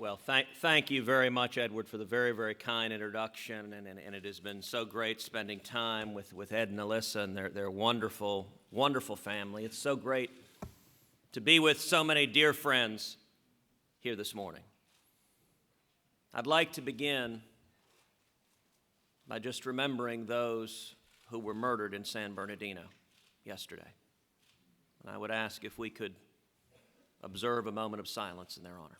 Well, thank you very much, Edward, for the very, very kind introduction, and it has been so great spending time with Ed and Alyssa and their wonderful, wonderful family. It's so great to be with so many dear friends here this morning. I'd like to begin by just remembering those who were murdered in San Bernardino yesterday. And I would ask if we could observe a moment of silence in their honor.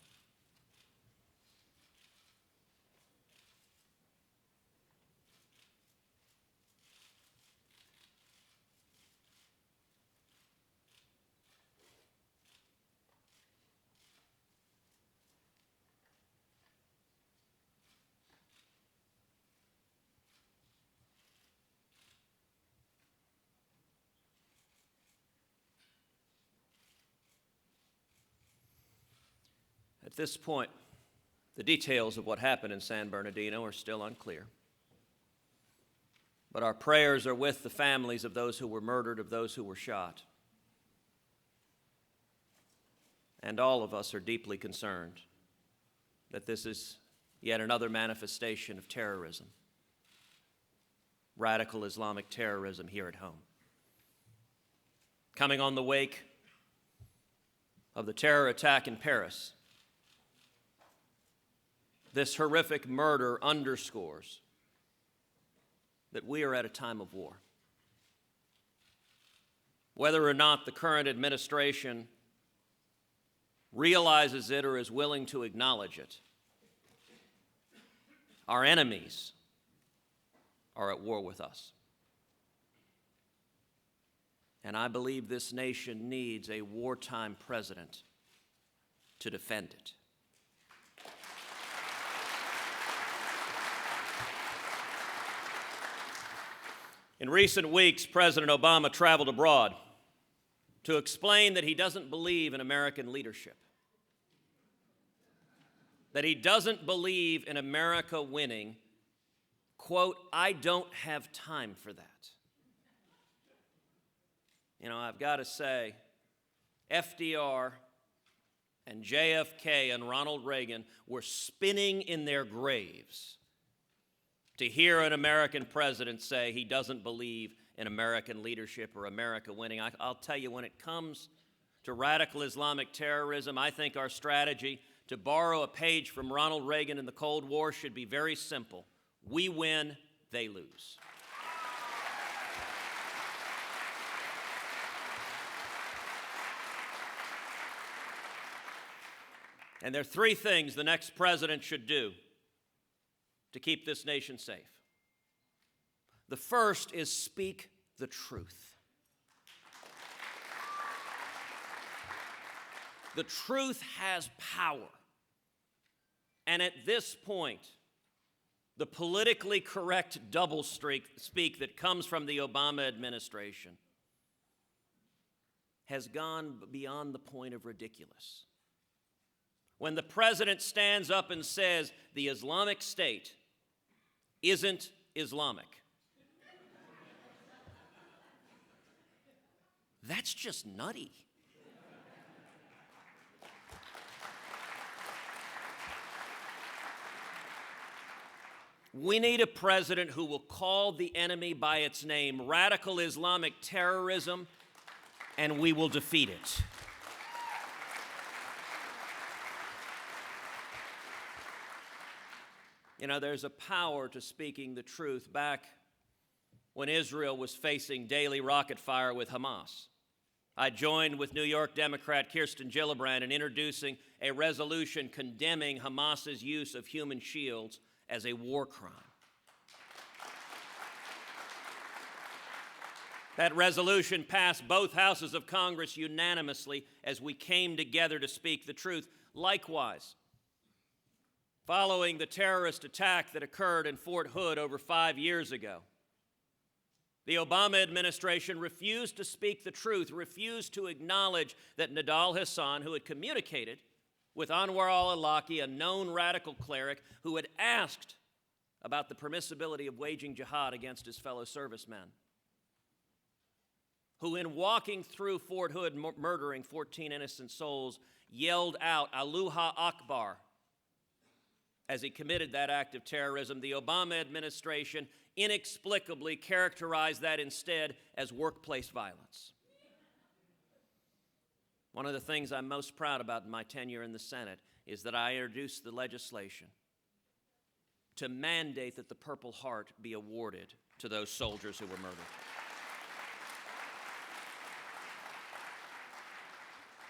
At this point, the details of what happened in San Bernardino are still unclear. But our prayers are with the families of those who were murdered, of those who were shot. And all of us are deeply concerned that this is yet another manifestation of terrorism, radical Islamic terrorism here at home. Coming on the wake of the terror attack in Paris, this horrific murder underscores that we are at a time of war. Whether or not the current administration realizes it or is willing to acknowledge it, our enemies are at war with us. And I believe this nation needs a wartime president to defend it. In recent weeks, President Obama traveled abroad to explain that he doesn't believe in American leadership, that he doesn't believe in America winning. Quote, "I don't have time for that." You know, I've got to say, FDR and JFK and Ronald Reagan were spinning in their graves to hear an American president say he doesn't believe in American leadership or America winning. I'll tell you, when it comes to radical Islamic terrorism, I think our strategy, to borrow a page from Ronald Reagan in the Cold War, should be very simple. We win, they lose. And there are three things the next president should do to keep this nation safe. The first is speak the truth. The truth has power. And at this point, the politically correct doublespeak that comes from the Obama administration has gone beyond the point of ridiculous. When the president stands up and says the Islamic State isn't Islamic, that's just nutty. We need a president who will call the enemy by its name, radical Islamic terrorism, and we will defeat it. You know, there's a power to speaking the truth. Back when Israel was facing daily rocket fire with Hamas, I joined with New York Democrat Kirsten Gillibrand in introducing a resolution condemning Hamas's use of human shields as a war crime. That resolution passed both houses of Congress unanimously as we came together to speak the truth. Likewise, following the terrorist attack that occurred in Fort Hood over 5 years ago, the Obama administration refused to speak the truth, refused to acknowledge that Nidal Hassan, who had communicated with Anwar al-Awlaki, a known radical cleric who had asked about the permissibility of waging jihad against his fellow servicemen, who in walking through Fort Hood, murdering 14 innocent souls, yelled out, "Allahu Akbar," as he committed that act of terrorism, the Obama administration inexplicably characterized that instead as workplace violence. One of the things I'm most proud about in my tenure in the Senate is that I introduced the legislation to mandate that the Purple Heart be awarded to those soldiers who were murdered.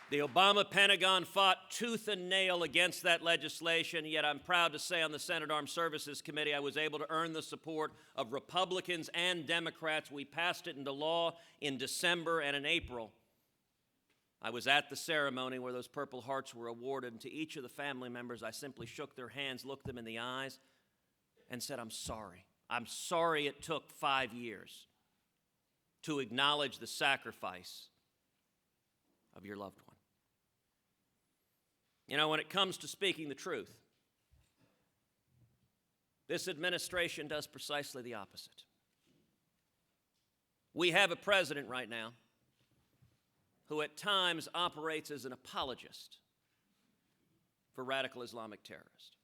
The Obama Pentagon fought tooth and nail against that legislation, yet I'm proud to say on the Senate Armed Services Committee I was able to earn the support of Republicans and Democrats. We passed it into law in December, and in April, I was at the ceremony where those Purple Hearts were awarded, and to each of the family members I simply shook their hands, looked them in the eyes, and said, I'm sorry. I'm sorry it took 5 years to acknowledge the sacrifice of your loved one. You know, when it comes to speaking the truth, this administration does precisely the opposite. We have a president right now who at times operates as an apologist for radical Islamic terrorists.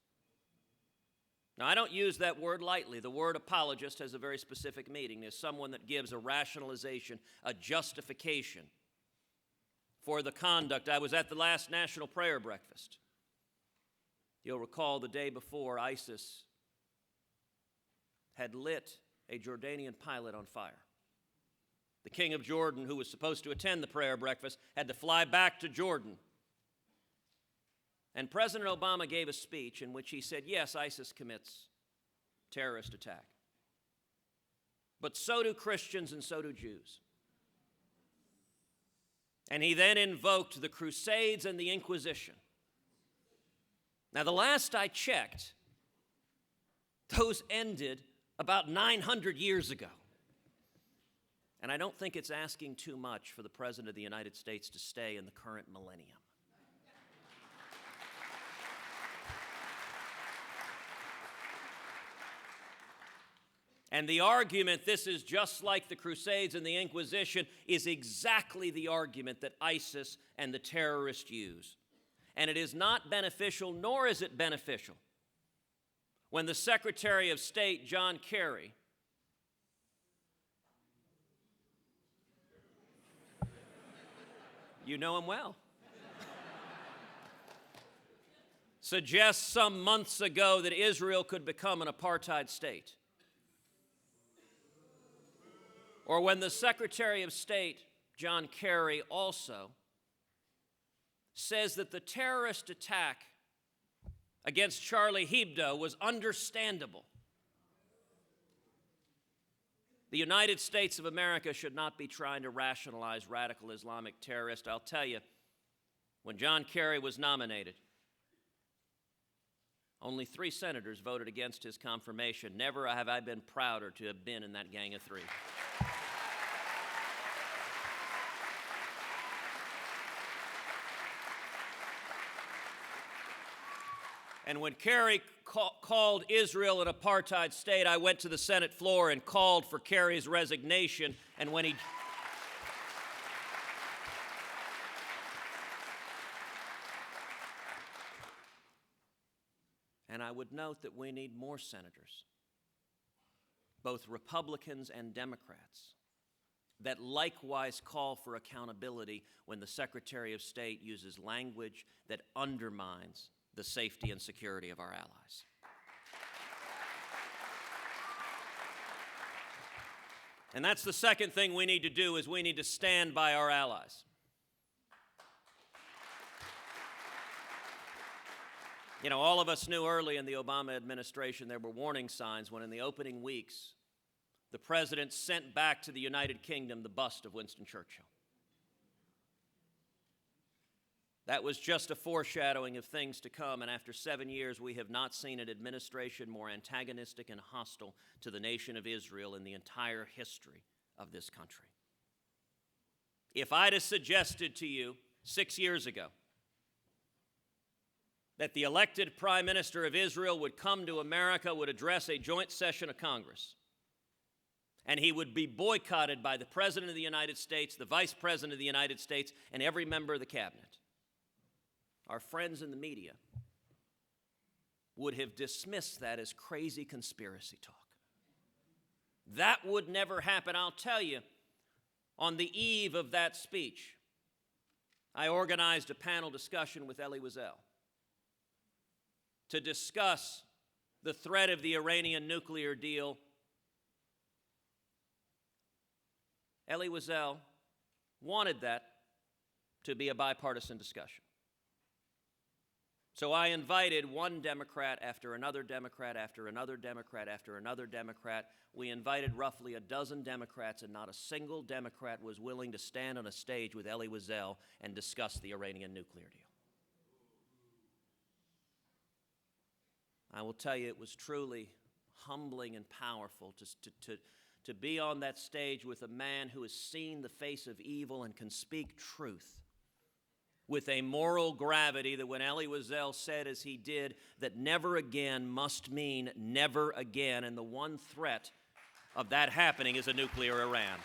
Now, I don't use that word lightly. The word apologist has a very specific meaning. It's someone that gives a rationalization, a justification for the conduct. I was at the last National Prayer Breakfast. You'll recall the day before, ISIS had lit a Jordanian pilot on fire. The king of Jordan, who was supposed to attend the prayer breakfast, had to fly back to Jordan. And President Obama gave a speech in which he said, yes, ISIS commits terrorist attack. But so do Christians and so do Jews. And he then invoked the Crusades and the Inquisition. Now, the last I checked, those ended about 900 years ago. And I don't think it's asking too much for the President of the United States to stay in the current millennium. And the argument, this is just like the Crusades and the Inquisition, is exactly the argument that ISIS and the terrorists use. And it is not beneficial, nor is it beneficial, when the Secretary of State, John Kerry, you know him well, suggests some months ago that Israel could become an apartheid state. Or when the Secretary of State, John Kerry, also says that the terrorist attack against Charlie Hebdo was understandable. The United States of America should not be trying to rationalize radical Islamic terrorists. I'll tell you, when John Kerry was nominated, only 3 senators voted against his confirmation. Never have I been prouder to have been in that gang of 3. And when Kerry called Israel an apartheid state, I went to the Senate floor and called for Kerry's resignation. And when he And I would note that we need more senators, both Republicans and Democrats, that likewise call for accountability when the Secretary of State uses language that undermines the safety and security of our allies. And that's the second thing we need to do, is we need to stand by our allies. You know, all of us knew early in the Obama administration there were warning signs when in the opening weeks the president sent back to the United Kingdom the bust of Winston Churchill. That was just a foreshadowing of things to come, and after 7 years, we have not seen an administration more antagonistic and hostile to the nation of Israel in the entire history of this country. If I'd have suggested to you 6 years ago that the elected Prime Minister of Israel would come to America, would address a joint session of Congress, and he would be boycotted by the President of the United States, the Vice President of the United States, and every member of the Cabinet, our friends in the media would have dismissed that as crazy conspiracy talk. That would never happen. I'll tell you, on the eve of that speech, I organized a panel discussion with Elie Wiesel to discuss the threat of the Iranian nuclear deal. Elie Wiesel wanted that to be a bipartisan discussion. So I invited one Democrat after another Democrat after another Democrat after another Democrat. We invited roughly a dozen Democrats, and not a single Democrat was willing to stand on a stage with Elie Wiesel and discuss the Iranian nuclear deal. I will tell you, it was truly humbling and powerful to be on that stage with a man who has seen the face of evil and can speak truth with a moral gravity that when Elie Wiesel said, as he did, that never again must mean never again, and the one threat of that happening is a nuclear Iran.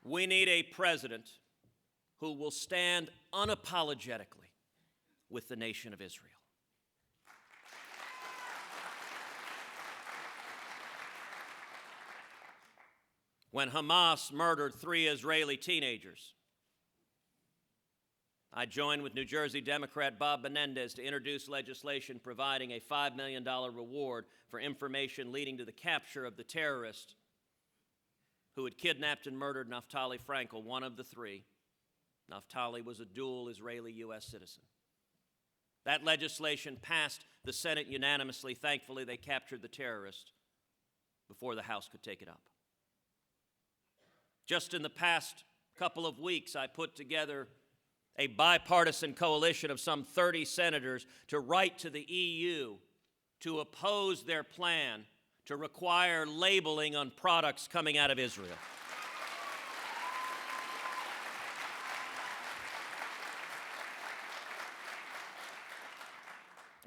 We need a president who will stand unapologetically with the nation of Israel. When Hamas murdered 3 Israeli teenagers, I joined with New Jersey Democrat Bob Menendez to introduce legislation providing a $5 million reward for information leading to the capture of the terrorist who had kidnapped and murdered Naftali Frankel, one of the 3. Naftali was a dual Israeli-U.S. citizen. That legislation passed the Senate unanimously. Thankfully, they captured the terrorist before the House could take it up. Just in the past couple of weeks, I put together a bipartisan coalition of some 30 senators to write to the EU to oppose their plan to require labeling on products coming out of Israel.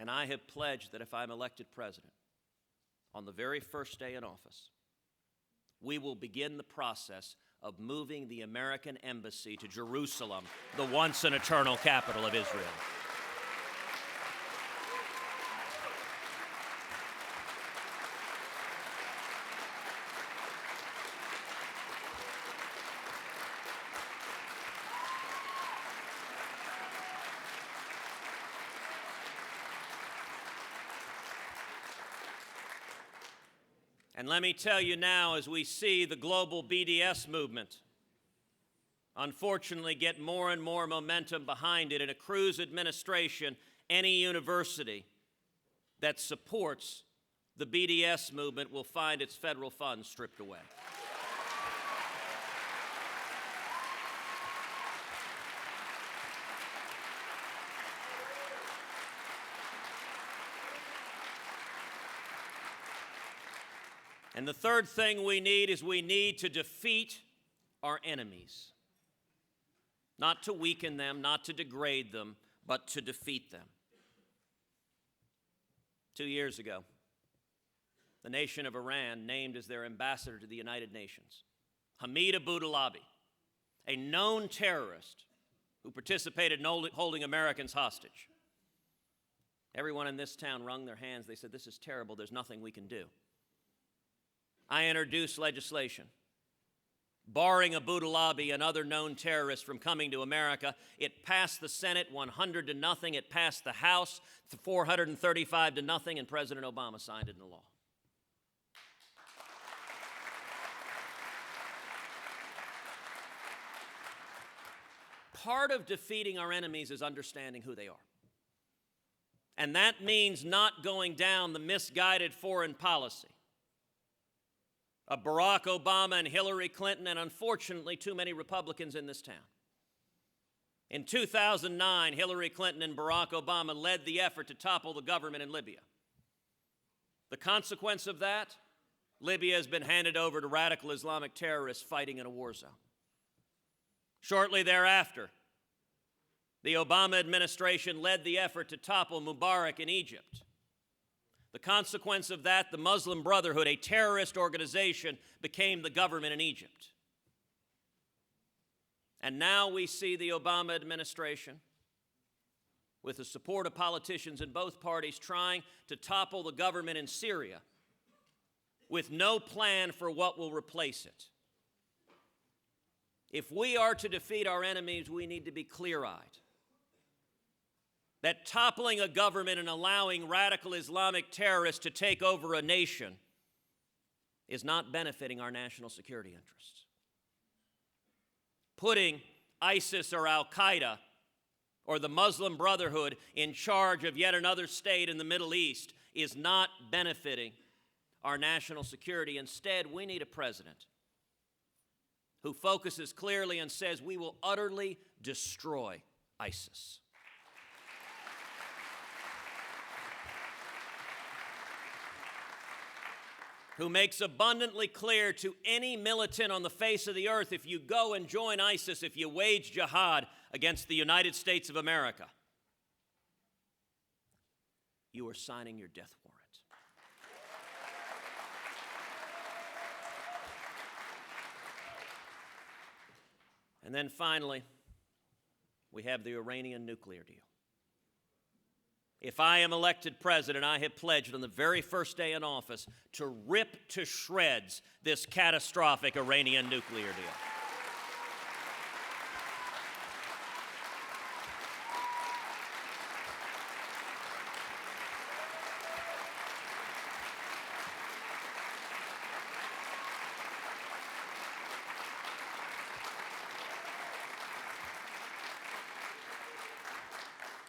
And I have pledged that if I'm elected president, on the very first day in office, we will begin the process of moving the American embassy to Jerusalem, the once and eternal capital of Israel. And let me tell you now, as we see the global BDS movement unfortunately get more and more momentum behind it, in a Cruz administration, any university that supports the BDS movement will find its federal funds stripped away. And the third thing we need is we need to defeat our enemies. Not to weaken them, not to degrade them, but to defeat them. 2 years ago, the nation of Iran named as their ambassador to the United Nations Hamid Abu-Dhabi, a known terrorist who participated in holding Americans hostage. Everyone in this town wrung their hands. They said, "This is terrible. There's nothing we can do." I introduced legislation barring Abu-Dhabi and other known terrorists from coming to America. It passed the Senate 100-0. It passed the House 435-0, and President Obama signed it into law. Part of defeating our enemies is understanding who they are. And that means not going down the misguided foreign policy of Barack Obama and Hillary Clinton, and unfortunately too many Republicans in this town. In 2009, Hillary Clinton and Barack Obama led the effort to topple the government in Libya. The consequence of that, Libya has been handed over to radical Islamic terrorists fighting in a war zone. Shortly thereafter, the Obama administration led the effort to topple Mubarak in Egypt. The consequence of that, the Muslim Brotherhood, a terrorist organization, became the government in Egypt. And now we see the Obama administration, with the support of politicians in both parties, trying to topple the government in Syria with no plan for what will replace it. If we are to defeat our enemies, we need to be clear-eyed that toppling a government and allowing radical Islamic terrorists to take over a nation is not benefiting our national security interests. Putting ISIS or Al-Qaeda or the Muslim Brotherhood in charge of yet another state in the Middle East is not benefiting our national security. Instead, we need a president who focuses clearly and says we will utterly destroy ISIS. Who makes abundantly clear to any militant on the face of the earth, if you go and join ISIS, if you wage jihad against the United States of America, you are signing your death warrant. And then finally, we have the Iranian nuclear deal. If I am elected president, I have pledged on the very first day in office to rip to shreds this catastrophic Iranian nuclear deal.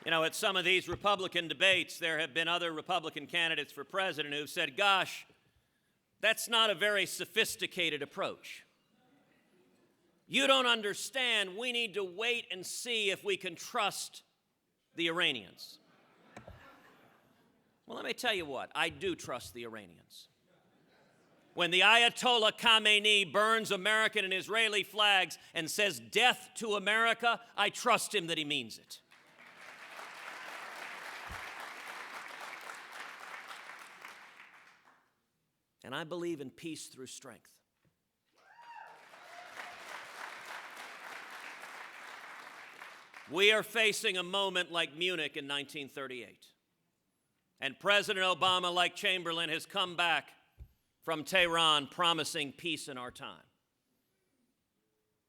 You know, at some of these Republican debates, there have been other Republican candidates for president who've said, gosh, that's not a very sophisticated approach. You don't understand. We need to wait and see if we can trust the Iranians. Well, let me tell you what, I do trust the Iranians. When the Ayatollah Khamenei burns American and Israeli flags and says death to America, I trust him that he means it. And I believe in peace through strength. We are facing a moment like Munich in 1938. And President Obama, like Chamberlain, has come back from Tehran promising peace in our time.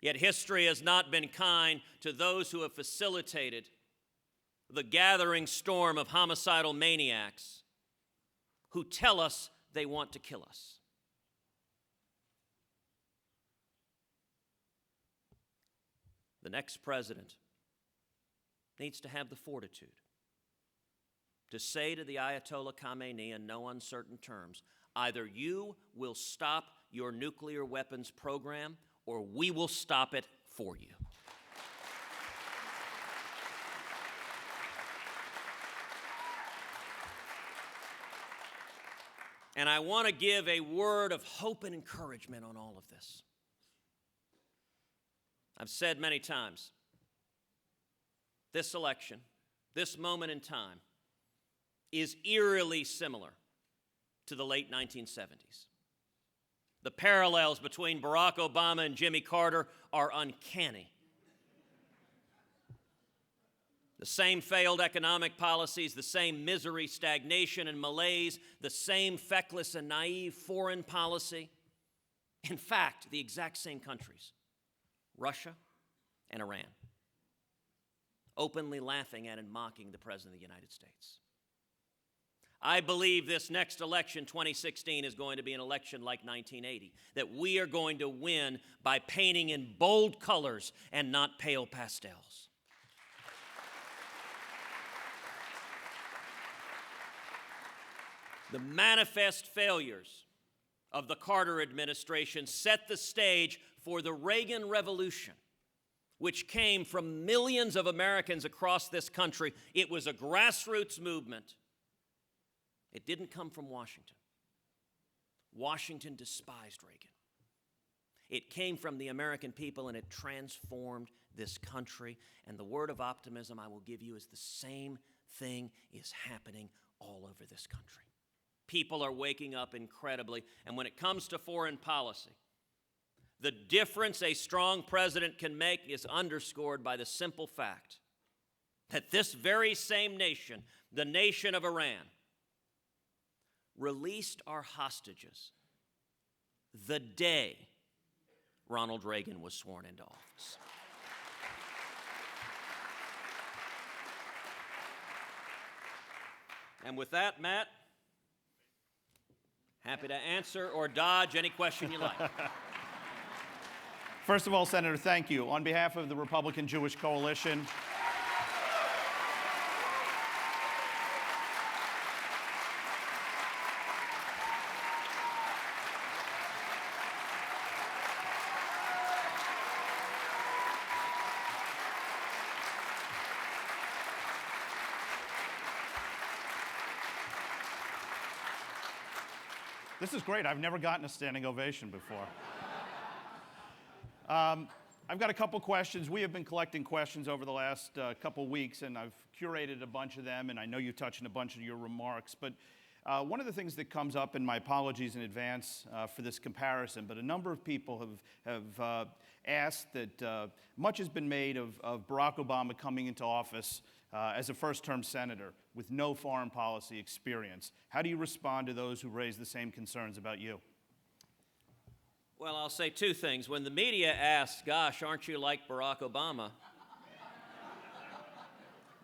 Yet history has not been kind to those who have facilitated the gathering storm of homicidal maniacs who tell us they want to kill us. The next president needs to have the fortitude to say to the Ayatollah Khamenei in no uncertain terms, either you will stop your nuclear weapons program or we will stop it for you. And I want to give a word of hope and encouragement on all of this. I've said many times, this election, this moment in time, is eerily similar to the late 1970s. The parallels between Barack Obama and Jimmy Carter are uncanny. The same failed economic policies, the same misery, stagnation, and malaise, the same feckless and naive foreign policy. In fact, the exact same countries, Russia and Iran, openly laughing at and mocking the President of the United States. I believe this next election, 2016, is going to be an election like 1980, that we are going to win by painting in bold colors and not pale pastels. The manifest failures of the Carter administration set the stage for the Reagan Revolution, which came from millions of Americans across this country. It was a grassroots movement. It didn't come from Washington. Washington despised Reagan. It came from the American people, and it transformed this country. And the word of optimism I will give you is the same thing is happening all over this country. People are waking up incredibly. And when it comes to foreign policy, The difference a strong president can make is underscored by the simple fact that this very same nation, the nation of Iran, released our hostages the day Ronald Reagan was sworn into office. And with that, Matt, happy to answer or dodge any question you like. First of all, Senator, thank you. On behalf of the Republican Jewish Coalition, this is great. I've never gotten a standing ovation before. I've got a couple questions. We have been collecting questions over the last couple weeks, and I've curated a bunch of them, and I know you touched on a bunch of your remarks. But one of the things that comes up, and my apologies in advance for this comparison, but a number of people have asked that much has been made of Barack Obama coming into office as a first-term senator with no foreign policy experience. How do you respond to those who raise the same concerns about you? Well, I'll say two things. When the media asks, gosh, aren't you like Barack Obama?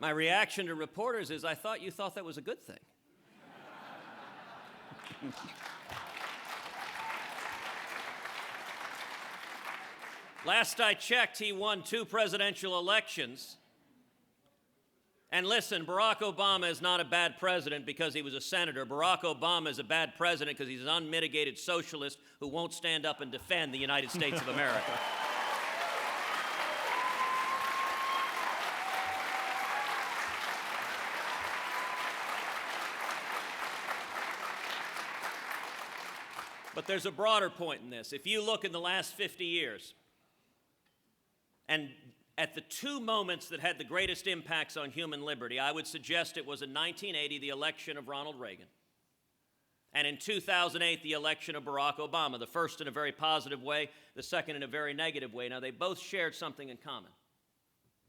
My reaction to reporters is, I thought you thought that was a good thing. Last I checked, he won 2 presidential elections. And listen, Barack Obama is not a bad president because he was a senator. Barack Obama is a bad president because he's an unmitigated socialist who won't stand up and defend the United States of America. But there's a broader point in this. If you look in the last 50 years, and at the 2 moments that had the greatest impacts on human liberty, I would suggest it was in 1980, the election of Ronald Reagan, and in 2008, the election of Barack Obama, the first in a very positive way, the second in a very negative way. Now, they both shared something in common.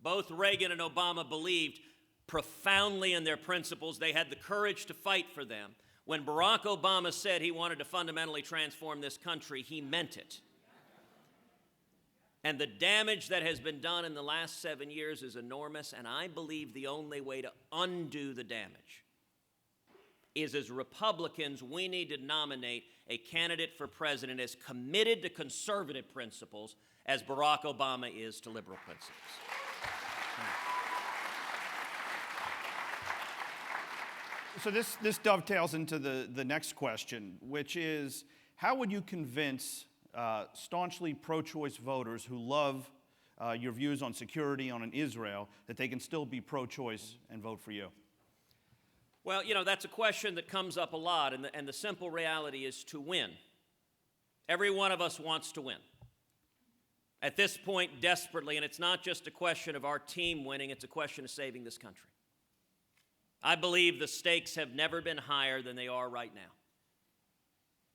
Both Reagan and Obama believed profoundly in their principles. They had the courage to fight for them. When Barack Obama said he wanted to fundamentally transform this country, he meant it. And the damage that has been done in the last 7 years is enormous, and I believe the only way to undo the damage is, as Republicans, we need to nominate a candidate for president as committed to conservative principles as Barack Obama is to liberal principles. So this dovetails into the next question, which is, how would you convince staunchly pro-choice voters who love your views on security, on Israel, that they can still be pro-choice and vote for you? Well, you know, that's a question that comes up a lot, and the simple reality is to win. Every one of us wants to win. At this point, desperately, and it's not just a question of our team winning, it's a question of saving this country. I believe the stakes have never been higher than they are right now.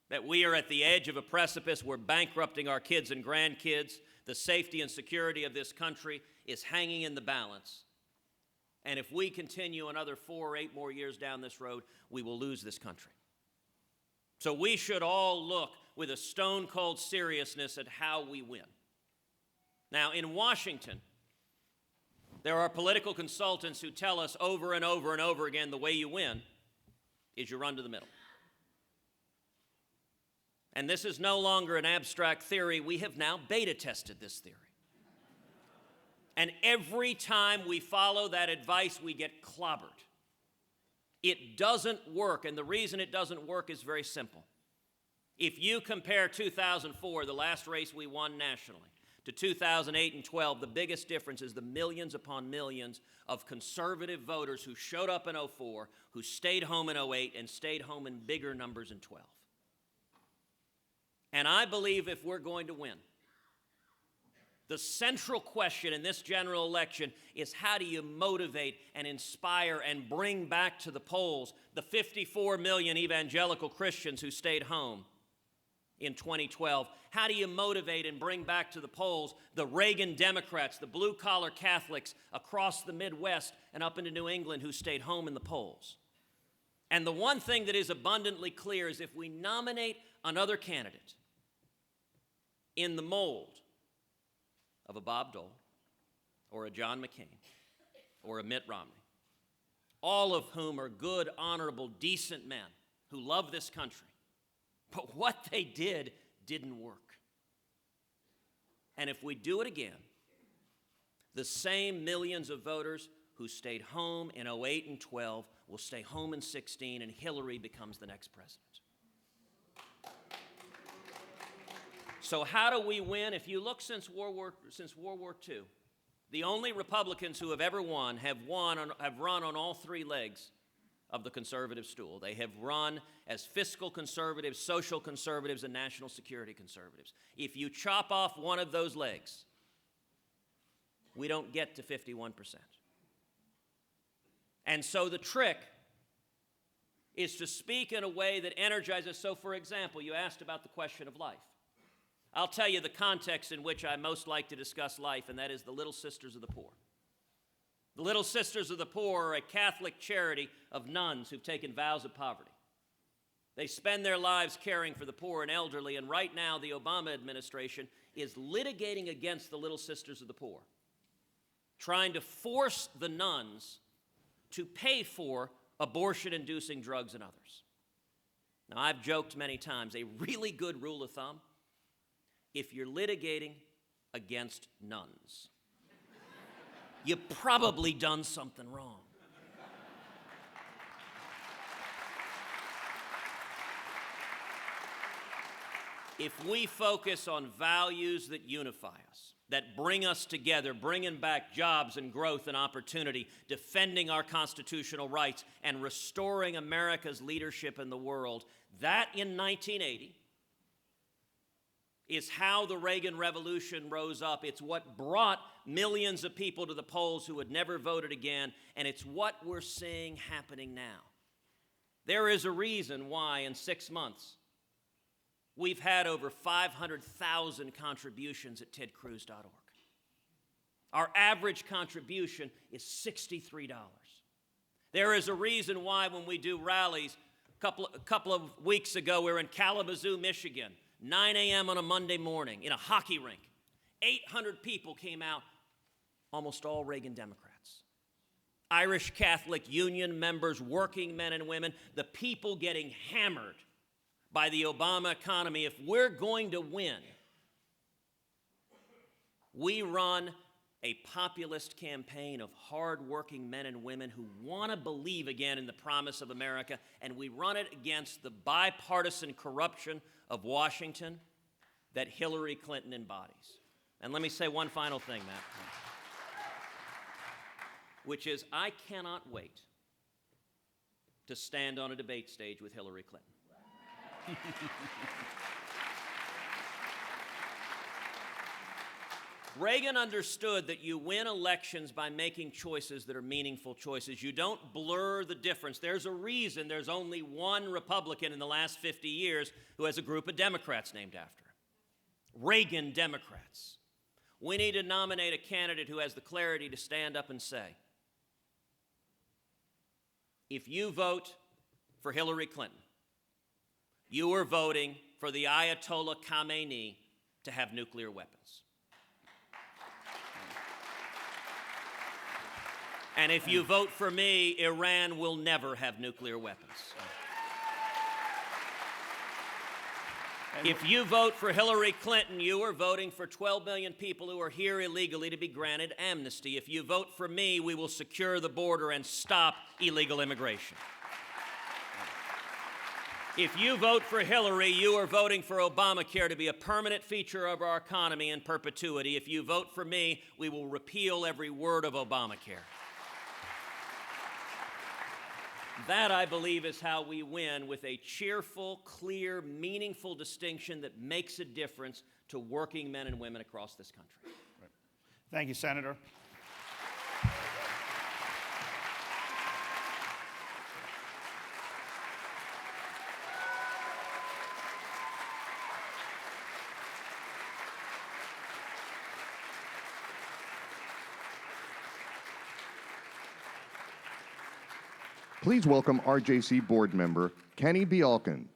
That we are at the edge of a precipice. We're bankrupting our kids and grandkids. The safety and security of this country is hanging in the balance. And if we continue another 4 or 8 more years down this road, we will lose this country. So we should all look with a stone-cold seriousness at how we win. Now, in Washington, there are political consultants who tell us over and over and over again the way you win is you run to the middle. And this is no longer an abstract theory. We have now beta tested this theory. And every time we follow that advice, we get clobbered. It doesn't work, and the reason it doesn't work is very simple. If you compare 2004, the last race we won nationally, to 2008 and 12, the biggest difference is the millions upon millions of conservative voters who showed up in 04, who stayed home in 08, and stayed home in bigger numbers in 12. And I believe if we're going to win, the central question in this general election is, how do you motivate and inspire and bring back to the polls the 54 million evangelical Christians who stayed home in 2012? How do you motivate and bring back to the polls the Reagan Democrats, the blue-collar Catholics across the Midwest and up into New England who stayed home in the polls? And the one thing that is abundantly clear is if we nominate another candidate in the mold of a Bob Dole or a John McCain or a Mitt Romney, all of whom are good, honorable, decent men who love this country, but what they did didn't work. And if we do it again, the same millions of voters who stayed home in 08 and 12 will stay home in 16, and Hillary becomes the next president. So how do we win? If you look since World War II, the only Republicans who have ever won have run on all three legs of the conservative stool. They have run as fiscal conservatives, social conservatives, and national security conservatives. If you chop off one of those legs, we don't get to 51%. And so the trick is to speak in a way that energizes. So, for example, you asked about the question of life. I'll tell you the context in which I most like to discuss life, and that is the Little Sisters of the Poor. The Little Sisters of the Poor are a Catholic charity of nuns who've taken vows of poverty. They spend their lives caring for the poor and elderly, and right now the Obama administration is litigating against the Little Sisters of the Poor, trying to force the nuns to pay for abortion-inducing drugs and others. Now, I've joked many times, a really good rule of thumb: if you're litigating against nuns, you've probably done something wrong. If we focus on values that unify us, that bring us together, bringing back jobs and growth and opportunity, defending our constitutional rights, and restoring America's leadership in the world, that in 1980 is how the Reagan Revolution rose up. It's what brought millions of people to the polls who had never voted again, and it's what we're seeing happening now. There is a reason why in 6 months we've had over 500,000 contributions at tedcruz.org. Our average contribution is $63. There is a reason why when we do rallies, a couple of weeks ago we were in Kalamazoo, Michigan, 9 a.m. on a Monday morning in a hockey rink. 800 people came out, almost all Reagan Democrats. Irish Catholic Union members, working men and women, the people getting hammered by the Obama economy. If we're going to win, we run a populist campaign of hard-working men and women who want to believe again in the promise of America, and we run it against the bipartisan corruption of Washington that Hillary Clinton embodies. And let me say one final thing, Matt, which is I cannot wait to stand on a debate stage with Hillary Clinton. Reagan understood that you win elections by making choices that are meaningful choices. You don't blur the difference. There's a reason there's only one Republican in the last 50 years who has a group of Democrats named after him. Reagan Democrats. We need to nominate a candidate who has the clarity to stand up and say, if you vote for Hillary Clinton, you are voting for the Ayatollah Khamenei to have nuclear weapons. And if you vote for me, Iran will never have nuclear weapons. If you vote for Hillary Clinton, you are voting for 12 million people who are here illegally to be granted amnesty. If you vote for me, we will secure the border and stop illegal immigration. If you vote for Hillary, you are voting for Obamacare to be a permanent feature of our economy in perpetuity. If you vote for me, we will repeal every word of Obamacare. That, I believe, is how we win, with a cheerful, clear, meaningful distinction that makes a difference to working men and women across this country. Right. Thank you, Senator. Please welcome RJC board member Kenny Bialkin.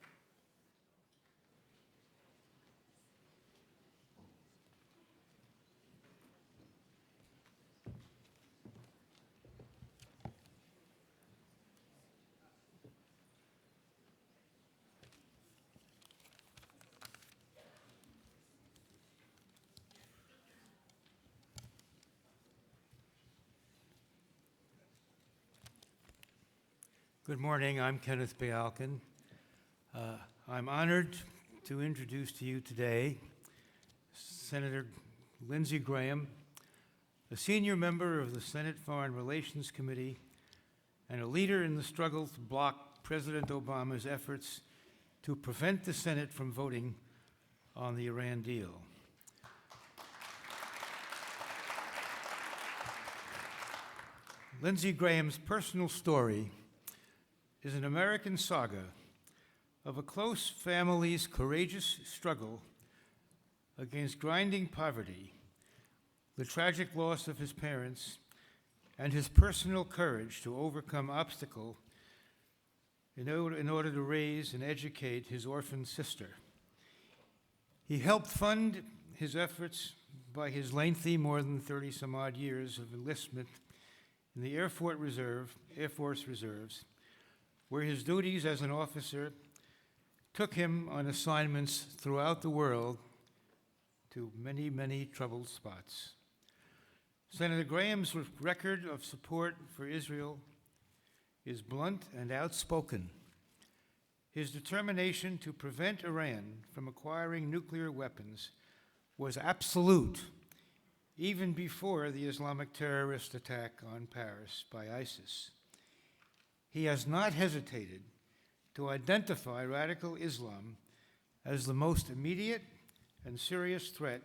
Good morning. I'm Kenneth Bialkin. I'm honored to introduce to you today Senator Lindsey Graham, a senior member of the Senate Foreign Relations Committee and a leader in the struggle to block President Obama's efforts to prevent the Senate from voting on the Iran deal. Lindsey Graham's personal story is an American saga of a close family's courageous struggle against grinding poverty, the tragic loss of his parents, and his personal courage to overcome obstacles in order to raise and educate his orphaned sister. He helped fund his efforts by his lengthy, more than 30-some-odd years of enlistment in the Air Force Reserves, where his duties as an officer took him on assignments throughout the world to many, many troubled spots. Senator Graham's record of support for Israel is blunt and outspoken. His determination to prevent Iran from acquiring nuclear weapons was absolute, even before the Islamic terrorist attack on Paris by ISIS. He has not hesitated to identify radical Islam as the most immediate and serious threat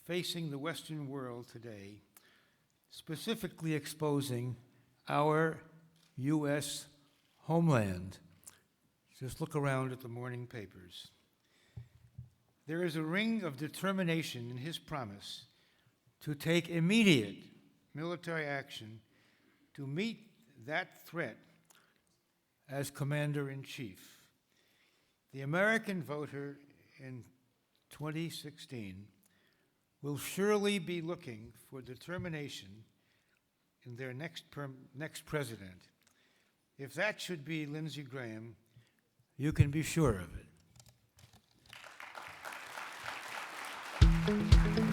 facing the Western world today, specifically exposing our U.S. homeland. Just look around at the morning papers. There is a ring of determination in his promise to take immediate military action to meet that threat as Commander-in-Chief. The American voter in 2016 will surely be looking for determination in their next president. If that should be Lindsey Graham, you can be sure of it.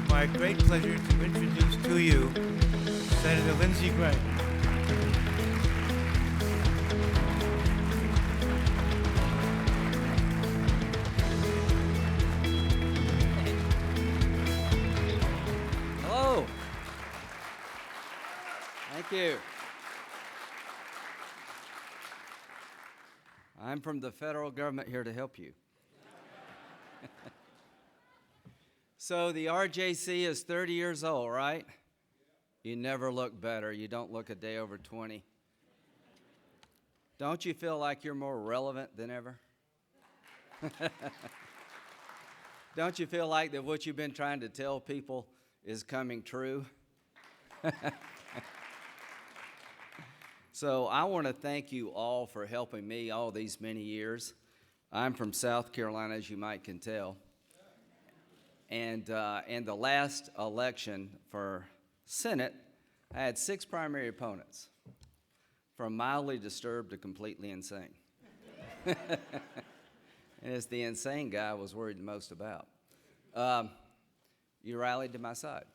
My great pleasure to introduce to you Senator Lindsey Graham. Hello. Thank you. I'm from the federal government here to help you. So the RJC is 30 years old, right? You never look better. You don't look a day over 20. Don't you feel like you're more relevant than ever? Don't you feel like that what you've been trying to tell people is coming true? So I want to thank you all for helping me all these many years. I'm from South Carolina, as you might can tell. And in the last election for Senate, I had 6 primary opponents, from mildly disturbed to completely insane. And it's the insane guy I was worried the most about. You rallied to my side.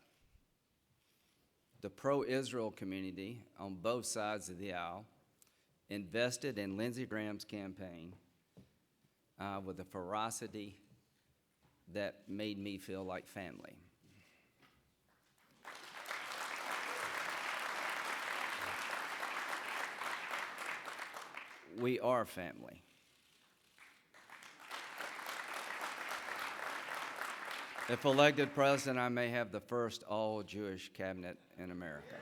The pro-Israel community on both sides of the aisle invested in Lindsey Graham's campaign with a ferocity that made me feel like family. We are family. If elected president, I may have the first all-Jewish cabinet in America.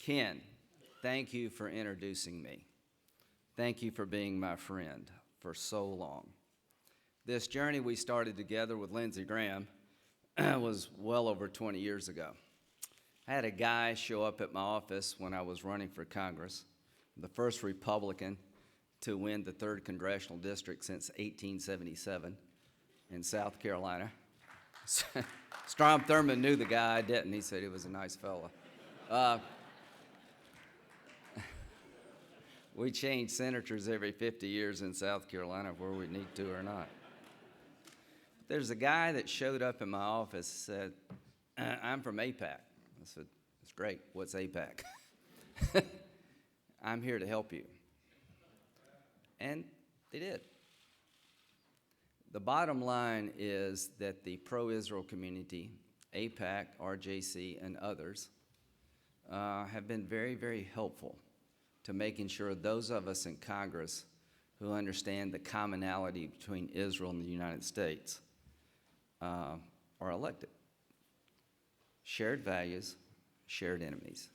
Ken, thank you for introducing me. Thank you for being my friend for so long. This journey we started together with Lindsey Graham was well over 20 years ago. I had a guy show up at my office when I was running for Congress, the first Republican to win the 3rd Congressional District since 1877 in South Carolina. Strom Thurmond knew the guy, I didn't. He said he was a nice fella. We change senators every 50 years in South Carolina where we need to or not. There's a guy that showed up in my office and said, I'm from APAC. I said, that's great. What's APAC? I'm here to help you. And they did. The bottom line is that the pro-Israel community, APAC, RJC, and others, have been very, very helpful to making sure those of us in Congress who understand the commonality between Israel and the United States are elected. Shared values, shared enemies.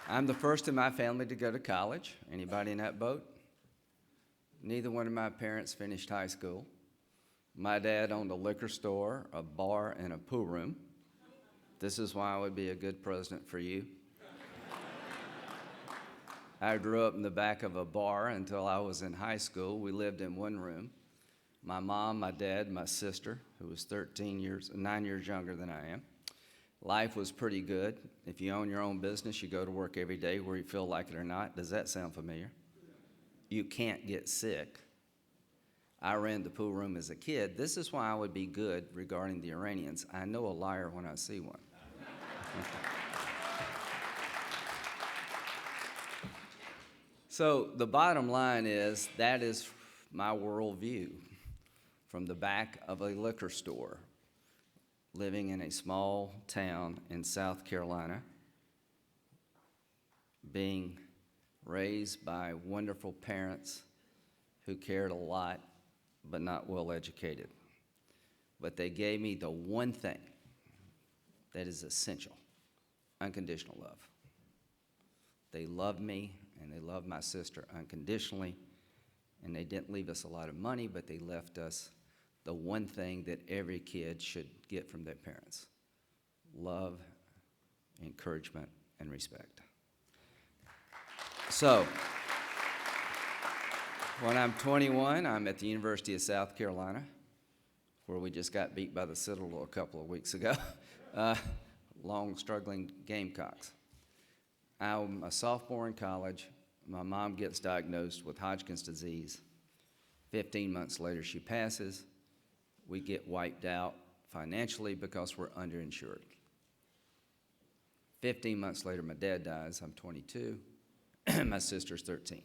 I'm the first in my family to go to college. Anybody in that boat? Neither one of my parents finished high school. My dad owned a liquor store, a bar, and a pool room. This is why I would be a good president for you. I grew up in the back of a bar until I was in high school. We lived in one room. My mom, my dad, my sister, who was 9 years younger than I am. Life was pretty good. If you own your own business, you go to work every day whether you feel like it or not. Does that sound familiar? You can't get sick. I ran the pool room as a kid. This is why I would be good regarding the Iranians. I know a liar when I see one. So the bottom line is that is my worldview from the back of a liquor store, living in a small town in South Carolina, being raised by wonderful parents who cared a lot but not well educated. But they gave me the one thing that is essential: unconditional love. They loved me and they loved my sister unconditionally, and they didn't leave us a lot of money, but they left us the one thing that every kid should get from their parents: love, encouragement, and respect. So, when I'm 21, I'm at the University of South Carolina, where we just got beat by the Citadel a couple of weeks ago. Long, struggling Gamecocks. I'm a sophomore in college. My mom gets diagnosed with Hodgkin's disease. 15 months later, she passes. We get wiped out financially because we're underinsured. 15 months later, my dad dies. I'm 22. My sister's 13.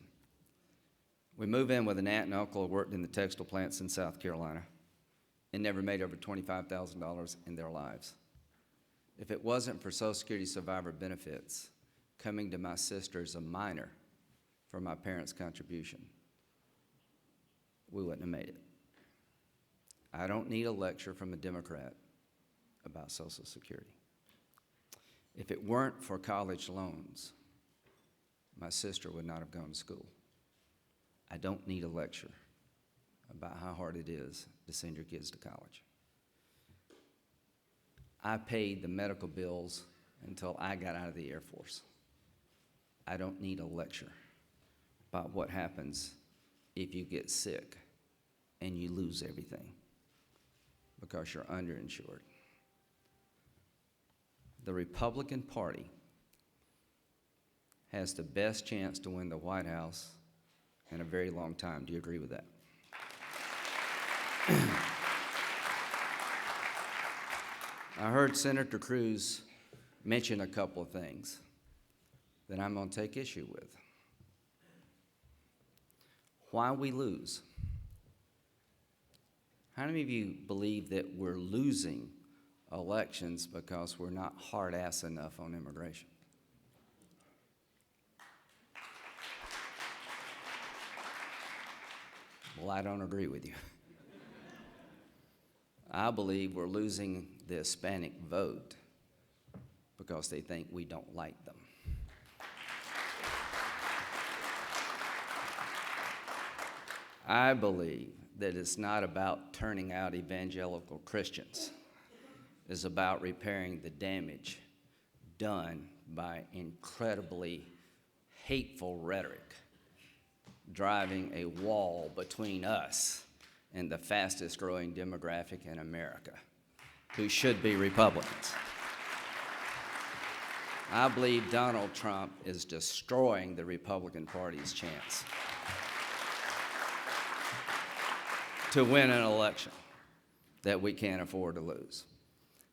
We move in with an aunt and uncle who worked in the textile plants in South Carolina and never made over $25,000 in their lives. If it wasn't for Social Security survivor benefits coming to my sister as a minor for my parents' contribution, we wouldn't have made it. I don't need a lecture from a Democrat about Social Security. If it weren't for college loans, my sister would not have gone to school. I don't need a lecture about how hard it is to send your kids to college. I paid the medical bills until I got out of the Air Force. I don't need a lecture about what happens if you get sick and you lose everything because you're underinsured. The Republican Party has the best chance to win the White House in a very long time. Do you agree with that? I heard Senator Cruz mention a couple of things that I'm going to take issue with. Why we lose. How many of you believe that we're losing elections because we're not hard-ass enough on immigration? Well, I don't agree with you. I believe we're losing the Hispanic vote because they think we don't like them. I believe that it's not about turning out evangelical Christians. It's about repairing the damage done by incredibly hateful rhetoric, driving a wall between us and the fastest growing demographic in America, who should be Republicans. I believe Donald Trump is destroying the Republican Party's chance to win an election that we can't afford to lose.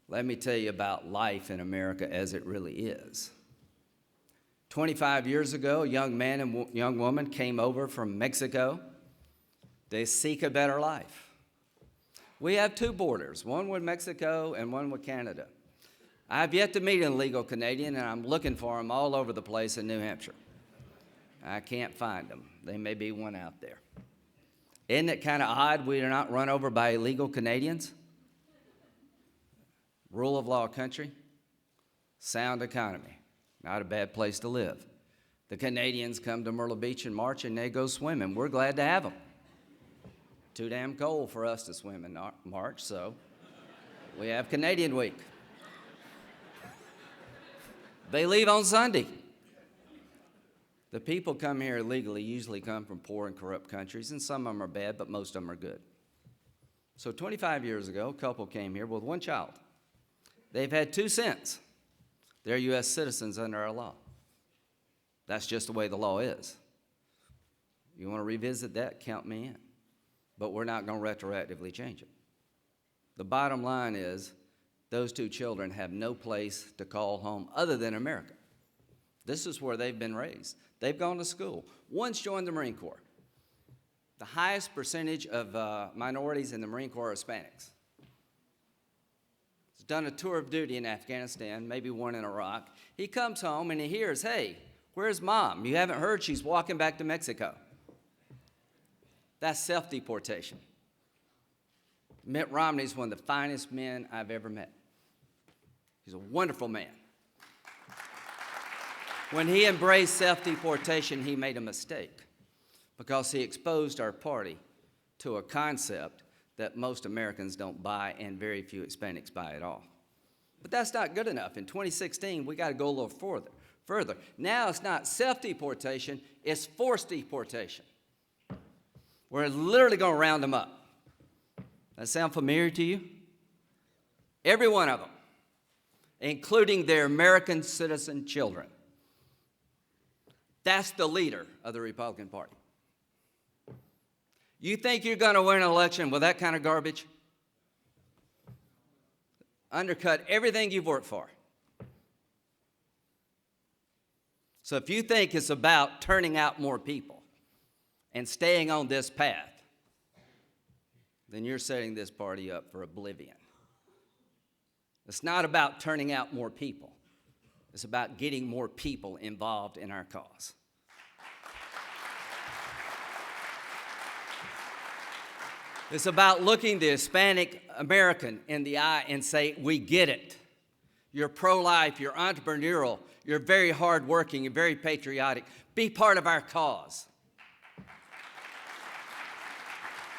Let me tell you about life in America as it really is. 25 years ago, a young man and young woman came over from Mexico to seek a better life. We have two borders, one with Mexico and one with Canada. I've yet to meet an illegal Canadian, and I'm looking for them all over the place in New Hampshire. I can't find them. There may be one out there. Isn't it kind of odd we are not run over by illegal Canadians? Rule of law country, sound economy, not a bad place to live. The Canadians come to Myrtle Beach in March and they go swimming. We're glad to have them. Too damn cold for us to swim in March, so we have Canadian Week. They leave on Sunday. The people come here illegally usually come from poor and corrupt countries, and some of them are bad, but most of them are good. So 25 years ago, a couple came here with one child. They've had 2 cents. They're U.S. citizens under our law. That's just the way the law is. You want to revisit that, count me in. But we're not going to retroactively change it. The bottom line is those 2 children have no place to call home other than America. This is where they've been raised. They've gone to school. One's joined the Marine Corps. The highest percentage of minorities in the Marine Corps are Hispanics. He's done a tour of duty in Afghanistan, maybe one in Iraq. He comes home and he hears, hey, where's mom? You haven't heard she's walking back to Mexico. That's self-deportation. Mitt Romney's one of the finest men I've ever met. He's a wonderful man. When he embraced self-deportation, he made a mistake because he exposed our party to a concept that most Americans don't buy and very few Hispanics buy at all. But that's not good enough. In 2016, we got to go a little further. Now it's not self-deportation, it's forced deportation. We're literally going to round them up. That sound familiar to you? Every one of them, including their American citizen children. That's the leader of the Republican Party. You think you're going to win an election with that kind of garbage? Undercut everything you've worked for. So if you think it's about turning out more people and staying on this path, then you're setting this party up for oblivion. It's not about turning out more people. It's about getting more people involved in our cause. It's about looking the Hispanic American in the eye and say, we get it. You're pro-life, you're entrepreneurial, you're very hardworking, you're very patriotic. Be part of our cause.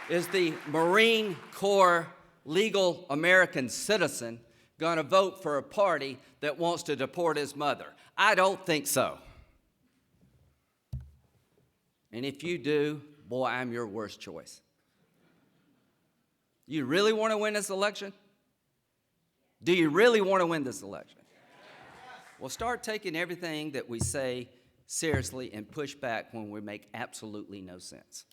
Is the Marine Corps legal American citizen going to vote for a party that wants to deport his mother? I don't think so. And if you do, boy, I'm your worst choice. You really want to win this election? Do you really want to win this election? Well, start taking everything that we say seriously and push back when we make absolutely no sense.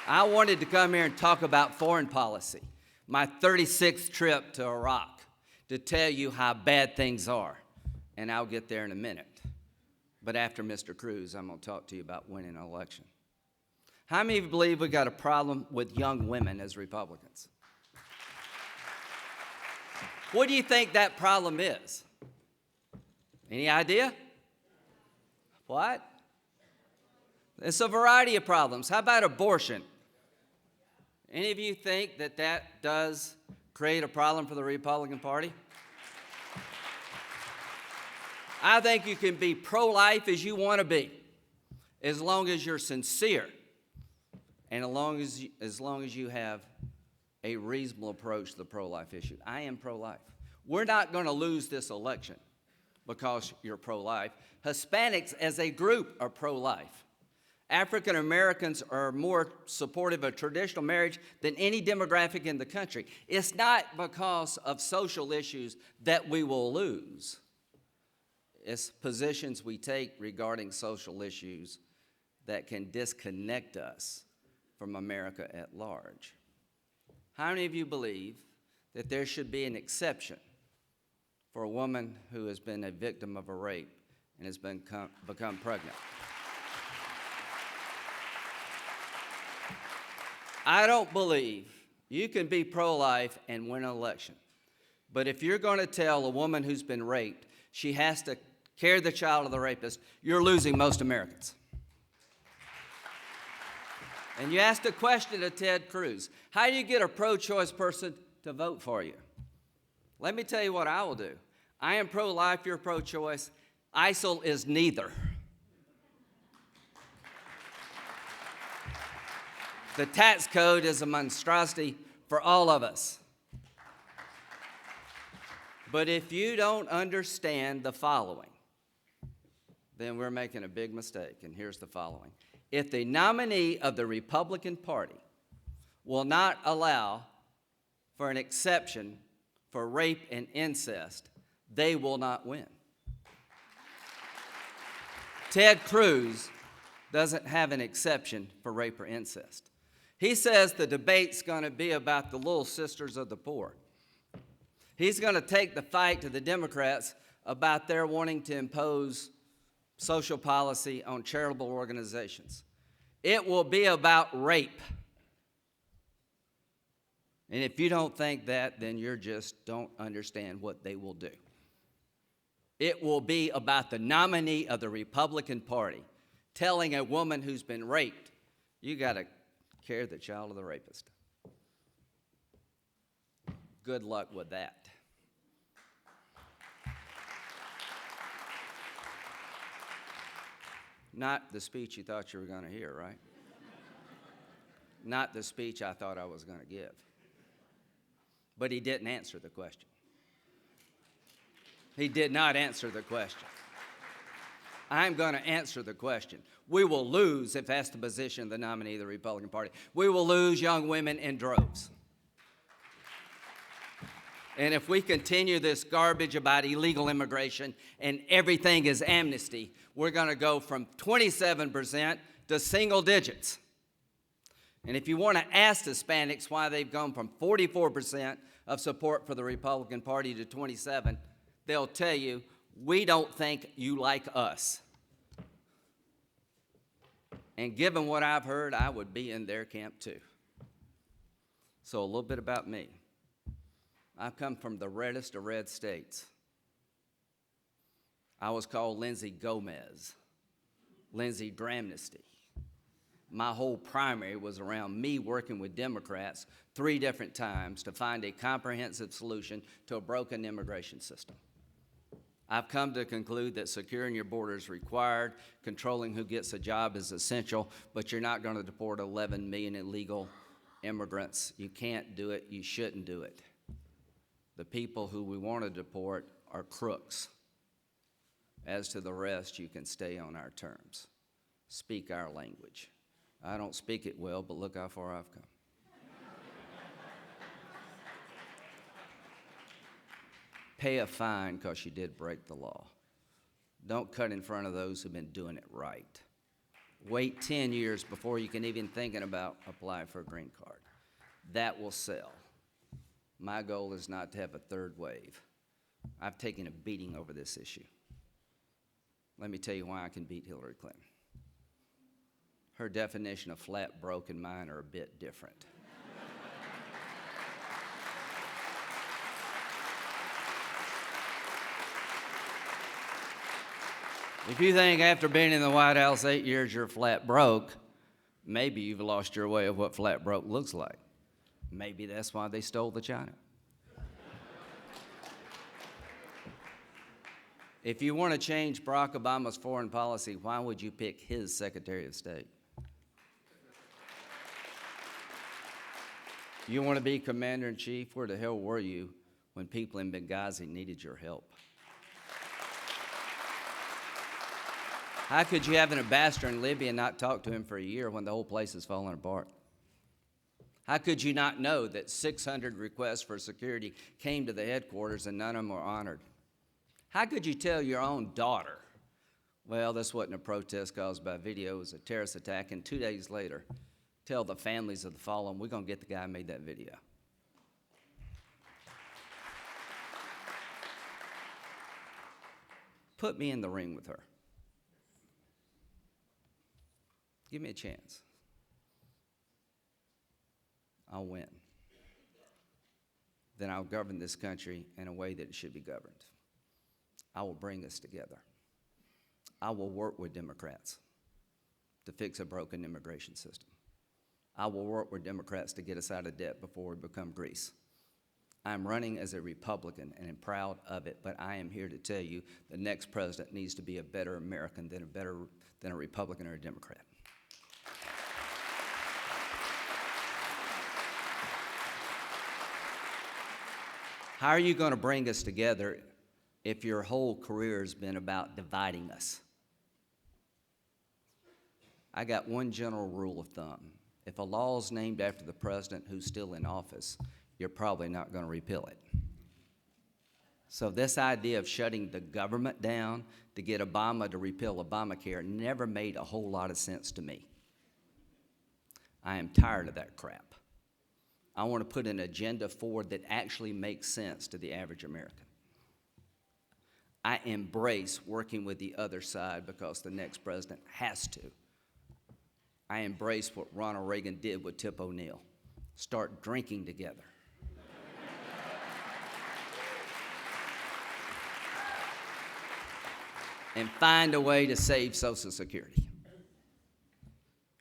I wanted to come here and talk about foreign policy, my 36th trip to Iraq, to tell you how bad things are, and I'll get there in a minute. But after Mr. Cruz, I'm going to talk to you about winning an election. How many of you believe we got a problem with young women as Republicans? What do you think that problem is? Any idea? What? It's a variety of problems. How about abortion? Any of you think that that does create a problem for the Republican Party? I think you can be pro-life as you want to be as long as you're sincere and as long as you have a reasonable approach to the pro-life issue. I am pro-life. We're not going to lose this election because you're pro-life. Hispanics as a group are pro-life. African Americans are more supportive of traditional marriage than any demographic in the country. It's not because of social issues that we will lose. It's positions we take regarding social issues that can disconnect us from America at large. How many of you believe that there should be an exception for a woman who has been a victim of a rape and has become pregnant? I don't believe you can be pro-life and win an election. But if you're going to tell a woman who's been raped she has to carry the child of the rapist, you're losing most Americans. And you asked a question of Ted Cruz. How do you get a pro-choice person to vote for you? Let me tell you what I will do. I am pro-life, you're pro-choice. ISIL is neither. The tax code is a monstrosity for all of us. But if you don't understand the following, then we're making a big mistake, and here's the following. If the nominee of the Republican Party will not allow for an exception for rape and incest, they will not win. Ted Cruz doesn't have an exception for rape or incest. He says the debate's going to be about the little sisters of the poor. He's going to take the fight to the Democrats about their wanting to impose social policy on charitable organizations. It will be about rape. And if you don't think that, then you just don't understand what they will do. It will be about the nominee of the Republican Party telling a woman who's been raped, you got to carry the child of the rapist. Good luck with that. Not the speech you thought you were going to hear, right? Not the speech I thought I was going to give. But he didn't answer the question. He did not answer the question. I'm going to answer the question. We will lose if that's the position of the nominee of the Republican Party. We will lose young women in droves. And if we continue this garbage about illegal immigration and everything is amnesty, we're going to go from 27% to single digits. And if you want to ask Hispanics why they've gone from 44% of support for the Republican Party to 27%, they'll tell you, we don't think you like us. And given what I've heard, I would be in their camp too. So a little bit about me. I've come from the reddest of red states. I was called Lindsay Gomez, Lindsay Dramnesty. My whole primary was around me working with Democrats 3 different times to find a comprehensive solution to a broken immigration system. I've come to conclude that securing your border is required, controlling who gets a job is essential, but you're not going to deport 11 million illegal immigrants. You can't do it. You shouldn't do it. The people who we want to deport are crooks. As to the rest, you can stay on our terms. Speak our language. I don't speak it well, but look how far I've come. Pay a fine because you did break the law. Don't cut in front of those who've been doing it right. Wait 10 years before you can even thinking about applying for a green card. That will sell. My goal is not to have a third wave. I've taken a beating over this issue. Let me tell you why I can beat Hillary Clinton. Her definition of flat broke and mine are a bit different. If you think after being in the White House 8 years you're flat broke, maybe you've lost your way of what flat broke looks like. Maybe that's why they stole the China. If you want to change Barack Obama's foreign policy, why would you pick his Secretary of State? You want to be Commander-in-Chief? Where the hell were you when people in Benghazi needed your help? How could you have an ambassador in Libya and not talk to him for a year when the whole place is falling apart? How could you not know that 600 requests for security came to the headquarters and none of them were honored? How could you tell your own daughter, well, this wasn't a protest caused by video, it was a terrorist attack, and 2 days later, tell the families of the fallen, we're going to get the guy who made that video? Put me in the ring with her. Give me a chance. I'll win. Then I'll govern this country in a way that it should be governed. I will bring us together. I will work with Democrats to fix a broken immigration system. I will work with Democrats to get us out of debt before we become Greece. I'm running as a Republican and am proud of it, but I am here to tell you the next president needs to be a better American than a Republican or a Democrat. How are you going to bring us together if your whole career has been about dividing us? I got one general rule of thumb. If a law is named after the president who's still in office, you're probably not going to repeal it. So this idea of shutting the government down to get Obama to repeal Obamacare never made a whole lot of sense to me. I am tired of that crap. I want to put an agenda forward that actually makes sense to the average American. I embrace working with the other side because the next president has to. I embrace what Ronald Reagan did with Tip O'Neill. Start drinking together. And find a way to save Social Security.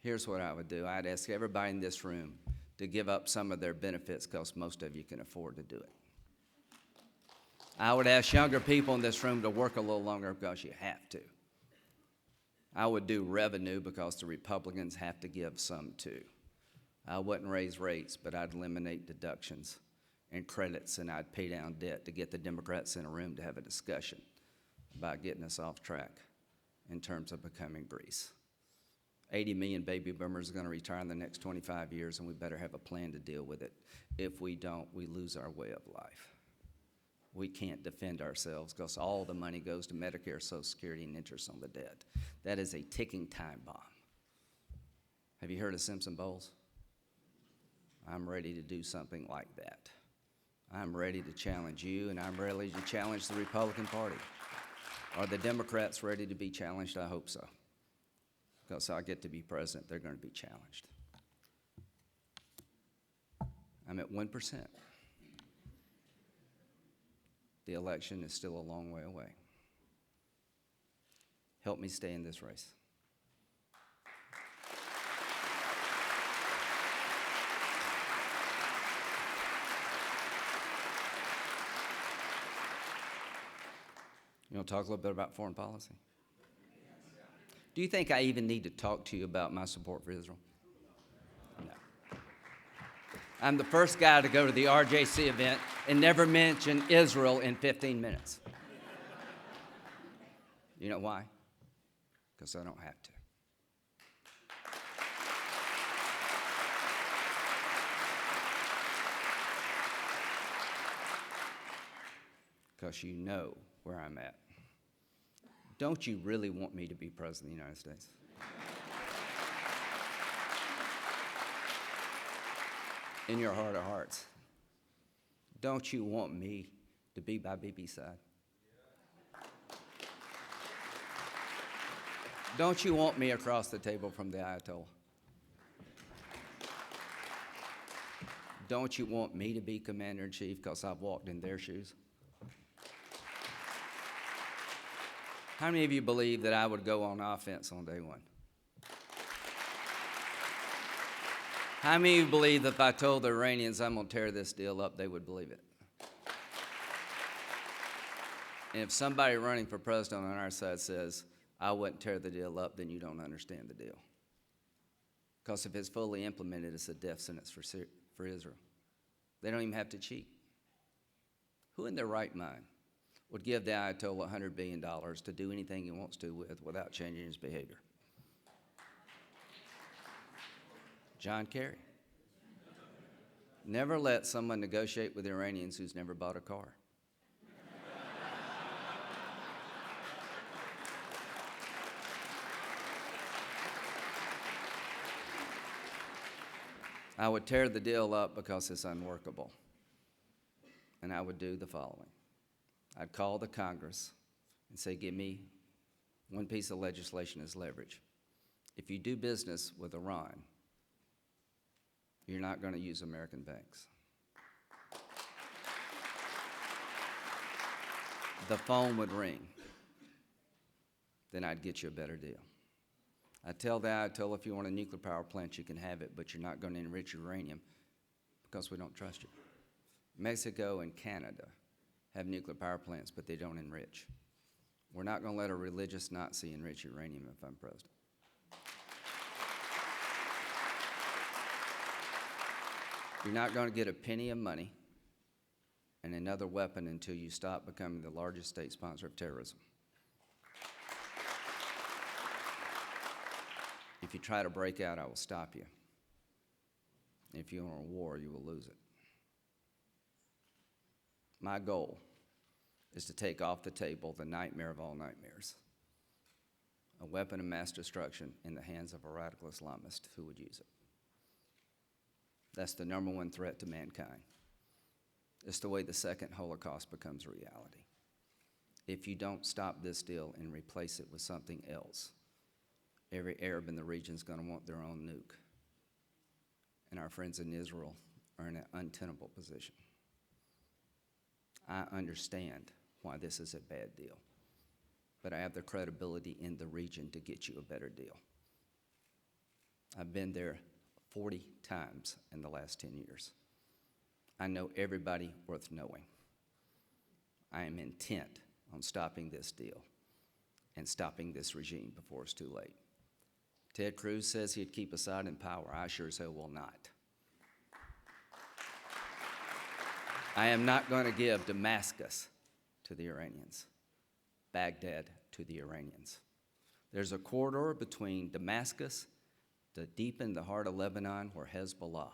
Here's what I would do. I'd ask everybody in this room to give up some of their benefits because most of you can afford to do it. I would ask younger people in this room to work a little longer because you have to. I would do revenue because the Republicans have to give some too. I wouldn't raise rates, but I'd eliminate deductions and credits, and I'd pay down debt to get the Democrats in a room to have a discussion about getting us off track in terms of becoming Greece. 80 million baby boomers are going to retire in the next 25 years, and we better have a plan to deal with it. If we don't, we lose our way of life. We can't defend ourselves because all the money goes to Medicare, Social Security, and interest on the debt. That is a ticking time bomb. Have you heard of Simpson Bowles? I'm ready to do something like that. I'm ready to challenge you, and I'm ready to challenge the Republican Party. Are the Democrats ready to be challenged? I hope so. Because I get to be president, they're going to be challenged. I'm at 1%. The election is still a long way away. Help me stay in this race. You want to talk a little bit about foreign policy? Do you think I even need to talk to you about my support for Israel? No. I'm the first guy to go to the RJC event and never mention Israel in 15 minutes. You know why? Because I don't have to. Because you know where I'm at. Don't you really want me to be president of the United States? In your heart of hearts, don't you want me to be by Bibi's side? Don't you want me across the table from the Ayatollah? Don't you want me to be commander-in-chief because I've walked in their shoes? How many of you believe that I would go on offense on day one? How many of you believe that if I told the Iranians I'm going to tear this deal up, they would believe it? And if somebody running for president on our side says, I wouldn't tear the deal up, then you don't understand the deal. Because if it's fully implemented, it's a death sentence for Israel. They don't even have to cheat. Who in their right mind would give the Ayatollah $100 billion to do anything he wants to without changing his behavior? John Kerry. Never let someone negotiate with the Iranians who's never bought a car. I would tear the deal up because it's unworkable. And I would do the following. I'd call the Congress and say, give me one piece of legislation as leverage. If you do business with Iran, you're not going to use American banks. The phone would ring. Then I'd get you a better deal. I tell the Ayatollah, if you want a nuclear power plant, you can have it, but you're not going to enrich uranium because we don't trust you. Mexico and Canada have nuclear power plants, but they don't enrich. We're not going to let a religious Nazi enrich uranium if I'm president. You're not going to get a penny of money and another weapon until you stop becoming the largest state sponsor of terrorism. If you try to break out, I will stop you. If you want a war, you will lose it. My goal is to take off the table the nightmare of all nightmares, a weapon of mass destruction in the hands of a radical Islamist who would use it. That's the number one threat to mankind. It's the way the second Holocaust becomes a reality. If you don't stop this deal and replace it with something else, every Arab in the region is going to want their own nuke. And our friends in Israel are in an untenable position. I understand why this is a bad deal, but I have the credibility in the region to get you a better deal. I've been there 40 times in the last 10 years. I know everybody worth knowing. I am intent on stopping this deal and stopping this regime before it's too late. Ted Cruz says he'd keep Assad in power. I sure as hell will not. I am not going to give Damascus to the Iranians, Baghdad to the Iranians. There's a corridor between Damascus to deep in the heart of Lebanon where Hezbollah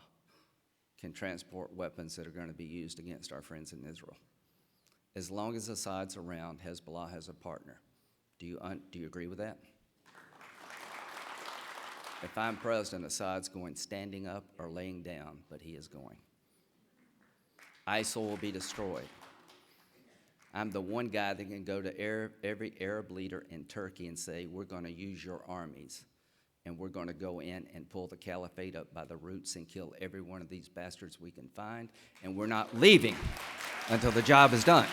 can transport weapons that are going to be used against our friends in Israel. As long as Assad's around, Hezbollah has a partner. Do you agree with that? If I'm president, Assad's going standing up or laying down, but he is going. ISIL will be destroyed. I'm the one guy that can go to every Arab leader in Turkey and say, we're going to use your armies, and we're going to go in and pull the caliphate up by the roots and kill every one of these bastards we can find, and we're not leaving until the job is done.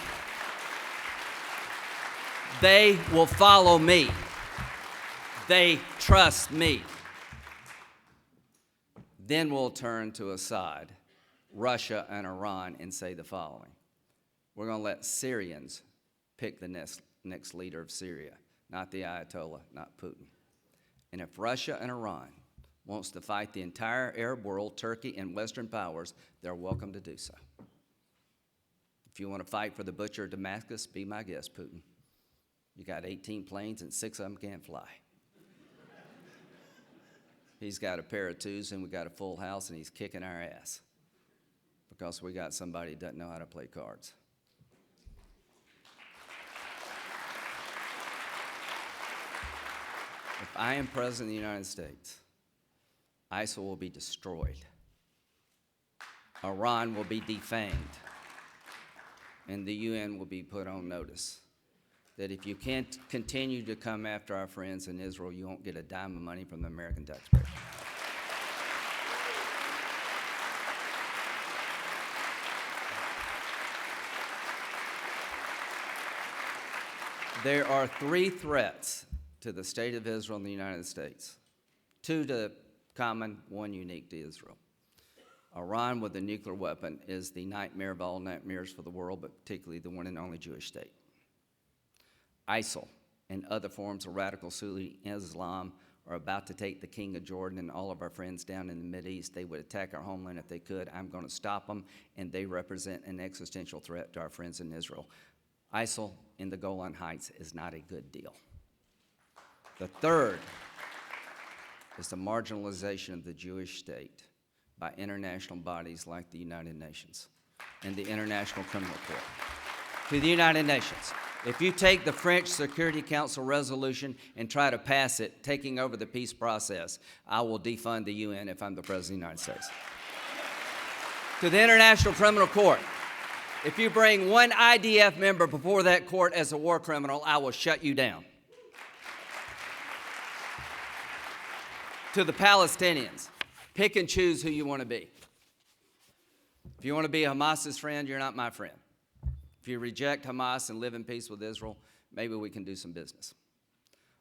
They will follow me. They trust me. Then we'll turn to Assad, Russia, and Iran and say the following. We're going to let Syrians pick the next leader of Syria, not the Ayatollah, not Putin. And if Russia and Iran wants to fight the entire Arab world, Turkey, and Western powers, they're welcome to do so. If you want to fight for the butcher of Damascus, be my guest, Putin. You got 18 planes and 6 of them can't fly. He's got a pair of twos and we got a full house and he's kicking our ass because we got somebody who doesn't know how to play cards. If I am president of the United States, ISIL will be destroyed. Iran will be defamed. And the UN will be put on notice that if you can't continue to come after our friends in Israel, you won't get a dime of money from the American taxpayer. There are 3 threats to the state of Israel and the United States. 2 to common, 1 unique to Israel. Iran with a nuclear weapon is the nightmare of all nightmares for the world, but particularly the one and only Jewish state. ISIL and other forms of radical Sunni Islam are about to take the king of Jordan and all of our friends down in the Mideast. They would attack our homeland if they could. I'm going to stop them, and they represent an existential threat to our friends in Israel. ISIL in the Golan Heights is not a good deal. The third is the marginalization of the Jewish state by international bodies like the United Nations and the International Criminal Court. To the United Nations. If you take the French Security Council resolution and try to pass it, taking over the peace process, I will defund the UN if I'm the President of the United States. To the International Criminal Court, if you bring one IDF member before that court as a war criminal, I will shut you down. To the Palestinians, pick and choose who you want to be. If you want to be Hamas's friend, you're not my friend. If you reject Hamas and live in peace with Israel, maybe we can do some business.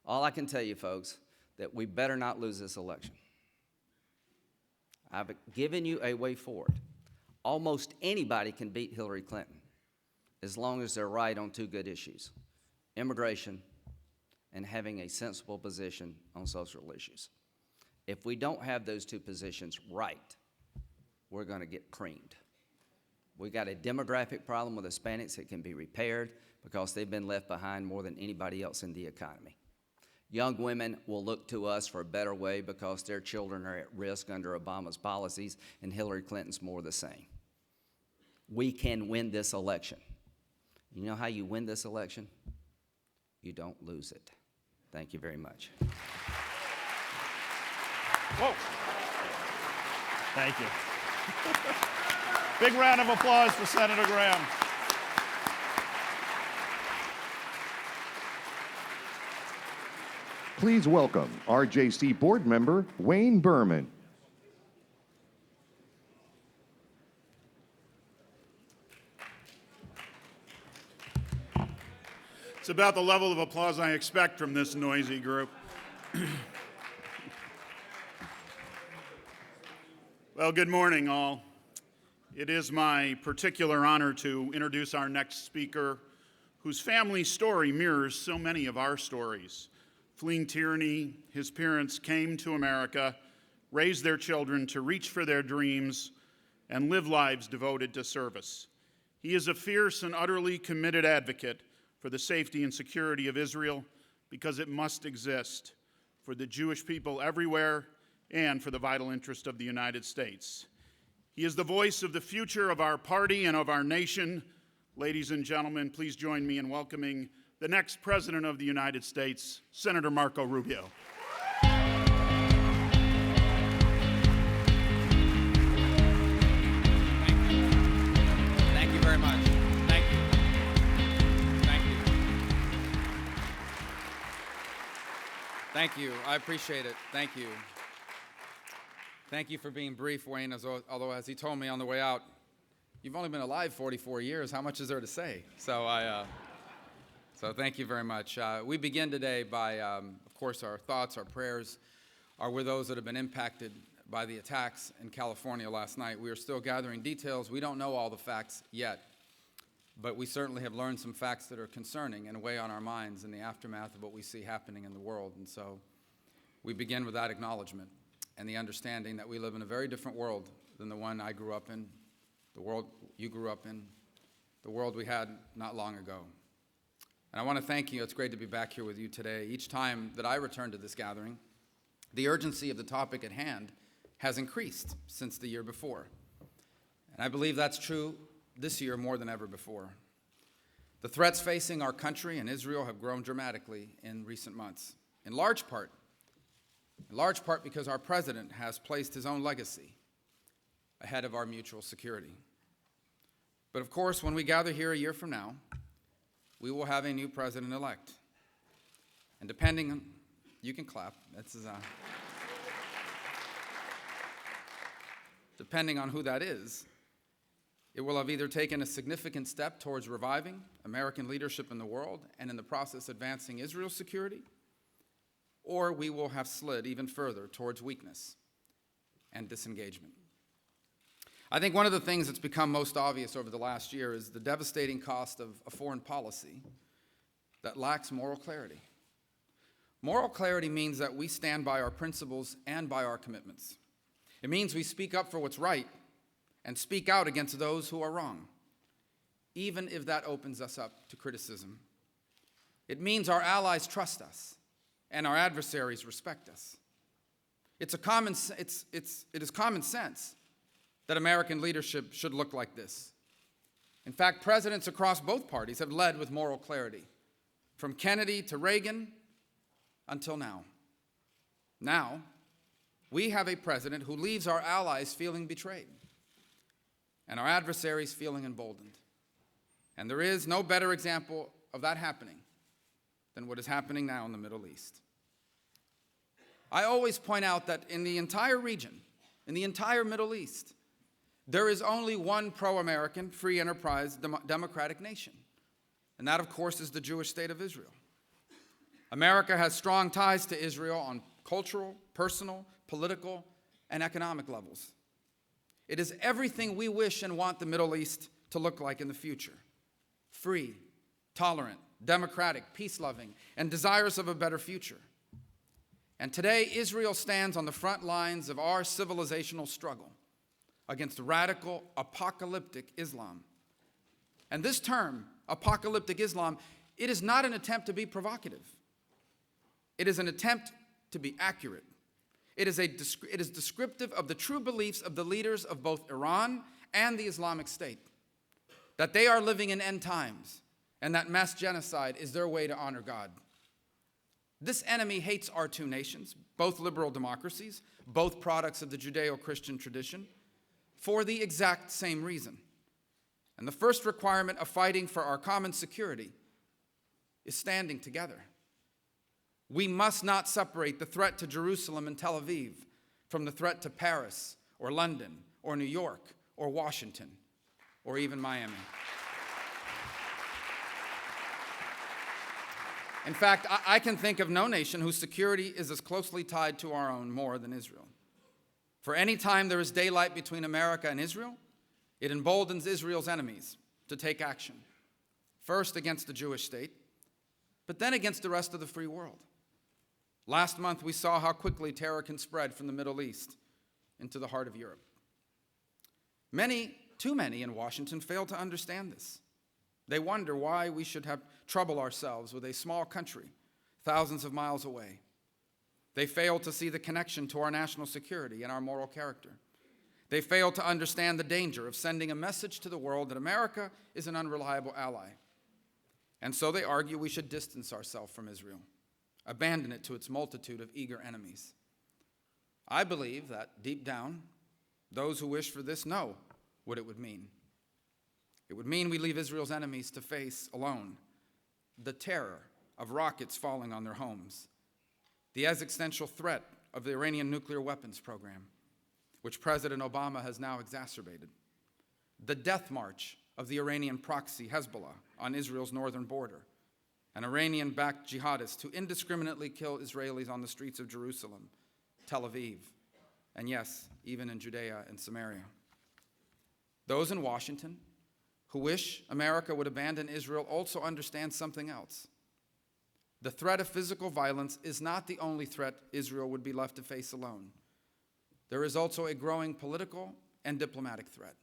All I can tell you, folks, that we better not lose this election. I've given you a way forward. Almost anybody can beat Hillary Clinton as long as they're right on two good issues: immigration and having a sensible position on social issues. If we don't have those two positions right, we're going to get creamed. We got a demographic problem with Hispanics that can be repaired because they've been left behind more than anybody else in the economy. Young women will look to us for a better way because their children are at risk under Obama's policies, and Hillary Clinton's more the same. We can win this election. You know how you win this election? You don't lose it. Thank you very much. Whoa. Thank you. Big round of applause for Senator Graham. Please welcome RJC board member Wayne Berman. It's about the level of applause I expect from this noisy group. Well, good morning, all. It is my particular honor to introduce our next speaker, whose family story mirrors so many of our stories. Fleeing tyranny, his parents came to America, raised their children to reach for their dreams, and live lives devoted to service. He is a fierce and utterly committed advocate for the safety and security of Israel, because it must exist, for the Jewish people everywhere, and for the vital interest of the United States. He is the voice of the future of our party and of our nation. Ladies and gentlemen, please join me in welcoming the next President of the United States, Senator Marco Rubio. Thank you very much. Thank you. Thank you. Thank you. I appreciate it. Thank you. Thank you for being brief, Wayne, although as he told me on the way out, you've only been alive 44 years. How much is there to say? So thank you very much. We begin today by, of course, our thoughts, our prayers are with those that have been impacted by the attacks in California last night. We are still gathering details. We don't know all the facts yet, but we certainly have learned some facts that are concerning and weigh on our minds in the aftermath of what we see happening in the world. And so we begin with that acknowledgement and the understanding that we live in a very different world than the one I grew up in, the world you grew up in, the world we had not long ago. And I want to thank you. It's great to be back here with you today. Each time that I return to this gathering, the urgency of the topic at hand has increased since the year before. And I believe that's true this year more than ever before. The threats facing our country and Israel have grown dramatically in recent months, in large part because our president has placed his own legacy ahead of our mutual security. But of course, when we gather here a year from now, we will have a new president-elect. And depending on, you can clap, depending on who that is, it will have either taken a significant step towards reviving American leadership in the world and in the process advancing Israel's security, or we will have slid even further towards weakness and disengagement. I think one of the things that's become most obvious over the last year is the devastating cost of a foreign policy that lacks moral clarity. Moral clarity means that we stand by our principles and by our commitments. It means we speak up for what's right and speak out against those who are wrong, even if that opens us up to criticism. It means our allies trust us and our adversaries respect us. It is common sense that American leadership should look like this. In fact, presidents across both parties have led with moral clarity, from Kennedy to Reagan until now. Now, we have a president who leaves our allies feeling betrayed and our adversaries feeling emboldened. And there is no better example of that happening than what is happening now in the Middle East. I always point out that in the entire region, in the entire Middle East, there is only one pro-American, free enterprise, democratic nation. And that, of course, is the Jewish state of Israel. America has strong ties to Israel on cultural, personal, political, and economic levels. It is everything we wish and want the Middle East to look like in the future: free, tolerant, democratic, peace-loving, and desirous of a better future. And today, Israel stands on the front lines of our civilizational struggle against radical, apocalyptic Islam. And this term, apocalyptic Islam, it is not an attempt to be provocative. It is an attempt to be accurate. It is descriptive of the true beliefs of the leaders of both Iran and the Islamic State, that they are living in end times, and that mass genocide is their way to honor God. This enemy hates our two nations, both liberal democracies, both products of the Judeo-Christian tradition, for the exact same reason. And the first requirement of fighting for our common security is standing together. We must not separate the threat to Jerusalem and Tel Aviv from the threat to Paris or London or New York or Washington or even Miami. In fact, I can think of no nation whose security is as closely tied to our own more than Israel. For any time there is daylight between America and Israel, it emboldens Israel's enemies to take action, first against the Jewish state, but then against the rest of the free world. Last month, we saw how quickly terror can spread from the Middle East into the heart of Europe. Too many in Washington fail to understand this. They wonder why we should have trouble ourselves with a small country thousands of miles away. They fail to see the connection to our national security and our moral character. They fail to understand the danger of sending a message to the world that America is an unreliable ally. And so they argue we should distance ourselves from Israel, abandon it to its multitude of eager enemies. I believe that deep down, those who wish for this know what it would mean. It would mean we leave Israel's enemies to face alone the terror of rockets falling on their homes, the existential threat of the Iranian nuclear weapons program, which President Obama has now exacerbated, the death march of the Iranian proxy Hezbollah on Israel's northern border, an Iranian-backed jihadists who indiscriminately kill Israelis on the streets of Jerusalem, Tel Aviv, and yes, even in Judea and Samaria. Those in Washington who wish America would abandon Israel also understand something else. The threat of physical violence is not the only threat Israel would be left to face alone. There is also a growing political and diplomatic threat.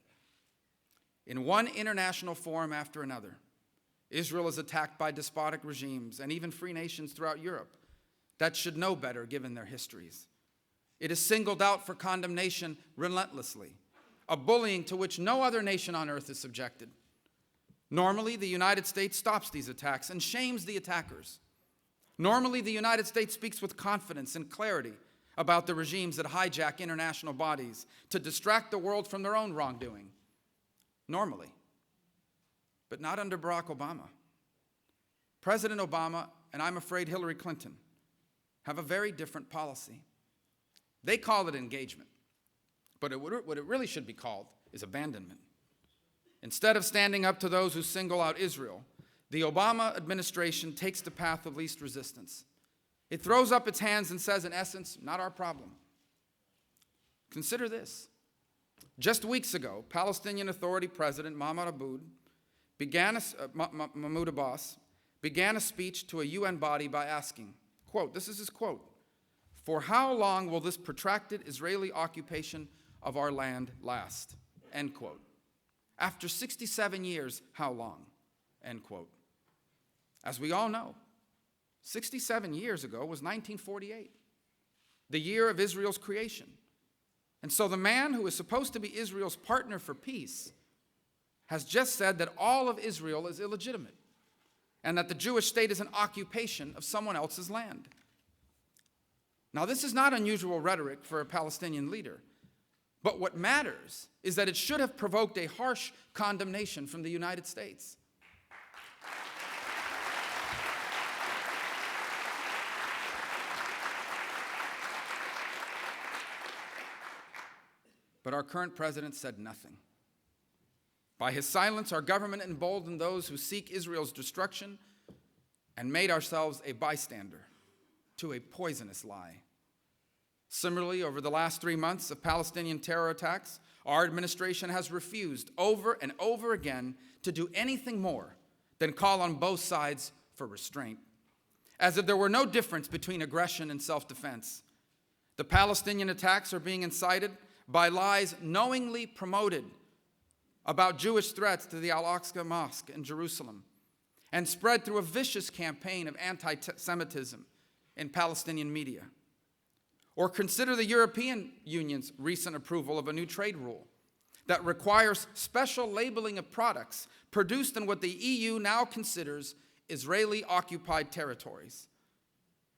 In one international forum after another, Israel is attacked by despotic regimes and even free nations throughout Europe that should know better given their histories. It is singled out for condemnation relentlessly, a bullying to which no other nation on earth is subjected. Normally, the United States stops these attacks and shames the attackers. Normally, the United States speaks with confidence and clarity about the regimes that hijack international bodies to distract the world from their own wrongdoing. Normally. But not under Barack Obama. President Obama, and I'm afraid Hillary Clinton, have a very different policy. They call it engagement, but what it really should be called is abandonment. Instead of standing up to those who single out Israel, the Obama administration takes the path of least resistance. It throws up its hands and says, in essence, not our problem. Consider this. Just weeks ago, Palestinian Authority President Mahmoud Abbas began a speech to a UN body by asking, quote, this is his quote, "For how long will this protracted Israeli occupation of our land last?" End quote. After 67 years, how long? End quote. As we all know, 67 years ago was 1948, the year of Israel's creation. And so the man who is supposed to be Israel's partner for peace has just said that all of Israel is illegitimate and that the Jewish state is an occupation of someone else's land. Now, this is not unusual rhetoric for a Palestinian leader, but what matters is that it should have provoked a harsh condemnation from the United States. But our current president said nothing. By his silence, our government emboldened those who seek Israel's destruction and made ourselves a bystander to a poisonous lie. Similarly, over the last 3 months of Palestinian terror attacks, our administration has refused over and over again to do anything more than call on both sides for restraint, as if there were no difference between aggression and self-defense. The Palestinian attacks are being incited by lies knowingly promoted about Jewish threats to the Al-Aqsa Mosque in Jerusalem and spread through a vicious campaign of anti-Semitism in Palestinian media. Or consider the European Union's recent approval of a new trade rule that requires special labeling of products produced in what the EU now considers Israeli-occupied territories.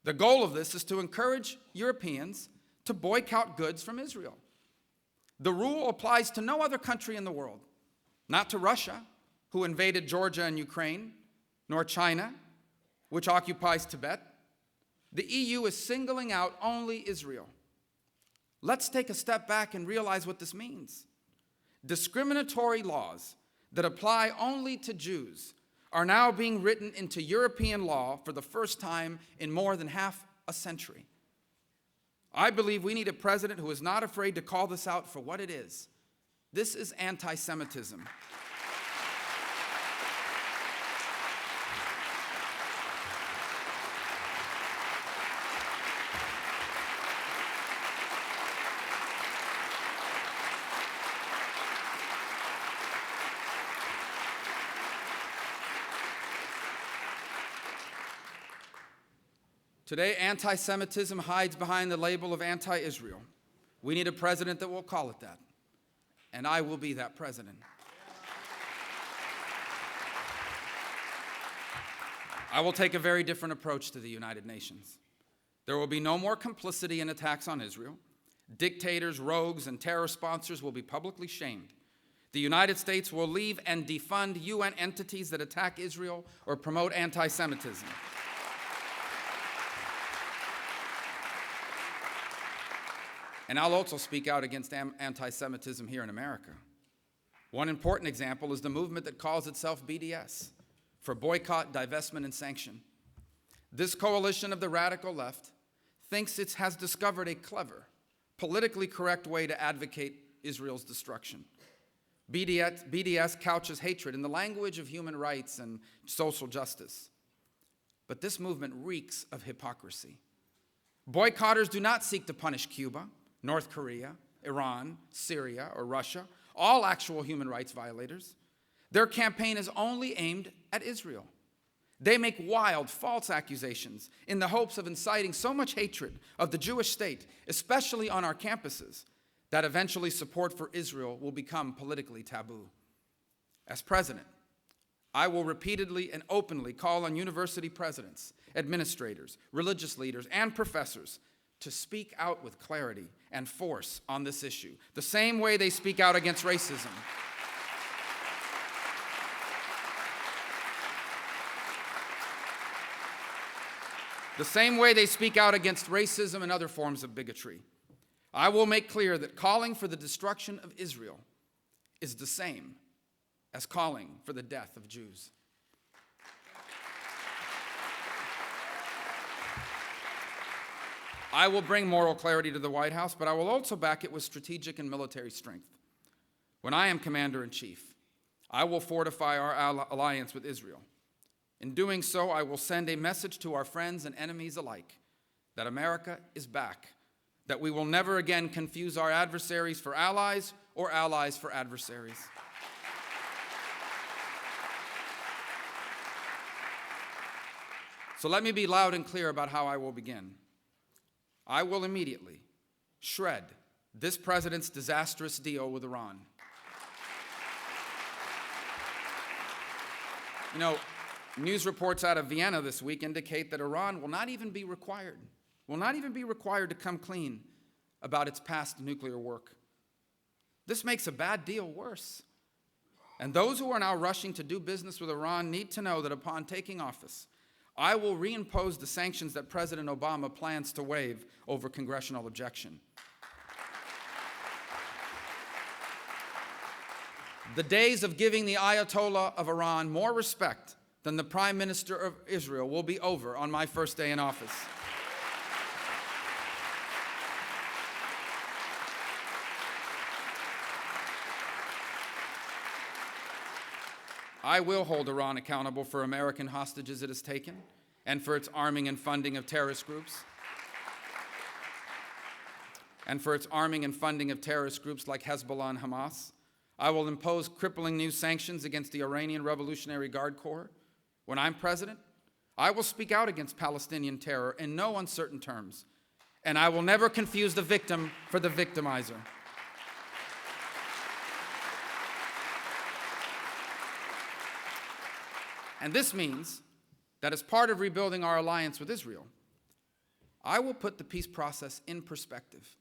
The goal of this is to encourage Europeans to boycott goods from Israel. The rule applies to no other country in the world, not to Russia, who invaded Georgia and Ukraine, nor China, which occupies Tibet. The EU is singling out only Israel. Let's take a step back and realize what this means. Discriminatory laws that apply only to Jews are now being written into European law for the first time in more than half a century. I believe we need a president who is not afraid to call this out for what it is. This is anti-Semitism. Today, anti-Semitism hides behind the label of anti-Israel. We need a president that will call it that, and I will be that president. I will take a very different approach to the United Nations. There will be no more complicity in attacks on Israel. Dictators, rogues, and terror sponsors will be publicly shamed. The United States will leave and defund UN entities that attack Israel or promote anti-Semitism. And I'll also speak out against anti-Semitism here in America. One important example is the movement that calls itself BDS, for boycott, divestment, and sanction. This coalition of the radical left thinks it has discovered a clever, politically correct way to advocate Israel's destruction. BDS couches hatred in the language of human rights and social justice. But this movement reeks of hypocrisy. Boycotters do not seek to punish Cuba, North Korea, Iran, Syria, or Russia, all actual human rights violators. Their campaign is only aimed at Israel. They make wild, false accusations in the hopes of inciting so much hatred of the Jewish state, especially on our campuses, that eventually support for Israel will become politically taboo. As president, I will repeatedly and openly call on university presidents, administrators, religious leaders, and professors to speak out with clarity and force on this issue, the same way they speak out against racism. The same way they speak out against racism and other forms of bigotry. I will make clear that calling for the destruction of Israel is the same as calling for the death of Jews. I will bring moral clarity to the White House, but I will also back it with strategic and military strength. When I am commander-in-chief, I will fortify our alliance with Israel. In doing so, I will send a message to our friends and enemies alike that America is back, that we will never again confuse our adversaries for allies or allies for adversaries. So let me be loud and clear about how I will begin. I will immediately shred this president's disastrous deal with Iran. You know, news reports out of Vienna this week indicate that Iran will not even be required to come clean about its past nuclear work. This makes a bad deal worse. And those who are now rushing to do business with Iran need to know that upon taking office, I will reimpose the sanctions that President Obama plans to waive over congressional objection. The days of giving the Ayatollah of Iran more respect than the Prime Minister of Israel will be over on my first day in office. I will hold Iran accountable for American hostages it has taken and for its arming and funding of terrorist groups. Like Hezbollah and Hamas. I will impose crippling new sanctions against the Iranian Revolutionary Guard Corps. When I'm president, I will speak out against Palestinian terror in no uncertain terms, and I will never confuse the victim for the victimizer. And this means that as part of rebuilding our alliance with Israel, I will put the peace process in perspective.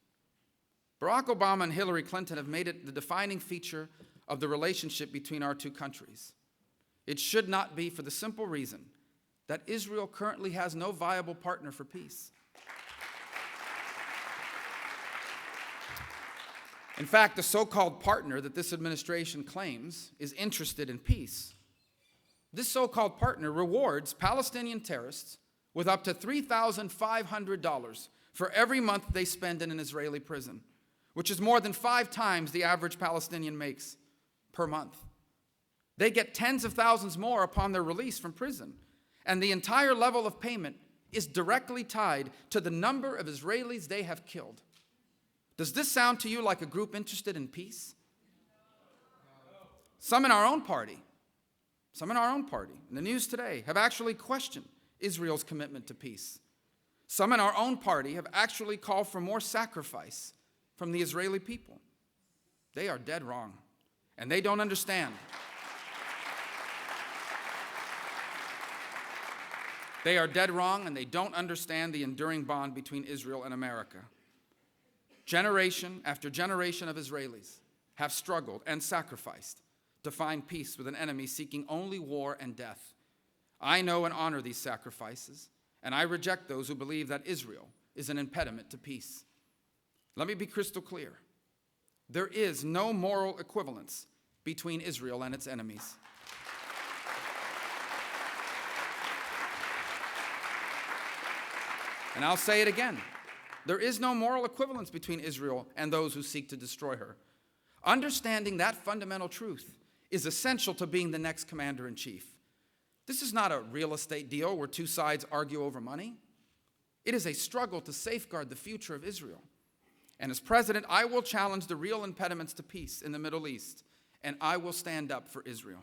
Barack Obama and Hillary Clinton have made it the defining feature of the relationship between our two countries. It should not be, for the simple reason that Israel currently has no viable partner for peace. In fact, the so-called partner that this administration claims is interested in peace. This so-called partner rewards Palestinian terrorists with up to $3,500 for every month they spend in an Israeli prison, which is more than 5 times the average Palestinian makes per month. They get tens of thousands more upon their release from prison, and the entire level of payment is directly tied to the number of Israelis they have killed. Does this sound to you like a group interested in peace? Some in our own party, in the news today, have actually questioned Israel's commitment to peace. Some in our own party have actually called for more sacrifice from the Israeli people. They are dead wrong, and they don't understand. They are dead wrong, and they don't understand the enduring bond between Israel and America. Generation after generation of Israelis have struggled and sacrificed to find peace with an enemy seeking only war and death. I know and honor these sacrifices, and I reject those who believe that Israel is an impediment to peace. Let me be crystal clear. There is no moral equivalence between Israel and its enemies. And I'll say it again. There is no moral equivalence between Israel and those who seek to destroy her. Understanding that fundamental truth is essential to being the next commander-in-chief. This is not a real estate deal where two sides argue over money. It is a struggle to safeguard the future of Israel. And as president, I will challenge the real impediments to peace in the Middle East, and I will stand up for Israel.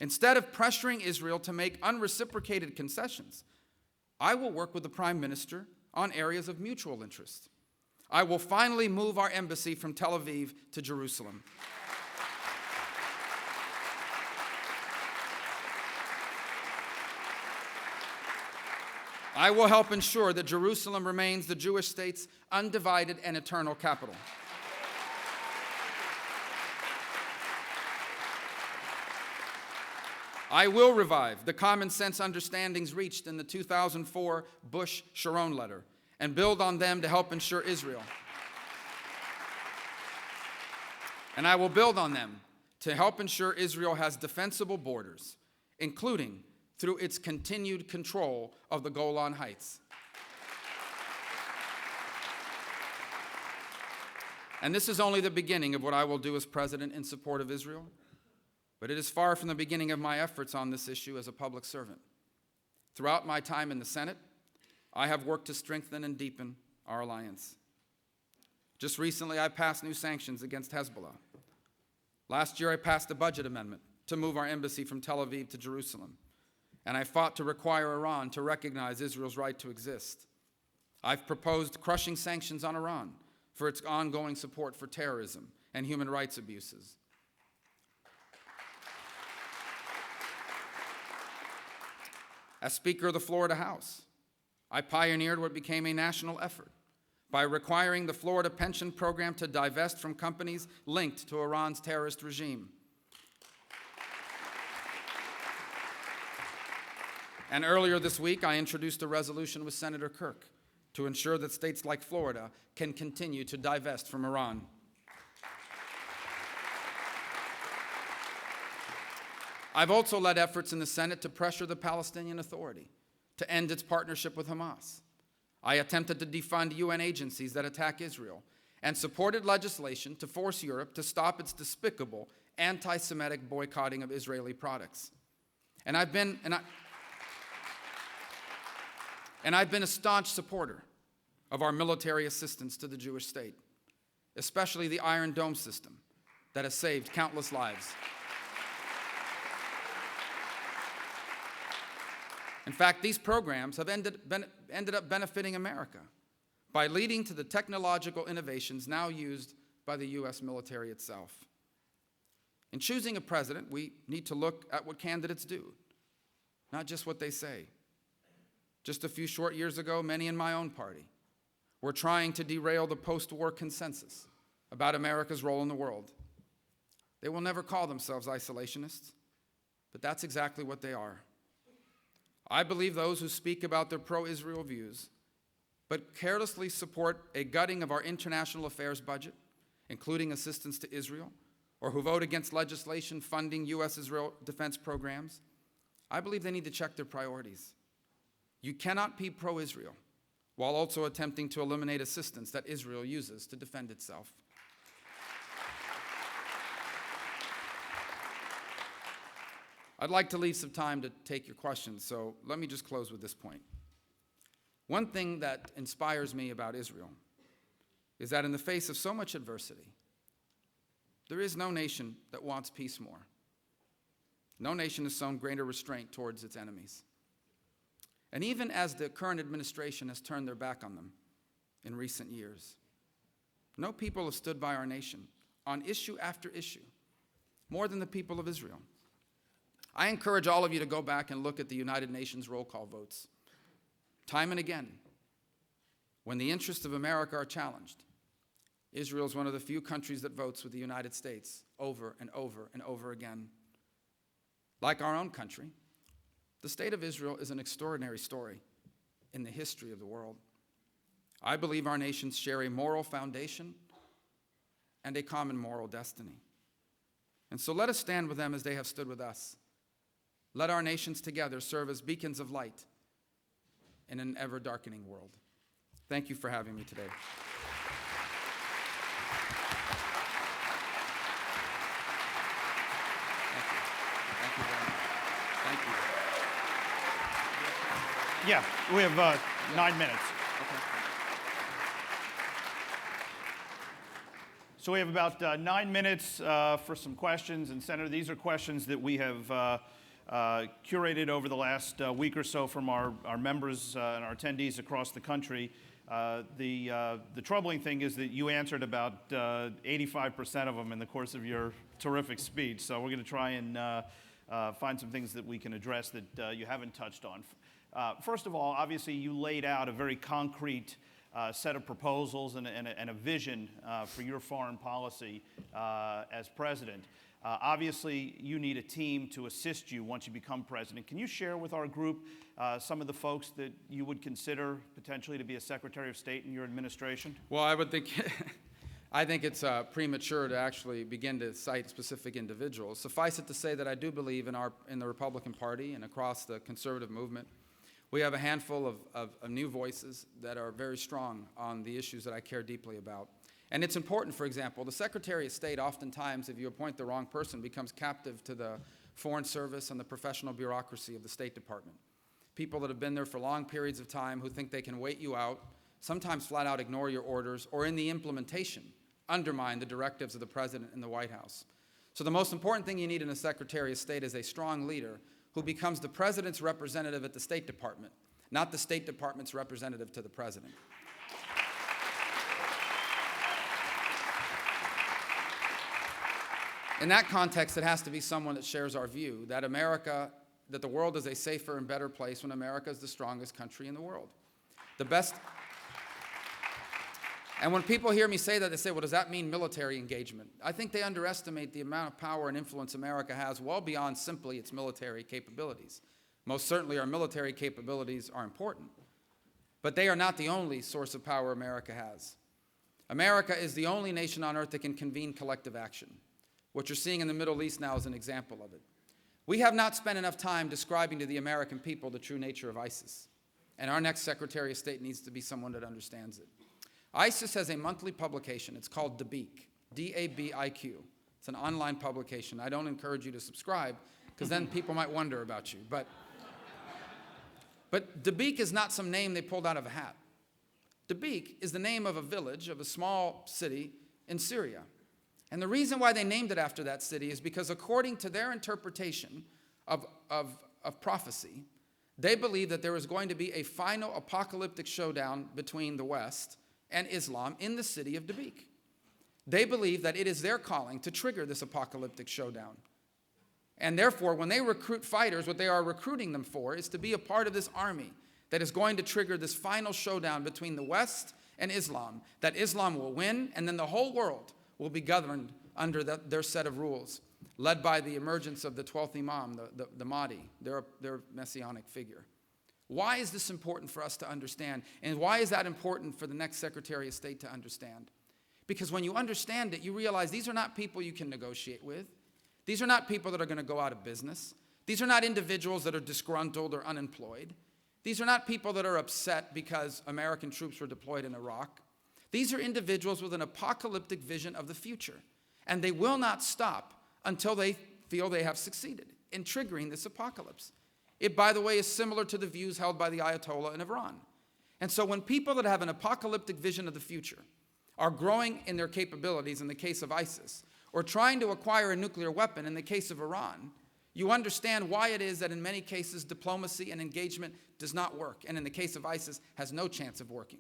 Instead of pressuring Israel to make unreciprocated concessions, I will work with the Prime Minister on areas of mutual interest. I will finally move our embassy from Tel Aviv to Jerusalem. I will help ensure that Jerusalem remains the Jewish state's undivided and eternal capital. I will revive the common sense understandings reached in the 2004 Bush-Sharon letter and build on them to help ensure Israel. And I will build on them to help ensure Israel has defensible borders, including through its continued control of the Golan Heights. And this is only the beginning of what I will do as president in support of Israel. but it is far from the beginning of my efforts on this issue as a public servant. Throughout my time in the Senate, I have worked to strengthen and deepen our alliance. Just recently, I passed new sanctions against Hezbollah. Last year, I passed a budget amendment to move our embassy from Tel Aviv to Jerusalem, and I fought to require Iran to recognize Israel's right to exist. I've proposed crushing sanctions on Iran for its ongoing support for terrorism and human rights abuses. As Speaker of the Florida House, I pioneered what became a national effort by requiring the Florida pension program to divest from companies linked to Iran's terrorist regime. And earlier this week, I introduced a resolution with Senator Kirk to ensure that states like Florida can continue to divest from Iran. I've also led efforts in the Senate to pressure the Palestinian Authority to end its partnership with Hamas. I attempted to defund UN agencies that attack Israel and supported legislation to force Europe to stop its despicable anti-Semitic boycotting of Israeli products. And I've been a staunch supporter of our military assistance to the Jewish state, especially the Iron Dome system that has saved countless lives. In fact, these programs have ended up benefiting America by leading to the technological innovations now used by the U.S. military itself. In choosing a president, we need to look at what candidates do, not just what they say. Just a few short years ago, many in my own party were trying to derail the post-war consensus about America's role in the world. They will never call themselves isolationists, but that's exactly what they are. I believe those who speak about their pro-Israel views, but carelessly support a gutting of our international affairs budget, including assistance to Israel, or who vote against legislation funding U.S.-Israel defense programs, I believe they need to check their priorities. You cannot be pro-Israel while also attempting to eliminate assistance that Israel uses to defend itself. I'd like to leave some time to take your questions, so let me just close with this point. One thing that inspires me about Israel is that in the face of so much adversity, there is no nation that wants peace more. No nation has shown greater restraint towards its enemies. And even as the current administration has turned their back on them in recent years, no people have stood by our nation on issue after issue more than the people of Israel. I encourage all of you to go back and look at the United Nations roll call votes. Time and again, when the interests of America are challenged, Israel is one of the few countries that votes with the United States over and over and over again. Like our own country, the state of Israel is an extraordinary story in the history of the world. I believe our nations share a moral foundation and a common moral destiny. And so let us stand with them as they have stood with us. Let our nations together serve as beacons of light in an ever-darkening world. Thank you for having me today. Thank you very much. Thank you. Yeah, we have 9 minutes. Okay. So we have about 9 minutes for some questions. And Senator, these are questions that we have curated over the last week or so from our members and our attendees across the country. The troubling thing is that you answered about 85% of them in the course of your terrific speech. So we're going to try and find some things that we can address that you haven't touched on. First of all, obviously you laid out a very concrete set of proposals and a vision for your foreign policy as president. Obviously, you need a team to assist you once you become president. Can you share with our group some of the folks that you would consider potentially to be a Secretary of State in your administration? Well, I think it's premature to actually begin to cite specific individuals. Suffice it to say that I do believe in the Republican Party and across the conservative movement. We have a handful of new voices that are very strong on the issues that I care deeply about. And it's important, for example, the Secretary of State oftentimes, if you appoint the wrong person, becomes captive to the Foreign Service and the professional bureaucracy of the State Department. People that have been there for long periods of time who think they can wait you out, sometimes flat out ignore your orders, or in the implementation, undermine the directives of the President and the White House. So the most important thing you need in a Secretary of State is a strong leader who becomes the President's representative at the State Department, not the State Department's representative to the President. In that context, it has to be someone that shares our view that that the world is a safer and better place when America is the strongest country in the world. And when people hear me say that, they say, well, does that mean military engagement? I think they underestimate the amount of power and influence America has well beyond simply its military capabilities. Most certainly our military capabilities are important, but they are not the only source of power America has. America is the only nation on earth that can convene collective action. What you're seeing in the Middle East now is an example of it. We have not spent enough time describing to the American people the true nature of ISIS, and our next Secretary of State needs to be someone that understands it. ISIS has a monthly publication. It's called Dabiq, D-A-B-I-Q. It's an online publication. I don't encourage you to subscribe, because then people might wonder about you. But Dabiq is not some name they pulled out of a hat. Dabiq is the name of a village, of a small city in Syria. And the reason why they named it after that city is because according to their interpretation of prophecy, they believe that there is going to be a final apocalyptic showdown between the West and Islam in the city of Dabiq. They believe that it is their calling to trigger this apocalyptic showdown. And therefore, when they recruit fighters, what they are recruiting them for is to be a part of this army that is going to trigger this final showdown between the West and Islam, that Islam will win, and then the whole world will be governed under their set of rules, led by the emergence of the 12th Imam, the Mahdi, their messianic figure. Why is this important for us to understand? And why is that important for the next Secretary of State to understand? Because when you understand it, you realize these are not people you can negotiate with. These are not people that are going to go out of business. These are not individuals that are disgruntled or unemployed. These are not people that are upset because American troops were deployed in Iraq. These are individuals with an apocalyptic vision of the future, and they will not stop until they feel they have succeeded in triggering this apocalypse. It, by the way, is similar to the views held by the Ayatollah in Iran. And so when people that have an apocalyptic vision of the future are growing in their capabilities in the case of ISIS, or trying to acquire a nuclear weapon in the case of Iran, you understand why it is that in many cases diplomacy and engagement does not work, and in the case of ISIS has no chance of working.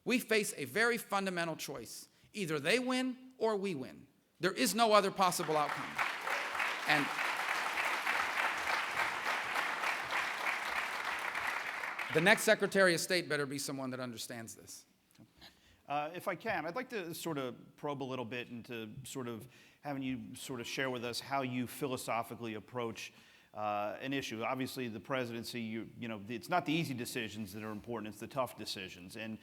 We face a very fundamental choice. Either they win or we win. There is no other possible outcome. And the next Secretary of State better be someone that understands this. If I can, I'd like to sort of probe a little bit into sort of having you sort of share with us how you philosophically approach an issue. Obviously, the presidency, you know, it's not the easy decisions that are important, it's the tough decisions. And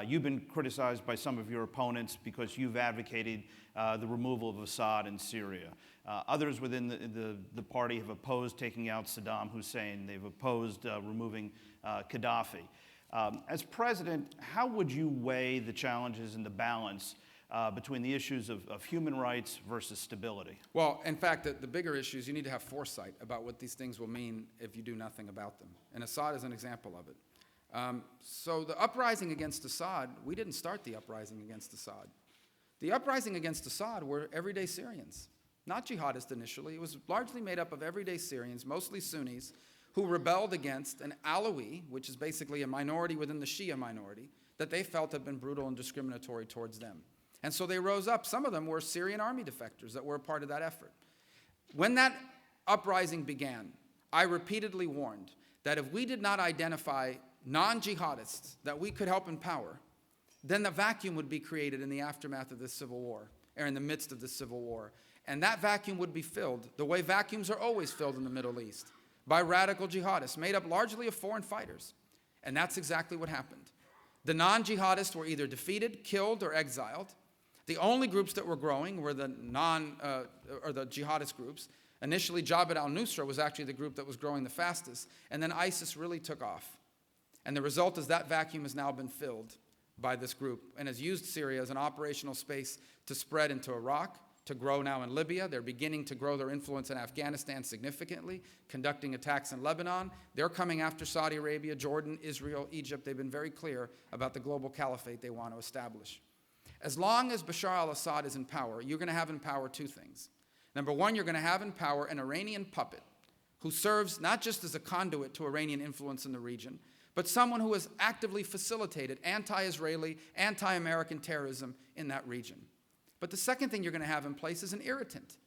you've been criticized by some of your opponents because you've advocated the removal of Assad in Syria. Others within the party have opposed taking out Saddam Hussein. They've opposed removing Gaddafi. As president, how would you weigh the challenges and the balance between the issues of human rights versus stability? Well, in fact, the bigger issue is you need to have foresight about what these things will mean if you do nothing about them. And Assad is an example of it. So the uprising against Assad, we didn't start the uprising against Assad. The uprising against Assad were everyday Syrians, not jihadists initially. It was largely made up of everyday Syrians, mostly Sunnis, who rebelled against an Alawi, which is basically a minority within the Shia minority, that they felt had been brutal and discriminatory towards them. And so they rose up. Some of them were Syrian army defectors that were a part of that effort. When that uprising began, I repeatedly warned that if we did not identify non-jihadists that we could help empower, then the vacuum would be created in the aftermath of this civil war, or in the midst of this civil war. And that vacuum would be filled, the way vacuums are always filled in the Middle East, by radical jihadists, made up largely of foreign fighters. And that's exactly what happened. The non-jihadists were either defeated, killed, or exiled. The only groups that were growing were the the jihadist groups. Initially, Jabhat al-Nusra was actually the group that was growing the fastest, and then ISIS really took off. And the result is that vacuum has now been filled by this group and has used Syria as an operational space to spread into Iraq, to grow now in Libya. They're beginning to grow their influence in Afghanistan significantly, conducting attacks in Lebanon. They're coming after Saudi Arabia, Jordan, Israel, Egypt. They've been very clear about the global caliphate they want to establish. As long as Bashar al-Assad is in power, you're going to have in power two things. Number one, you're going to have in power an Iranian puppet who serves not just as a conduit to Iranian influence in the region, but someone who has actively facilitated anti-Israeli, anti-American terrorism in that region. But the second thing you're going to have in place is an irritant.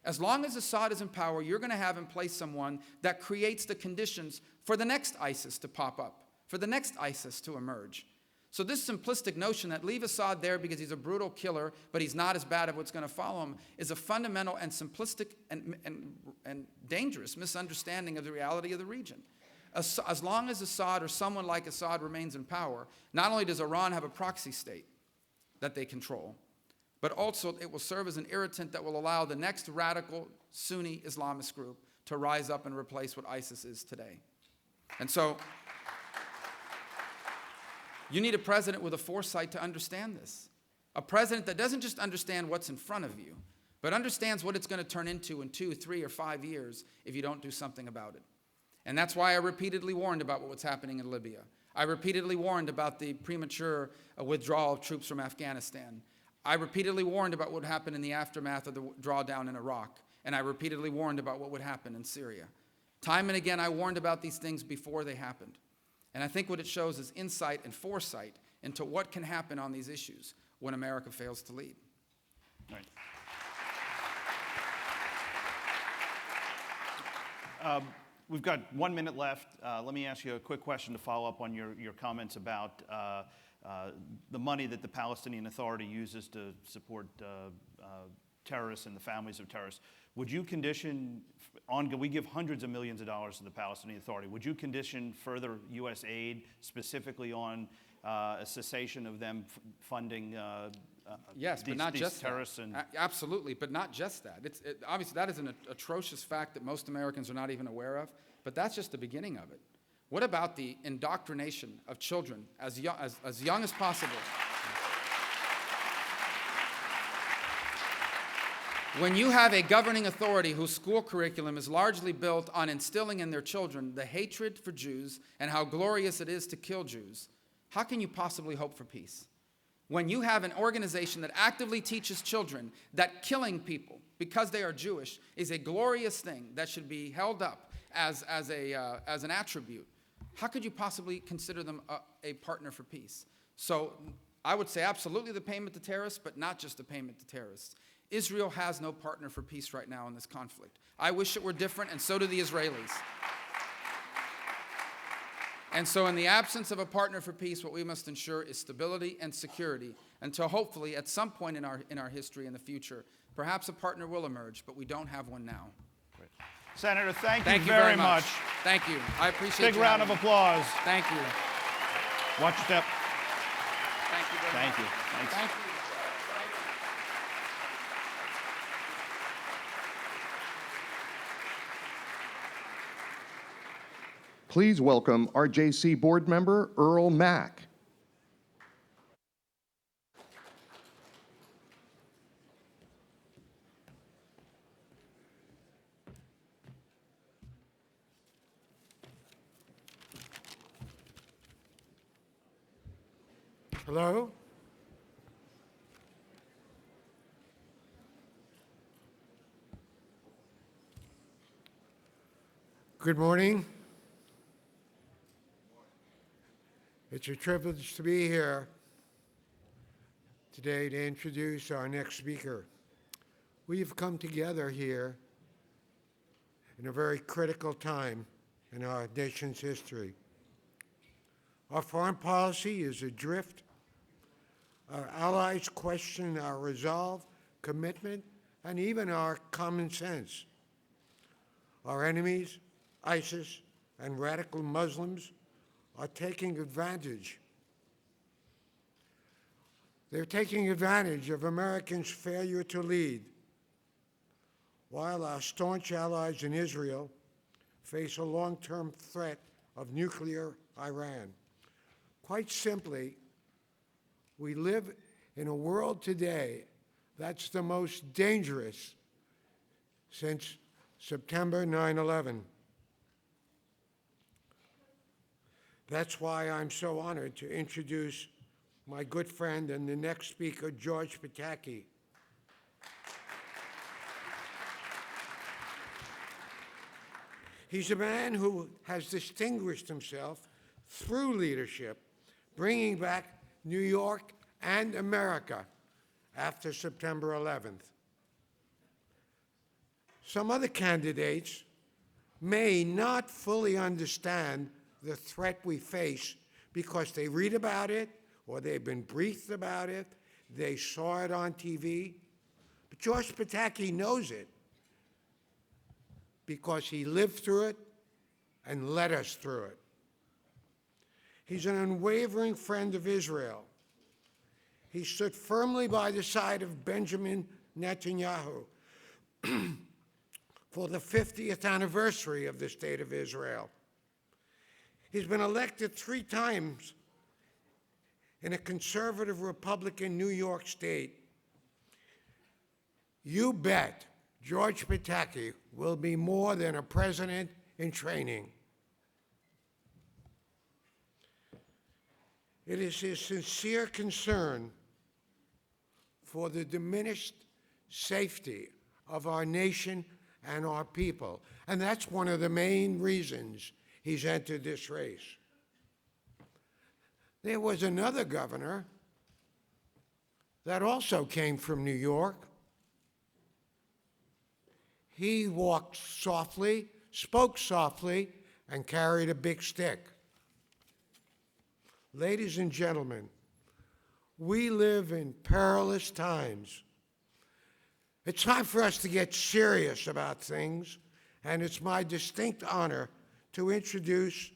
As long as Assad is in power, you're going to have in place someone that creates the conditions for the next ISIS to pop up, for the next ISIS to emerge. So this simplistic notion that leave Assad there because he's a brutal killer, but he's not as bad as what's going to follow him, is a fundamental and simplistic and dangerous misunderstanding of the reality of the region. As long as Assad or someone like Assad remains in power, not only does Iran have a proxy state that they control, but also it will serve as an irritant that will allow the next radical Sunni Islamist group to rise up and replace what ISIS is today. And so you need a president with a foresight to understand this. A president that doesn't just understand what's in front of you, but understands what it's going to turn into in 2, 3, or 5 years if you don't do something about it. And that's why I repeatedly warned about what was happening in Libya. I repeatedly warned about the premature withdrawal of troops from Afghanistan. I repeatedly warned about what would happen in the aftermath of the drawdown in Iraq. And I repeatedly warned about what would happen in Syria. Time and again, I warned about these things before they happened. And I think what it shows is insight and foresight into what can happen on these issues when America fails to lead. Right. We've got 1 minute left. Let me ask you a quick question to follow up on your comments about the money that the Palestinian Authority uses to support terrorists and the families of terrorists. Would you condition, we give hundreds of millions of dollars to the Palestinian Authority. Would you condition further U.S. aid specifically on a cessation of them funding yes, but not these just terrorists? that. Absolutely, but not just that. Obviously, that is an atrocious fact that most Americans are not even aware of, but that's just the beginning of it. What about the indoctrination of children as young as possible? When you have a governing authority whose school curriculum is largely built on instilling in their children the hatred for Jews and how glorious it is to kill Jews, how can you possibly hope for peace? When you have an organization that actively teaches children that killing people because they are Jewish is a glorious thing that should be held up as an attribute, how could you possibly consider them a partner for peace? So I would say absolutely the payment to terrorists, but not just the payment to terrorists. Israel has no partner for peace right now in this conflict. I wish it were different, and so do the Israelis. And so in the absence of a partner for peace, what we must ensure is stability and security until hopefully at some point in our history in the future, perhaps a partner will emerge, but we don't have one now. Great. Senator, thank you very much. Thank you. I appreciate Big you round of having me. applause. Thank you. Watch your step. Thank you very much. Thank you. Thanks. Thank you. Please welcome RJC board member Earl Mack. Hello? Good morning. It's a privilege to be here today to introduce our next speaker. We have come together here in a very critical time in our nation's history. Our foreign policy is adrift. Our allies question our resolve, commitment, and even our common sense. Our enemies, ISIS and radical Muslims, are taking advantage. They're taking advantage of Americans' failure to lead, while our staunch allies in Israel face a long-term threat of nuclear Iran. Quite simply, We live in a world today that's the most dangerous since September 9/11. That's why I'm so honored to introduce my good friend and the next speaker, George Pataki. He's a man who has distinguished himself through leadership, bringing back New York and America after September 11th. Some other candidates may not fully understand the threat we face because they read about it or they've been briefed about it, they saw it on TV. But George Pataki knows it because he lived through it and led us through it. He's an unwavering friend of Israel. He stood firmly by the side of Benjamin Netanyahu for the 50th anniversary of the State of Israel. He's been elected 3 times in a conservative Republican New York State. You bet George Pataki will be more than a president in training. It is his sincere concern for the diminished safety of our nation and our people. And that's one of the main reasons he's entered this race. There was another governor that also came from New York. He walked softly, spoke softly, and carried a big stick. Ladies and gentlemen, we live in perilous times. It's time for us to get serious about things, and it's my distinct honor to introduce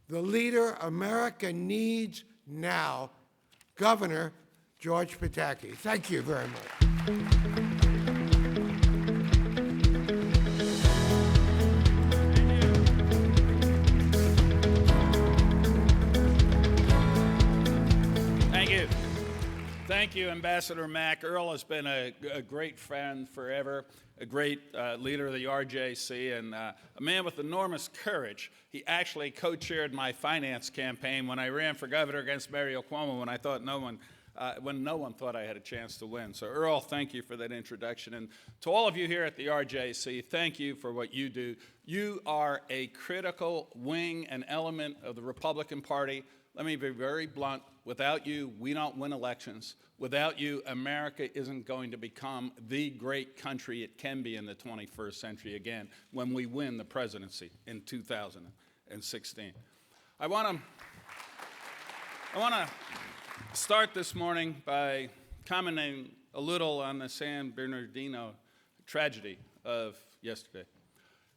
the leader America needs now, Governor George Pataki. Thank you very much. Thank you, Ambassador Mack. Earl has been a great friend forever, a great leader of the RJC, and a man with enormous courage. He actually co-chaired my finance campaign when I ran for governor against Mario Cuomo when I thought when no one thought I had a chance to win. So Earl, thank you for that introduction. And to all of you here at the RJC, thank you for what you do. You are a critical wing and element of the Republican Party. Let me be very blunt. Without you, we don't win elections. Without you, America isn't going to become the great country it can be in the 21st century again when we win the presidency in 2016. I want to start this morning by commenting a little on the San Bernardino tragedy of yesterday.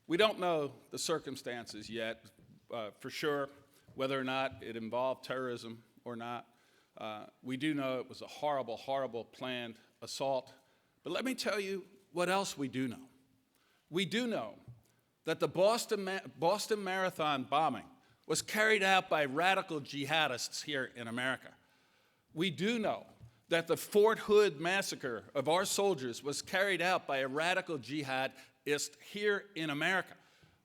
We don't know the circumstances yet for sure, whether or not it involved terrorism or not. We do know it was a horrible, horrible planned assault. But let me tell you what else we do know. We do know that the Boston Marathon bombing was carried out by radical jihadists here in America. We do know that the Fort Hood massacre of our soldiers was carried out by a radical jihadist here in America.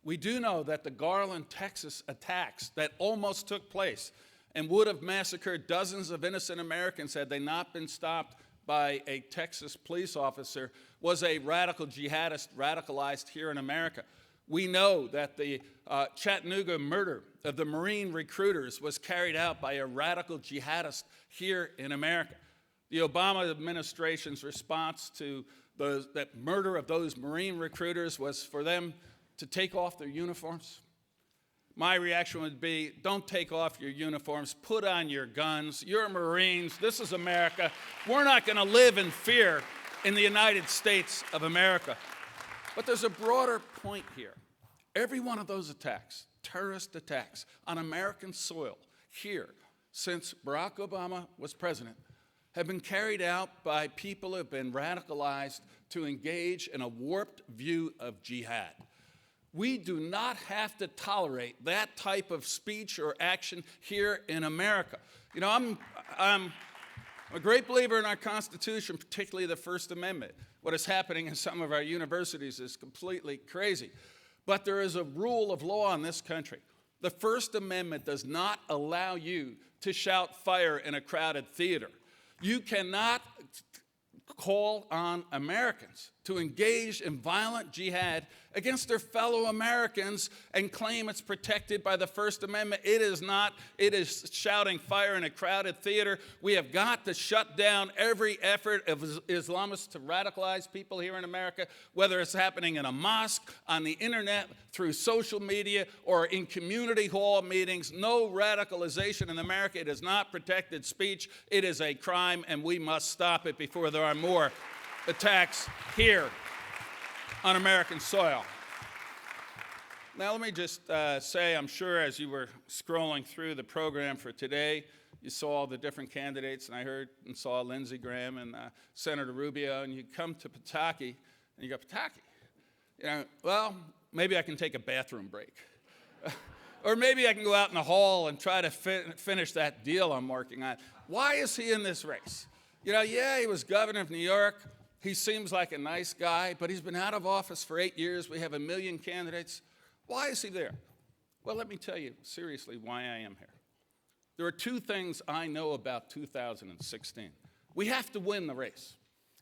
We do know that the Garland, Texas attacks that almost took place and would have massacred dozens of innocent Americans had they not been stopped by a Texas police officer was a radical jihadist radicalized here in America. We know that the Chattanooga murder of the Marine recruiters was carried out by a radical jihadist here in America. The Obama administration's response to that murder of those Marine recruiters was for them to take off their uniforms. My reaction would be, don't take off your uniforms, put on your guns. You're Marines, this is America. We're not going to live in fear in the United States of America. But there's a broader point here. Every one of those attacks, terrorist attacks on American soil here since Barack Obama was president, have been carried out by people who have been radicalized to engage in a warped view of jihad. We do not have to tolerate that type of speech or action here in America. You know, I'm a great believer in our Constitution, particularly the First Amendment. What is happening in some of our universities is completely crazy. But there is a rule of law in this country. The First Amendment does not allow you to shout fire in a crowded theater. You cannot call on Americans to engage in violent jihad against their fellow Americans and claim it's protected by the First Amendment. It is not. It is shouting fire in a crowded theater. We have got to shut down every effort of Islamists to radicalize people here in America, whether it's happening in a mosque, on the internet, through social media, or in community hall meetings. No radicalization in America. It is not protected speech. It is a crime, and we must stop it before there are more attacks here on American soil. Now, let me just say, I'm sure as you were scrolling through the program for today, you saw all the different candidates, and I heard and saw Lindsey Graham and Senator Rubio, and you come to Pataki, and you go, Pataki, you know, well, maybe I can take a bathroom break. Or maybe I can go out in the hall and try to finish that deal I'm working on. Why is he in this race? You know, yeah, he was governor of New York. He seems like a nice guy, but he's been out of office for 8 years. We have 1 million candidates. Why is he there? Well, let me tell you seriously why I am here. There are 2 things I know about 2016. We have to win the race.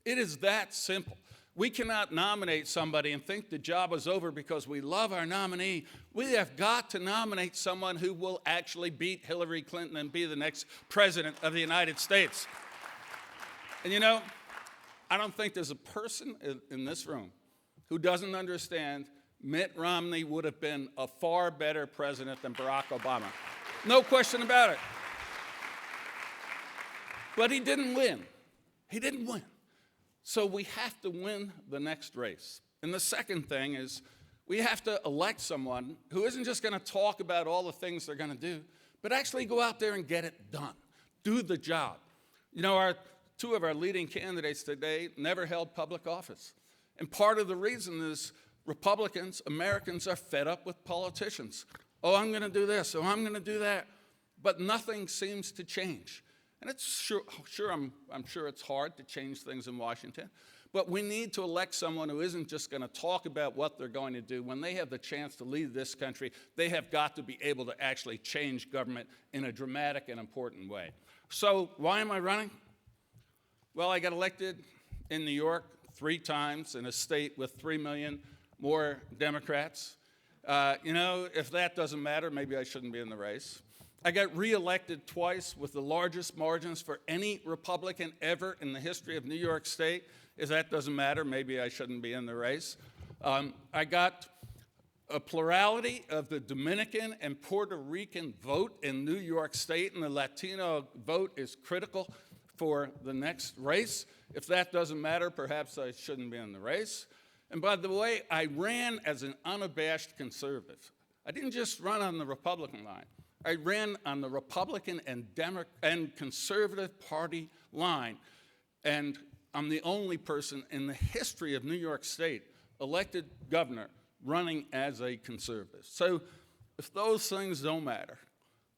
It is that simple. We cannot nominate somebody and think the job is over because we love our nominee. We have got to nominate someone who will actually beat Hillary Clinton and be the next president of the United States. And you know, I don't think there's a person in this room who doesn't understand Mitt Romney would have been a far better president than Barack Obama. No question about it. But he didn't win. He didn't win. So we have to win the next race. And the second thing is we have to elect someone who isn't just going to talk about all the things they're going to do, but actually go out there and get it done. Do the job. You know, 2 of our leading candidates today never held public office. And part of the reason is Republicans, Americans are fed up with politicians. Oh, I'm going to do this. Oh, I'm going to do that. But nothing seems to change. And it's I'm sure it's hard to change things in Washington. But we need to elect someone who isn't just going to talk about what they're going to do. When they have the chance to lead this country, they have got to be able to actually change government in a dramatic and important way. So why am I running? Well, I got elected in New York 3 times in a state with 3 million more Democrats. You know, if that doesn't matter, maybe I shouldn't be in the race. I got reelected twice with the largest margins for any Republican ever in the history of New York State. If that doesn't matter, maybe I shouldn't be in the race. I got a plurality of the Dominican and Puerto Rican vote in New York State, and the Latino vote is critical for the next race. If that doesn't matter, perhaps I shouldn't be in the race. And by the way, I ran as an unabashed conservative. I didn't just run on the Republican line. I ran on the Republican and conservative party line. And I'm the only person in the history of New York State elected governor running as a conservative. So if those things don't matter,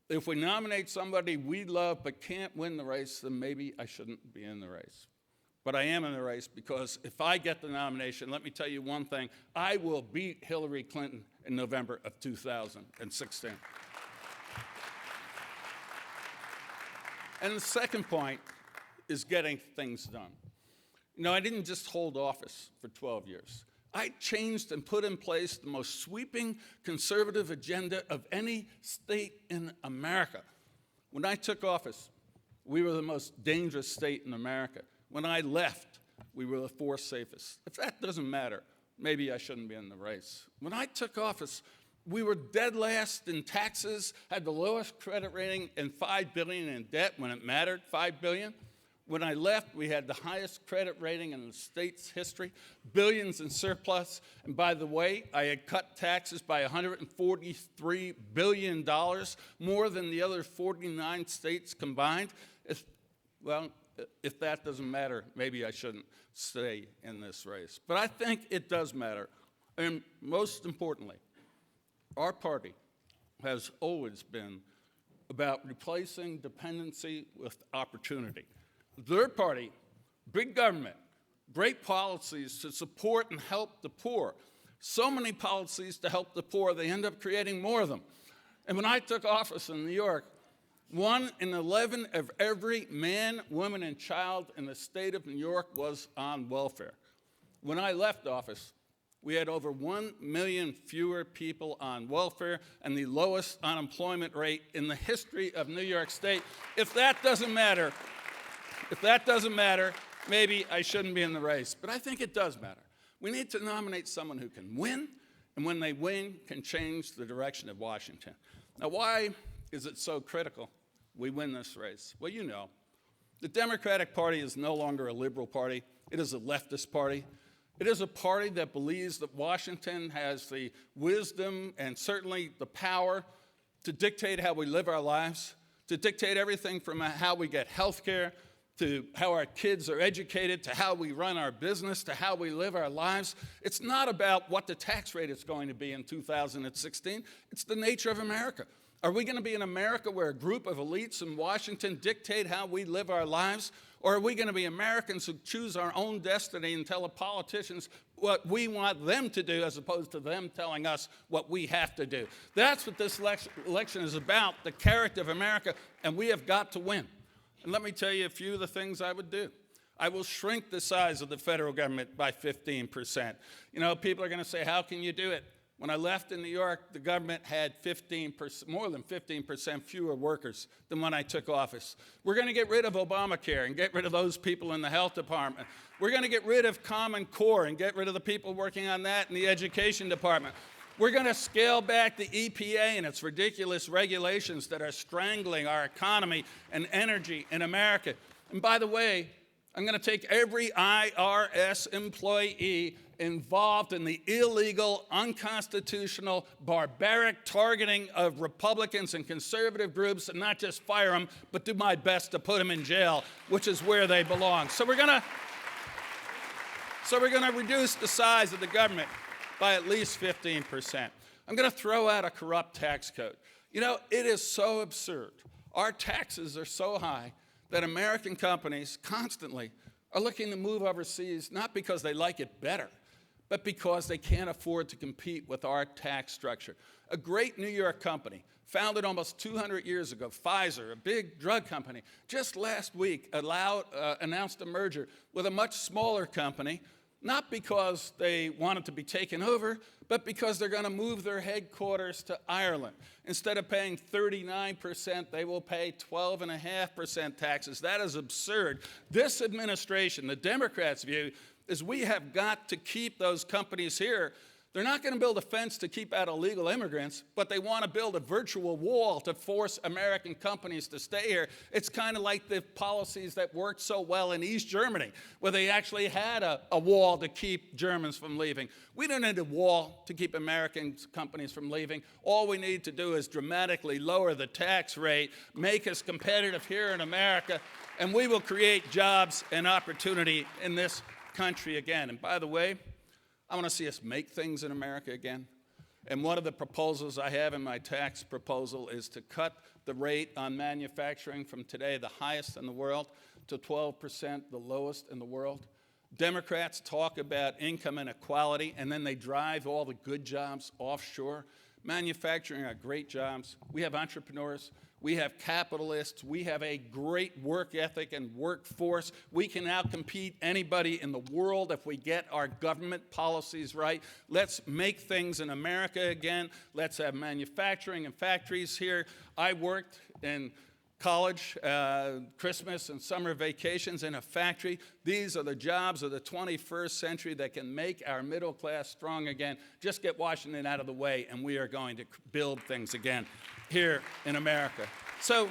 if we nominate somebody we love but can't win the race, then maybe I shouldn't be in the race. But I am in the race because if I get the nomination, let me tell you one thing, I will beat Hillary Clinton in November of 2016. And the second point is getting things done. You know, I didn't just hold office for 12 years. I changed and put in place the most sweeping conservative agenda of any state in America. When I took office, we were the most dangerous state in America. When I left, we were the 4th safest. If that doesn't matter, maybe I shouldn't be in the race. When I took office, we were dead last in taxes, had the lowest credit rating, and $5 billion in debt when it mattered, $5 billion. When I left, we had the highest credit rating in the state's history, billions in surplus. And by the way, I had cut taxes by $143 billion, more than the other 49 states combined. If that doesn't matter, maybe I shouldn't stay in this race. But I think it does matter. And most importantly, our party has always been about replacing dependency with opportunity. Their party, big government, great policies to support and help the poor. So many policies to help the poor, they end up creating more of them. And when I took office in New York, 1 in 11 of every man, woman, and child in the state of New York was on welfare. When I left office, we had over 1 million fewer people on welfare and the lowest unemployment rate in the history of New York State. If that doesn't matter, maybe I shouldn't be in the race. But I think it does matter. We need to nominate someone who can win, and when they win, can change the direction of Washington. Now, why is it so critical we win this race? Well, you know, the Democratic Party is no longer a liberal party. It is a leftist party. It is a party that believes that Washington has the wisdom and certainly the power to dictate how we live our lives, to dictate everything from how we get health care, to how our kids are educated, to how we run our business, to how we live our lives. It's not about what the tax rate is going to be in 2016. It's the nature of America. Are we going to be an America where a group of elites in Washington dictate how we live our lives? Or are we going to be Americans who choose our own destiny and tell the politicians what we want them to do as opposed to them telling us what we have to do? That's what this election is about, the character of America, and we have got to win. And let me tell you a few of the things I would do. I will shrink the size of the federal government by 15%. You know, people are going to say, how can you do it? When I left in New York, the government had more than 15% fewer workers than when I took office. We're going to get rid of Obamacare and get rid of those people in the health department. We're going to get rid of Common Core and get rid of the people working on that in the education department. We're going to scale back the EPA and its ridiculous regulations that are strangling our economy and energy in America. And by the way, I'm going to take every IRS employee involved in the illegal, unconstitutional, barbaric targeting of Republicans and conservative groups and not just fire them, but do my best to put them in jail, which is where they belong. So we're going to reduce the size of the government by at least 15%. I'm going to throw out a corrupt tax code. You know, it is so absurd. Our taxes are so high that American companies constantly are looking to move overseas, not because they like it better, but because they can't afford to compete with our tax structure. A great New York company, founded almost 200 years ago, Pfizer, a big drug company, just last week announced a merger with a much smaller company, not because they wanted to be taken over, but because they're going to move their headquarters to Ireland. Instead of paying 39%, they will pay 12.5% taxes. That is absurd. This administration, the Democrats' view, is we have got to keep those companies here. They're not going to build a fence to keep out illegal immigrants, but they want to build a virtual wall to force American companies to stay here. It's kind of like the policies that worked so well in East Germany, where they actually had a wall to keep Germans from leaving. We don't need a wall to keep American companies from leaving. All we need to do is dramatically lower the tax rate, make us competitive here in America, and we will create jobs and opportunity in this country again. And by the way, I want to see us make things in America again. And one of the proposals I have in my tax proposal is to cut the rate on manufacturing from today, the highest in the world, to 12%, the lowest in the world. Democrats talk about income inequality, and then they drive all the good jobs offshore. Manufacturing are great jobs. We have entrepreneurs. We have capitalists. We have a great work ethic and workforce. We can outcompete anybody in the world if we get our government policies right. Let's make things in America again. Let's have manufacturing and factories here. I worked in college, Christmas and summer vacations in a factory. These are the jobs of the 21st century that can make our middle class strong again. Just get Washington out of the way, and we are going to build things again here in America. So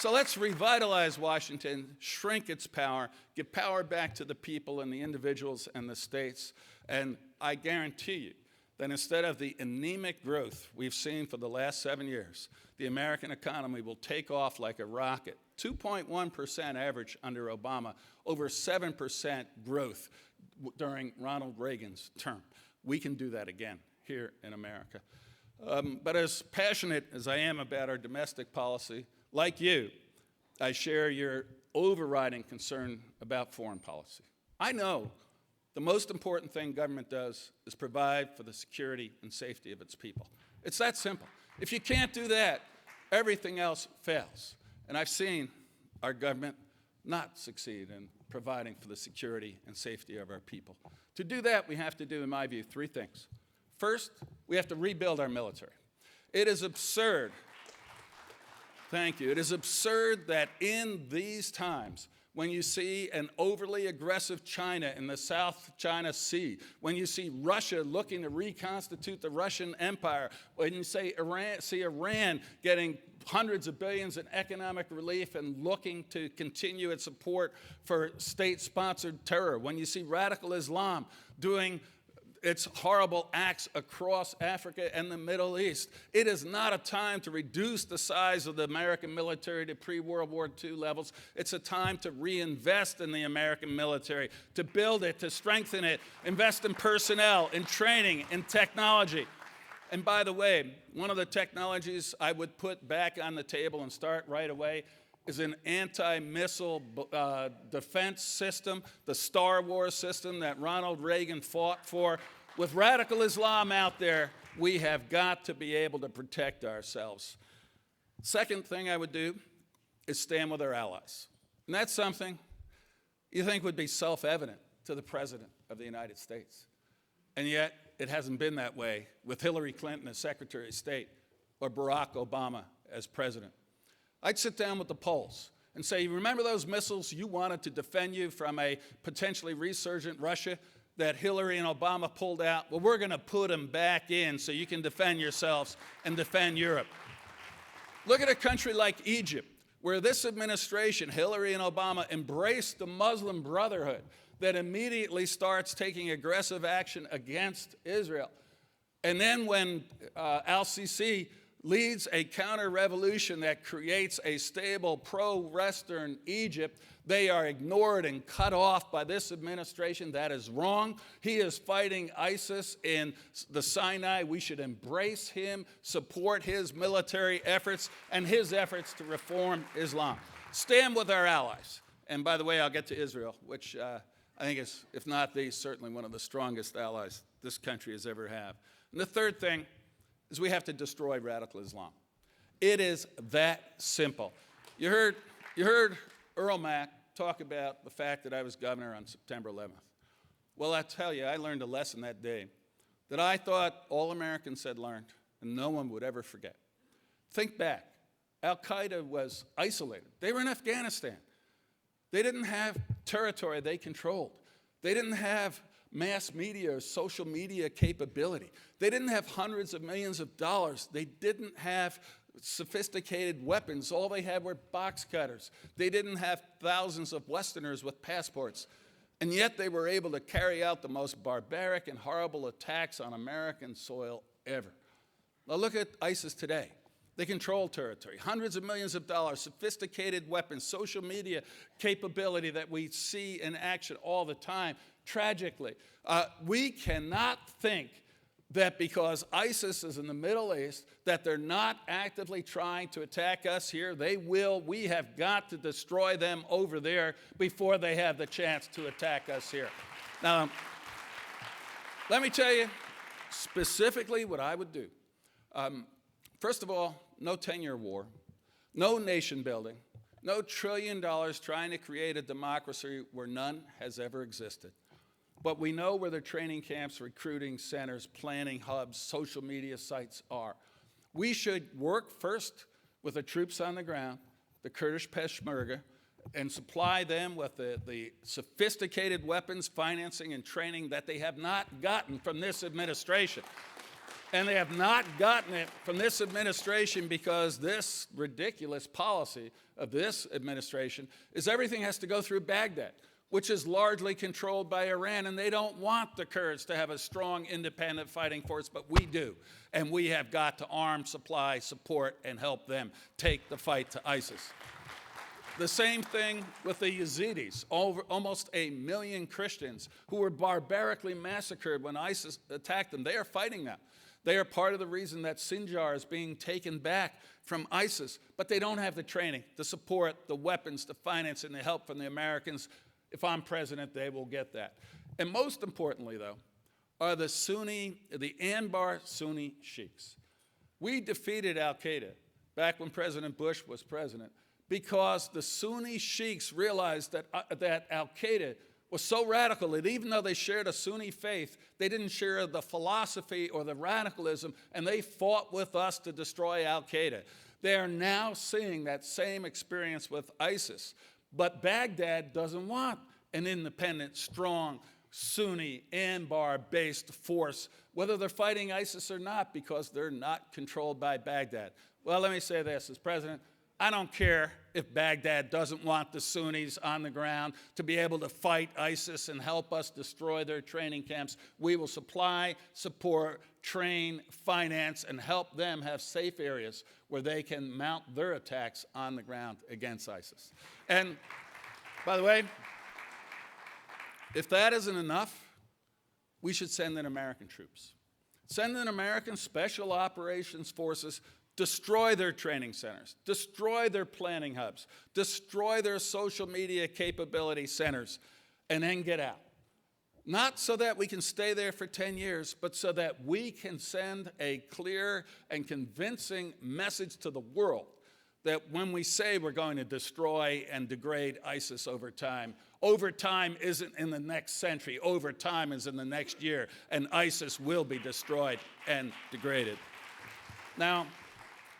let's revitalize Washington, shrink its power, give power back to the people and the individuals and the states. And I guarantee you that instead of the anemic growth we've seen for the last 7 years, the American economy will take off like a rocket. 2.1% average under Obama, over 7% growth during Ronald Reagan's term. we can do that again here in America. But as passionate as I am about our domestic policy, like you, I share your overriding concern about foreign policy. I know the most important thing government does is provide for the security and safety of its people. It's that simple. If you can't do that, everything else fails. And I've seen our government not succeed in providing for the security and safety of our people. To do that, we have to do, in my view, three things. First, we have to rebuild our military. It is absurd, thank you, it is absurd that in these times, when you see an overly aggressive China in the South China Sea, when you see Russia looking to reconstitute the Russian Empire, when you see Iran getting hundreds of billions in economic relief and looking to continue its support for state-sponsored terror, when you see radical Islam doing its horrible acts across Africa and the Middle East. It is not a time to reduce the size of the American military to pre-World War II levels. It's a time to reinvest in the American military, to build it, to strengthen it, invest in personnel, in training, in technology. And by the way, one of the technologies I would put back on the table and start right away is an anti-missile defense system, the Star Wars system that Ronald Reagan fought for. With radical Islam out there, we have got to be able to protect ourselves. Second thing I would do is stand with our allies. And that's something you think would be self-evident to the President of the United States. And yet, it hasn't been that way with Hillary Clinton as Secretary of State or Barack Obama as President. I'd sit down with the Poles and say, you remember those missiles you wanted to defend you from a potentially resurgent Russia that Hillary and Obama pulled out? Well, we're going to put them back in so you can defend yourselves and defend Europe. Look at a country like Egypt, where this administration, Hillary and Obama, embraced the Muslim Brotherhood that immediately starts taking aggressive action against Israel. And then when al-Sisi leads a counter-revolution that creates a stable pro-Western Egypt, they are ignored and cut off by this administration. That is wrong. He is fighting ISIS in the Sinai. We should embrace him, support his military efforts, and his efforts to reform Islam. Stand with our allies. And by the way, I'll get to Israel, which I think is, if not the, certainly one of the strongest allies this country has ever had. And the third thing is we have to destroy radical Islam. It is that simple. You heard Earl Mack talk about the fact that I was governor on September 11th. Well, I tell you, I learned a lesson that day that I thought all Americans had learned and no one would ever forget. Think back. Al-Qaeda was isolated. They were in Afghanistan. They didn't have territory they controlled. They didn't have mass media or social media capability. They didn't have hundreds of millions of dollars. They didn't have sophisticated weapons. All they had were box cutters. They didn't have thousands of Westerners with passports. And yet they were able to carry out the most barbaric and horrible attacks on American soil ever. Now look at ISIS today. They control territory, hundreds of millions of dollars, sophisticated weapons, social media capability that we see in action all the time. Tragically, we cannot think that because ISIS is in the Middle East, that they're not actively trying to attack us here. They will. We have got to destroy them over there before they have the chance to attack us here. Now, let me tell you specifically what I would do. First of all, no 10-year war, no nation building, no $1 trillion trying to create a democracy where none has ever existed. But we know where the training camps, recruiting centers, planning hubs, social media sites are. We should work first with the troops on the ground, the Kurdish Peshmerga, and supply them with the sophisticated weapons, financing, and training that they have not gotten from this administration. And they have not gotten it from this administration because this ridiculous policy of this administration is everything has to go through Baghdad, which is largely controlled by Iran, and they don't want the Kurds to have a strong, independent fighting force, but we do. And we have got to arm, supply, support, and help them take the fight to ISIS. The same thing with the Yazidis, almost 1 million Christians who were barbarically massacred when ISIS attacked them. They are fighting now. They are part of the reason that Sinjar is being taken back from ISIS, but they don't have the training, the support, the weapons, the finance, and the help from the Americans. If I'm president, they will get that. And most importantly, though, are the Anbar Sunni sheiks. We defeated al-Qaeda back when President Bush was president because the Sunni sheiks realized that al-Qaeda was so radical that even though they shared a Sunni faith, they didn't share the philosophy or the radicalism, and they fought with us to destroy al-Qaeda. They are now seeing that same experience with ISIS. But Baghdad doesn't want an independent, strong, Sunni, Anbar-based force, whether they're fighting ISIS or not, because they're not controlled by Baghdad. Well, let me say this, as president, I don't care if Baghdad doesn't want the Sunnis on the ground to be able to fight ISIS and help us destroy their training camps. We will supply, support, train, finance, and help them have safe areas where they can mount their attacks on the ground against ISIS. And by the way, if that isn't enough, we should send in American troops. Send in American Special Operations Forces, destroy their training centers, destroy their planning hubs, destroy their social media capability centers, and then get out. Not so that we can stay there for 10 years, but so that we can send a clear and convincing message to the world that when we say we're going to destroy and degrade ISIS over time isn't in the next century, over time is in the next year, and ISIS will be destroyed and degraded. Now,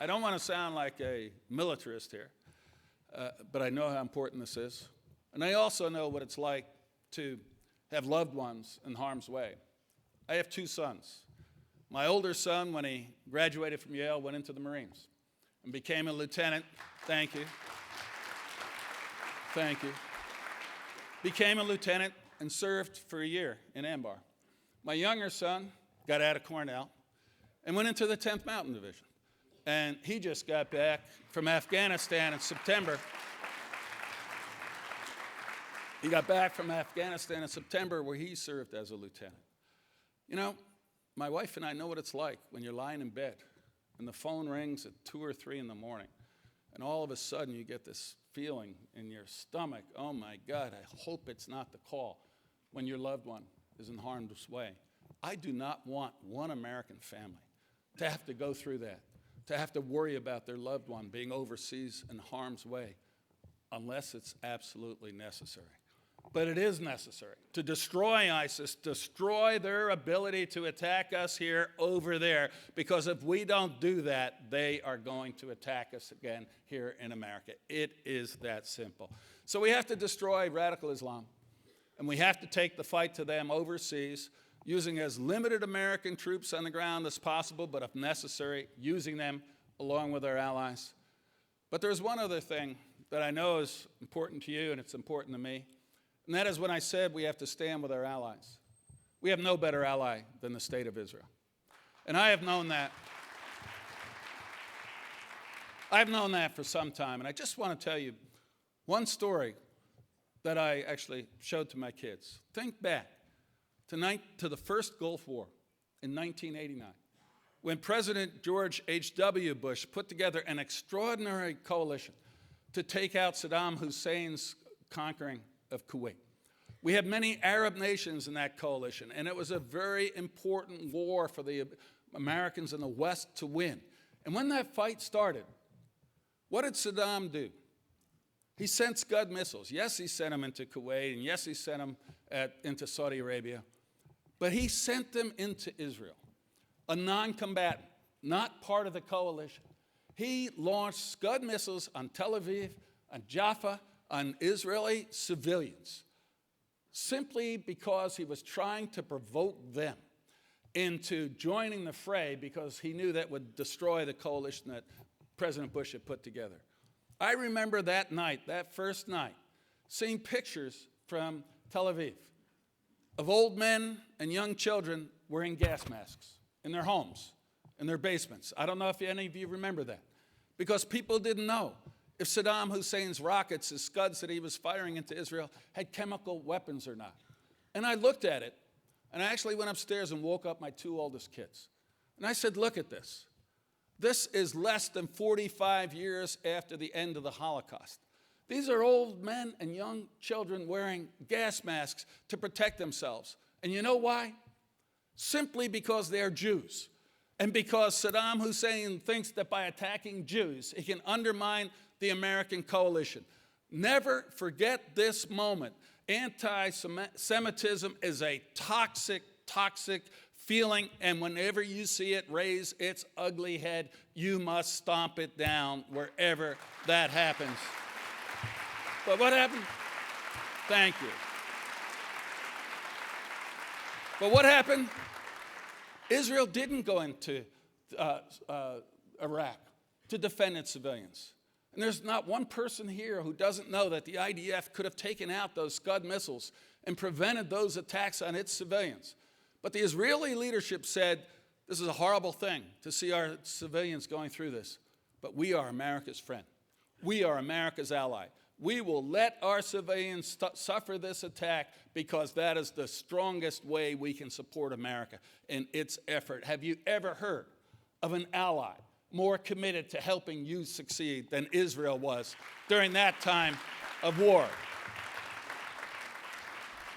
I don't want to sound like a militarist here, but I know how important this is. And I also know what it's like to have loved ones in harm's way. I have 2 sons. My older son, when he graduated from Yale, went into the Marines and became a lieutenant. Thank you. Thank you. Became a lieutenant and served for a year in Anbar. My younger son got out of Cornell and went into the 10th Mountain Division. And he just got back from Afghanistan in September. He got back from Afghanistan in September, where he served as a lieutenant. You know, my wife and I know what it's like when you're lying in bed and the phone rings at 2 or 3 in the morning, and all of a sudden you get this feeling in your stomach, oh my God, I hope it's not the call, when your loved one is in harm's way. I do not want one American family to have to go through that, to have to worry about their loved one being overseas in harm's way, unless it's absolutely necessary. But it is necessary to destroy ISIS, destroy their ability to attack us here, over there, because if we don't do that, they are going to attack us again here in America. It is that simple. So we have to destroy radical Islam, and we have to take the fight to them overseas, using as limited American troops on the ground as possible, but if necessary, using them along with our allies. But there's one other thing that I know is important to you, and it's important to me, and that is when I said we have to stand with our allies. We have no better ally than the State of Israel. And I have known that. I've known that for some time, and I just want to tell you one story that I actually showed to my kids. Think back to the first Gulf War in 1989, when President George H.W. Bush put together an extraordinary coalition to take out Saddam Hussein's conquering of Kuwait. We had many Arab nations in that coalition, and it was a very important war for the Americans in the West to win. And when that fight started, what did Saddam do? He sent Scud missiles. Yes, he sent them into Kuwait, and yes, he sent them into Saudi Arabia. But he sent them into Israel, a non-combatant, not part of the coalition. He launched Scud missiles on Tel Aviv, on Jaffa, on Israeli civilians, simply because he was trying to provoke them into joining the fray, because he knew that would destroy the coalition that President Bush had put together. I remember that night, that first night, seeing pictures from Tel Aviv of old men and young children wearing gas masks in their homes, in their basements. I don't know if any of you remember that, because people didn't know. if Saddam Hussein's rockets, the Scuds that he was firing into Israel, had chemical weapons or not. And I looked at it, and I actually went upstairs and woke up my 2 oldest kids. And I said, look at this. This is less than 45 years after the end of the Holocaust. These are old men and young children wearing gas masks to protect themselves. And you know why? Simply because they're Jews. And because Saddam Hussein thinks that by attacking Jews, he can undermine the American coalition. Never forget this moment. Anti-Semitism is a toxic, toxic feeling, and whenever you see it raise its ugly head, you must stomp it down wherever that happens. But what happened? Thank you. But what happened? Israel didn't go into Iraq to defend its civilians. And there's not one person here who doesn't know that the IDF could have taken out those Scud missiles and prevented those attacks on its civilians. But the Israeli leadership said, this is a horrible thing to see our civilians going through this. But we are America's friend. We are America's ally. We will let our civilians suffer this attack because that is the strongest way we can support America in its effort. Have you ever heard of an ally more committed to helping you succeed than Israel was during that time of war?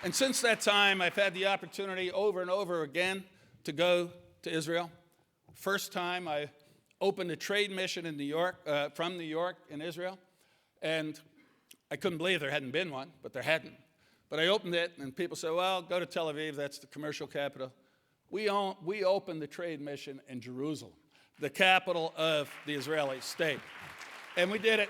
And since that time, I've had the opportunity over and over again to go to Israel. First time, I opened a trade mission in New York, from New York in Israel, and I couldn't believe there hadn't been one, but there hadn't. But I opened it, and people said, well, go to Tel Aviv, that's the commercial capital. We opened the trade mission in Jerusalem, the capital of the Israeli state. And we did it.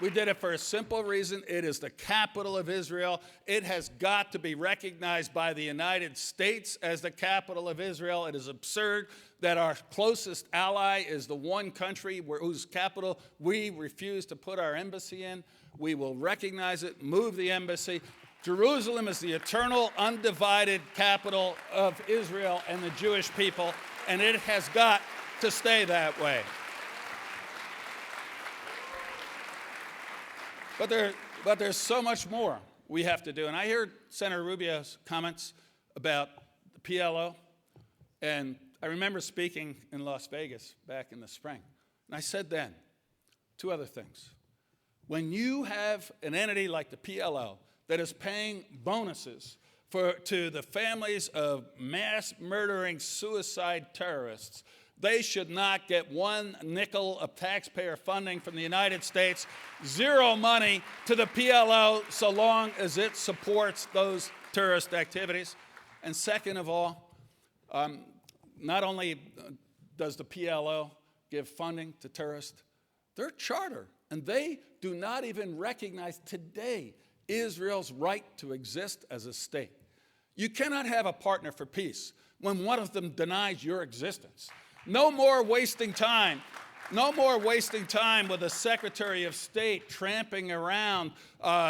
We did it for a simple reason. It is the capital of Israel. It has got to be recognized by the United States as the capital of Israel. It is absurd that our closest ally is the one country whose capital we refuse to put our embassy in. We will recognize it, move the embassy. Jerusalem is the eternal, undivided capital of Israel and the Jewish people, and it has got to stay that way. But there's so much more we have to do. And I heard Senator Rubio's comments about the PLO, and I remember speaking in Las Vegas back in the spring. And I said then 2 other things. When you have an entity like the PLO that is paying bonuses to the families of mass murdering suicide terrorists, they should not get 1 nickel of taxpayer funding from the United States, 0 money to the PLO so long as it supports those terrorist activities. And second of all, not only does the PLO give funding to terrorists, their charter, and they do not even recognize today Israel's right to exist as a state. You cannot have a partner for peace when one of them denies your existence. No more wasting time. No more wasting time with the Secretary of State tramping around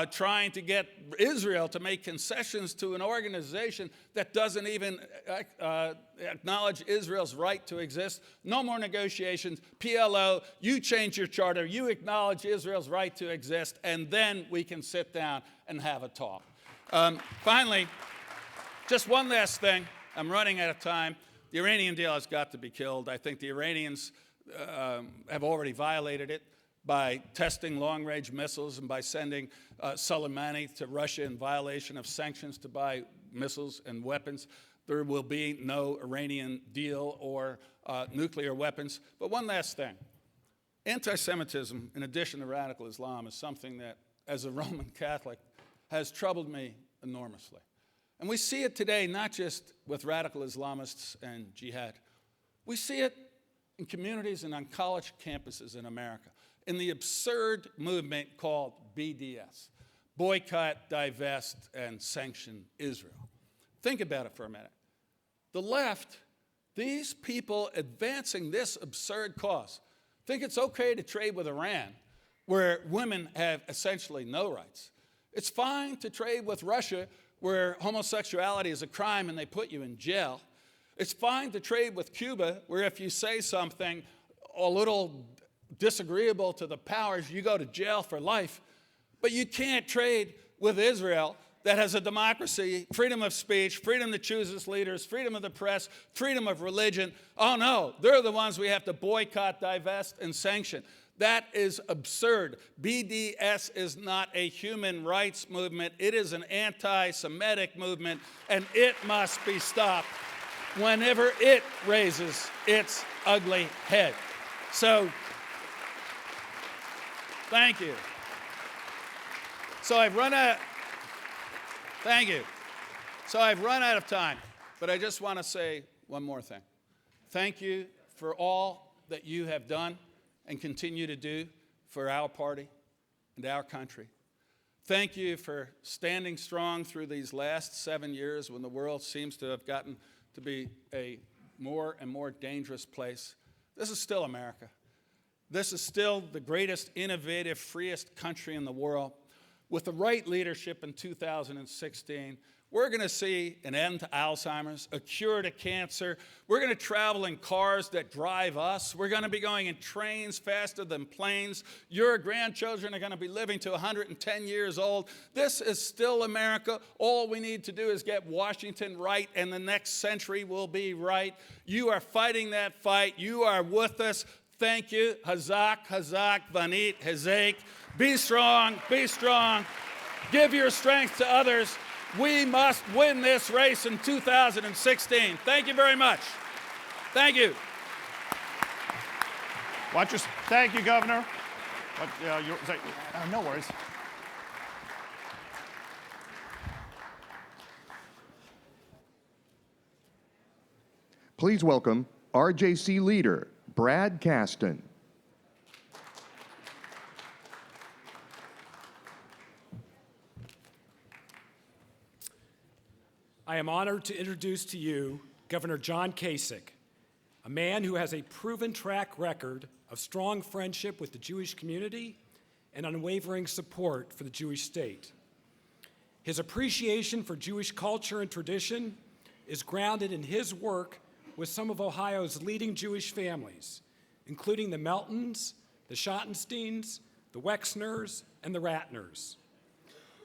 trying to get Israel to make concessions to an organization that doesn't even acknowledge Israel's right to exist. No more negotiations. PLO, you change your charter, you acknowledge Israel's right to exist, and then we can sit down and have a talk. Finally, just one last thing. I'm running out of time. The Iranian deal has got to be killed. I think the Iranians have already violated it by testing long-range missiles and by sending Soleimani to Russia in violation of sanctions to buy missiles and weapons. There will be no Iranian deal or nuclear weapons. But one last thing. Anti-Semitism, in addition to radical Islam, is something that, as a Roman Catholic, has troubled me enormously. And we see it today not just with radical Islamists and jihad. We see it in communities and on college campuses in America, in the absurd movement called BDS, Boycott, Divest, and Sanction Israel. Think about it for a minute. The left, these people advancing this absurd cause, think it's okay to trade with Iran, where women have essentially no rights. It's fine to trade with Russia, where homosexuality is a crime and they put you in jail. It's fine to trade with Cuba, where if you say something a little disagreeable to the powers, you go to jail for life. But you can't trade with Israel that has a democracy, freedom of speech, freedom to choose its leaders, freedom of the press, freedom of religion. Oh no, they're the ones we have to boycott, divest, and sanction. That is absurd. BDS is not a human rights movement. It is an anti-Semitic movement, and it must be stopped whenever it raises its ugly head. So, thank you. So I've run out. Thank you. So I've run out of time, but I just want to say one more thing. Thank you for all that you have done and continue to do for our party and our country. Thank you for standing strong through these last 7 years when the world seems to have gotten to be a more and more dangerous place. This is still America. This is still the greatest, innovative, freest country in the world. With the right leadership in 2016, we're going to see an end to Alzheimer's, a cure to cancer. We're going to travel in cars that drive us. We're going to be going in trains faster than planes. Your grandchildren are going to be living to 110 years old. This is still America. All we need to do is get Washington right, and the next century will be right. You are fighting that fight. You are with us. Thank you. Hazak, Hazak, Vanit, Hazak. Be strong, be strong. Give your strength to others. We must win this race in 2016. Thank you very much. Thank you. Thank you, Governor. No worries. Please welcome RJC leader Brad Caston. I am honored to introduce to you Governor John Kasich, a man who has a proven track record of strong friendship with the Jewish community and unwavering support for the Jewish state. His appreciation for Jewish culture and tradition is grounded in his work with some of Ohio's leading Jewish families, including the Meltons, the Schottensteins, the Wexners, and the Ratners.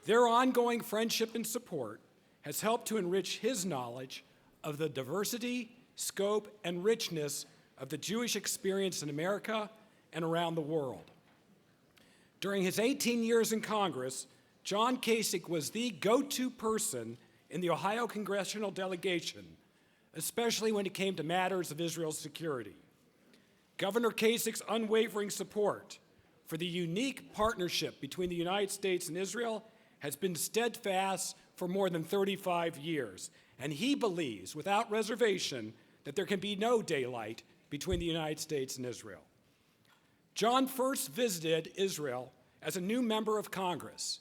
Their ongoing friendship and support has helped to enrich his knowledge of the diversity, scope, and richness of the Jewish experience in America and around the world. During his 18 years in Congress, John Kasich was the go-to person in the Ohio congressional delegation, especially when it came to matters of Israel's security. Governor Kasich's unwavering support for the unique partnership between the United States and Israel has been steadfast for more than 35 years, and he believes, without reservation, that there can be no daylight between the United States and Israel. John first visited Israel as a new member of Congress.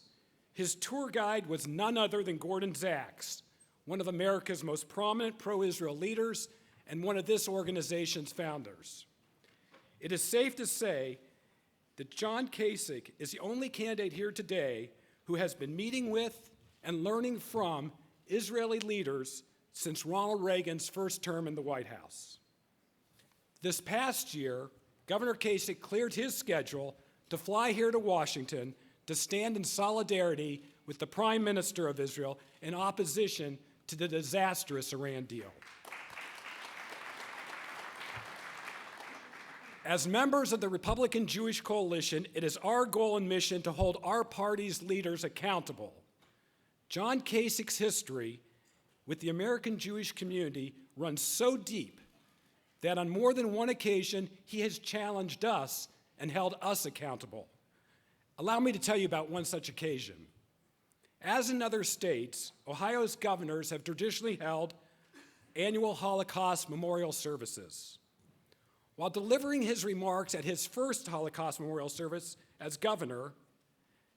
His tour guide was none other than Gordon Zaks, one of America's most prominent pro-Israel leaders and one of this organization's founders. It is safe to say that John Kasich is the only candidate here today who has been meeting with and learning from Israeli leaders since Ronald Reagan's first term in the White House. This past year, Governor Kasich cleared his schedule to fly here to Washington to stand in solidarity with the Prime Minister of Israel in opposition to the disastrous Iran deal. As members of the Republican Jewish Coalition, it is our goal and mission to hold our party's leaders accountable. John Kasich's history with the American Jewish community runs so deep that on more than one occasion, he has challenged us and held us accountable. Allow me to tell you about one such occasion. As in other states, Ohio's governors have traditionally held annual Holocaust memorial services. While delivering his remarks at his first Holocaust memorial service as governor,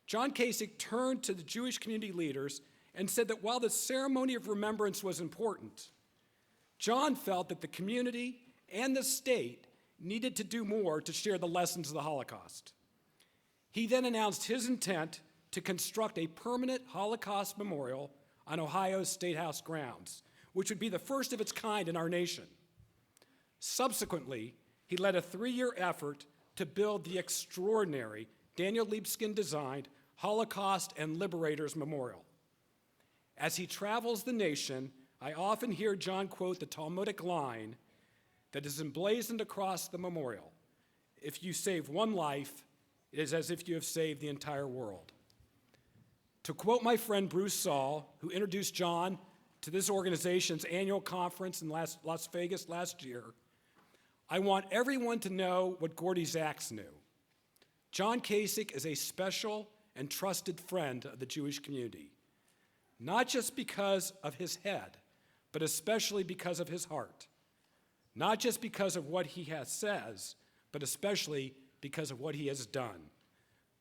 John Kasich turned to the Jewish community leaders and said that while the ceremony of remembrance was important, John felt that the community and the state needed to do more to share the lessons of the Holocaust. He then announced his intent to construct a permanent Holocaust memorial on Ohio's State House grounds, which would be the first of its kind in our nation. Subsequently, he led a 3-year effort to build the extraordinary Daniel Libeskind-designed Holocaust and Liberators Memorial. As he travels the nation, I often hear John quote the Talmudic line that is emblazoned across the memorial: "If you save one life, it is as if you have saved the entire world." To quote my friend Bruce Saul, who introduced John to this organization's annual conference in Las Vegas last year, "I want everyone to know what Gordy Zaks knew. John Kasich is a special and trusted friend of the Jewish community, not just because of his head, but especially because of his heart. Not just because of what he says, but especially because of what he has done.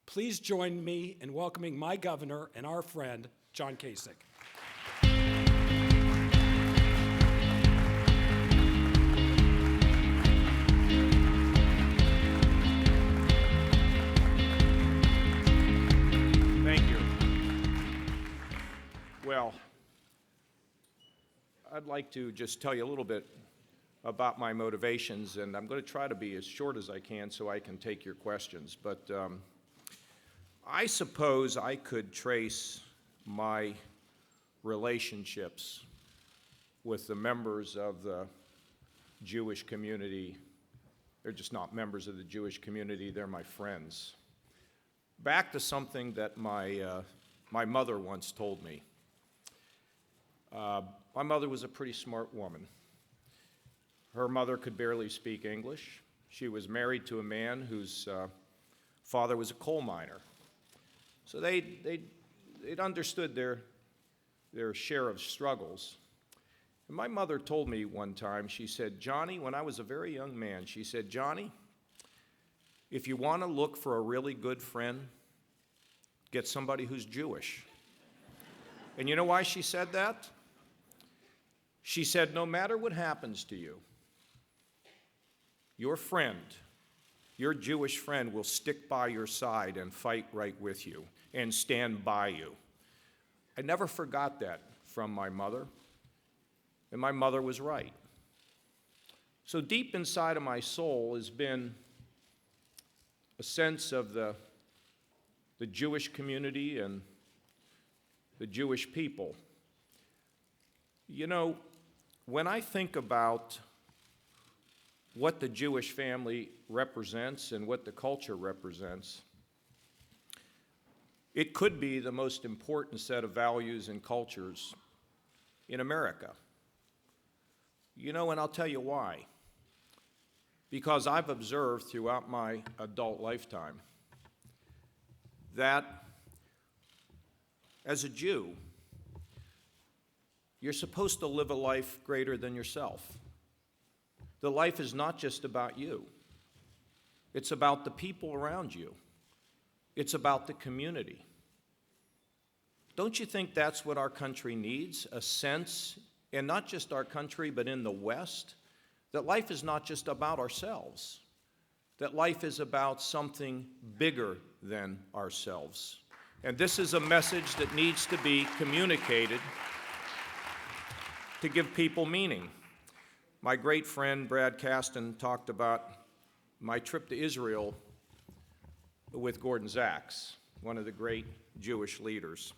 Please join me in welcoming my governor and our friend, John Kasich." Thank you. Well, I'd like to just tell you a little bit about my motivations, and I'm going to try to be as short as I can so I can take your questions. But I suppose I could trace my relationships with the members of the Jewish community. They're just not members of the Jewish community, they're my friends. Back to something that my mother once told me. My mother was a pretty smart woman. Her mother could barely speak English. She was married to a man whose father was a coal miner. So they'd understood their share of struggles. And my mother told me one time, she said, "Johnny," when I was a very young man, she said, "Johnny, if you want to look for a really good friend, get somebody who's Jewish." And you know why she said that? She said, no matter what happens to you, your friend, your Jewish friend, will stick by your side and fight right with you and stand by you. I never forgot that from my mother, and my mother was right. So deep inside of my soul has been a sense of the Jewish community and the Jewish people. You know, when I think about what the Jewish family represents and what the culture represents, it could be the most important set of values and cultures in America. You know, and I'll tell you why. Because I've observed throughout my adult lifetime that as a Jew, you're supposed to live a life greater than yourself. The life is not just about you. It's about the people around you. It's about the community. Don't you think that's what our country needs? A sense, and not just our country, but in the West, that life is not just about ourselves, that life is about something bigger than ourselves. And this is a message that needs to be communicated to give people meaning. My great friend Brad Caston talked about my trip to Israel with Gordon Zaks, one of the great Jewish leaders.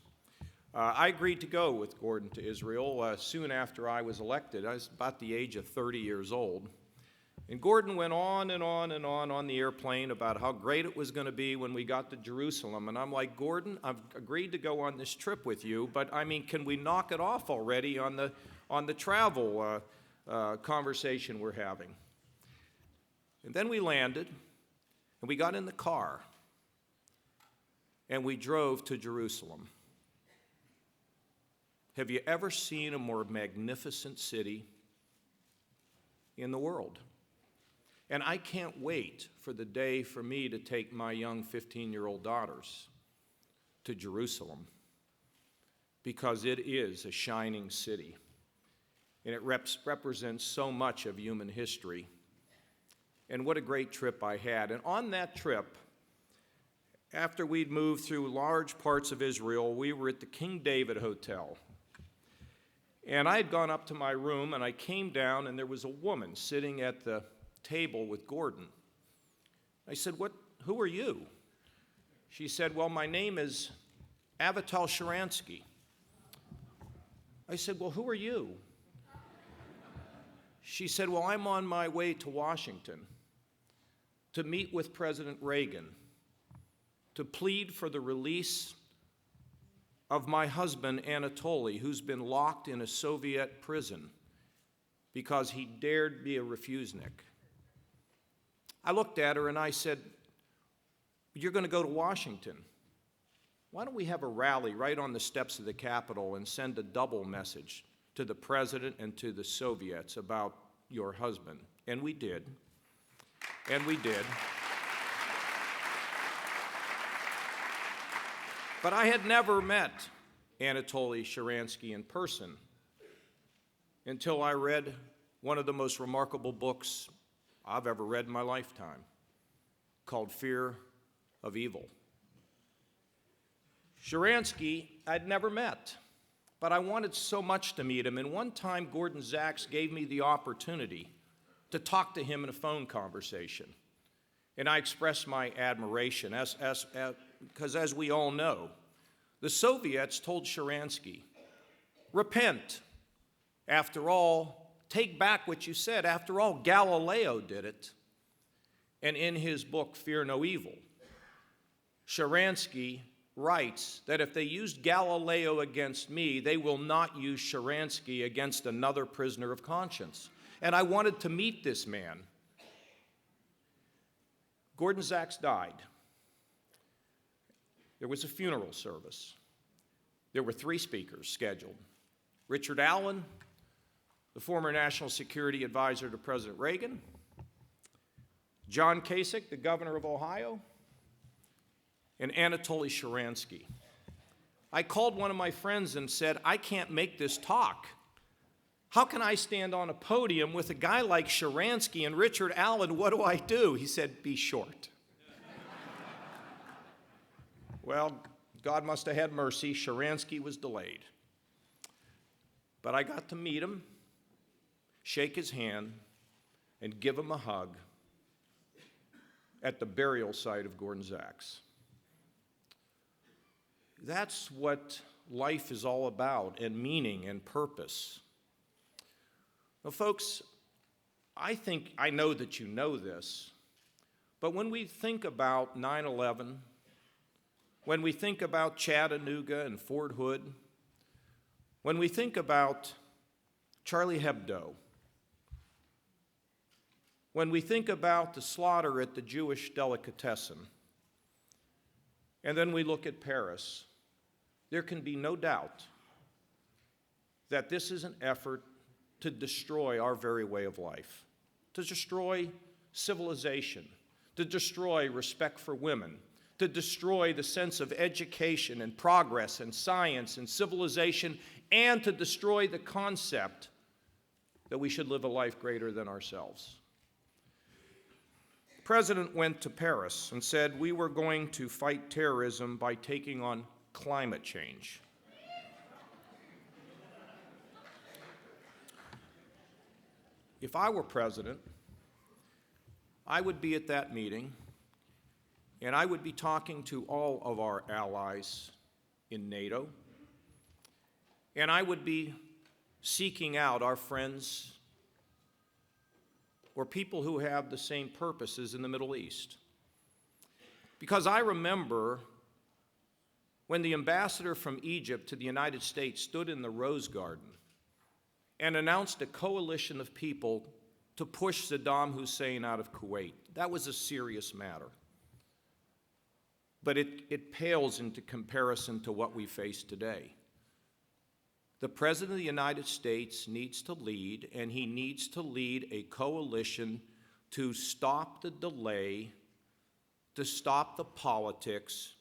I agreed to go with Gordon to Israel soon after I was elected. I was about the age of 30 years old. And Gordon went on and on and on the airplane about how great it was going to be when we got to Jerusalem. And I'm like, Gordon, I've agreed to go on this trip with you, but I mean, can we knock it off already on the travel conversation we're having? And then we landed, and we got in the car, and we drove to Jerusalem. Have you ever seen a more magnificent city in the world? And I can't wait for the day for me to take my young 15-year-old daughters to Jerusalem, because it is a shining city, and it represents so much of human history. And what a great trip I had. And on that trip, after we'd moved through large parts of Israel, we were at the King David Hotel. And I had gone up to my room, and I came down, and there was a woman sitting at the table with Gordon. I said, who are you? She said, well, my name is Avital Sharansky. I said, well, who are you? She said, well, I'm on my way to Washington to meet with President Reagan to plead for the release of my husband, Anatoly, who's been locked in a Soviet prison because he dared be a refusenik. I looked at her and I said, you're going to go to Washington. Why don't we have a rally right on the steps of the Capitol and send a double message to the president and to the Soviets about your husband? And we did. And we did. But I had never met Anatoly Sharansky in person until I read one of the most remarkable books I've ever read in my lifetime, called Fear of Evil. Sharansky I'd never met, but I wanted so much to meet him, and one time Gordon Zaks gave me the opportunity to talk to him in a phone conversation. And I expressed my admiration, because as we all know, the Soviets told Sharansky, repent. After all, take back what you said. After all, Galileo did it. And in his book, Fear No Evil, Sharansky writes that if they used Galileo against me, they will not use Sharansky against another prisoner of conscience. And I wanted to meet this man. Gordon Zaks died. There was a funeral service. There were 3 speakers scheduled. Richard Allen, the former National Security Advisor to President Reagan, John Kasich, the governor of Ohio, and Anatoly Sharansky. I called one of my friends and said, I can't make this talk. How can I stand on a podium with a guy like Sharansky and Richard Allen? What do I do? He said, be short. Well, God must have had mercy. Sharansky was delayed. But I got to meet him, shake his hand, and give him a hug at the burial site of Gordon Zaks. That's what life is all about, and meaning and purpose. Now, folks, I know that you know this, but when we think about 9/11, when we think about Chattanooga and Fort Hood, when we think about Charlie Hebdo, when we think about the slaughter at the Jewish delicatessen, and then we look at Paris, there can be no doubt that this is an effort to destroy our very way of life, to destroy civilization, to destroy respect for women, to destroy the sense of education and progress and science and civilization, and to destroy the concept that we should live a life greater than ourselves. The president went to Paris and said we were going to fight terrorism by taking on climate change. If I were president, I would be at that meeting, and I would be talking to all of our allies in NATO, and I would be seeking out our friends or people who have the same purposes in the Middle East. Because I remember when the ambassador from Egypt to the United States stood in the Rose Garden and announced a coalition of people to push Saddam Hussein out of Kuwait. That was a serious matter. But it pales into comparison to what we face today. The President of the United States needs to lead, and he needs to lead a coalition to stop the delay, to stop the politics,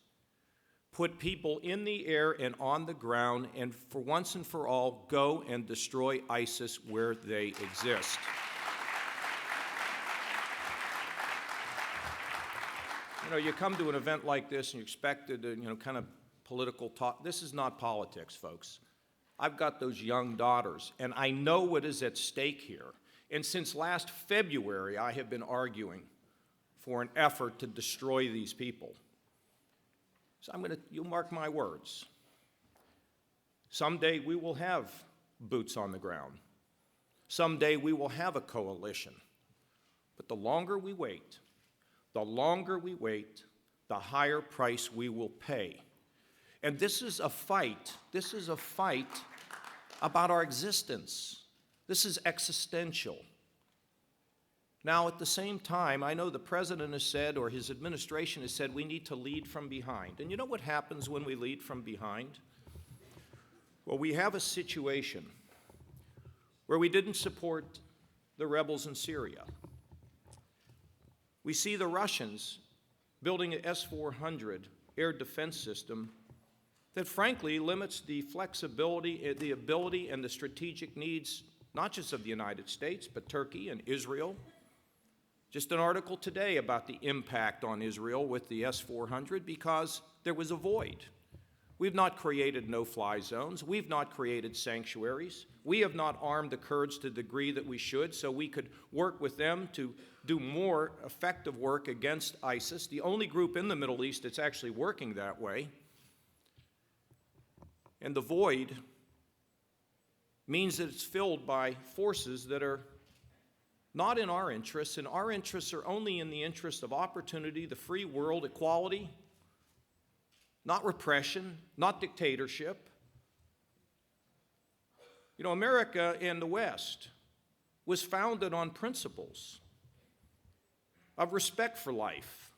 put people in the air and on the ground, and for once and for all, go and destroy ISIS where they exist. You know, you come to an event like this and you expect it to, kind of political talk. This is not politics, folks. I've got those young daughters, and I know what is at stake here. And since last February, I have been arguing for an effort to destroy these people. So you'll mark my words. Someday we will have boots on the ground. Someday we will have a coalition. But the longer we wait, the higher price we will pay. And this is a fight about our existence. This is existential. Now, at the same time, I know the president has said, or his administration has said, we need to lead from behind. And you know what happens when we lead from behind? Well, we have a situation where we didn't support the rebels in Syria. We see the Russians building an S-400 air defense system that frankly limits the flexibility, the ability, and the strategic needs, not just of the United States, but Turkey and Israel. Just an article today about the impact on Israel with the S-400 because there was a void. We've not created no-fly zones. We've not created sanctuaries. We have not armed the Kurds to the degree that we should so we could work with them to do more effective work against ISIS, the only group in the Middle East that's actually working that way. And the void means that it's filled by forces that are not in our interests, and our interests are only in the interest of opportunity, the free world, equality, not repression, not dictatorship. You know, America and the West was founded on principles of respect for life,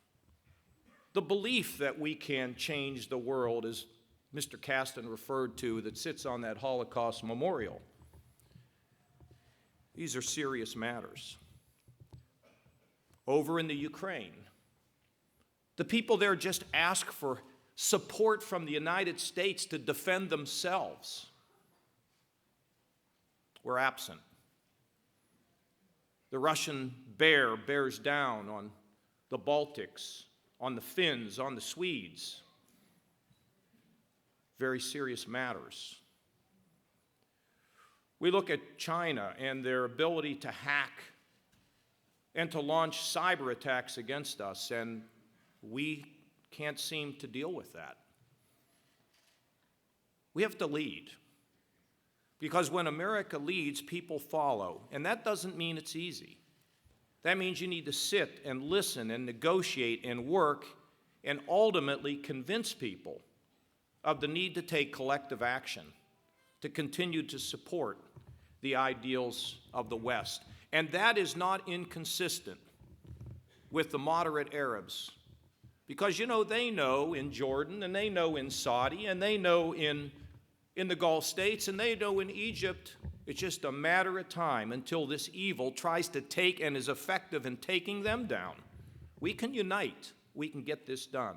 the belief that we can change the world, as Mr. Kasten referred to, that sits on that Holocaust memorial. These are serious matters. Over in the Ukraine, the people there just ask for support from the United States to defend themselves. We're absent. The Russian bear bears down on the Baltics, on the Finns, on the Swedes. Very serious matters. We look at China and their ability to hack and to launch cyber attacks against us, and we can't seem to deal with that. We have to lead. Because when America leads, people follow. And that doesn't mean it's easy. That means you need to sit and listen and negotiate and work and ultimately convince people of the need to take collective action to continue to support the ideals of the West. And that is not inconsistent with the moderate Arabs. Because, you know, they know in Jordan, and they know in Saudi, and they know in the Gulf states, and they know in Egypt, it's just a matter of time until this evil tries to take and is effective in taking them down. We can unite. We can get this done.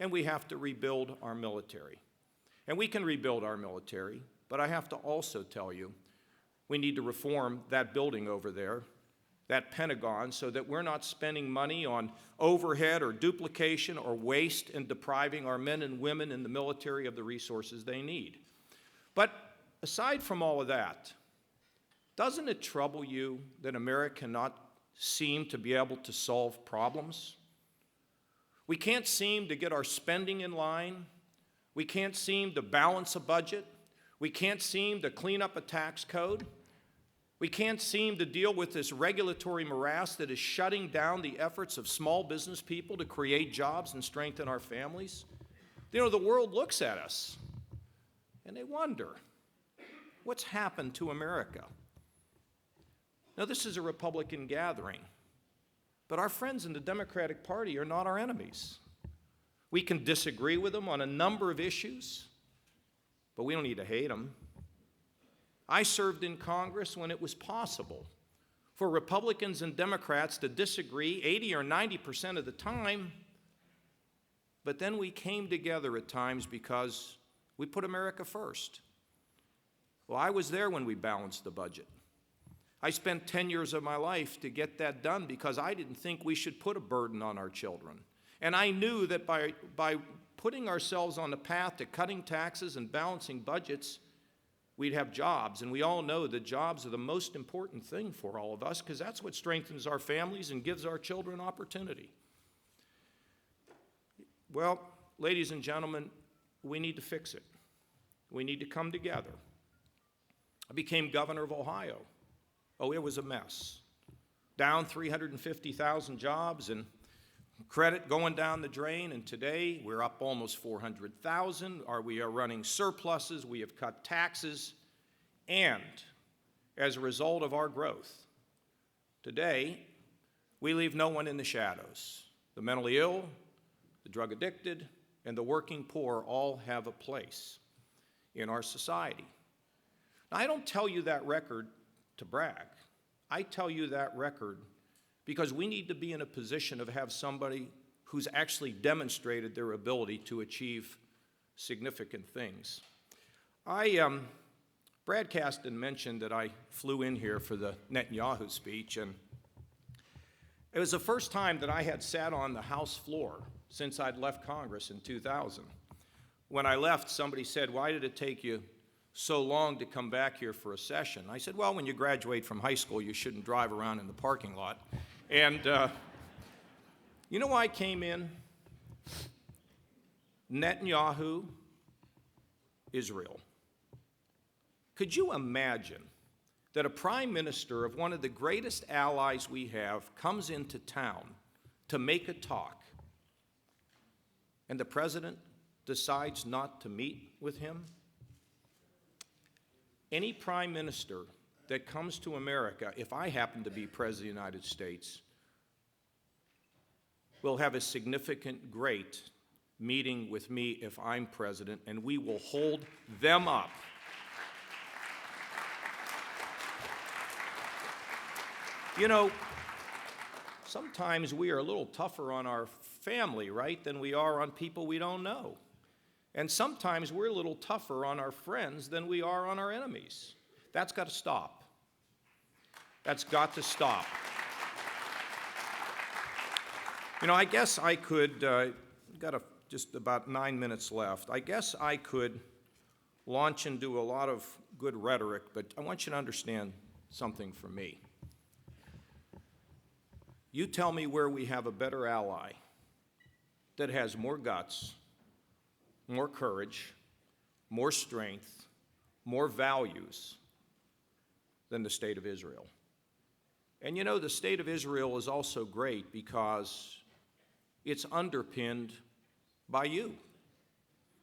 And we have to rebuild our military. And we can rebuild our military, but I have to also tell you, we need to reform that building over there, that Pentagon, so that we're not spending money on overhead or duplication or waste and depriving our men and women in the military of the resources they need. But aside from all of that, doesn't it trouble you that America cannot seem to be able to solve problems? We can't seem to get our spending in line. We can't seem to balance a budget. We can't seem to clean up a tax code. We can't seem to deal with this regulatory morass that is shutting down the efforts of small business people to create jobs and strengthen our families. You know, the world looks at us and they wonder, what's happened to America? Now, this is a Republican gathering, but our friends in the Democratic Party are not our enemies. We can disagree with them on a number of issues, but we don't need to hate them. I served in Congress when it was possible for Republicans and Democrats to disagree 80 or 90% of the time, but then we came together at times because we put America first. Well, I was there when we balanced the budget. I spent 10 years of my life to get that done because I didn't think we should put a burden on our children. And I knew that by putting ourselves on the path to cutting taxes and balancing budgets, we'd have jobs, and we all know that jobs are the most important thing for all of us because that's what strengthens our families and gives our children opportunity. Well, ladies and gentlemen, we need to fix it. We need to come together. I became governor of Ohio. Oh, it was a mess. Down 350,000 jobs and credit going down the drain, and today we're up almost 400,000. We are running surpluses, we have cut taxes, and as a result of our growth, today we leave no one in the shadows. The mentally ill, the drug addicted, and the working poor all have a place in our society. Now, I don't tell you that record to brag. I tell you that record because we need to be in a position of have somebody who's actually demonstrated their ability to achieve significant things. Brad Caston mentioned that I flew in here for the Netanyahu speech, and it was the first time that I had sat on the House floor since I'd left Congress in 2000. When I left, somebody said, "Why did it take you so long to come back here for a session?" I said, "Well, when you graduate from high school, you shouldn't drive around in the parking lot." And you know why I came in? Netanyahu, Israel. Could you imagine that a prime minister of one of the greatest allies we have comes into town to make a talk, and the president decides not to meet with him? Any prime minister that comes to America, if I happen to be president of the United States, will have a significant, great meeting with me if I'm president, and we will hold them up. You know, sometimes we are a little tougher on our family, right, than we are on people we don't know. And sometimes we're a little tougher on our friends than we are on our enemies. That's got to stop. That's got to stop. You know, I guess I could, just about 9 minutes left. I guess I could launch into a lot of good rhetoric, but I want you to understand something from me. You tell me where we have a better ally that has more guts, more courage, more strength, more values than the State of Israel. And you know, the State of Israel is also great because it's underpinned by you.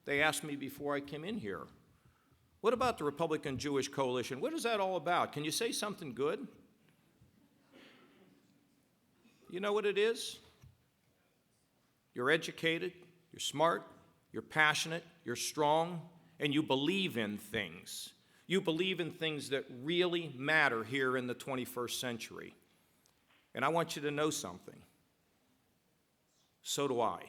They asked me before I came in here, what about the Republican Jewish Coalition? What is that all about? Can you say something good? You know what it is? You're educated, you're smart, you're passionate, you're strong, and you believe in things. You believe in things that really matter here in the 21st century. And I want you to know something. So do I.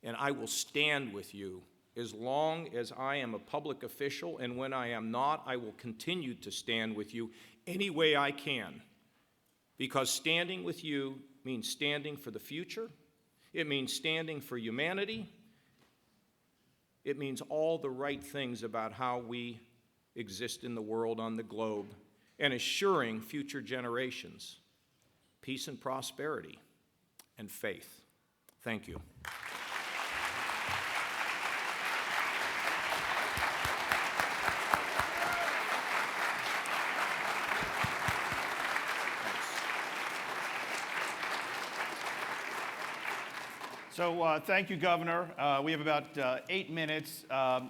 And I will stand with you as long as I am a public official, and when I am not, I will continue to stand with you any way I can. Because standing with you means standing for the future. It means standing for humanity. It means all the right things about how we exist in the world, on the globe, and assuring future generations peace and prosperity and faith. Thank you. So thank you, Governor. We have about 8 minutes.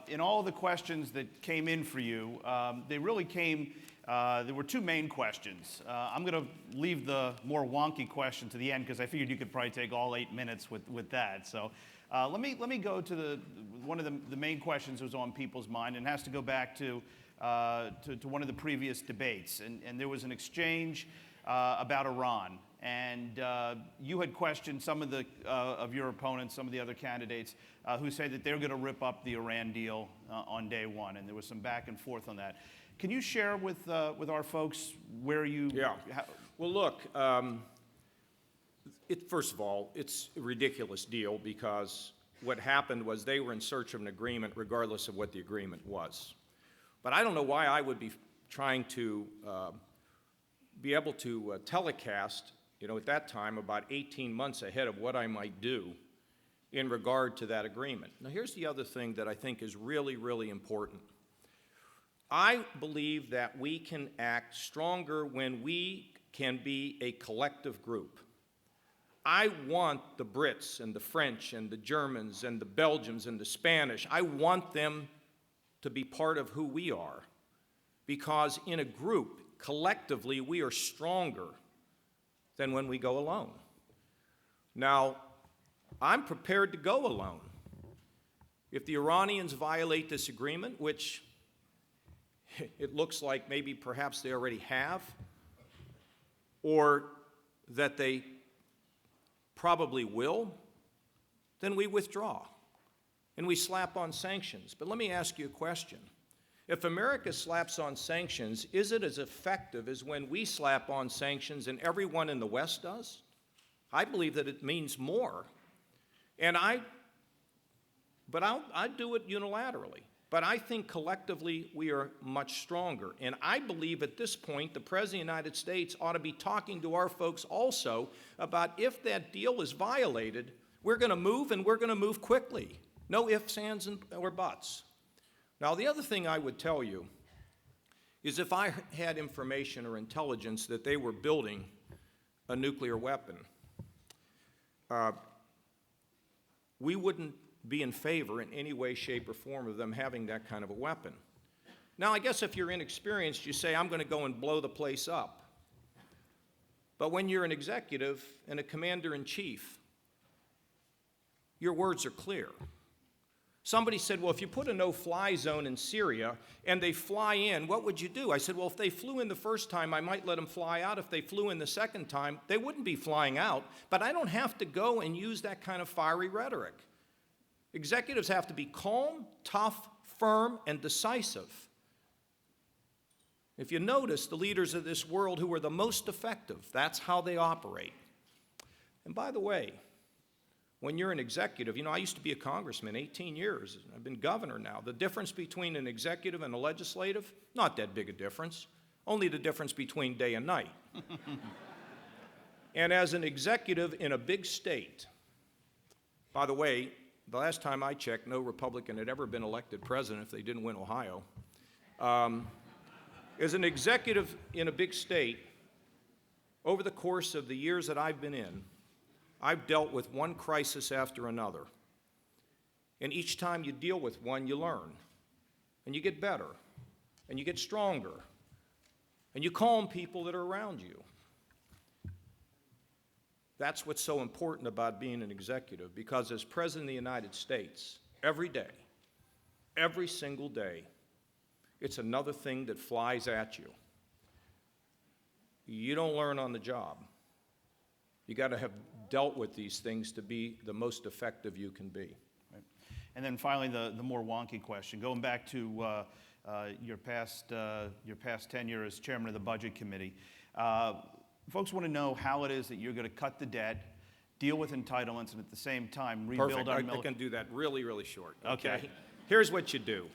In all the questions that came in for you, they really came, there were two main questions. I'm going to leave the more wonky question to the end because I figured you could probably take all 8 minutes with that. So let me go to one of the main questions that was on people's mind, and has to go back to one of the previous debates. And there was an exchange about Iran. And you had questioned some of your opponents, some of the other candidates, who say that they're going to rip up the Iran deal on day one, and there was some back and forth on that. Can you share with our folks where you? Yeah. Well, look. First of all, it's a ridiculous deal because what happened was they were in search of an agreement, regardless of what the agreement was. But I don't know why I would be trying to be able to telecast, at that time, about 18 months ahead of what I might do in regard to that agreement. Now, here's the other thing that I think is really, really important. I believe that we can act stronger when we can be a collective group. I want the Brits and the French and the Germans and the Belgians and the Spanish, I want them to be part of who we are, because in a group, collectively, we are stronger than when we go alone. Now, I'm prepared to go alone. If the Iranians violate this agreement, which it looks like maybe perhaps they already have, or that they probably will, then we withdraw and we slap on sanctions. But let me ask you a question. If America slaps on sanctions, is it as effective as when we slap on sanctions and everyone in the West does? I believe that it means more. And I'd do it unilaterally. But I think collectively we are much stronger. And I believe at this point the President of the United States ought to be talking to our folks also about if that deal is violated, we're going to move, and we're going to move quickly. No ifs, ands, or buts. Now, the other thing I would tell you is if I had information or intelligence that they were building a nuclear weapon, we wouldn't be in favor in any way, shape, or form of them having that kind of a weapon. Now, I guess if you're inexperienced, you say, I'm going to go and blow the place up. But when you're an executive and a commander-in-chief, your words are clear. Somebody said, well, if you put a no-fly zone in Syria and they fly in, what would you do? I said, well, if they flew in the first time, I might let them fly out. If they flew in the second time, they wouldn't be flying out. But I don't have to go and use that kind of fiery rhetoric. Executives have to be calm, tough, firm, and decisive. If you notice, the leaders of this world who are the most effective, that's how they operate. And by the way, when you're an executive, I used to be a congressman 18 years. I've been governor now. The difference between an executive and a legislative, not that big a difference, only the difference between day and night. And as an executive in a big state, by the way, the last time I checked, no Republican had ever been elected president if they didn't win Ohio. As an executive in a big state, over the course of the years that I've been in, I've dealt with one crisis after another. And each time you deal with one, you learn. And you get better. And you get stronger. And you calm people that are around you. That's what's so important about being an executive, because as President of the United States, every day, every single day, it's another thing that flies at you. You don't learn on the job. You got to have dealt with these things to be the most effective you can be. Right. And then finally, the more wonky question, going back to your past tenure as chairman of the Budget Committee. Folks want to know how it is that you're going to cut the debt, deal with entitlements, and at the same time rebuild Perfect. our I military. can do that really, really short. Okay. Here's what you do.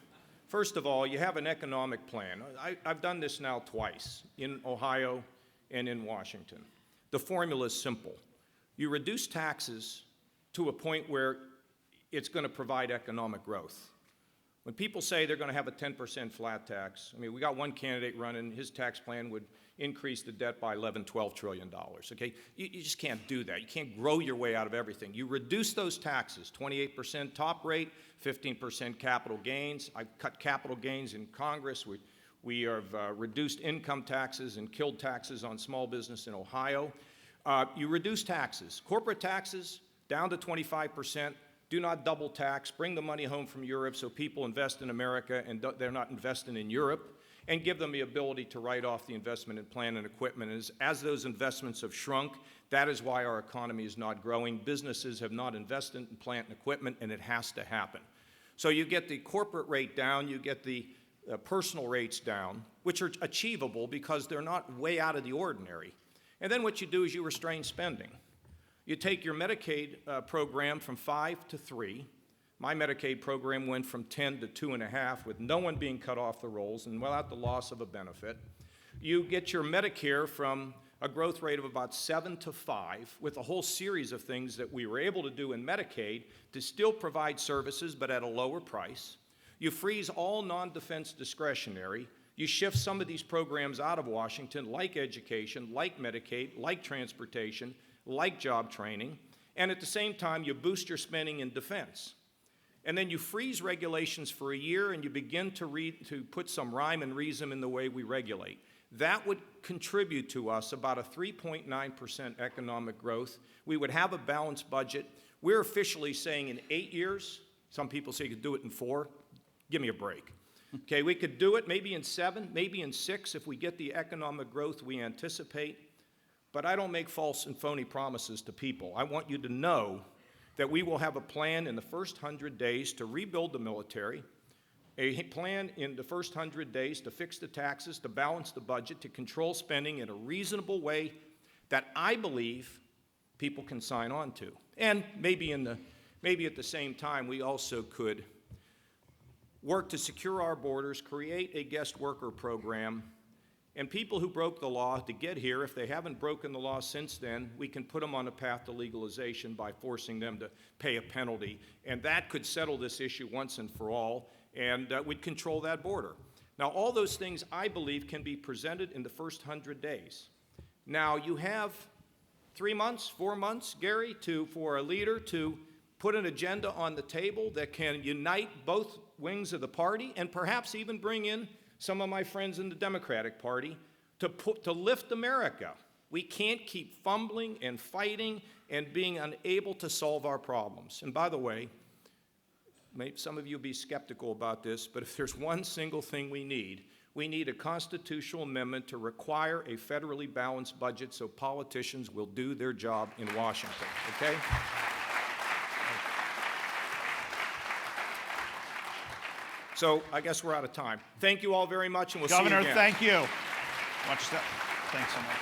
First of all, you have an economic plan. I've done this now twice, in Ohio and in Washington. The formula is simple. You reduce taxes to a point where it's going to provide economic growth. When people say they're going to have a 10% flat tax, we got one candidate running, his tax plan would increase the debt by $11–12 trillion, okay? You just can't do that. You can't grow your way out of everything. You reduce those taxes, 28% top rate, 15% capital gains. I've cut capital gains in Congress. We have reduced income taxes and killed taxes on small business in Ohio. You reduce taxes. Corporate taxes down to 25%. Do not double tax. Bring the money home from Europe so people invest in America and they're not investing in Europe. And give them the ability to write off the investment in plant and equipment. And as those investments have shrunk, that is why our economy is not growing. Businesses have not invested in plant and equipment, and it has to happen. So you get the corporate rate down, you get the personal rates down, which are achievable because they're not way out of the ordinary. And then what you do is you restrain spending. You take your Medicaid program from 5 to 3. My Medicaid program went from 10 to 2.5 with no one being cut off the rolls and without the loss of a benefit. You get your Medicare from a growth rate of about 7 to 5 with a whole series of things that we were able to do in Medicaid to still provide services but at a lower price. You freeze all non-defense discretionary. You shift some of these programs out of Washington, like education, like Medicaid, like transportation, like job training, and at the same time you boost your spending in defense. And then you freeze regulations for a year and you begin to put some rhyme and reason in the way we regulate. That would contribute to us about a 3.9% economic growth. We would have a balanced budget. We're officially saying in 8 years, some people say you could do it in 4. Give me a break. Okay, we could do it maybe in 7, maybe in 6 if we get the economic growth we anticipate. But I don't make false and phony promises to people. I want you to know that we will have a plan in the first 100 days to rebuild the military, a plan in the first 100 days to fix the taxes, to balance the budget, to control spending in a reasonable way that I believe people can sign on to. And maybe at the same time, we also could work to secure our borders, create a guest worker program, and people who broke the law to get here, if they haven't broken the law since then, we can put them on a path to legalization by forcing them to pay a penalty. And that could settle this issue once and for all, and we'd control that border. Now, all those things, I believe, can be presented in the first 100 days. Now, you have 3 months, 4 months, Gary, for a leader to put an agenda on the table that can unite both wings of the party and perhaps even bring in some of my friends in the Democratic Party to lift America. We can't keep fumbling and fighting and being unable to solve our problems. And by the way, some of you will be skeptical about this, but if there's one single thing we need a constitutional amendment to require a federally balanced budget so politicians will do their job in Washington, okay? So I guess we're out of time. Thank you all very much, and we'll see you again. Governor, thank you. Watch that. Thanks so much.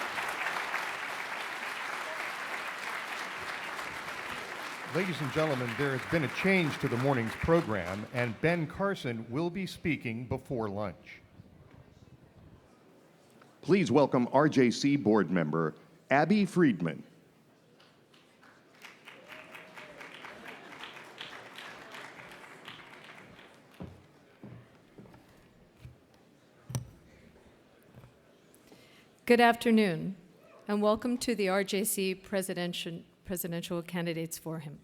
Ladies and gentlemen, there has been a change to the morning's program, and Ben Carson will be speaking before lunch. Please welcome RJC board member Abby Friedman. Good afternoon, and welcome to the RJC Presidential Candidates Forum.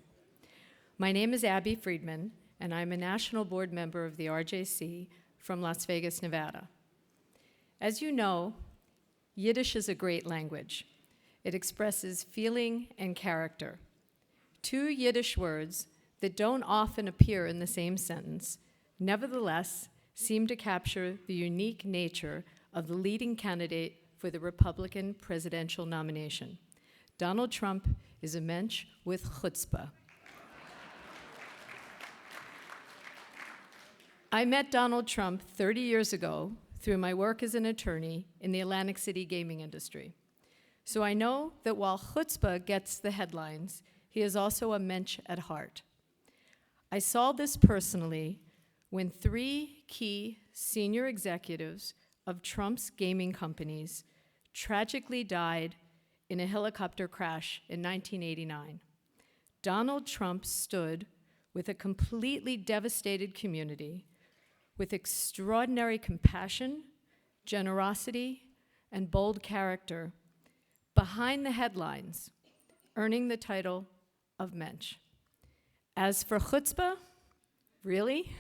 My name is Abby Friedman, and I'm a national board member of the RJC from Las Vegas, Nevada. As you know, Yiddish is a great language. It expresses feeling and character. 2 Yiddish words that don't often appear in the same sentence, nevertheless seem to capture the unique nature of the leading candidate for the Republican presidential nomination. Donald Trump is a mensch with chutzpah. I met Donald Trump 30 years ago through my work as an attorney in the Atlantic City gaming industry. So I know that while chutzpah gets the headlines, he is also a mensch at heart. I saw this personally when 3 key senior executives of Trump's gaming companies tragically died in a helicopter crash in 1989. Donald Trump stood with a completely devastated community with extraordinary compassion, generosity, and bold character behind the headlines, earning the title of mensch. As for chutzpah, really?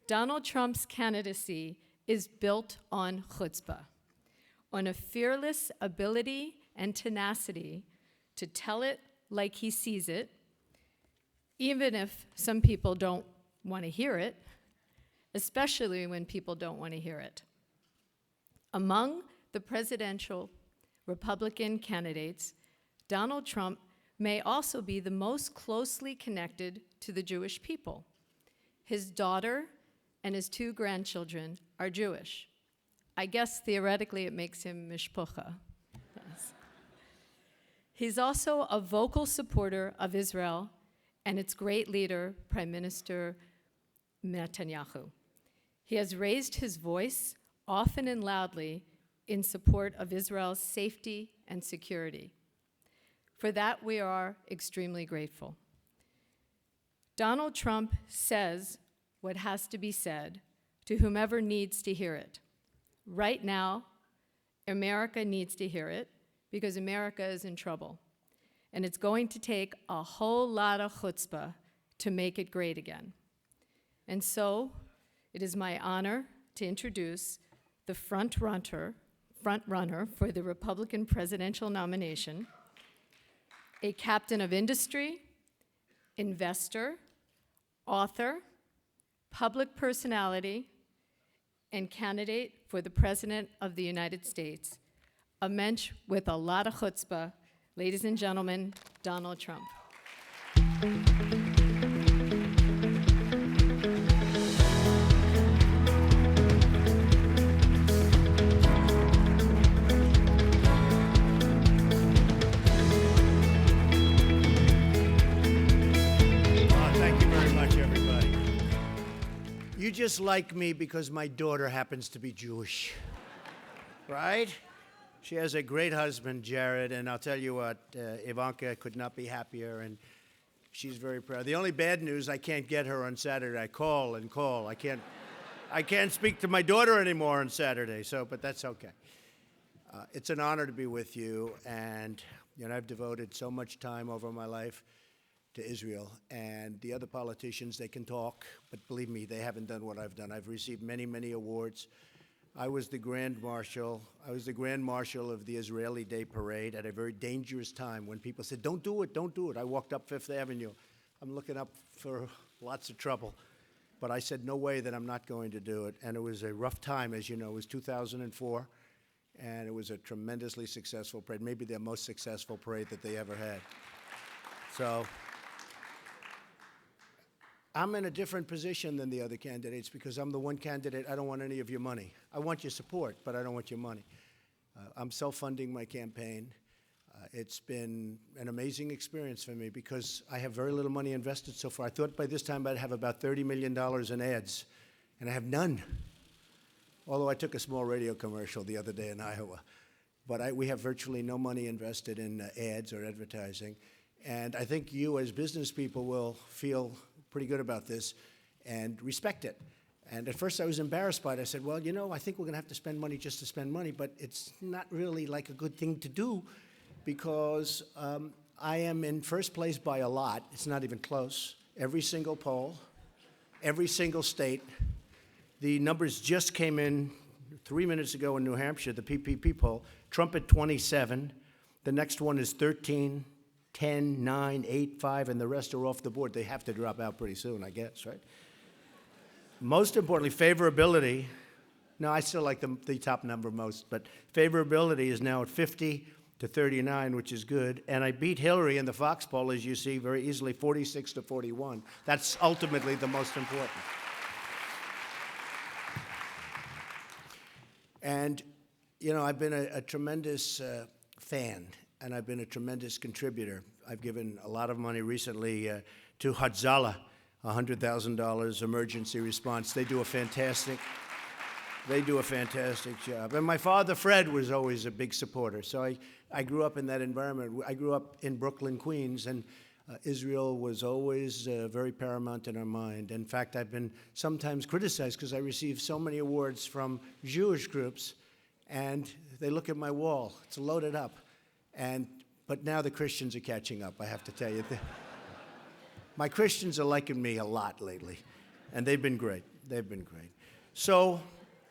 Donald Trump's candidacy is built on chutzpah, on a fearless ability and tenacity to tell it like he sees it, even if some people don't want to hear it, especially when people don't want to hear it. Among the presidential Republican candidates, Donald Trump may also be the most closely connected to the Jewish people. His daughter and his 2 grandchildren are Jewish. I guess theoretically it makes him mishpocha. Yes. He's also a vocal supporter of Israel and its great leader, Prime Minister Netanyahu. He has raised his voice, often and loudly, in support of Israel's safety and security. For that, we are extremely grateful. Donald Trump says what has to be said to whomever needs to hear it. Right now, America needs to hear it because America is in trouble. And it's going to take a whole lot of chutzpah to make it great again. And so, it is my honor to introduce the front runner for the Republican presidential nomination, a captain of industry, investor, author, public personality, and candidate for the President of the United States, a mensch with a lot of chutzpah, ladies and gentlemen, Donald Trump. Thank you very much, everybody. You just like me because my daughter happens to be Jewish, right? She has a great husband, Jared, and I'll tell you what, Ivanka could not be happier, and she's very proud. The only bad news, I can't get her on Saturday. I call and call. I can't speak to my daughter anymore on Saturday, but that's okay. It's an honor to be with you, and I've devoted so much time over my life to Israel, and the other politicians, they can talk, but believe me, they haven't done what I've done. I've received many, many awards. I was the Grand Marshal of the Israeli Day Parade at a very dangerous time when people said, don't do it, don't do it. I walked up Fifth Avenue. I'm looking up for lots of trouble. But I said, no way that I'm not going to do it. And it was a rough time, as you know. It was 2004, and it was a tremendously successful parade, maybe the most successful parade that they ever had. So I'm in a different position than the other candidates because I'm the one candidate, I don't want any of your money. I want your support, but I don't want your money. I'm self-funding my campaign. It's been an amazing experience for me because I have very little money invested so far. I thought by this time I'd have about $30 million in ads, and I have none. Although I took a small radio commercial the other day in Iowa. But we have virtually no money invested in ads or advertising. And I think you as business people will feel pretty good about this and respect it. And at first I was embarrassed by it. I said, well, I think we're going to have to spend money just to spend money, but it's not really like a good thing to do because I am in first place by a lot. It's not even close. Every single poll, every single state. The numbers just came in 3 minutes ago in New Hampshire, the PPP poll. Trump at 27. The next one is 13. 10, 9, 8, 5, and the rest are off the board. They have to drop out pretty soon, I guess, right? Most importantly, favorability. No, I still like the top number most, but favorability is now at 50 to 39, which is good. And I beat Hillary in the Fox poll, as you see, very easily, 46 to 41. That's ultimately the most important. And, I've been a tremendous fan. And I've been a tremendous contributor. I've given a lot of money recently to Hatzalah, $100,000 emergency response. They do a fantastic job. And my father, Fred, was always a big supporter. So I grew up in that environment. I grew up in Brooklyn, Queens, and Israel was always very paramount in our mind. In fact, I've been sometimes criticized because I receive so many awards from Jewish groups, and they look at my wall. It's loaded up. But now the Christians are catching up, I have to tell you. My Christians are liking me a lot lately, and they've been great. They've been great. So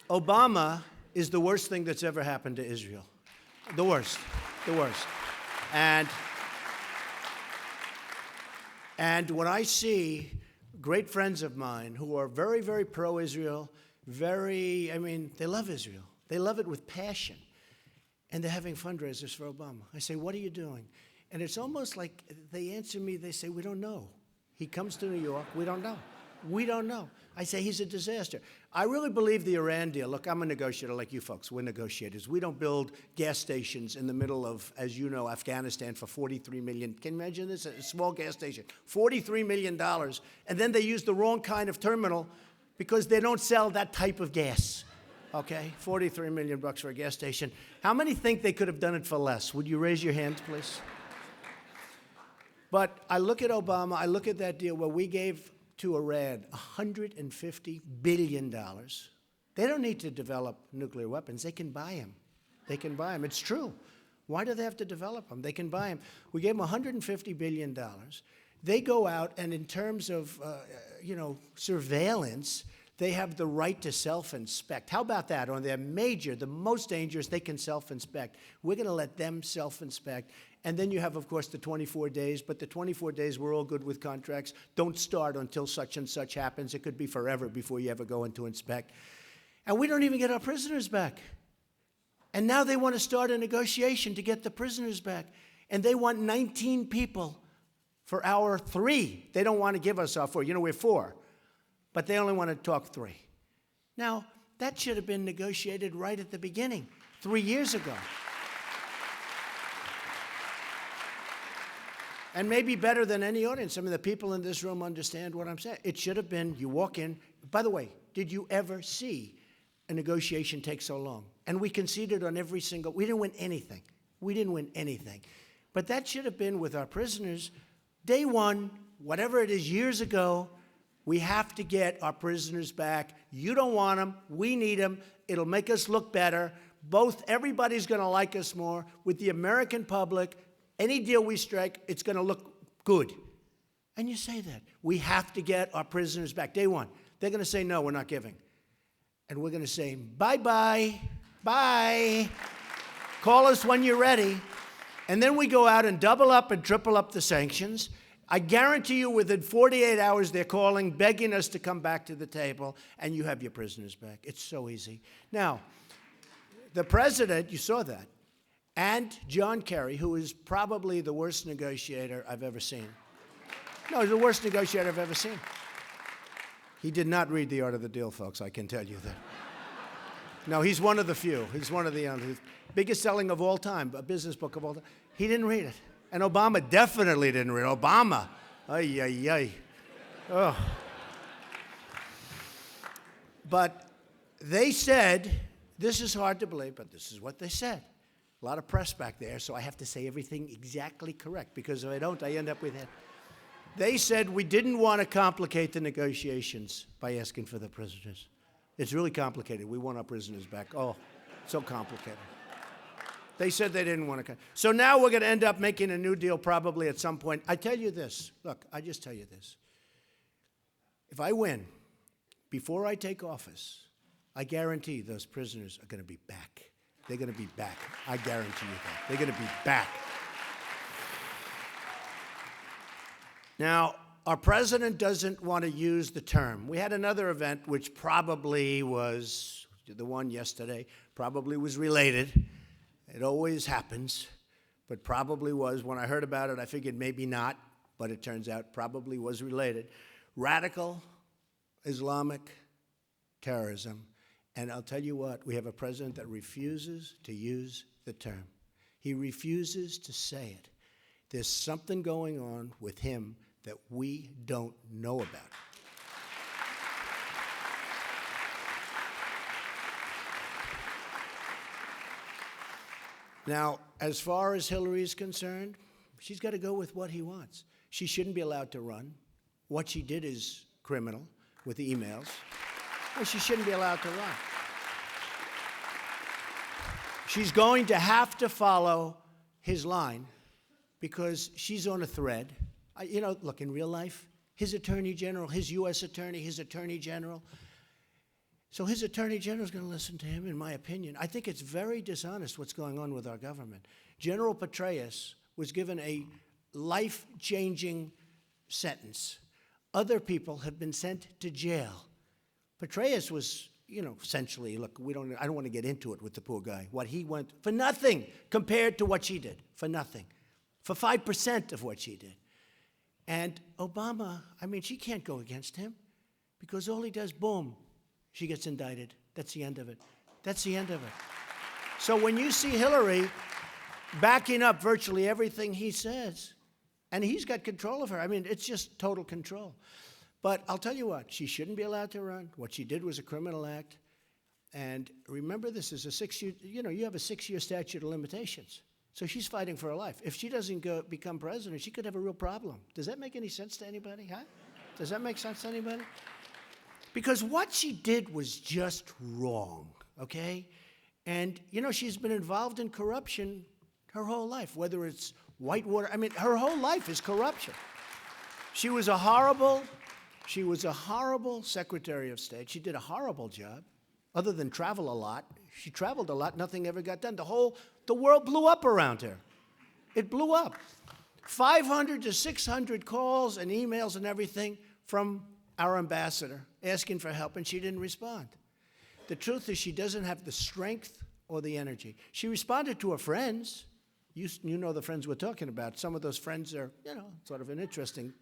Obama is the worst thing that's ever happened to Israel. The worst. And when I see great friends of mine who are very, very pro-Israel, they love Israel. They love it with passion. And they're having fundraisers for Obama. I say, what are you doing? And it's almost like they answer me, they say, we don't know. He comes to New York, we don't know. We don't know. I say he's a disaster. I really believe the Iran deal. Look, I'm a negotiator like you folks. We're negotiators. We don't build gas stations in the middle of, as you know, Afghanistan for $43 million. Can you imagine this? A small gas station, $43 million. And then they use the wrong kind of terminal because they don't sell that type of gas. Okay, $43 million for a gas station. How many think they could have done it for less? Would you raise your hand, please? But I look at Obama, I look at that deal where we gave to Iran $150 billion. They don't need to develop nuclear weapons. They can buy them. They can buy them. It's true. Why do they have to develop them? They can buy them. We gave them $150 billion. They go out, and in terms of, surveillance, they have the right to self-inspect. How about that? On their major, the most dangerous, they can self-inspect. We're going to let them self-inspect. And then you have, of course, the 24 days. But the 24 days, we're all good with contracts. Don't start until such and such happens. It could be forever before you ever go in to inspect. And we don't even get our prisoners back. And now they want to start a negotiation to get the prisoners back. And they want 19 people for hour 3. They don't want to give us our 4. We're 4. But they only want to talk 3. Now, that should have been negotiated right at the beginning, 3 years ago. And maybe better than any audience. I mean, the people in this room understand what I'm saying. It should have been, you walk in. By the way, did you ever see a negotiation take so long? And we conceded on every single, we didn't win anything. We didn't win anything. But that should have been with our prisoners. Day one, whatever it is, years ago, we have to get our prisoners back. You don't want them. We need them. It'll make us look better. Everybody's going to like us more. With the American public, any deal we strike, it's going to look good. And you say that. We have to get our prisoners back. Day one. They're going to say, no, we're not giving. And we're going to say, bye-bye, bye. Call us when you're ready. And then we go out and double up and triple up the sanctions. I guarantee you within 48 hours, they're calling, begging us to come back to the table, and you have your prisoners back. It's so easy. Now, the president, you saw that, and John Kerry, who is probably the worst negotiator I've ever seen. No, he's the worst negotiator I've ever seen. He did not read The Art of the Deal, folks, I can tell you that. No, he's one of the few. He's one of the biggest selling of all time, a business book of all time. He didn't read it. And Obama definitely didn't read it. Obama, ay, ay, ay. Oh. But they said, this is hard to believe, but this is what they said. A lot of press back there, so I have to say everything exactly correct, because if I don't, I end up with it. They said we didn't want to complicate the negotiations by asking for the prisoners. It's really complicated. We want our prisoners back. Oh, so complicated. They said they didn't want to come. So now we're going to end up making a new deal probably at some point. I tell you this. Look, I just tell you this. If I win, before I take office, I guarantee those prisoners are going to be back. They're going to be back. I guarantee you that. They're going to be back. Now, our president doesn't want to use the term. We had another event which probably was, the one yesterday, probably was related. It always happens, but probably was. When I heard about it, I figured maybe not, but it turns out probably was related. Radical Islamic terrorism. And I'll tell you what, we have a president that refuses to use the term. He refuses to say it. There's something going on with him that we don't know about. Now, as far as Hillary is concerned, she's got to go with what he wants. She shouldn't be allowed to run. What she did is criminal with the emails. Well, she shouldn't be allowed to run. She's going to have to follow his line because she's on a thread. Look, in real life, his attorney general, his U.S. attorney, his attorney general. So his attorney general is going to listen to him, in my opinion. I think it's very dishonest what's going on with our government. General Petraeus was given a life-changing sentence. Other people have been sent to jail. Petraeus was, essentially, look, I don't want to get into it with the poor guy. What he went, for nothing compared to what she did, for nothing. For 5% of what she did. And Obama, she can't go against him. Because all he does, boom, she gets indicted. That's the end of it. That's the end of it. So when you see Hillary backing up virtually everything he says, and he's got control of her, I mean, it's just total control. But I'll tell you what, she shouldn't be allowed to run. What she did was a criminal act. And remember, this is a 6-year, you have a 6-year statute of limitations. So she's fighting for her life. If she doesn't become president, she could have a real problem. Does that make any sense to anybody, huh? Does that make sense to anybody? Because what she did was just wrong, okay? And, she's been involved in corruption her whole life, whether it's Whitewater. I mean, her whole life is corruption. She was a horrible Secretary of State. She did a horrible job. Other than travel a lot, she traveled a lot, nothing ever got done. The world blew up around her. It blew up. 500 to 600 calls and emails and everything from our ambassador asking for help, and she didn't respond. The truth is she doesn't have the strength or the energy. She responded to her friends. You know the friends we're talking about. Some of those friends are, sort of an interesting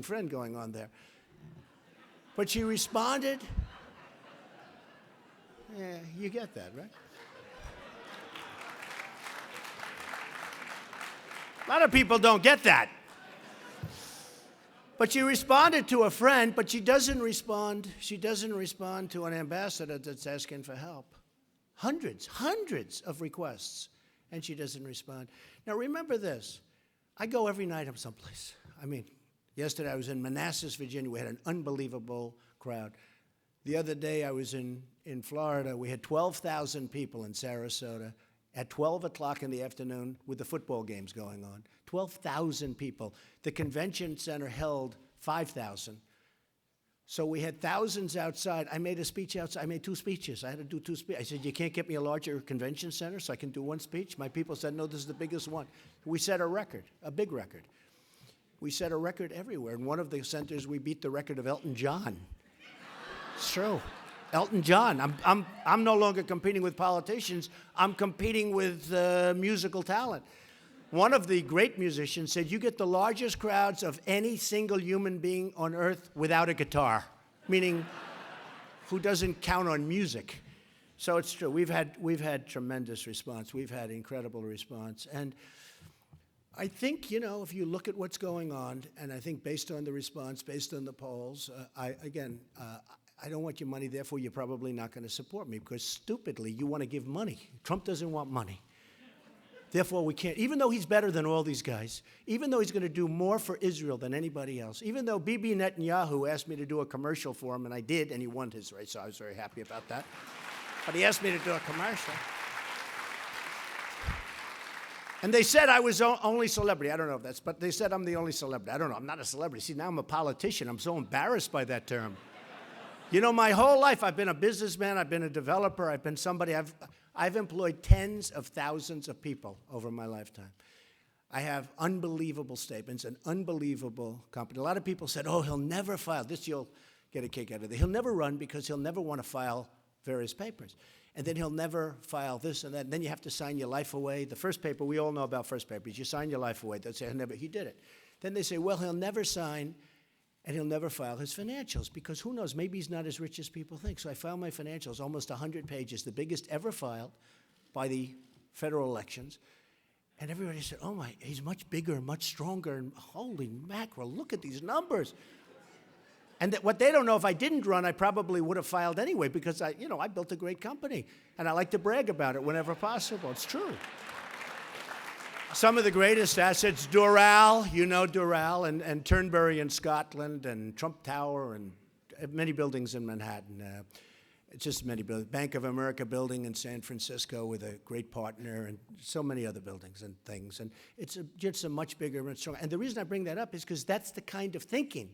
friend going on there. But she responded. Yeah, you get that, right? A lot of people don't get that. But she responded to a friend, but she doesn't respond to an ambassador that's asking for help. Hundreds of requests, and she doesn't respond. Now remember this, I go every night I'm someplace. I mean, yesterday I was in Manassas, Virginia. We had an unbelievable crowd. The other day I was in Florida. We had 12,000 people in Sarasota at 12 o'clock in the afternoon with the football games going on. 12,000 people. The convention center held 5,000. So we had thousands outside. I made a speech outside. I made 2 speeches. I had to do 2 speeches. I said, you can't get me a larger convention center so I can do 1 speech? My people said, no, this is the biggest one. We set a record, a big record. We set a record everywhere. In one of the centers, we beat the record of Elton John. It's true. Elton John. I'm no longer competing with politicians. I'm competing with musical talent. One of the great musicians said, you get the largest crowds of any single human being on earth without a guitar, meaning who doesn't count on music. So it's true. We've had tremendous response. We've had incredible response. And I think, if you look at what's going on, and I think based on the response, based on the polls, I don't want your money, therefore you're probably not going to support me, because stupidly you want to give money. Trump doesn't want money. Therefore we can't, even though he's better than all these guys, even though he's going to do more for Israel than anybody else, even though Bibi Netanyahu asked me to do a commercial for him, and I did, and he won his race, so I was very happy about that. But he asked me to do a commercial. And they said I was only celebrity. I don't know if that's, but they said I'm the only celebrity. I don't know. I'm not a celebrity. See, now I'm a politician. I'm so embarrassed by that term. My whole life I've been a businessman, I've been a developer, I've been somebody, I've employed tens of thousands of people over my lifetime. I have unbelievable statements, an unbelievable company. A lot of people said, oh, he'll never file. This you'll get a kick out of it. He'll never run because he'll never want to file various papers. And then he'll never file this and that. And then you have to sign your life away. The first paper, we all know about first papers. You sign your life away. They'll say, he did it. Then they say, well, he'll never sign and he'll never file his financials because who knows, maybe he's not as rich as people think. So I filed my financials, almost 100 pages, the biggest ever filed by the federal elections. And everybody said, oh my, he's much bigger and much stronger, and holy mackerel, look at these numbers. And what they don't know, if I didn't run, I probably would have filed anyway because I built a great company. And I like to brag about it whenever possible. It's true. Some of the greatest assets, Doral, Doral, and Turnberry in Scotland, and Trump Tower, and many buildings in Manhattan. Just many buildings. Bank of America building in San Francisco with a great partner, and so many other buildings and things. And it's just a much bigger and stronger. And the reason I bring that up is because that's the kind of thinking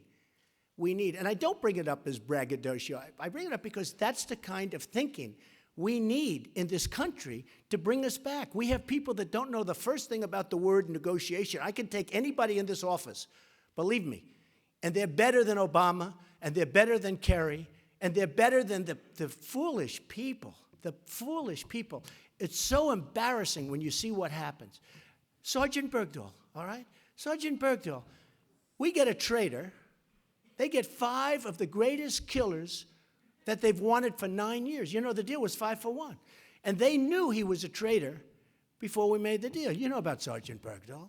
we need. And I don't bring it up as braggadocio. I bring it up because that's the kind of thinking we need in this country to bring us back. We have people that don't know the first thing about the word negotiation. I can take anybody in this office, believe me, and they're better than Obama, and they're better than Kerry, and they're better than the foolish people, It's so embarrassing when you see what happens. Sergeant Bergdahl, all right? Sergeant Bergdahl, we get a traitor They get 5 of the greatest killers that they've wanted for 9 years. You know, the deal was 5 for 1. And they knew he was a traitor before we made the deal. You know about Sergeant Bergdahl.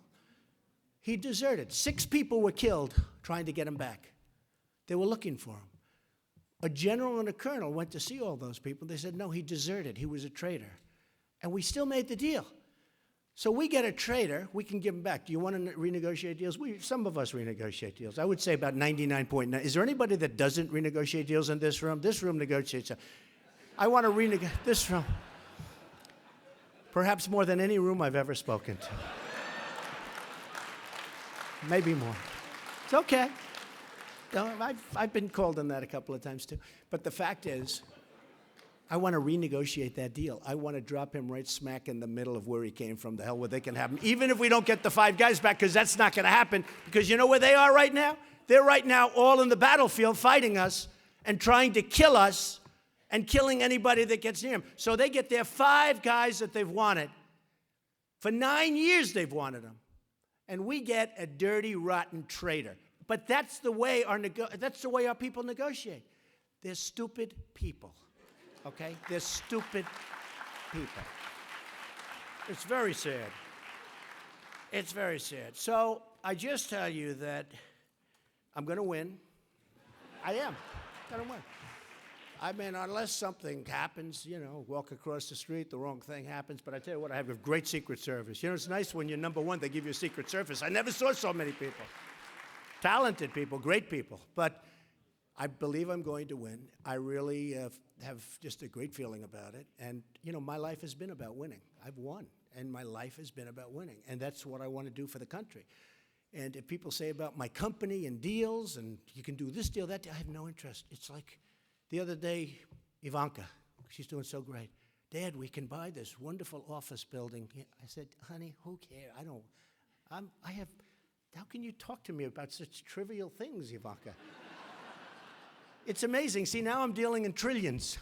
He deserted. 6 people were killed trying to get him back. They were looking for him. A general and a colonel went to see all those people. They said, no, he deserted. He was a traitor. And we still made the deal. So we get a traitor, we can give him back. Do you want to renegotiate deals? Some of us renegotiate deals. I would say about 99.9. Is there anybody that doesn't renegotiate deals in this room? This room negotiates. I want to renegotiate this room. Perhaps more than any room I've ever spoken to. Maybe more. It's okay. No, I've been called on that a couple of times too. But the fact is, I want to renegotiate that deal. I want to drop him right smack in the middle of where he came from. The hell where they can have him. Even if we don't get the 5 guys back, because that's not going to happen. Because you know where they are right now? They're right now all in the battlefield fighting us and trying to kill us and killing anybody that gets near them. So they get their 5 guys that they've wanted. For 9 years they've wanted them. And we get a dirty, rotten traitor. But that's the way our people negotiate. They're stupid people, okay? They're stupid people. It's very sad. It's very sad. So I just tell you that I'm going to win. I am going to win. I mean, unless something happens, you know, walk across the street, the wrong thing happens. But I tell you what, I have a great Secret Service. You know, it's nice when you're number 1, they give you a Secret Service. I never saw so many people. Talented people, great people. But I believe I'm going to win. I really have just a great feeling about it. And, you know, my life has been about winning. I've won. And my life has been about winning. And that's what I want to do for the country. And if people say about my company and deals, and you can do this deal, that deal, I have no interest. It's like the other day, Ivanka, she's doing so great. Dad, we can buy this wonderful office building. I said, honey, who cares? How can you talk to me about such trivial things, Ivanka? It's amazing. See, now I'm dealing in trillions.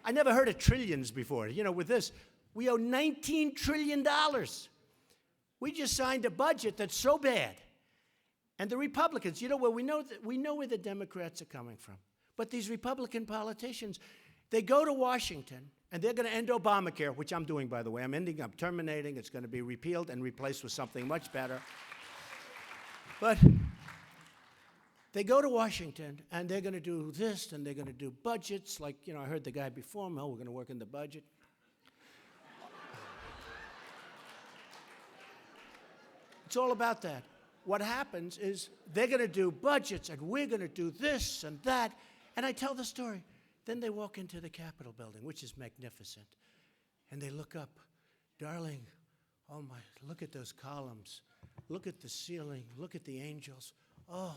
I never heard of trillions before. You know, with this, we owe $19 trillion. We just signed a budget that's so bad. And the Republicans, you know, well, we know where the Democrats are coming from. But these Republican politicians, they go to Washington, and they're going to end Obamacare, which I'm doing, by the way. I'm terminating. It's going to be repealed and replaced with something much better. But they go to Washington, and they're going to do this, and they're going to do budgets. Like, you know, I heard the guy before me, we're going to work in the budget. It's all about that. What happens is they're going to do budgets, and we're going to do this and that. And I tell the story. Then they walk into the Capitol building, which is magnificent. And they look up. Darling, oh my, look at those columns. Look at the ceiling. Look at the angels. Oh,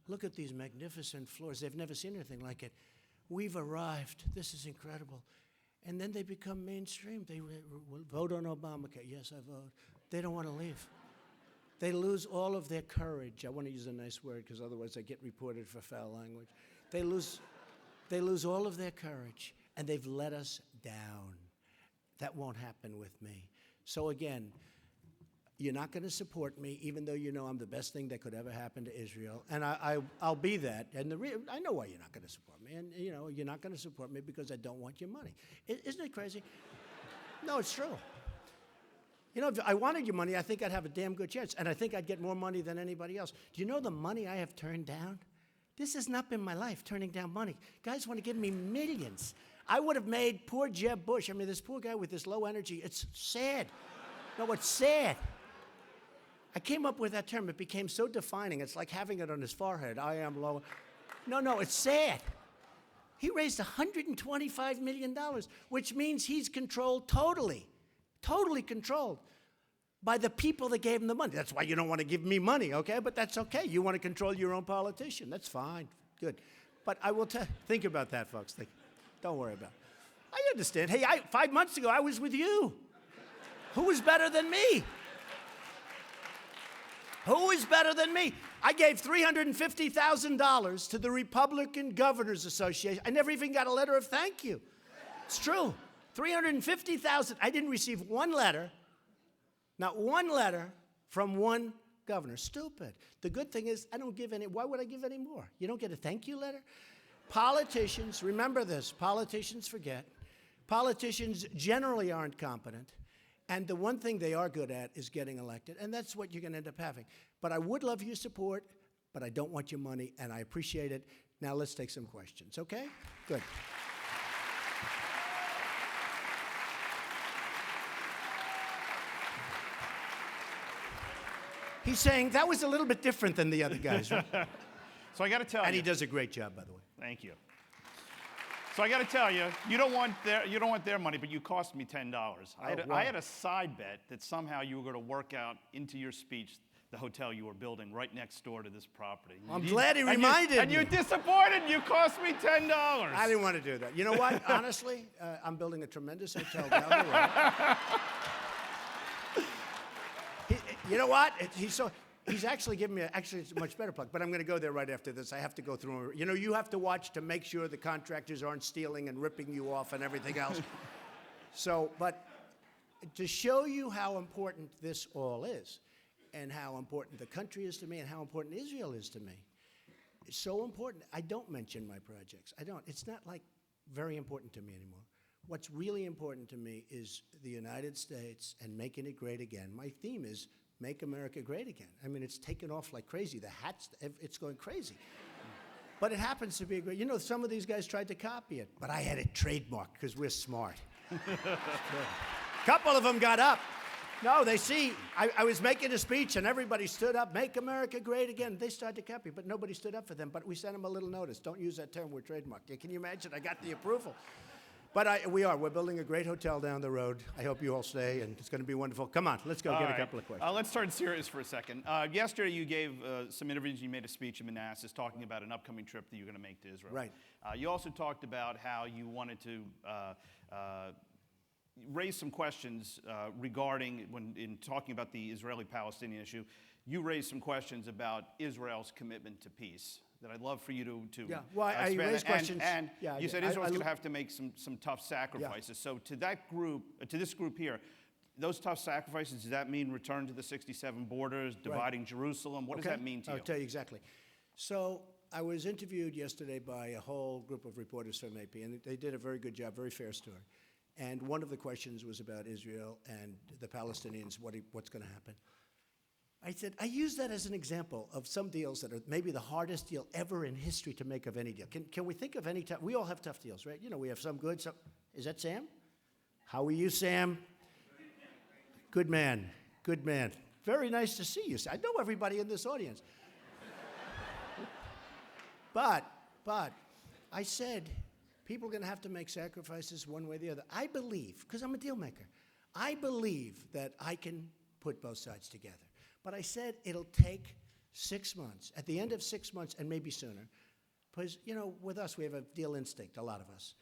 look at these magnificent floors. They've never seen anything like it. We've arrived. This is incredible. And then they become mainstream. They will vote on Obamacare. Yes, I vote. They don't want to leave. They lose all of their courage. I want to use a nice word because otherwise I get reported for foul language. They lose all of their courage, and they've let us down. That won't happen with me. So again, you're not going to support me, even though you know I'm the best thing that could ever happen to Israel. And I'll be that. And I know why you're not going to support me. And, you know, you're not going to support me because I don't want your money. Isn't it crazy? No, it's true. You know, if I wanted your money, I think I'd have a damn good chance. And I think I'd get more money than anybody else. Do you know the money I have turned down? This has not been my life, turning down money. Guys want to give me millions. I would have made poor Jeb Bush, I mean, this poor guy with this low energy, it's sad. No, it's sad. I came up with that term. It became so defining. It's like having it on his forehead. I am low. No, it's sad. He raised $125 million, which means he's controlled totally controlled by the people that gave him the money. That's why you don't want to give me money, okay? But that's okay. You want to control your own politician. That's fine. Good. But I will think about that, folks. Don't worry about it. I understand. Hey, 5 months ago, I was with you. Who was better than me? Who is better than me? I gave $350,000 to the Republican Governors Association. I never even got a letter of thank you. It's true. $350,000. I didn't receive one letter, not one letter from one governor. Stupid. The good thing is I don't give any. Why would I give any more? You don't get a thank you letter? Politicians, remember this, politicians forget. Politicians generally aren't competent. And the one thing they are good at is getting elected. And that's what you're going to end up having. But I would love your support, but I don't want your money, and I appreciate it. Now let's take some questions, okay? Good. He's saying that was a little bit different than the other guys, right? So I got to tell you. And he does a great job, by the way. Thank you. So I got to tell you, you don't want their money, but you cost me $10. I had a side bet that somehow you were going to work out into your speech the hotel you were building right next door to this property. I'm glad he reminded me. And you disappointed. You cost me $10. I didn't want to do that. You know what? Honestly, I'm building a tremendous hotel down the road. You know what? He's actually giving me actually it's a much better plug, but I'm going to go there right after this. I have to go through. You know, you have to watch to make sure the contractors aren't stealing and ripping you off and everything else. So, but to show you how important this all is and how important the country is to me and how important Israel is to me, it's so important. I don't mention my projects. I don't. It's not like very important to me anymore. What's really important to me is the United States and making it great again. My theme is Make America Great Again. I mean, it's taken off like crazy. The hats, it's going crazy. But it happens to be a great, you know, some of these guys tried to copy it, but I had it trademarked because we're smart. A couple of them got up. No, they see, I was making a speech and everybody stood up, Make America Great Again. They started to copy, but nobody stood up for them. But we sent them a little notice. Don't use that term, we're trademarked. Can you imagine? I got the approval. But we're building a great hotel down the road. I hope you all stay, and it's going to be wonderful. Come on, let's go get a couple of questions. Let's turn serious for a second. Yesterday, you gave some interviews. You made a speech in Manassas talking about an upcoming trip that you're going to make to Israel. Right. You also talked about how you wanted to raise some questions regarding, in talking about the Israeli-Palestinian issue, you raised some questions about Israel's commitment to peace that I'd love for you to yeah. Well, I raised questions. And yeah, you said Israel's going to have to make some tough sacrifices. Yeah. So to that group, to this group here, those tough sacrifices, does that mean return to the 67 borders, dividing Jerusalem? What does that mean to you? I'll tell you exactly. So I was interviewed yesterday by a whole group of reporters from AP, and they did a very good job, very fair story. And one of the questions was about Israel and the Palestinians, what's going to happen. I said, I use that as an example of some deals that are maybe the hardest deal ever in history to make of any deal. Can we think of any time? We all have tough deals, right? You know, we have some good, some. Is that Sam? How are you, Sam? Good man. Good man. Very nice to see you. I know everybody in this audience. But I said, people are going to have to make sacrifices one way or the other. I believe, because I'm a deal maker, I believe that I can put both sides together. But I said it'll take 6 months, at the end of 6 months, and maybe sooner. Because, you know, with us, we have a deal instinct, a lot of us.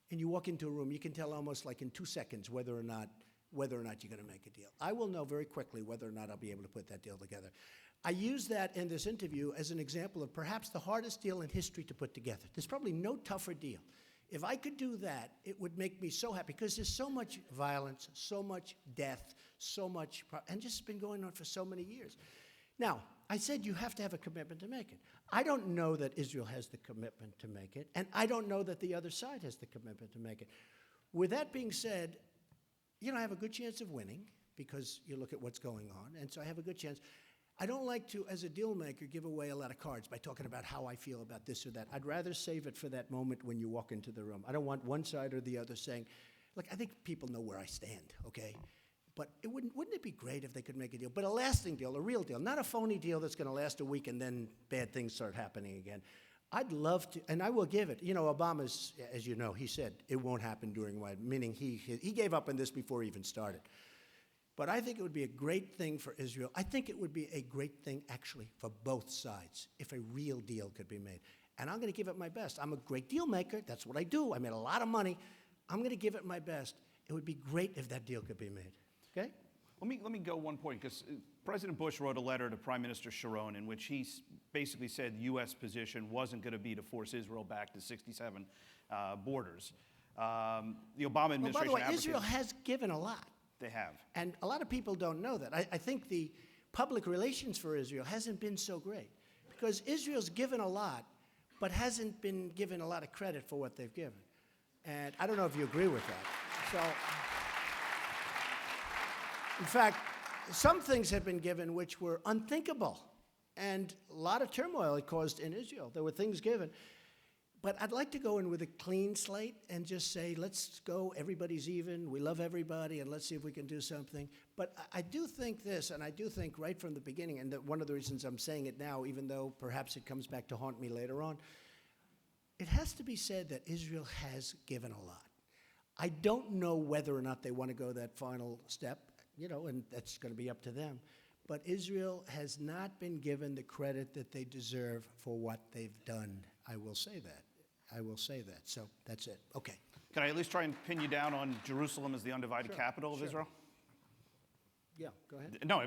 And you walk into a room, you can tell almost like in 2 seconds whether or not you're going to make a deal. I will know very quickly whether or not I'll be able to put that deal together. I use that in this interview as an example of perhaps the hardest deal in history to put together. There's probably no tougher deal. If I could do that, it would make me so happy because there's so much violence, so much death, so much, and just been going on for so many years. Now, I said you have to have a commitment to make it. I don't know that Israel has the commitment to make it, and I don't know that the other side has the commitment to make it. With that being said, you know, I have a good chance of winning because you look at what's going on, and so I have a good chance. I don't like to, as a deal maker, give away a lot of cards by talking about how I feel about this or that. I'd rather save it for that moment when you walk into the room. I don't want one side or the other saying, look, I think people know where I stand, okay? But wouldn't it be great if they could make a deal? But a lasting deal, a real deal, not a phony deal that's going to last a week and then bad things start happening again. I'd love to, and I will give it. You know, Obama's, as you know, he said it won't happen during my, meaning he gave up on this before he even started. But I think it would be a great thing for Israel. I think it would be a great thing, actually, for both sides if a real deal could be made. And I'm going to give it my best. I'm a great deal maker. That's what I do. I made a lot of money. I'm going to give it my best. It would be great if that deal could be made. Okay? Let me go one point, because President Bush wrote a letter to Prime Minister Sharon in which he basically said the U.S. position wasn't going to be to force Israel back to 67 borders. The Obama administration... Well, by the way, Israel has given a lot. They have. And a lot of people don't know that. I think the public relations for Israel hasn't been so great because Israel's given a lot, but hasn't been given a lot of credit for what they've given. And I don't know if you agree with that. So, in fact, some things have been given which were unthinkable, and a lot of turmoil it caused in Israel. There were things given. But I'd like to go in with a clean slate and just say, let's go, everybody's even, we love everybody, and let's see if we can do something. But I do think this, and I do think right from the beginning, and that one of the reasons I'm saying it now, even though perhaps it comes back to haunt me later on, it has to be said that Israel has given a lot. I don't know whether or not they want to go that final step, and that's going to be up to them. But Israel has not been given the credit that they deserve for what they've done. I will say that. I will say that. So that's it. Okay. Can I at least try and pin you down on Jerusalem as the undivided capital of Israel? Yeah, go ahead. No,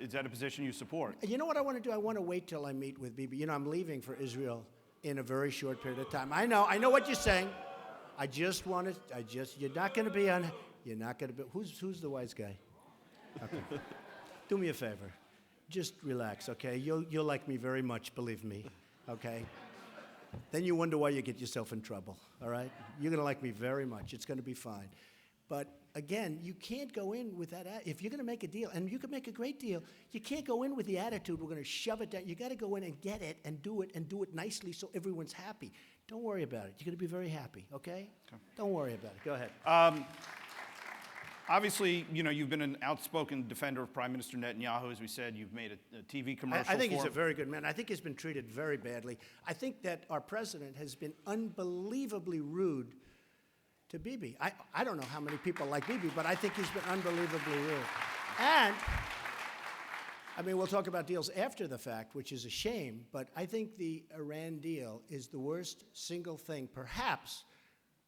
is that a position you support? You know what I want to do? I want to wait till I meet with Bibi. I'm leaving for Israel in a very short period of time. I know what you're saying. You're not going to be on, you're not going to be, who's the wise guy? Okay. Do me a favor. Just relax, okay? You'll like me very much, believe me, okay? Then you wonder why you get yourself in trouble, all right? You're going to like me very much. It's going to be fine. But again, you can't go in with that. If you're going to make a deal, and you can make a great deal, you can't go in with the attitude, we're going to shove it down. You got to go in and get it and do it nicely so everyone's happy. Don't worry about it. You're going to be very happy, okay? Don't worry about it. Go ahead. Obviously, you've been an outspoken defender of Prime Minister Netanyahu. As we said, you've made a TV commercial I think for he's him. a very good man. I think he's been treated very badly. I think that our president has been unbelievably rude to Bibi. I don't know how many people like Bibi, but I think he's been unbelievably rude. And, we'll talk about deals after the fact, which is a shame, but I think the Iran deal is the worst single thing. Perhaps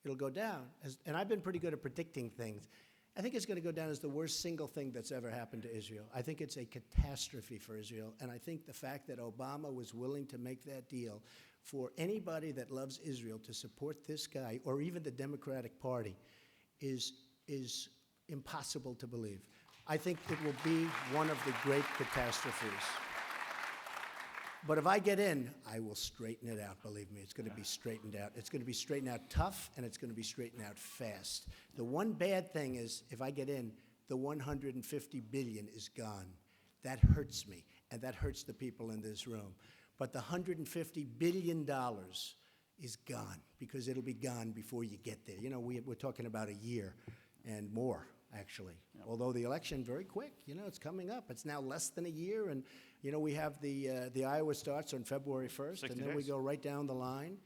it'll go down, and I've been pretty good at predicting things. I think it's going to go down as the worst single thing that's ever happened to Israel. I think it's a catastrophe for Israel, and I think the fact that Obama was willing to make that deal for anybody that loves Israel to support this guy, or even the Democratic Party, is impossible to believe. I think it will be one of the great catastrophes. But if I get in, I will straighten it out, believe me. It's going to be straightened out. It's going to be straightened out tough, and it's going to be straightened out fast. The one bad thing is, if I get in, the $150 billion is gone. That hurts me, and that hurts the people in this room. But the $150 billion is gone, because it'll be gone before you get there. We're talking about a year and more, actually. Yeah. Although the election, very quick. It's coming up. It's now less than a year, and we have the Iowa starts on February 1st, and then we go right down the line,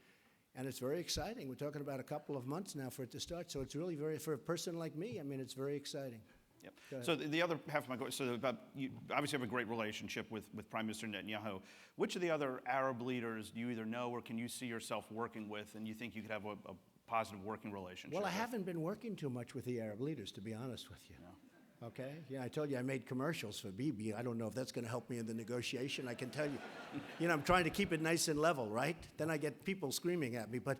and it's very exciting. We're talking about a couple of months now for it to start, so it's really for a person like me, it's very exciting. Yep. So the other half of my question, you obviously have a great relationship with Prime Minister Netanyahu. Which of the other Arab leaders do you either know or can you see yourself working with, and you think you could have a positive working relationship Well, I with? haven't been working too much with the Arab leaders, to be honest with you. Yeah. Okay? Yeah, I told you I made commercials for Bibi. I don't know if that's going to help me in the negotiation. I can tell you. I'm trying to keep it nice and level, right? Then I get people screaming at me. But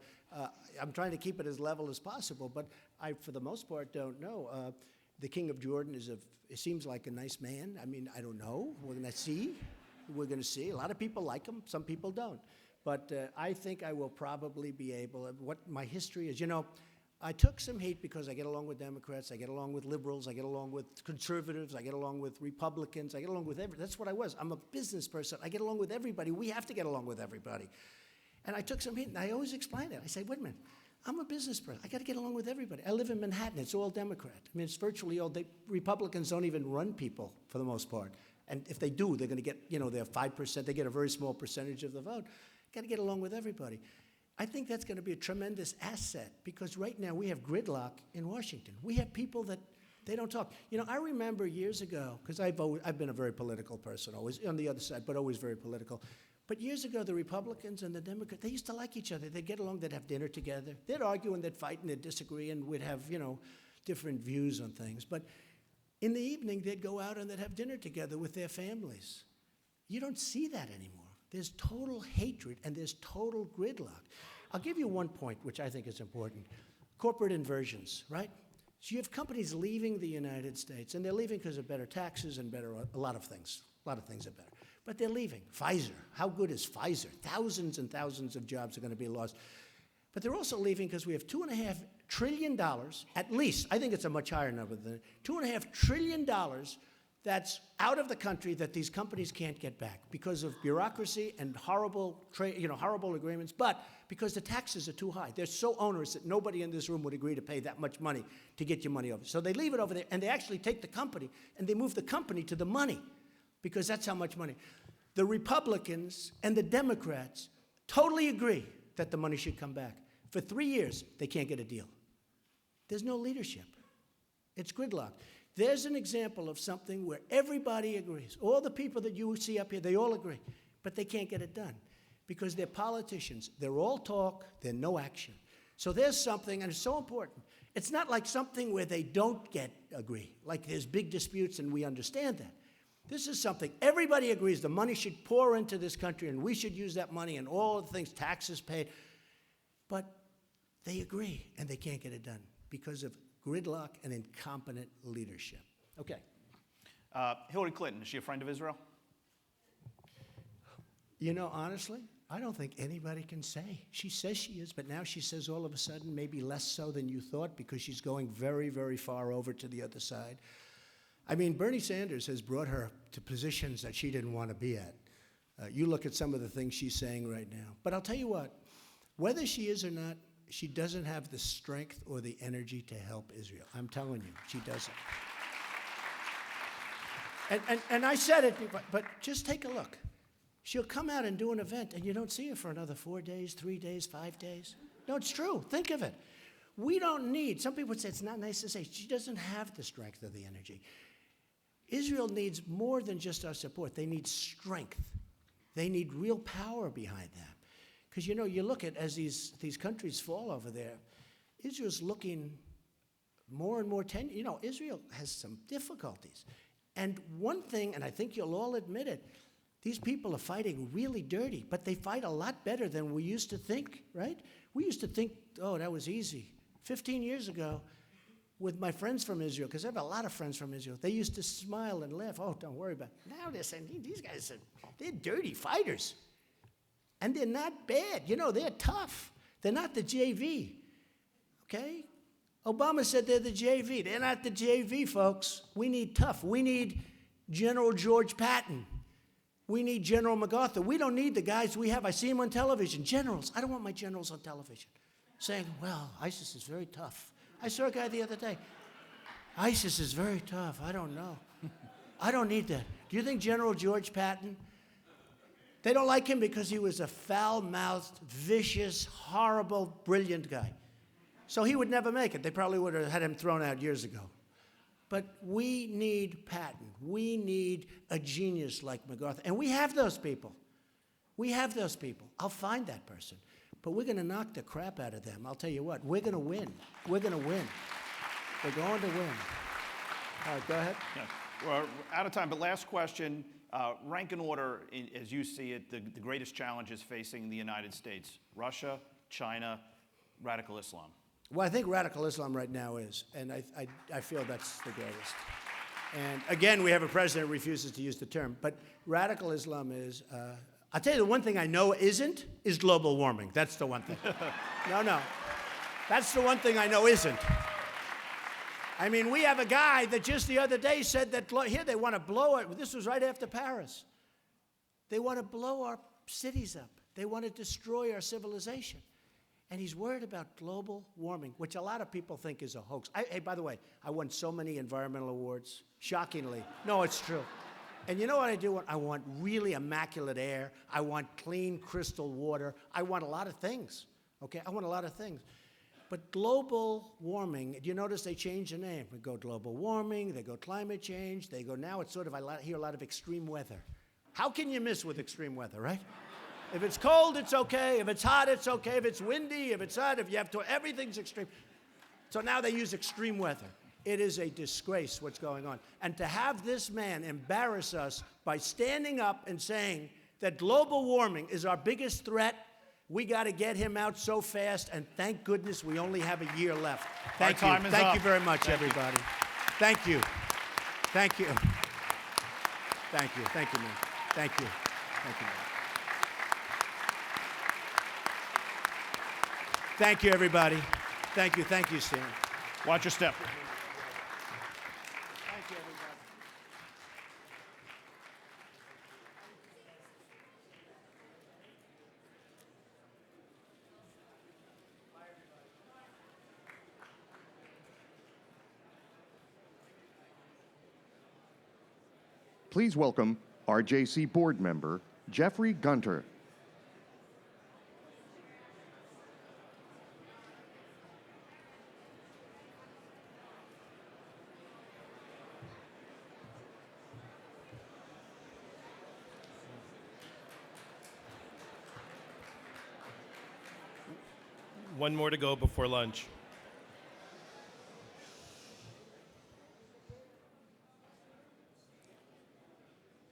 I'm trying to keep it as level as possible. But I, for the most part, don't know. The King of Jordan it seems like a nice man. I don't know. We're going to see. We're going to see. A lot of people like him. Some people don't. But I think I will probably be able. What my history is, I took some heat because I get along with Democrats, I get along with liberals, I get along with conservatives, I get along with Republicans, I get along with everybody. That's what I was. I'm a business person. I get along with everybody. We have to get along with everybody. And I took some heat, and I always explain it. I say, wait a minute, I'm a business person. I got to get along with everybody. I live in Manhattan. It's all Democrat. It's virtually all. Republicans don't even run people for the most part. And if they do, they're going to get, they're 5%. They get a very small percentage of the vote. Got to get along with everybody. I think that's going to be a tremendous asset because right now we have gridlock in Washington. We have people that they don't talk. I remember years ago, because I've been a very political person, always on the other side, but always very political. But years ago, the Republicans and the Democrats, they used to like each other. They'd get along, they'd have dinner together. They'd argue and they'd fight and they'd disagree and we'd have, different views on things. But in the evening, they'd go out and they'd have dinner together with their families. You don't see that anymore. There's total hatred and there's total gridlock. I'll give you one point, which I think is important. Corporate inversions, right? So you have companies leaving the United States, and they're leaving because of better taxes and a lot of things. A lot of things are better. But they're leaving. Pfizer, how good is Pfizer? Thousands and thousands of jobs are going to be lost. But they're also leaving because we have $2.5 trillion, at least, I think it's a much higher number than $2.5 trillion that's out of the country that these companies can't get back because of bureaucracy and horrible horrible agreements, but because the taxes are too high. They're so onerous that nobody in this room would agree to pay that much money to get your money over. So they leave it over there, and they actually take the company, and they move the company to the money, because that's how much money. The Republicans and the Democrats totally agree that the money should come back. For 3 years, they can't get a deal. There's no leadership. It's gridlock. There's an example of something where everybody agrees. All the people that you see up here, they all agree, but they can't get it done because they're politicians. They're all talk, they're no action. So there's something, and it's so important. It's not like something where they don't agree, like there's big disputes and we understand that. This is something everybody agrees the money should pour into this country and we should use that money and all the things, taxes paid. But they agree and they can't get it done because of gridlock and incompetent leadership. Okay. Hillary Clinton, is she a friend of Israel? You know, honestly, I don't think anybody can say. She says she is, but now she says all of a sudden maybe less so than you thought because she's going very, very far over to the other side. I mean, Bernie Sanders has brought her to positions that she didn't want to be at. You look at some of the things she's saying right now. But I'll tell you what, whether she is or not, she doesn't have the strength or the energy to help Israel. I'm telling you, she doesn't. And I said it, but just take a look. She'll come out and do an event, and you don't see her for another 4 days, 3 days, 5 days. No, it's true. Think of it. We don't need, some people would say it's not nice to say, she doesn't have the strength or the energy. Israel needs more than just our support. They need strength. They need real power behind them. Because, you know, you look at, as these countries fall over there, Israel's looking more and more you know, Israel has some difficulties. And one thing, and I think you'll all admit it, these people are fighting really dirty, but they fight a lot better than we used to think, right? We used to think, oh, that was easy. 15 years ago, with my friends from Israel, because I have a lot of friends from Israel, they used to smile and laugh. Oh, don't worry about it. Now they're saying, these guys, they're dirty fighters. And they're not bad. You know, they're tough. They're not the JV, okay? Obama said they're the JV. They're not the JV, folks. We need tough. We need General George Patton. We need General MacArthur. We don't need the guys we have. I see them on television. Generals. I don't want my generals on television saying, well, ISIS is very tough. I saw a guy the other day. ISIS is very tough. I don't know. I don't need that. Do you think General George Patton, they don't like him because he was a foul-mouthed, vicious, horrible, brilliant guy. So he would never make it. They probably would have had him thrown out years ago. But we need Patton. We need a genius like MacArthur. And we have those people. We have those people. I'll find that person. But we're going to knock the crap out of them. I'll tell you what, we're going to win. We're going to win. We're going to win. All right, go ahead. Yeah. We're out of time, but last question. Rank and order, as you see it, the greatest challenges facing the United States: Russia, China, radical Islam. Well, I think radical Islam right now is, and I feel that's the greatest. And again, we have a president who refuses to use the term, but radical Islam is, I'll tell you the one thing I know isn't, is global warming. That's the one thing. No. That's the one thing I know isn't. I mean, we have a guy that just the other day said that, here they want to blow it. This was right after Paris. They want to blow our cities up. They want to destroy our civilization. And he's worried about global warming, which a lot of people think is a hoax. Hey, by the way, I won so many environmental awards, shockingly. No, it's true. And you know what I do? I want really immaculate air. I want clean, crystal water. I want a lot of things, okay? I want a lot of things. But global warming, do you notice they changed the name? We go global warming, they go climate change, they go now it's sort of, I hear a lot of extreme weather. How can you miss with extreme weather, right? If it's cold, it's okay. If it's hot, it's okay. If it's windy, if it's hot, if you have to, everything's extreme. So now they use extreme weather. It is a disgrace what's going on. And to have this man embarrass us by standing up and saying that global warming is our biggest threat, we got to get him out so fast, and thank goodness we only have a year left. Thank you. Thank you very much, everybody. Thank you. Thank you. Thank you, man. Thank you, man. Thank you, everybody. Thank you, Stan. Watch your step. Thank you, everybody. Please welcome RJC board member Jeffrey Gunter. One more to go before lunch.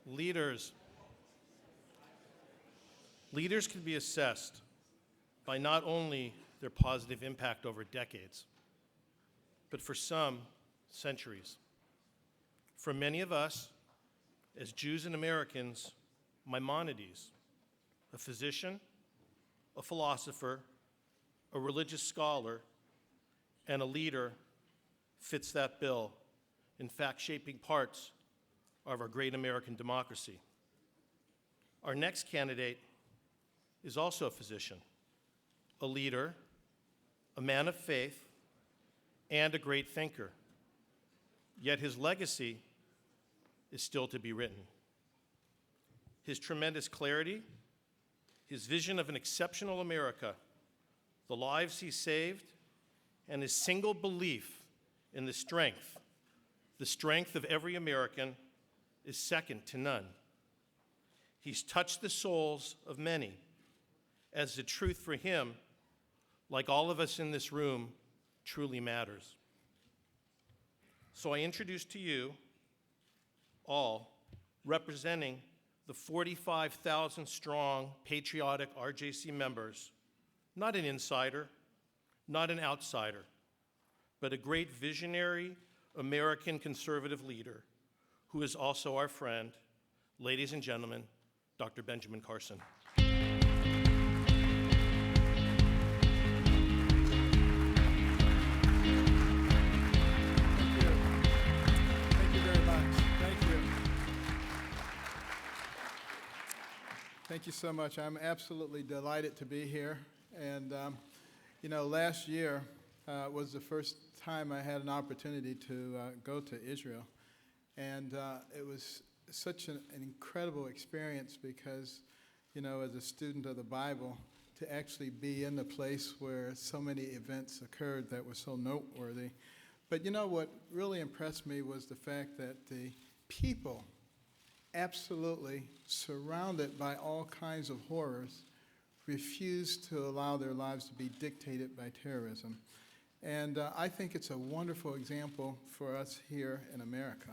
Leaders can be assessed by not only their positive impact over decades, but for some, centuries. For many of us, as Jews and Americans, Maimonides, a physician, a philosopher, a religious scholar, and a leader fits that bill, in fact, shaping parts of our great American democracy. Our next candidate is also a physician, a leader, a man of faith, and a great thinker. Yet his legacy is still to be written. His tremendous clarity, his vision of an exceptional America, the lives he saved, and his single belief in the strength of every American is second to none. He's touched the souls of many, as the truth for him, like all of us in this room, truly matters. So I introduce to you all, representing the 45,000 strong patriotic RJC members, not an insider, not an outsider, but a great visionary American conservative leader who is also our friend, ladies and gentlemen, Dr. Benjamin Carson. Thank you so much. I'm absolutely delighted to be here. And, last year was the first time I had an opportunity to go to Israel. And it was such an incredible experience because, as a student of the Bible, to actually be in the place where so many events occurred that were so noteworthy. But what really impressed me was the fact that the people, absolutely surrounded by all kinds of horrors, refused to allow their lives to be dictated by terrorism. And I think it's a wonderful example for us here in America.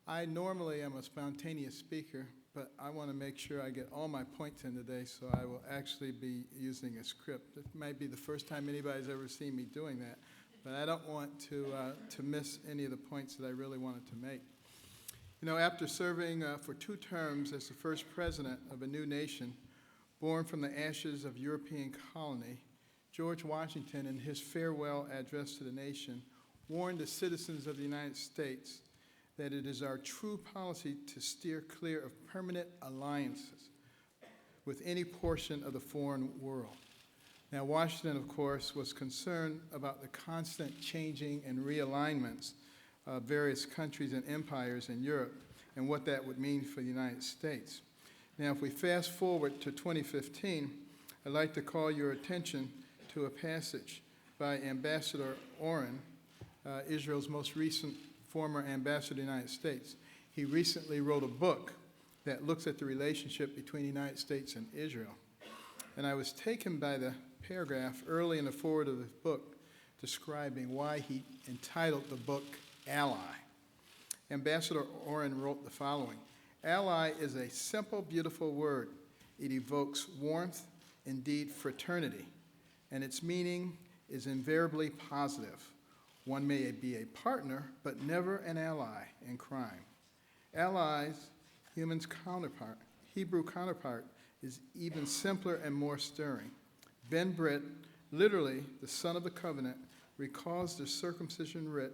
I normally am a spontaneous speaker, but I want to make sure I get all my points in today, so I will actually be using a script. It might be the first time anybody's ever seen me doing that, but I don't want to miss any of the points that I really wanted to make. After serving for 2 terms as the first president of a new nation, born from the ashes of European colony, George Washington, in his farewell address to the nation, warned the citizens of the United States that it is our true policy to steer clear of permanent alliances with any portion of the foreign world. Now, Washington, of course, was concerned about the constant changing and realignments of various countries and empires in Europe and what that would mean for the United States. Now, if we fast forward to 2015, I'd like to call your attention to a passage by Ambassador Oren, Israel's most recent former ambassador to the United States. He recently wrote a book that looks at the relationship between the United States and Israel. And I was taken by the paragraph early in the foreword of the book describing why he entitled the book Ally. Ambassador Oren wrote the following: "Ally is a simple, beautiful word. It evokes warmth, indeed fraternity, and its meaning is invariably positive. One may be a partner, but never an ally in crime. Allies Hebrew counterpart is even simpler and more stirring. Ben Britt, literally the son of the covenant, recalls the circumcision rite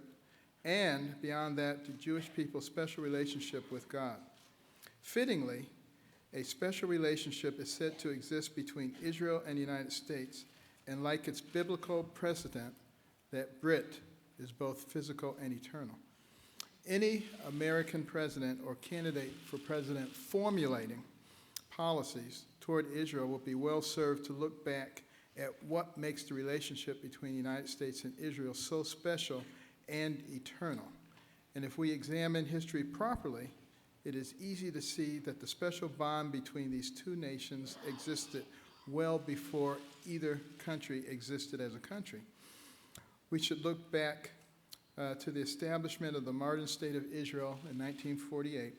and, beyond that, the Jewish people's special relationship with God. Fittingly, a special relationship is said to exist between Israel and the United States, and like its biblical precedent, that Brit is both physical and eternal. Any American president or candidate for president formulating policies toward Israel will be well served to look back at what makes the relationship between the United States and Israel so special and eternal. And if we examine history properly, it is easy to see that the special bond between these two nations existed well before either country existed as a country. We should look back to the establishment of the modern state of Israel in 1948.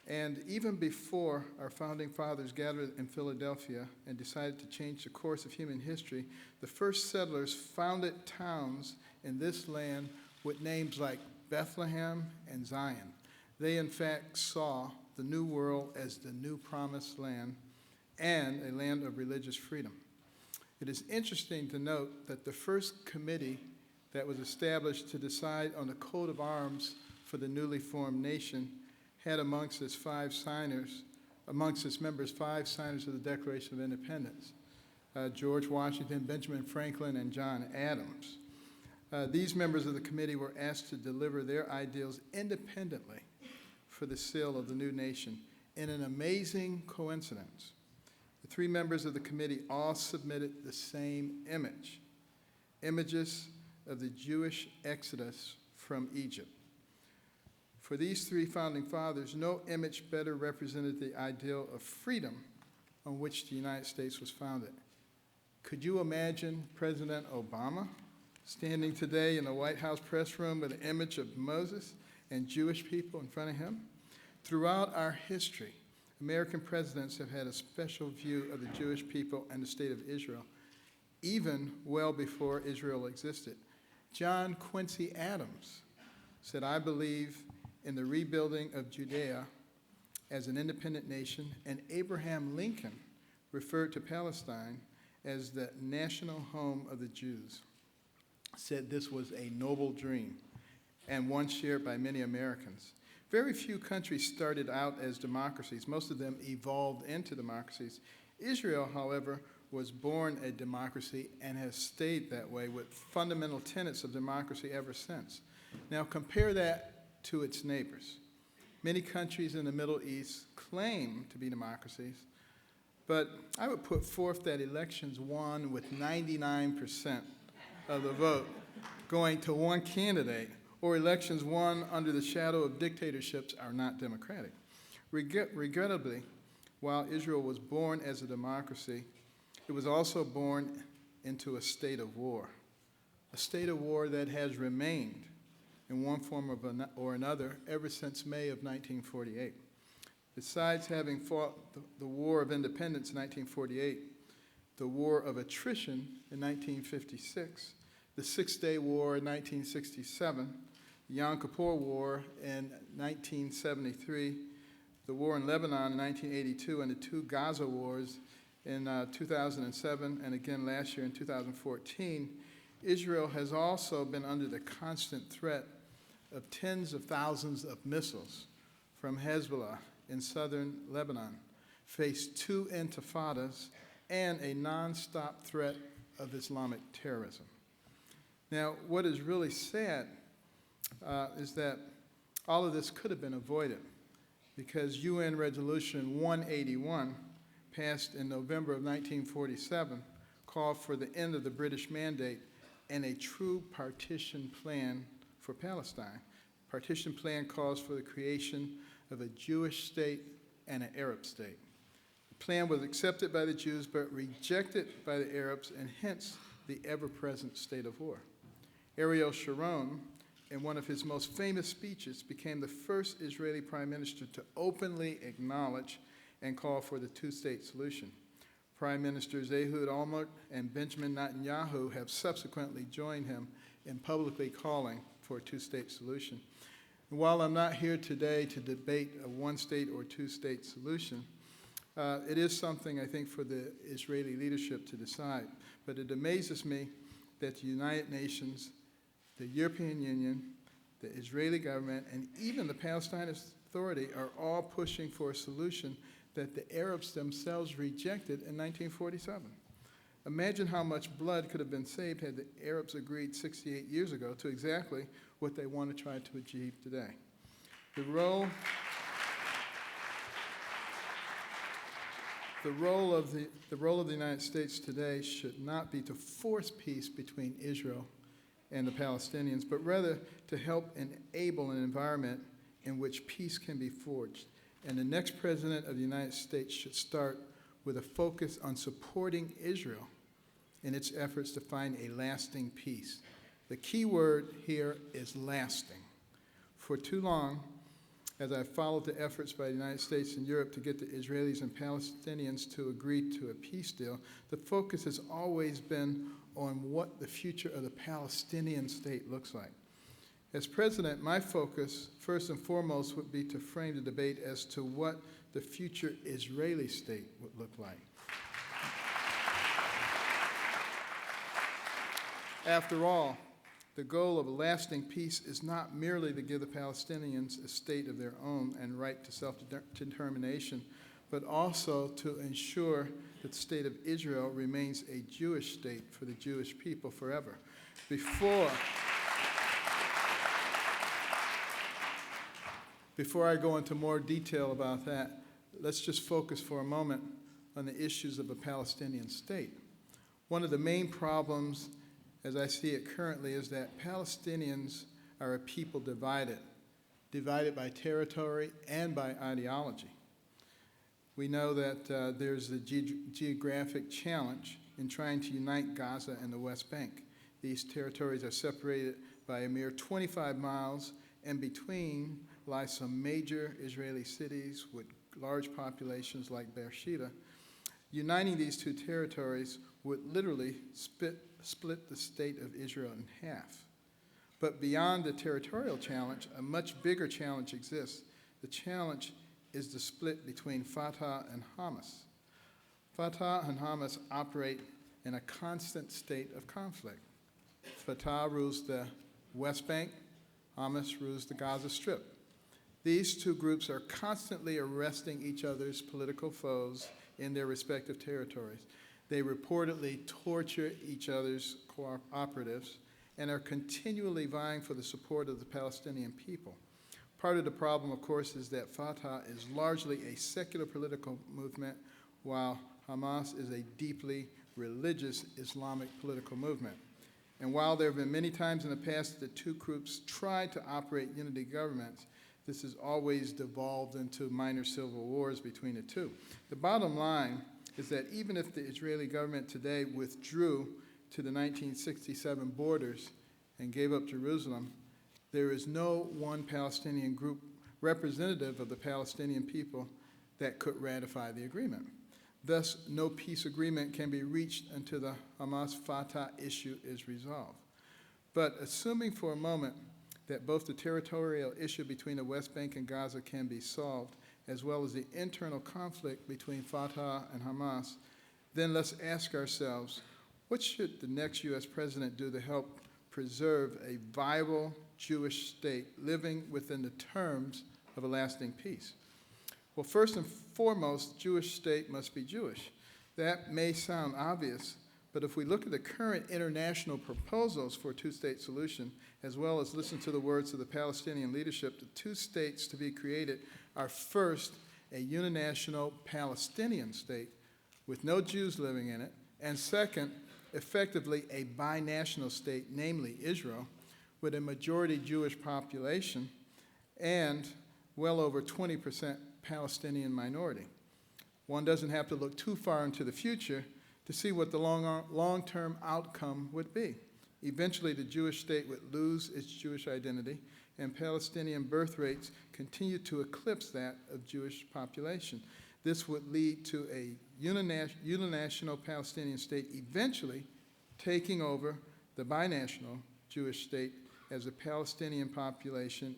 And even before our founding fathers gathered in Philadelphia and decided to change the course of human history, the first settlers founded towns in this land with names like Bethlehem and Zion. They, in fact, saw the New World as the new promised land and a land of religious freedom. It is interesting to note that the first committee that was established to decide on the coat of arms for the newly formed nation had amongst its members, 5 signers of the Declaration of Independence: George Washington, Benjamin Franklin, and John Adams. These members of the committee were asked to deliver their ideals independently for the seal of the new nation. In an amazing coincidence, the 3 members of the committee all submitted the same images of the Jewish exodus from Egypt. For these 3 founding fathers, no image better represented the ideal of freedom on which the United States was founded. Could you imagine President Obama standing today in the White House press room with an image of Moses and Jewish people in front of him? Throughout our history, American presidents have had a special view of the Jewish people and the state of Israel, even well before Israel existed. John Quincy Adams said, "I believe in the rebuilding of Judea as an independent nation," and Abraham Lincoln referred to Palestine as the national home of the Jews, said this was a noble dream and one shared by many Americans. Very few countries started out as democracies. Most of them evolved into democracies. Israel, however, was born a democracy and has stayed that way with fundamental tenets of democracy ever since. Now compare that to its neighbors. Many countries in the Middle East claim to be democracies, but I would put forth that elections won with 99% of the vote going to one candidate, or elections won under the shadow of dictatorships are not democratic. Regrettably, while Israel was born as a democracy, it was also born into a state of war that has remained in one form or another ever since May of 1948. Besides having fought the War of Independence in 1948, the War of Attrition in 1956, the Six-Day War in 1967, the Yom Kippur War in 1973, the war in Lebanon in 1982, and the 2 Gaza wars in 2007 and again last year in 2014, Israel has also been under the constant threat of tens of thousands of missiles from Hezbollah in southern Lebanon, faced 2 intifadas, and a nonstop threat of Islamic terrorism. Now, what is really sad is that all of this could have been avoided because UN Resolution 181, passed in November of 1947, called for the end of the British Mandate and a true partition plan for Palestine. Partition plan calls for the creation of a Jewish state and an Arab state. The plan was accepted by the Jews but rejected by the Arabs, and hence the ever-present state of war. Ariel Sharon, in one of his most famous speeches, became the first Israeli prime minister to openly acknowledge and call for the 2-state solution. Prime Ministers Ehud Olmert and Benjamin Netanyahu have subsequently joined him in publicly calling for a 2-state solution. And while I'm not here today to debate a one-state or two-state solution, it is something I think for the Israeli leadership to decide. But it amazes me that the United Nations, the European Union, the Israeli government, and even the Palestinian Authority are all pushing for a solution that the Arabs themselves rejected in 1947. Imagine how much blood could have been saved had the Arabs agreed 68 years ago to exactly what they want to try to achieve today. The role of the United States today should not be to force peace between Israel and the Palestinians, but rather to help enable an environment in which peace can be forged. And the next president of the United States should start with a focus on supporting Israel in its efforts to find a lasting peace. The key word here is lasting. For too long, as I've followed the efforts by the United States and Europe to get the Israelis and Palestinians to agree to a peace deal, the focus has always been on what the future of the Palestinian state looks like. As president, my focus, first and foremost, would be to frame the debate as to what the future Israeli state would look like. After all, the goal of a lasting peace is not merely to give the Palestinians a state of their own and right to self-determination, but also to ensure that the state of Israel remains a Jewish state for the Jewish people forever. Before I go into more detail about that, let's just focus for a moment on the issues of a Palestinian state. One of the main problems, as I see it currently, is that Palestinians are a people divided by territory and by ideology. We know that there's a geographic challenge in trying to unite Gaza and the West Bank. These territories are separated by a mere 25 miles, and between lie some major Israeli cities with large populations like Beersheba. Uniting these two territories would literally split the state of Israel in half. But beyond the territorial challenge, a much bigger challenge exists. The challenge is the split between Fatah and Hamas. Fatah and Hamas operate in a constant state of conflict. Fatah rules the West Bank, Hamas rules the Gaza Strip. These two groups are constantly arresting each other's political foes in their respective territories. They reportedly torture each other's cooperatives and are continually vying for the support of the Palestinian people. Part of the problem, of course, is that Fatah is largely a secular political movement, while Hamas is a deeply religious Islamic political movement. And while there have been many times in the past that the two groups tried to operate unity governments, this has always devolved into minor civil wars between the two. The bottom line is that even if the Israeli government today withdrew to the 1967 borders and gave up Jerusalem, there is no one Palestinian group representative of the Palestinian people that could ratify the agreement. Thus, no peace agreement can be reached until the Hamas-Fatah issue is resolved. But assuming for a moment that both the territorial issue between the West Bank and Gaza can be solved, as well as the internal conflict between Fatah and Hamas, then let's ask ourselves, what should the next U.S. president do to help preserve a viable Jewish state living within the terms of a lasting peace? Well, first and foremost, Jewish state must be Jewish. That may sound obvious, but if we look at the current international proposals for a two-state solution, as well as listen to the words of the Palestinian leadership, the two states to be created are first a uninational Palestinian state with no Jews living in it, and second, effectively a binational state, namely Israel, with a majority Jewish population and well over 20% Palestinian minority. One doesn't have to look too far into the future to see what the long-term outcome would be. Eventually, the Jewish state would lose its Jewish identity, and Palestinian birth rates continue to eclipse that of Jewish population. This would lead to a uninational Palestinian state eventually taking over the binational Jewish state as the Palestinian population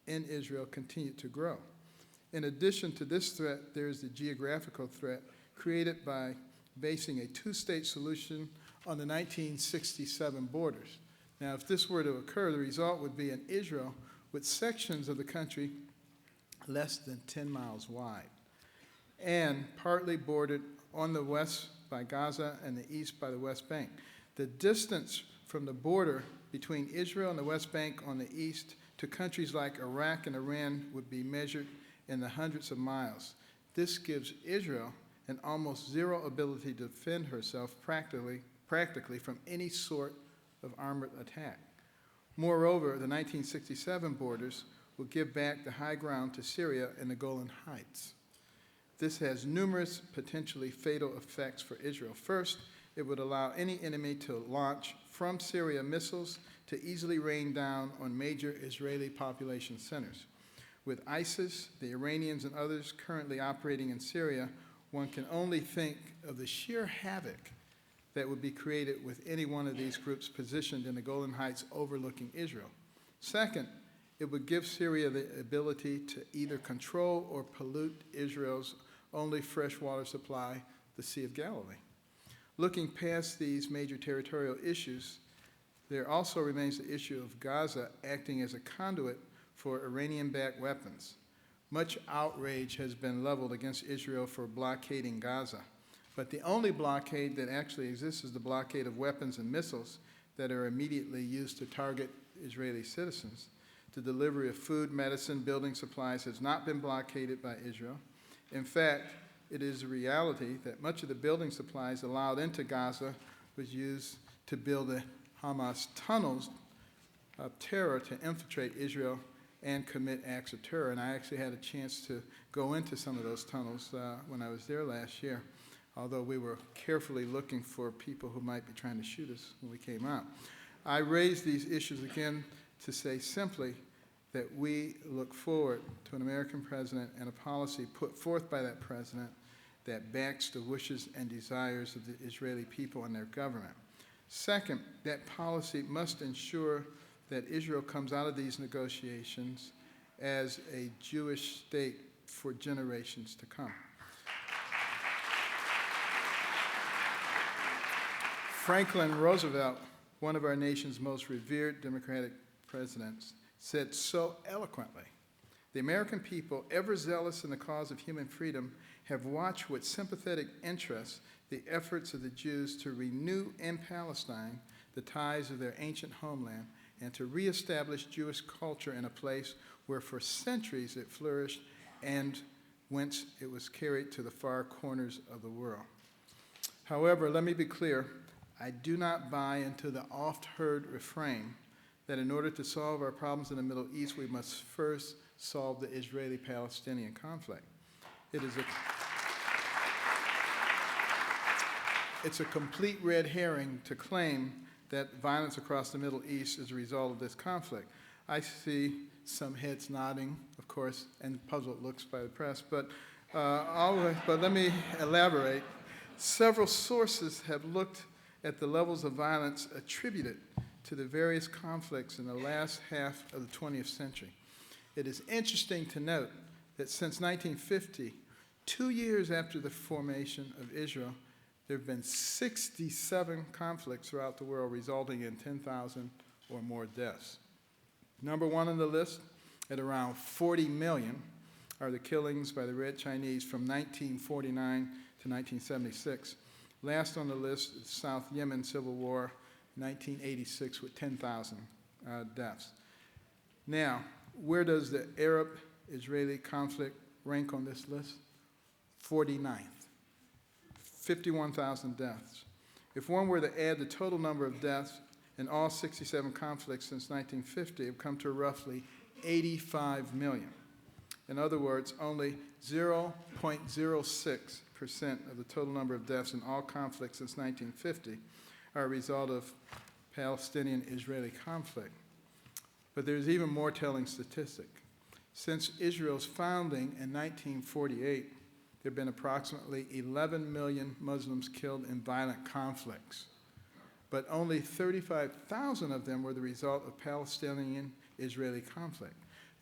in Israel continued to grow. In addition to this threat, there is the geographical threat created by basing a two-state solution on the 1967 borders. Now, if this were to occur, the result would be an Israel with sections of the country less than 10 miles wide and partly bordered on the west by Gaza and the east by the West Bank. The distance from the border between Israel and the West Bank on the east to countries like Iraq and Iran would be measured in the hundreds of miles. This gives Israel an almost zero ability to defend herself practically from any sort of armored attack. Moreover, the 1967 borders will give back the high ground to Syria and the Golan Heights. This has numerous potentially fatal effects for Israel. First, it would allow any enemy to launch from Syria missiles to easily rain down on major Israeli population centers. With ISIS, the Iranians, and others currently operating in Syria, one can only think of the sheer havoc that would be created with any one of these groups positioned in the Golan Heights overlooking Israel. Second, it would give Syria the ability to either control or pollute Israel's only freshwater supply, the Sea of Galilee. Looking past these major territorial issues, there also remains the issue of Gaza acting as a conduit for Iranian-backed weapons. Much outrage has been leveled against Israel for blockading Gaza, but the only blockade that actually exists is the blockade of weapons and missiles that are immediately used to target Israeli citizens. The delivery of food, medicine, building supplies has not been blockaded by Israel. In fact, it is a reality that much of the building supplies allowed into Gaza was used to build the Hamas tunnels of terror to infiltrate Israel and commit acts of terror. And I actually had a chance to go into some of those tunnels when I was there last year, although we were carefully looking for people who might be trying to shoot us when we came out. I raise these issues again to say simply that we look forward to an American president and a policy put forth by that president that backs the wishes and desires of the Israeli people and their government. Second, that policy must ensure that Israel comes out of these negotiations as a Jewish state for generations to come. Franklin Roosevelt, one of our nation's most revered Democratic presidents, said so eloquently, "The American people, ever zealous in the cause of human freedom, have watched with sympathetic interest the efforts of the Jews to renew in Palestine the ties of their ancient homeland and to reestablish Jewish culture in a place where for centuries it flourished and whence it was carried to the far corners of the world." However, let me be clear, I do not buy into the oft-heard refrain that in order to solve our problems in the Middle East, we must first solve the Israeli-Palestinian conflict. It's a complete red herring to claim that violence across the Middle East is a result of this conflict. I see some heads nodding, of course, and puzzled looks by the press, but let me elaborate. Several sources have looked at the levels of violence attributed to the various conflicts in the last half of the 20th century. It is interesting to note that since 1950, 2 years after the formation of Israel, there have been 67 conflicts throughout the world, resulting in 10,000 or more deaths. Number one on the list, at around 40 million, are the killings by the Red Chinese from 1949 to 1976. Last on the list is South Yemen Civil War, 1986, with 10,000 deaths. Now, where does the Arab-Israeli conflict rank on this list? 49th, 51,000 deaths. If one were to add the total number of deaths in all 67 conflicts since 1950, it would come to roughly 85 million. In other words, only 0.06% of the total number of deaths in all conflicts since 1950 are a result of Palestinian-Israeli conflict. But there's even more telling statistic. Since Israel's founding in 1948, there have been approximately 11 million Muslims killed in violent conflicts, but only 35,000 of them were the result of Palestinian-Israeli conflict.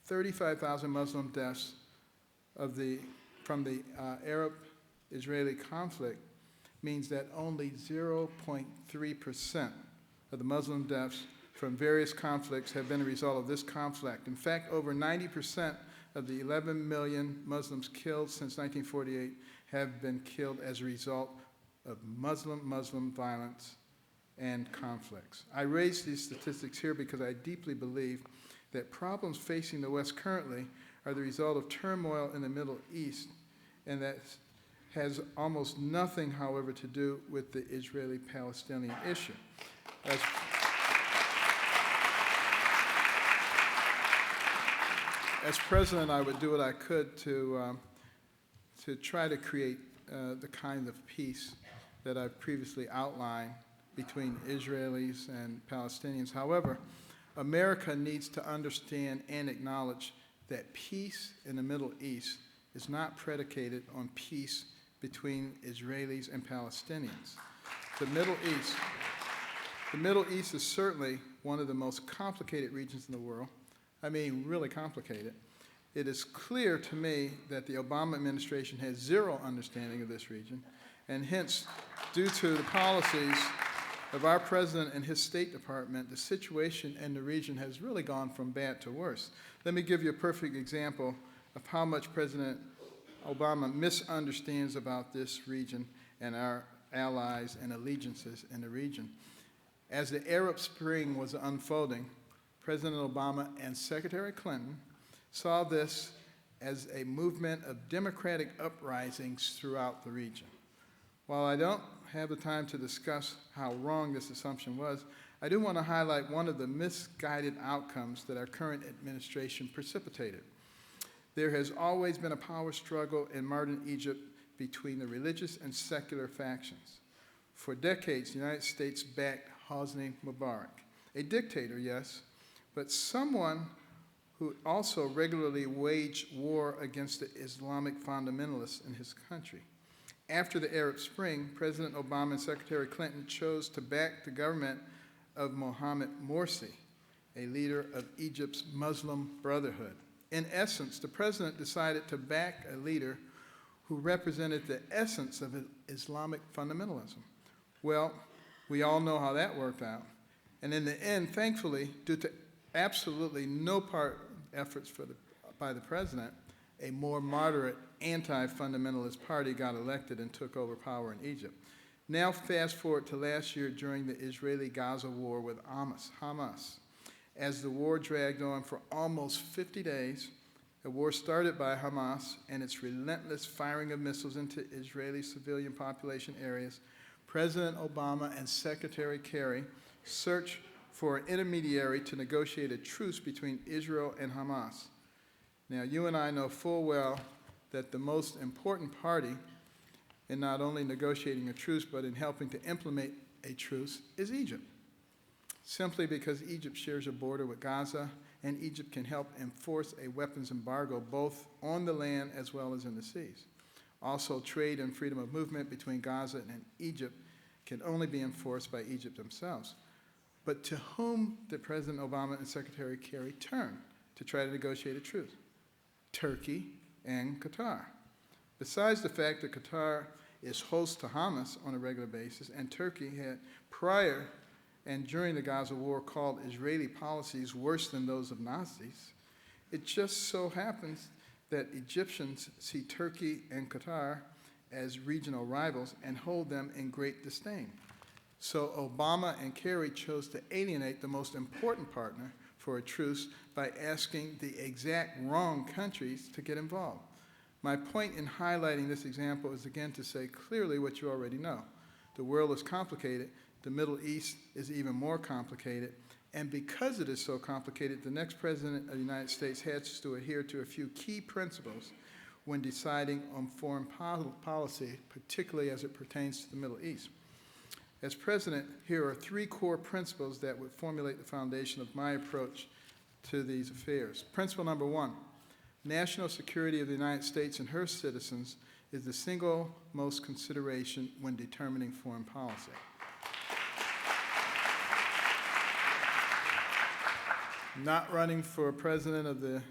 35,000 Muslim deaths from the Arab-Israeli conflict means that only 0.3% of the Muslim deaths from various conflicts have been a result of this conflict. In fact, over 90% of the 11 million Muslims killed since 1948 have been killed as a result of Muslim violence and conflicts. I raise these statistics here because I deeply believe that problems facing the West currently are the result of turmoil in the Middle East, and that has almost nothing, however, to do with the Israeli-Palestinian issue. As president, I would do what I could to try to create the kind of peace that I've previously outlined between Israelis and Palestinians. However, America needs to understand and acknowledge that peace in the Middle East is not predicated on peace between Israelis and Palestinians. The Middle East is certainly one of the most complicated regions in the world. I mean, really complicated. It is clear to me that the Obama administration has zero understanding of this region, and hence, due to the policies of our president and his State Department, the situation in the region has really gone from bad to worse. Let me give you a perfect example of how much President Obama misunderstands about this region and our allies and allegiances in the region. As the Arab Spring was unfolding, President Obama and Secretary Clinton saw this as a movement of democratic uprisings throughout the region. While I don't have the time to discuss how wrong this assumption was, I do want to highlight one of the misguided outcomes that our current administration precipitated. There has always been a power struggle in modern Egypt between the religious and secular factions. For decades, the United States backed Hosni Mubarak, a dictator, yes, but someone who also regularly waged war against the Islamic fundamentalists in his country. After the Arab Spring, President Obama and Secretary Clinton chose to back the government of Mohamed Morsi, a leader of Egypt's Muslim Brotherhood. In essence, the president decided to back a leader who represented the essence of Islamic fundamentalism. Well, we all know how that worked out. And in the end, thankfully, due to absolutely no efforts by the president, a more moderate anti-fundamentalist party got elected and took over power in Egypt. Now fast forward to last year during the Israeli-Gaza war with Hamas. As the war dragged on for almost 50 days, a war started by Hamas and its relentless firing of missiles into Israeli civilian population areas, President Obama and Secretary Kerry searched for an intermediary to negotiate a truce between Israel and Hamas. Now, you and I know full well that the most important party in not only negotiating a truce, but in helping to implement a truce is Egypt. Simply because Egypt shares a border with Gaza, and Egypt can help enforce a weapons embargo both on the land as well as in the seas. Also, trade and freedom of movement between Gaza and Egypt can only be enforced by Egypt themselves. But to whom did President Obama and Secretary Kerry turn to try to negotiate a truce? Turkey and Qatar. Besides the fact that Qatar is host to Hamas on a regular basis, and Turkey had prior and during the Gaza war called Israeli policies worse than those of Nazis, it just so happens that Egyptians see Turkey and Qatar as regional rivals and hold them in great disdain. So Obama and Kerry chose to alienate the most important partner for a truce by asking the exact wrong countries to get involved. My point in highlighting this example is again to say clearly what you already know. The world is complicated. The Middle East is even more complicated. And because it is so complicated, the next president of the United States has to adhere to a few key principles when deciding on foreign policy, particularly as it pertains to the Middle East. As president, here are three core principles that would formulate the foundation of my approach to these affairs. Principle number one, national security of the United States and her citizens is the single most consideration when determining foreign policy. Not running for president of the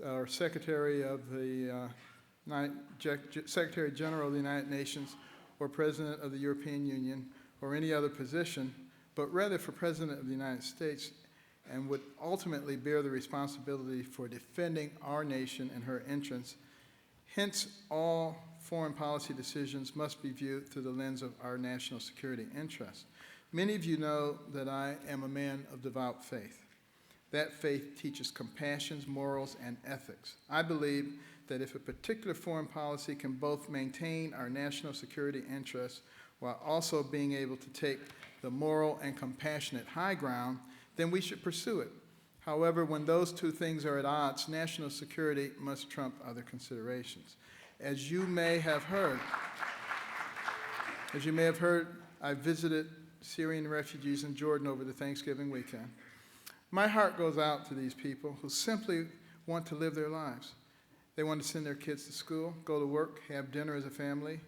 or Secretary of the Secretary General of the United Nations, or President of the European Union, or any other position, but rather for President of the United States, and would ultimately bear the responsibility for defending our nation and her interests. Hence, all foreign policy decisions must be viewed through the lens of our national security interests. Many of you know that I am a man of devout faith. That faith teaches compassion, morals, and ethics. I believe that if a particular foreign policy can both maintain our national security interests while also being able to take the moral and compassionate high ground, then we should pursue it. However, when those two things are at odds, national security must trump other considerations. As you may have heard, I visited Syrian refugees in Jordan over the Thanksgiving weekend. My heart goes out to these people who simply want to live their lives. They want to send their kids to school, go to work, have dinner as a family,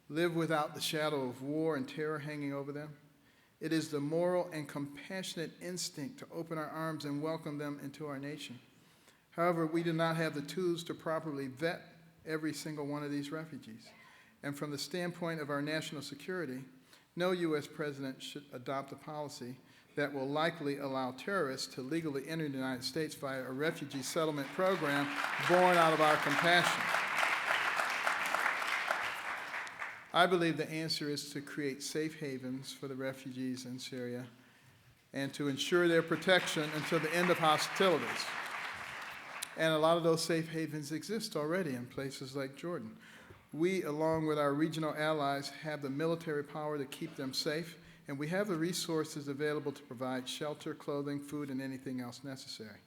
live without the shadow of war and terror hanging over them. It is the moral and compassionate instinct to open our arms and welcome them into our nation. However, we do not have the tools to properly vet every single one of these refugees. And from the standpoint of our national security, no U.S. president should adopt a policy that will likely allow terrorists to legally enter the United States via a refugee settlement program born out of our compassion. I believe the answer is to create safe havens for the refugees in Syria and to ensure their protection until the end of hostilities. And a lot of those safe havens exist already in places like Jordan. We, along with our regional allies, have the military power to keep them safe, and we have the resources available to provide shelter, clothing, food, and anything else necessary.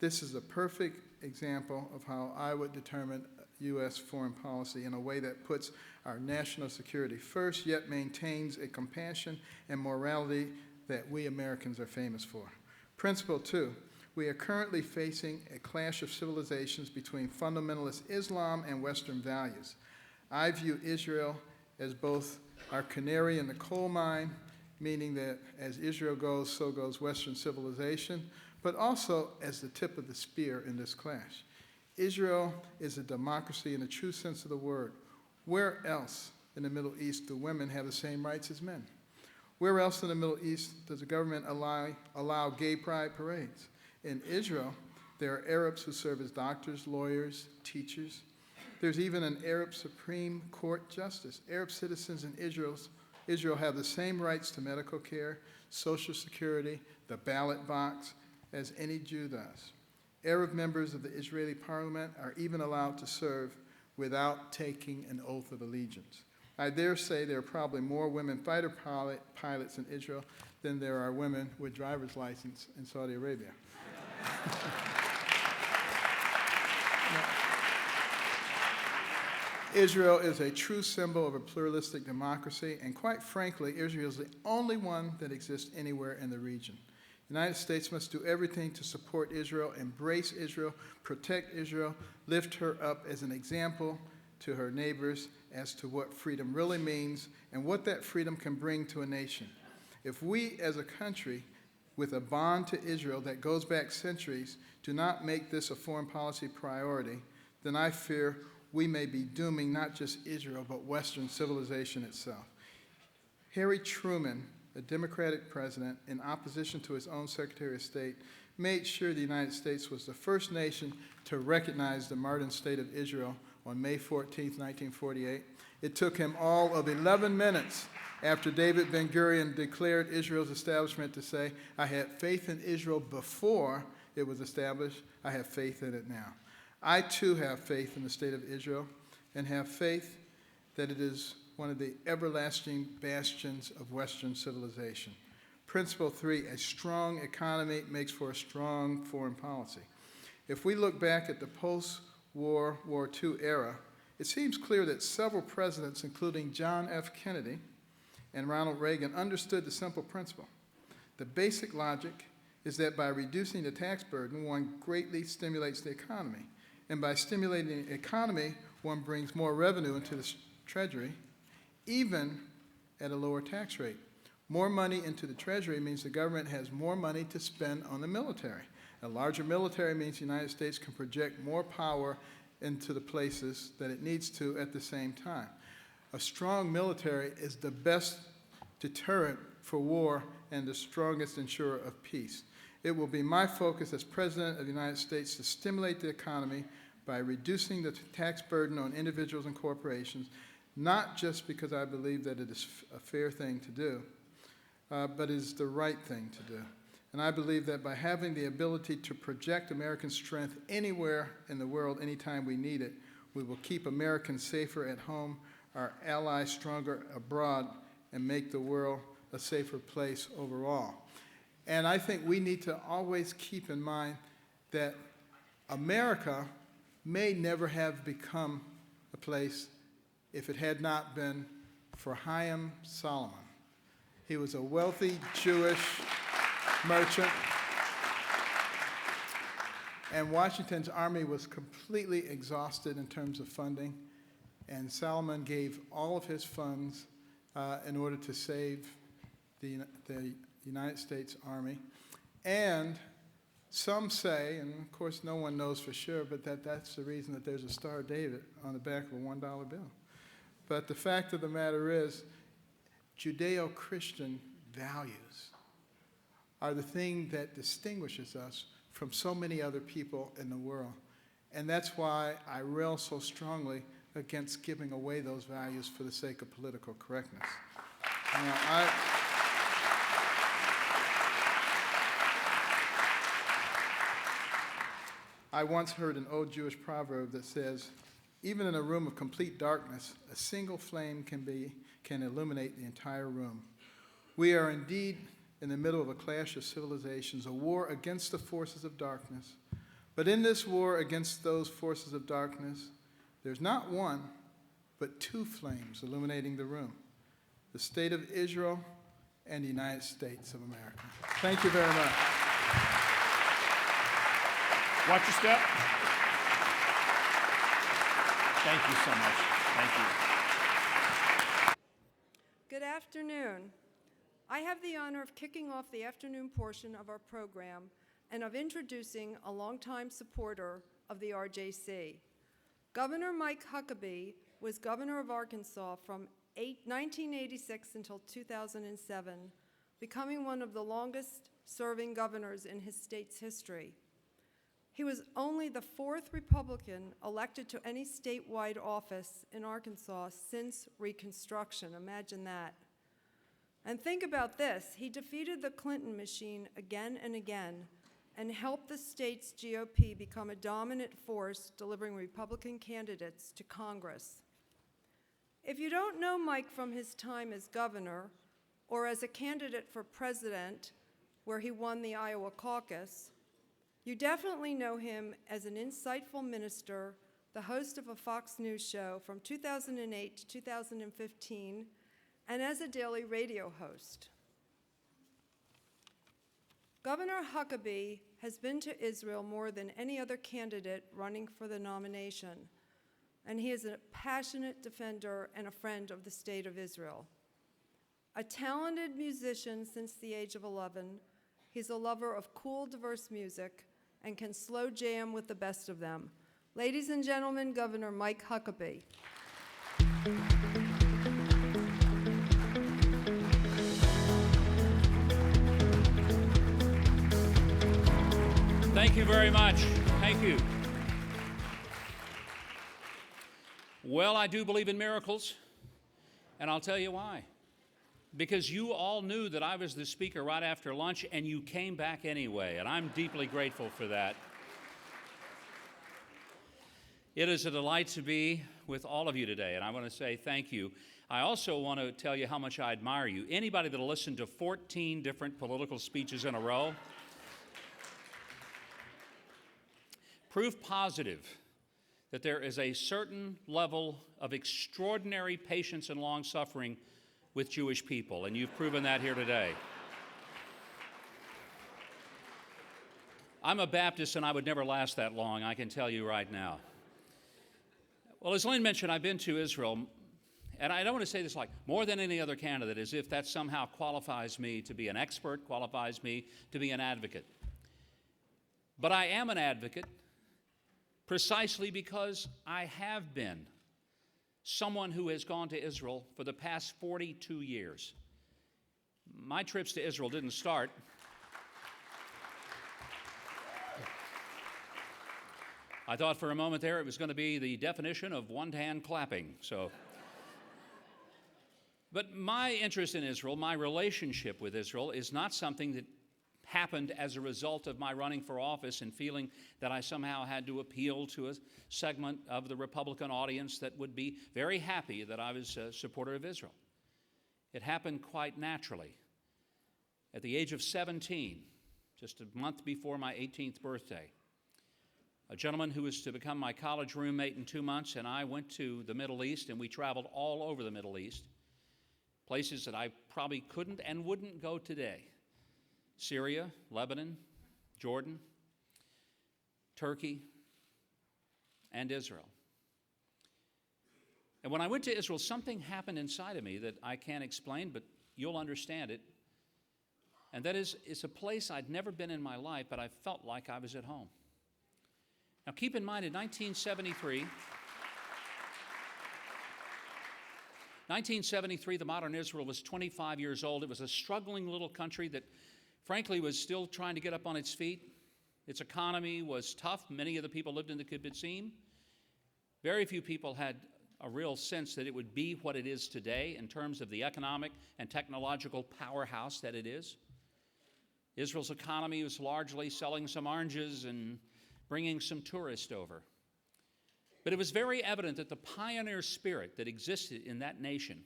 This is a perfect example of how I would determine U.S. foreign policy in a way that puts our national security first, yet maintains a compassion and morality that we Americans are famous for. Principle 2, we are currently facing a clash of civilizations between fundamentalist Islam and Western values. I view Israel as both our canary in the coal mine, meaning that as Israel goes, so goes Western civilization, but also as the tip of the spear in this clash. Israel is a democracy in the true sense of the word. Where else in the Middle East do women have the same rights as men? Where else in the Middle East does the government allow gay pride parades? In Israel, there are Arabs who serve as doctors, lawyers, teachers. There's even an Arab Supreme Court justice. Arab citizens in Israel have the same rights to medical care, Social Security, the ballot box, as any Jew does. Arab members of the Israeli parliament are even allowed to serve without taking an oath of allegiance. I dare say there are probably more women fighter pilots in Israel than there are women with driver's license in Saudi Arabia. Israel is a true symbol of a pluralistic democracy, and quite frankly, Israel is the only one that exists anywhere in the region. The United States must do everything to support Israel, embrace Israel, protect Israel, lift her up as an example to her neighbors as to what freedom really means and what that freedom can bring to a nation. If we as a country with a bond to Israel that goes back centuries do not make this a foreign policy priority, then I fear we may be dooming not just Israel, but Western civilization itself. Harry Truman, a Democratic president, in opposition to his own Secretary of State, made sure the United States was the first nation to recognize the modern state of Israel on May 14, 1948. It took him all of 11 minutes after David Ben-Gurion declared Israel's establishment to say, "I had faith in Israel before it was established. I have faith in it now." I too have faith in the state of Israel and have faith that it is one of the everlasting bastions of Western civilization. Principle 3, a strong economy makes for a strong foreign policy. If we look back at the post-World War II era, it seems clear that several presidents, including John F. Kennedy and Ronald Reagan, understood the simple principle. The basic logic is that by reducing the tax burden, one greatly stimulates the economy. And by stimulating the economy, one brings more revenue into the Treasury, even at a lower tax rate. More money into the Treasury means the government has more money to spend on the military. A larger military means the United States can project more power into the places that it needs to at the same time. A strong military is the best deterrent for war and the strongest insurer of peace. It will be my focus as President of the United States to stimulate the economy by reducing the tax burden on individuals and corporations, not just because I believe that it is a fair thing to do, but is the right thing to do. And I believe that by having the ability to project American strength anywhere in the world, anytime we need it, we will keep Americans safer at home, our allies stronger abroad, and make the world a safer place overall. And I think we need to always keep in mind that America may never have become a place if it had not been for Chaim Solomon. He was a wealthy Jewish merchant, and Washington's army was completely exhausted in terms of funding, and Solomon gave all of his funds in order to save the United States Army. And some say, and of course no one knows for sure, but that's the reason that there's a Star of David on the back of a $1 bill. But the fact of the matter is, Judeo-Christian values are the thing that distinguishes us from so many other people in the world. And that's why I rail so strongly against giving away those values for the sake of political correctness. Now, I once heard an old Jewish proverb that says, even in a room of complete darkness, a single flame can illuminate the entire room. We are indeed in the middle of a clash of civilizations, a war against the forces of darkness. But in this war against those forces of darkness, there's not one, but two flames illuminating the room: the state of Israel and the United States of America. Thank you very much. Watch your step. Thank you so much. Thank you. Good afternoon. I have the honor of kicking off the afternoon portion of our program and of introducing a longtime supporter of the RJC. Governor Mike Huckabee was governor of Arkansas from 1986 until 2007, becoming one of the longest-serving governors in his state's history. He was only the fourth Republican elected to any statewide office in Arkansas since Reconstruction. Imagine that. And think about this. He defeated the Clinton machine again and again and helped the state's GOP become a dominant force, delivering Republican candidates to Congress. If you don't know Mike from his time as governor or as a candidate for president, where he won the Iowa caucus, you definitely know him as an insightful minister, the host of a Fox News show from 2008 to 2015, and as a daily radio host. Governor Huckabee has been to Israel more than any other candidate running for the nomination, and he is a passionate defender and a friend of the state of Israel. A talented musician since the age of 11, he's a lover of cool, diverse music and can slow jam with the best of them. Ladies and gentlemen, Governor Mike Huckabee. Thank you very much. Thank you. Well, I do believe in miracles, and I'll tell you why. Because you all knew that I was the speaker right after lunch, and you came back anyway, and I'm deeply grateful for that. It is a delight to be with all of you today, and I want to say thank you. I also want to tell you how much I admire you. Anybody that'll listen to 14 different political speeches in a row, proof positive that there is a certain level of extraordinary patience and long-suffering with Jewish people, and you've proven that here today. I'm a Baptist, and I would never last that long, I can tell you right now. Well, as Lynn mentioned, I've been to Israel, and I don't want to say this like more than any other candidate, as if that somehow qualifies me to be an expert, qualifies me to be an advocate. But I am an advocate precisely because I have been someone who has gone to Israel for the past 42 years. My trips to Israel didn't start. I thought for a moment there it was going to be the definition of one-hand clapping, so. But my interest in Israel, my relationship with Israel, is not something that happened as a result of my running for office and feeling that I somehow had to appeal to a segment of the Republican audience that would be very happy that I was a supporter of Israel. It happened quite naturally. At the age of 17, just a month before my 18th birthday, a gentleman who was to become my college roommate in 2 months and I went to the Middle East, and we traveled all over the Middle East, places that I probably couldn't and wouldn't go today. Syria, Lebanon, Jordan, Turkey, and Israel. And when I went to Israel, something happened inside of me that I can't explain, but you'll understand it. And that is, it's a place I'd never been in my life, but I felt like I was at home. Now keep in mind, in 1973, the modern Israel was 25 years old. It was a struggling little country that frankly was still trying to get up on its feet. Its economy was tough. Many of the people lived in the kibbutzim. Very few people had a real sense that it would be what it is today in terms of the economic and technological powerhouse that it is. Israel's economy was largely selling some oranges and bringing some tourists over. But it was very evident that the pioneer spirit that existed in that nation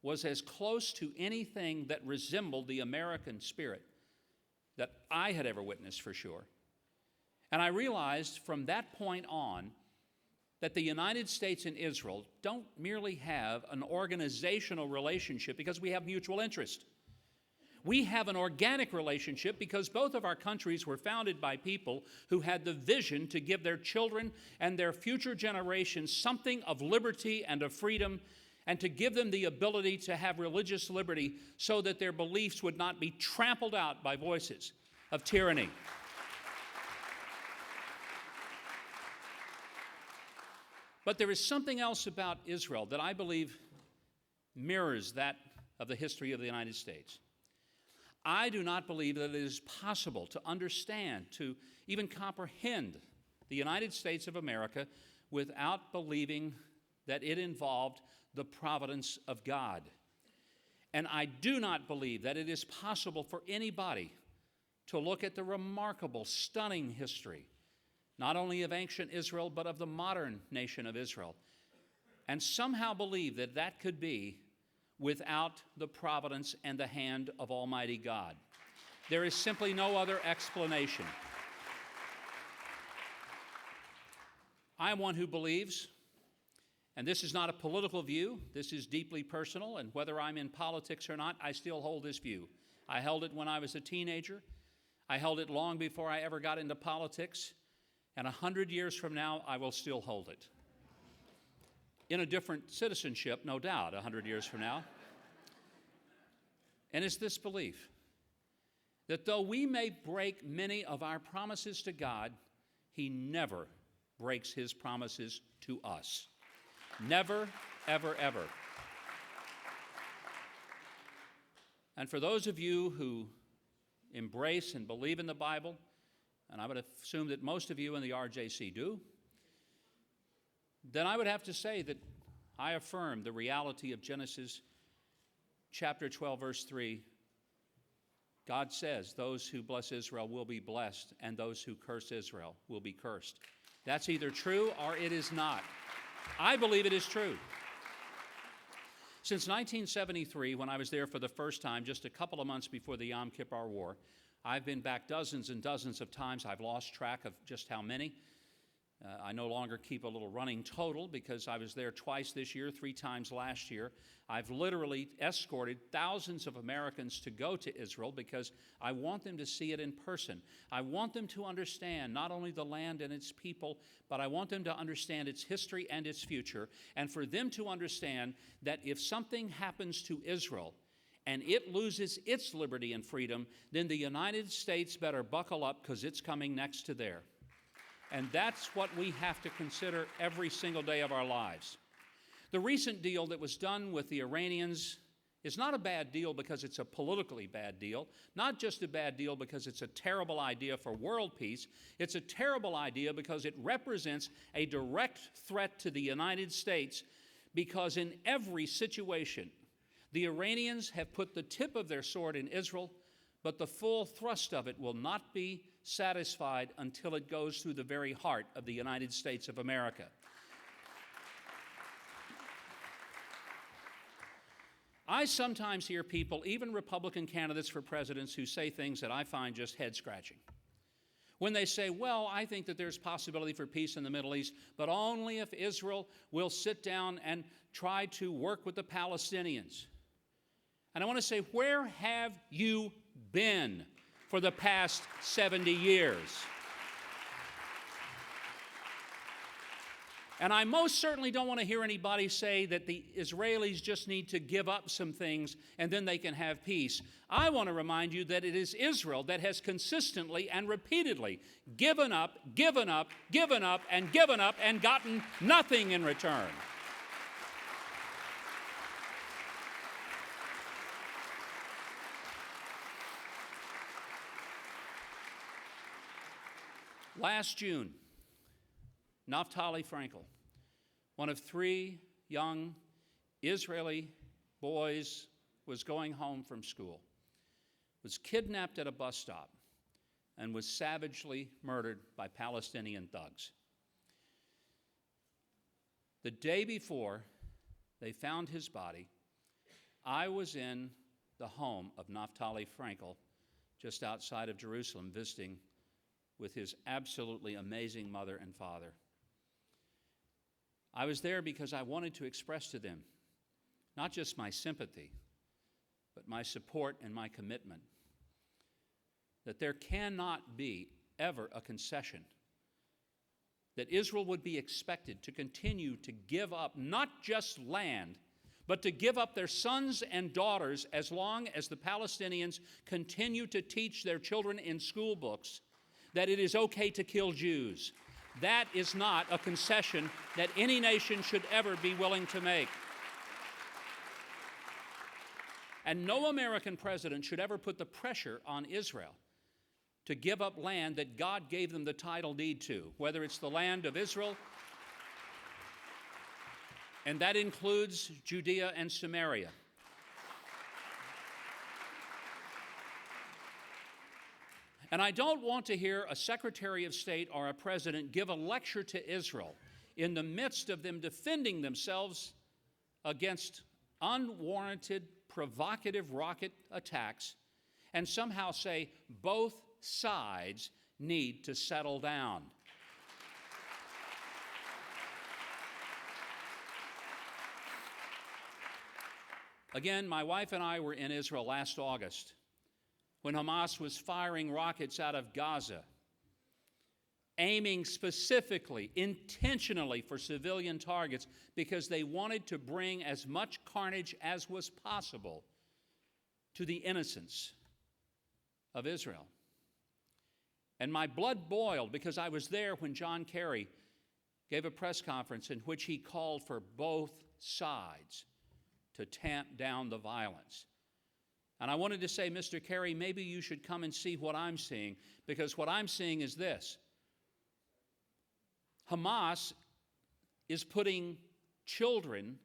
was as close to anything that resembled the American spirit that I had ever witnessed, for sure. And I realized from that point on that the United States and Israel don't merely have an organizational relationship because we have mutual interest. We have an organic relationship because both of our countries were founded by people who had the vision to give their children and their future generations something of liberty and of freedom, and to give them the ability to have religious liberty so that their beliefs would not be trampled out by voices of tyranny. But there is something else about Israel that I believe mirrors that of the history of the United States. I do not believe that it is possible to understand, to even comprehend the United States of America without believing that it involved the providence of God. And I do not believe that it is possible for anybody to look at the remarkable, stunning history, not only of ancient Israel, but of the modern nation of Israel, and somehow believe that that could be without the providence and the hand of Almighty God. There is simply no other explanation. I am one who believes, and this is not a political view, this is deeply personal, and whether I'm in politics or not, I still hold this view. I held it when I was a teenager. I held it long before I ever got into politics, and 100 years from now, I will still hold it. In a different citizenship, no doubt, 100 years from now. And it's this belief that though we may break many of our promises to God, He never breaks His promises to us. Never, ever, ever. And for those of you who embrace and believe in the Bible, and I would assume that most of you in the RJC do, then I would have to say that I affirm the reality of Genesis chapter 12, verse 3. God says, those who bless Israel will be blessed, and those who curse Israel will be cursed. That's either true or it is not. I believe it is true. Since 1973, when I was there for the first time, just a couple of months before the Yom Kippur War, I've been back dozens and dozens of times. I've lost track of just how many. I no longer keep a little running total because I was there twice this year, 3 times last year. I've literally escorted thousands of Americans to go to Israel because I want them to see it in person. I want them to understand not only the land and its people, but I want them to understand its history and its future, and for them to understand that if something happens to Israel and it loses its liberty and freedom, then the United States better buckle up, because it's coming next to there. And that's what we have to consider every single day of our lives. The recent deal that was done with the Iranians is not a bad deal because it's a politically bad deal, not just a bad deal because it's a terrible idea for world peace. It's a terrible idea because it represents a direct threat to the United States, because in every situation, the Iranians have put the tip of their sword in Israel, but the full thrust of it will not be satisfied until it goes through the very heart of the United States of America. I sometimes hear people, even Republican candidates for presidents, who say things that I find just head-scratching. When they say, well, I think that there's possibility for peace in the Middle East, but only if Israel will sit down and try to work with the Palestinians. And I want to say, where have you been for the past 70 years? And I most certainly don't want to hear anybody say that the Israelis just need to give up some things and then they can have peace. I want to remind you that it is Israel that has consistently and repeatedly given up, given up, given up, and given up, and gotten nothing in return. Last June, Naftali Frankel, one of 3 young Israeli boys, was going home from school, was kidnapped at a bus stop, and was savagely murdered by Palestinian thugs. The day before they found his body, I was in the home of Naftali Frankel, just outside of Jerusalem, visiting with his absolutely amazing mother and father. I was there because I wanted to express to them not just my sympathy, but my support and my commitment that there cannot be ever a concession, that Israel would be expected to continue to give up not just land, but to give up their sons and daughters as long as the Palestinians continue to teach their children in school books that it is okay to kill Jews. That is not a concession that any nation should ever be willing to make. And no American president should ever put the pressure on Israel to give up land that God gave them the title deed to, whether it's the land of Israel, and that includes Judea and Samaria. And I don't want to hear a Secretary of State or a president give a lecture to Israel in the midst of them defending themselves against unwarranted, provocative rocket attacks and somehow say both sides need to settle down. Again, my wife and I were in Israel last August when Hamas was firing rockets out of Gaza, aiming specifically, intentionally for civilian targets because they wanted to bring as much carnage as was possible to the innocents of Israel. And my blood boiled because I was there when John Kerry gave a press conference in which he called for both sides to tamp down the violence. And I wanted to say, Mr. Kerry, maybe you should come and see what I'm seeing, because what I'm seeing is this. Hamas is putting children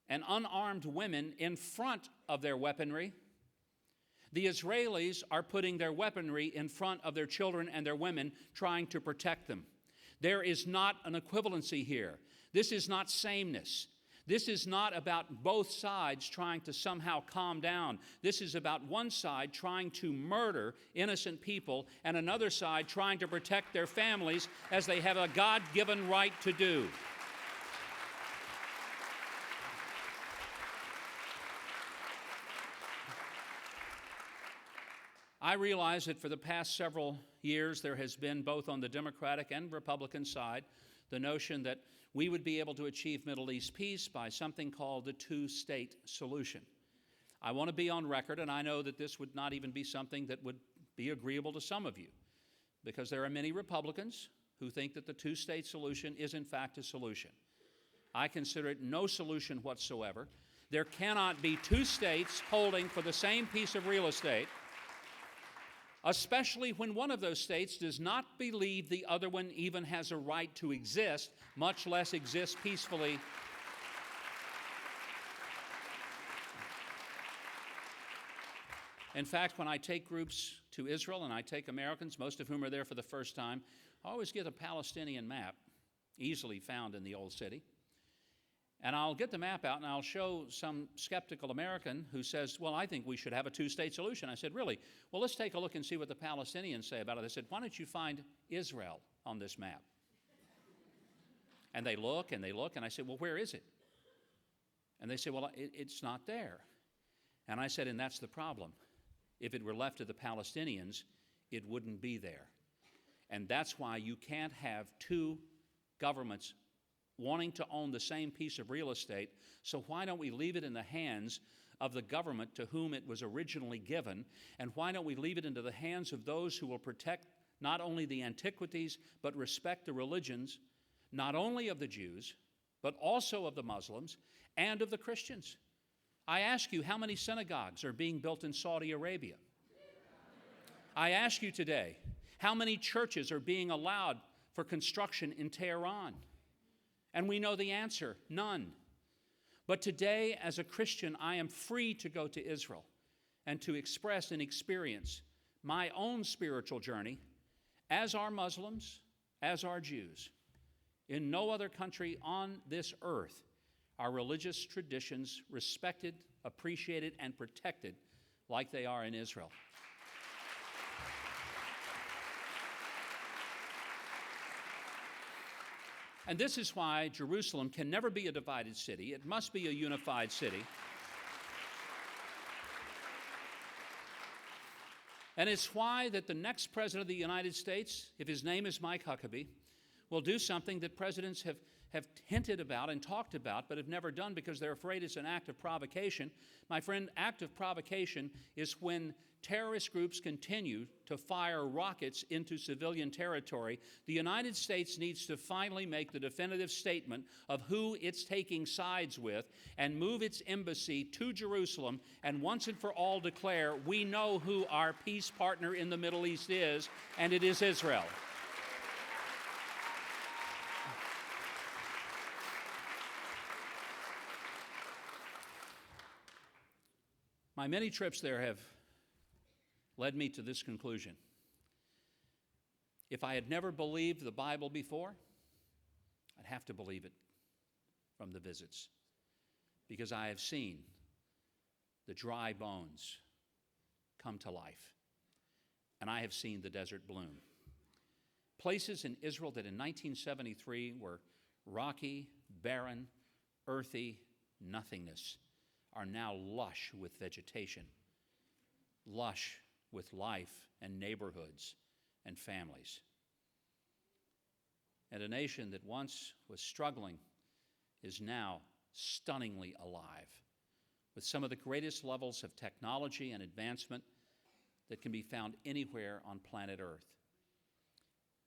and unarmed women in front of their weaponry. The Israelis are putting their weaponry in front of their children and their women, trying to protect them. There is not an equivalency here. This is not sameness. This is not about both sides trying to somehow calm down. This is about one side trying to murder innocent people and another side trying to protect their families as they have a God-given right to do. I realize that for the past several years there has been, both on the Democratic and Republican side, the notion that we would be able to achieve Middle East peace by something called the two-state solution. I want to be on record, and I know that this would not even be something that would be agreeable to some of you, because there are many Republicans who think that the two-state solution is in fact a solution. I consider it no solution whatsoever. There cannot be two states holding for the same piece of real estate, especially when one of those states does not believe the other one even has a right to exist, much less exist peacefully. In fact, when I take groups to Israel and I take Americans, most of whom are there for the first time, I always get a Palestinian map, easily found in the old city. And I'll get the map out and I'll show some skeptical American who says, well, I think we should have a two-state solution. I said, really? Well, let's take a look and see what the Palestinians say about it. They said, why don't you find Israel on this map? And they look, and I said, well, where is it? And they say, well, it's not there. And I said, and that's the problem. If it were left to the Palestinians, it wouldn't be there. And that's why you can't have two governments wanting to own the same piece of real estate. So why don't we leave it in the hands of the government to whom it was originally given? And why don't we leave it into the hands of those who will protect not only the antiquities, but respect the religions, not only of the Jews, but also of the Muslims and of the Christians? I ask you, how many synagogues are being built in Saudi Arabia? I ask you today, how many churches are being allowed for construction in Tehran? And we know the answer, none. But today, as a Christian, I am free to go to Israel and to express and experience my own spiritual journey, as are Muslims, as are Jews. In no other country on this earth are religious traditions respected, appreciated, and protected like they are in Israel. And this is why Jerusalem can never be a divided city. It must be a unified city. And it's why that the next president of the United States, if his name is Mike Huckabee, will do something that presidents have hinted about and talked about but have never done because they're afraid it's an act of provocation. My friend, act of provocation is when terrorist groups continue to fire rockets into civilian territory. The United States needs to finally make the definitive statement of who it's taking sides with and move its embassy to Jerusalem and once and for all declare, we know who our peace partner in the Middle East is, and it is Israel. My many trips there have led me to this conclusion. If I had never believed the Bible before, I'd have to believe it from the visits, because I have seen the dry bones come to life, and I have seen the desert bloom. Places in Israel that in 1973 were rocky, barren, earthy nothingness are now lush with vegetation, lush with life and neighborhoods and families. And a nation that once was struggling is now stunningly alive, with some of the greatest levels of technology and advancement that can be found anywhere on planet Earth.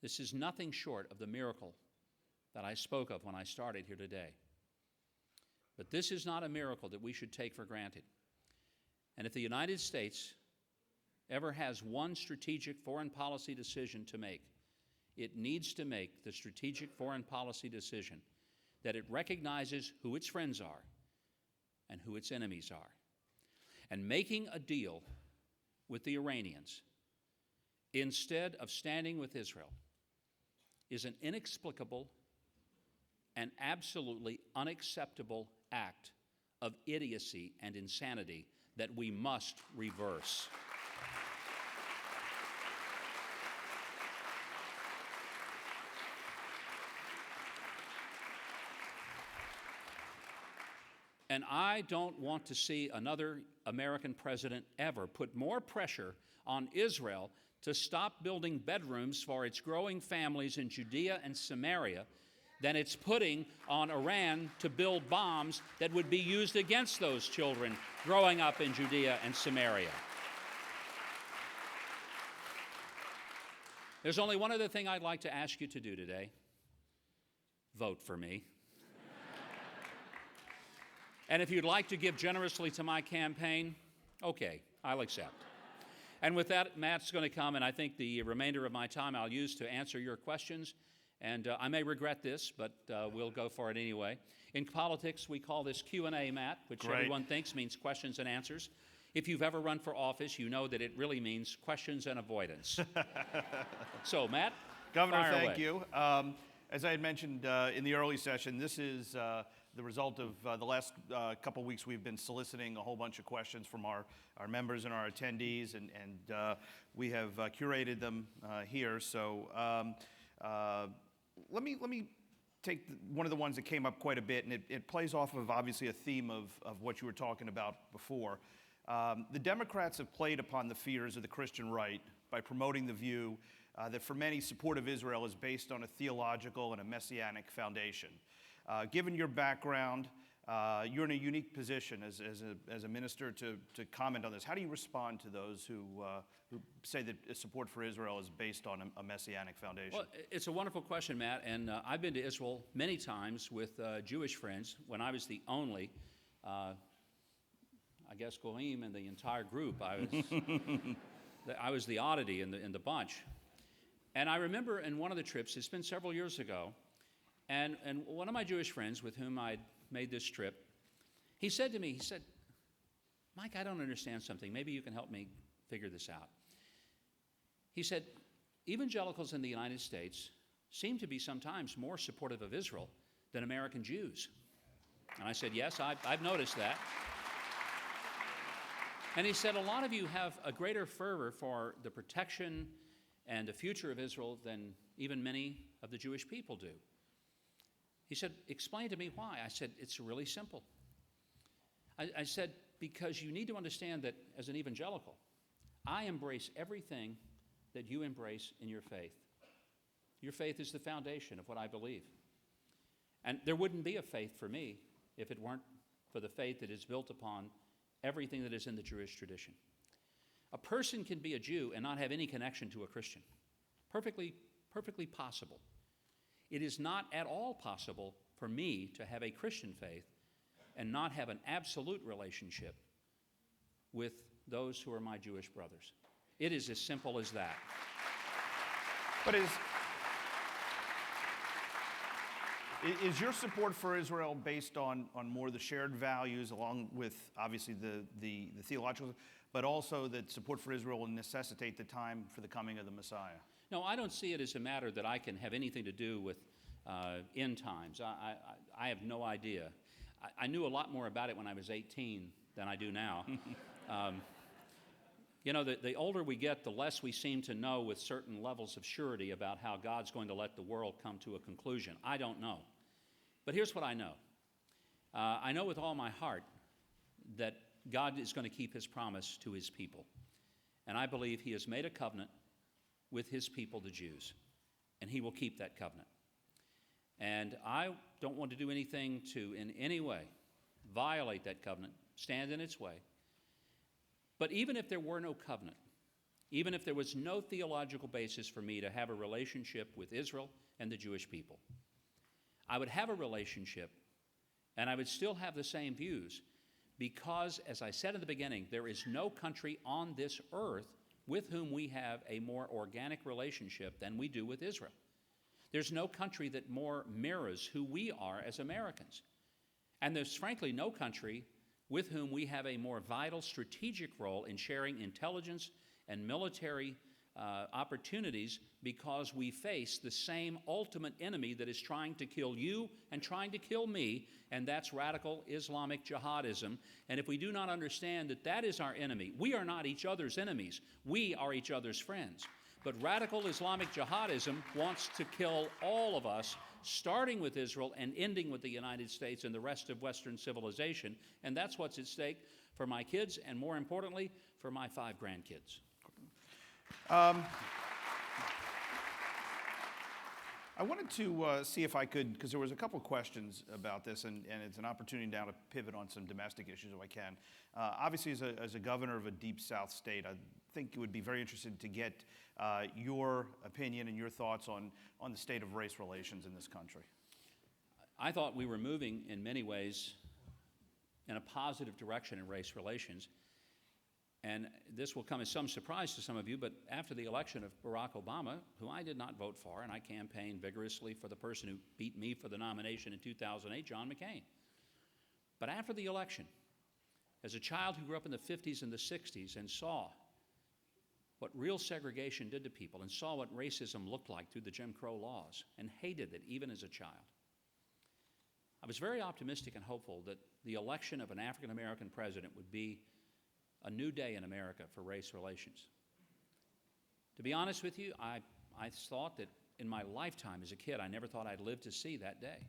This is nothing short of the miracle that I spoke of when I started here today. But this is not a miracle that we should take for granted. And if the United States ever has one strategic foreign policy decision to make, it needs to make the strategic foreign policy decision that it recognizes who its friends are and who its enemies are. And making a deal with the Iranians instead of standing with Israel is an inexplicable and absolutely unacceptable act of idiocy and insanity that we must reverse. And I don't want to see another American president ever put more pressure on Israel to stop building bedrooms for its growing families in Judea and Samaria than it's putting on Iran to build bombs that would be used against those children growing up in Judea and Samaria. There's only one other thing I'd like to ask you to do today. Vote for me. And if you'd like to give generously to my campaign, okay, I'll accept. And with that, Matt's going to come, and I think the remainder of my time I'll use to answer your questions. And I may regret this, but we'll go for it anyway. In politics, we call this Q&A, Matt, which everyone thinks means questions and answers. If you've ever run for office, you know that it really means questions and avoidance. So, Matt, Governor, fire thank away. you. As I had mentioned in the early session, this is the result of the last couple weeks. We've been soliciting a whole bunch of questions from our members and our attendees, and we have curated them here. So let me take one of the ones that came up quite a bit, and it plays off of obviously a theme of what you were talking about before. The Democrats have played upon the fears of the Christian right by promoting the view that for many, support of Israel is based on a theological and a messianic foundation. Given your background, you're in a unique position as a minister to comment on this. How do you respond to those who say that support for Israel is based on a messianic foundation? Well, it's a wonderful question, Matt, and I've been to Israel many times with Jewish friends when I was the only, I guess, Goyim in the entire group. I was the oddity in the bunch. And I remember in one of the trips, it's been several years ago, and one of my Jewish friends with whom I'd made this trip, he said to me, Mike, I don't understand something. Maybe you can help me figure this out. He said, evangelicals in the United States seem to be sometimes more supportive of Israel than American Jews. And I said, yes, I've noticed that. And he said, a lot of you have a greater fervor for the protection and the future of Israel than even many of the Jewish people do. He said, explain to me why. I said, it's really simple. I said, because you need to understand that as an evangelical, I embrace everything that you embrace in your faith. Your faith is the foundation of what I believe. And there wouldn't be a faith for me if it weren't for the faith that is built upon everything that is in the Jewish tradition. A person can be a Jew and not have any connection to a Christian. Perfectly possible. It is not at all possible for me to have a Christian faith and not have an absolute relationship with those who are my Jewish brothers. It is as simple as that. But is your support for Israel based on more the shared values, along with obviously the theological, but also that support for Israel will necessitate the time for the coming of the Messiah? No, I don't see it as a matter that I can have anything to do with end times. I have no idea. I knew a lot more about it when I was 18 than I do now. You know, the older we get, the less we seem to know with certain levels of surety about how God's going to let the world come to a conclusion. I don't know. But here's what I know. I know with all my heart that God is going to keep his promise to his people. And I believe he has made a covenant with his people, the Jews. And he will keep that covenant. And I don't want to do anything to, in any way, violate that covenant, stand in its way. But even if there were no covenant, even if there was no theological basis for me to have a relationship with Israel and the Jewish people, I would have a relationship and I would still have the same views because, as I said in the beginning, there is no country on this earth with whom we have a more organic relationship than we do with Israel. There's no country that more mirrors who we are as Americans. And there's frankly no country with whom we have a more vital strategic role in sharing intelligence and military opportunities because we face the same ultimate enemy that is trying to kill you and trying to kill me, and that's radical Islamic jihadism. And if we do not understand that that is our enemy, we are not each other's enemies, we are each other's friends. But radical Islamic jihadism wants to kill all of us, starting with Israel and ending with the United States and the rest of Western civilization. And that's what's at stake for my kids and, more importantly, for my 5 grandkids. I wanted to see if I could, because there was a couple questions about this, and it's an opportunity now to pivot on some domestic issues if I can. Obviously, as a governor of a deep South state, I think it would be very interesting to get your opinion and your thoughts on the state of race relations in this country. I thought we were moving in many ways in a positive direction in race relations. And this will come as some surprise to some of you, but after the election of Barack Obama, who I did not vote for, and I campaigned vigorously for the person who beat me for the nomination in 2008, John McCain. But after the election, as a child who grew up in the 50s and the 60s and saw what real segregation did to people and saw what racism looked like through the Jim Crow laws and hated it even as a child, I was very optimistic and hopeful that the election of an African American president would be a new day in America for race relations. To be honest with you, I thought that in my lifetime as a kid, I never thought I'd live to see that day.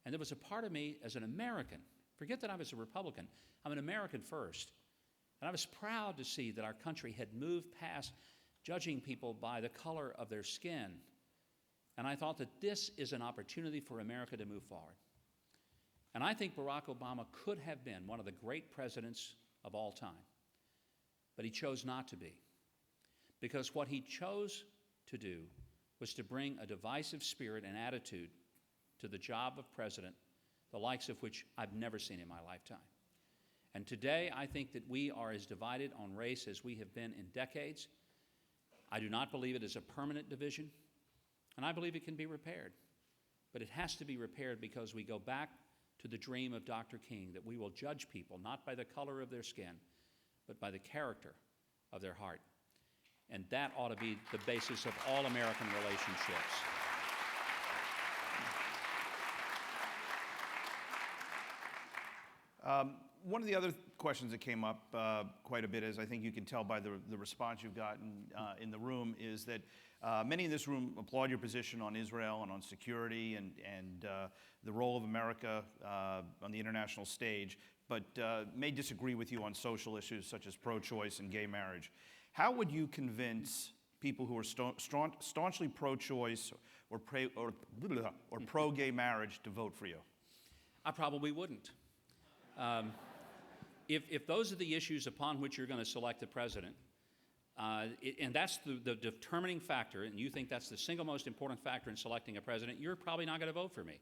And there was a part of me as an American, forget that I was a Republican, I'm an American first. And I was proud to see that our country had moved past judging people by the color of their skin. And I thought that this is an opportunity for America to move forward. And I think Barack Obama could have been one of the great presidents of all time. But he chose not to be. Because what he chose to do was to bring a divisive spirit and attitude to the job of president, the likes of which I've never seen in my lifetime. And today, I think that we are as divided on race as we have been in decades. I do not believe it is a permanent division, and I believe it can be repaired. But it has to be repaired because we go back to the dream of Dr. King, that we will judge people not by the color of their skin, but by the character of their heart. And that ought to be the basis of all American relationships. One of the other questions that came up quite a bit, as I think you can tell by the response you've gotten in the room, is that many in this room applaud your position on Israel and on security and the role of America on the international stage, but may disagree with you on social issues such as pro-choice and gay marriage. How would you convince people who are staunchly pro-choice or pro-gay marriage to vote for you? I probably wouldn't. If those are the issues upon which you're going to select the president, and that's the determining factor, and you think that's the single most important factor in selecting a president, you're probably not going to vote for me.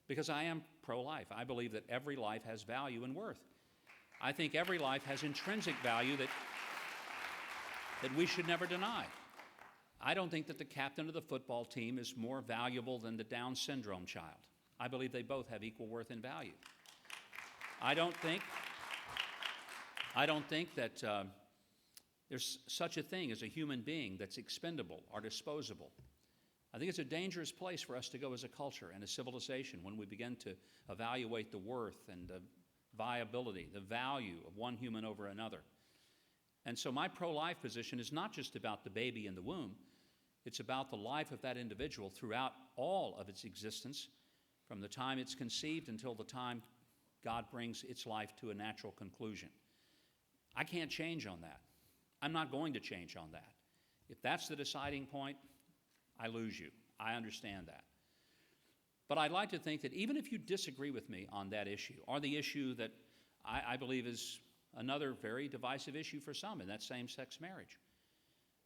Because I am pro-life. I believe that every life has value and worth. I think every life has intrinsic value that we should never deny. I don't think that the captain of the football team is more valuable than the Down syndrome child. I believe they both have equal worth and value. I don't think that there's such a thing as a human being that's expendable or disposable. I think it's a dangerous place for us to go as a culture and a civilization when we begin to evaluate the worth and the viability, the value of one human over another. And so my pro-life position is not just about the baby in the womb, it's about the life of that individual throughout all of its existence, from the time it's conceived until the time God brings its life to a natural conclusion. I can't change on that. I'm not going to change on that. If that's the deciding point, I lose you. I understand that. But I'd like to think that even if you disagree with me on that issue, or the issue that I believe is another very divisive issue for some, and that's same-sex marriage.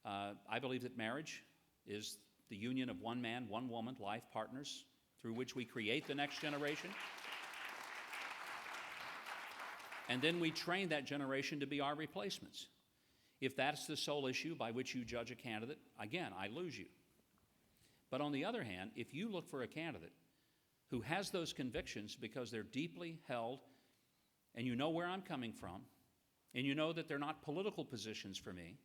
I believe that marriage is the union of one man, one woman, life partners, through which we create the next generation. And then we train that generation to be our replacements. If that's the sole issue by which you judge a candidate, again, I lose you. But on the other hand, if you look for a candidate who has those convictions because they're deeply held, and you know where I'm coming from, and you know that they're not political positions for me,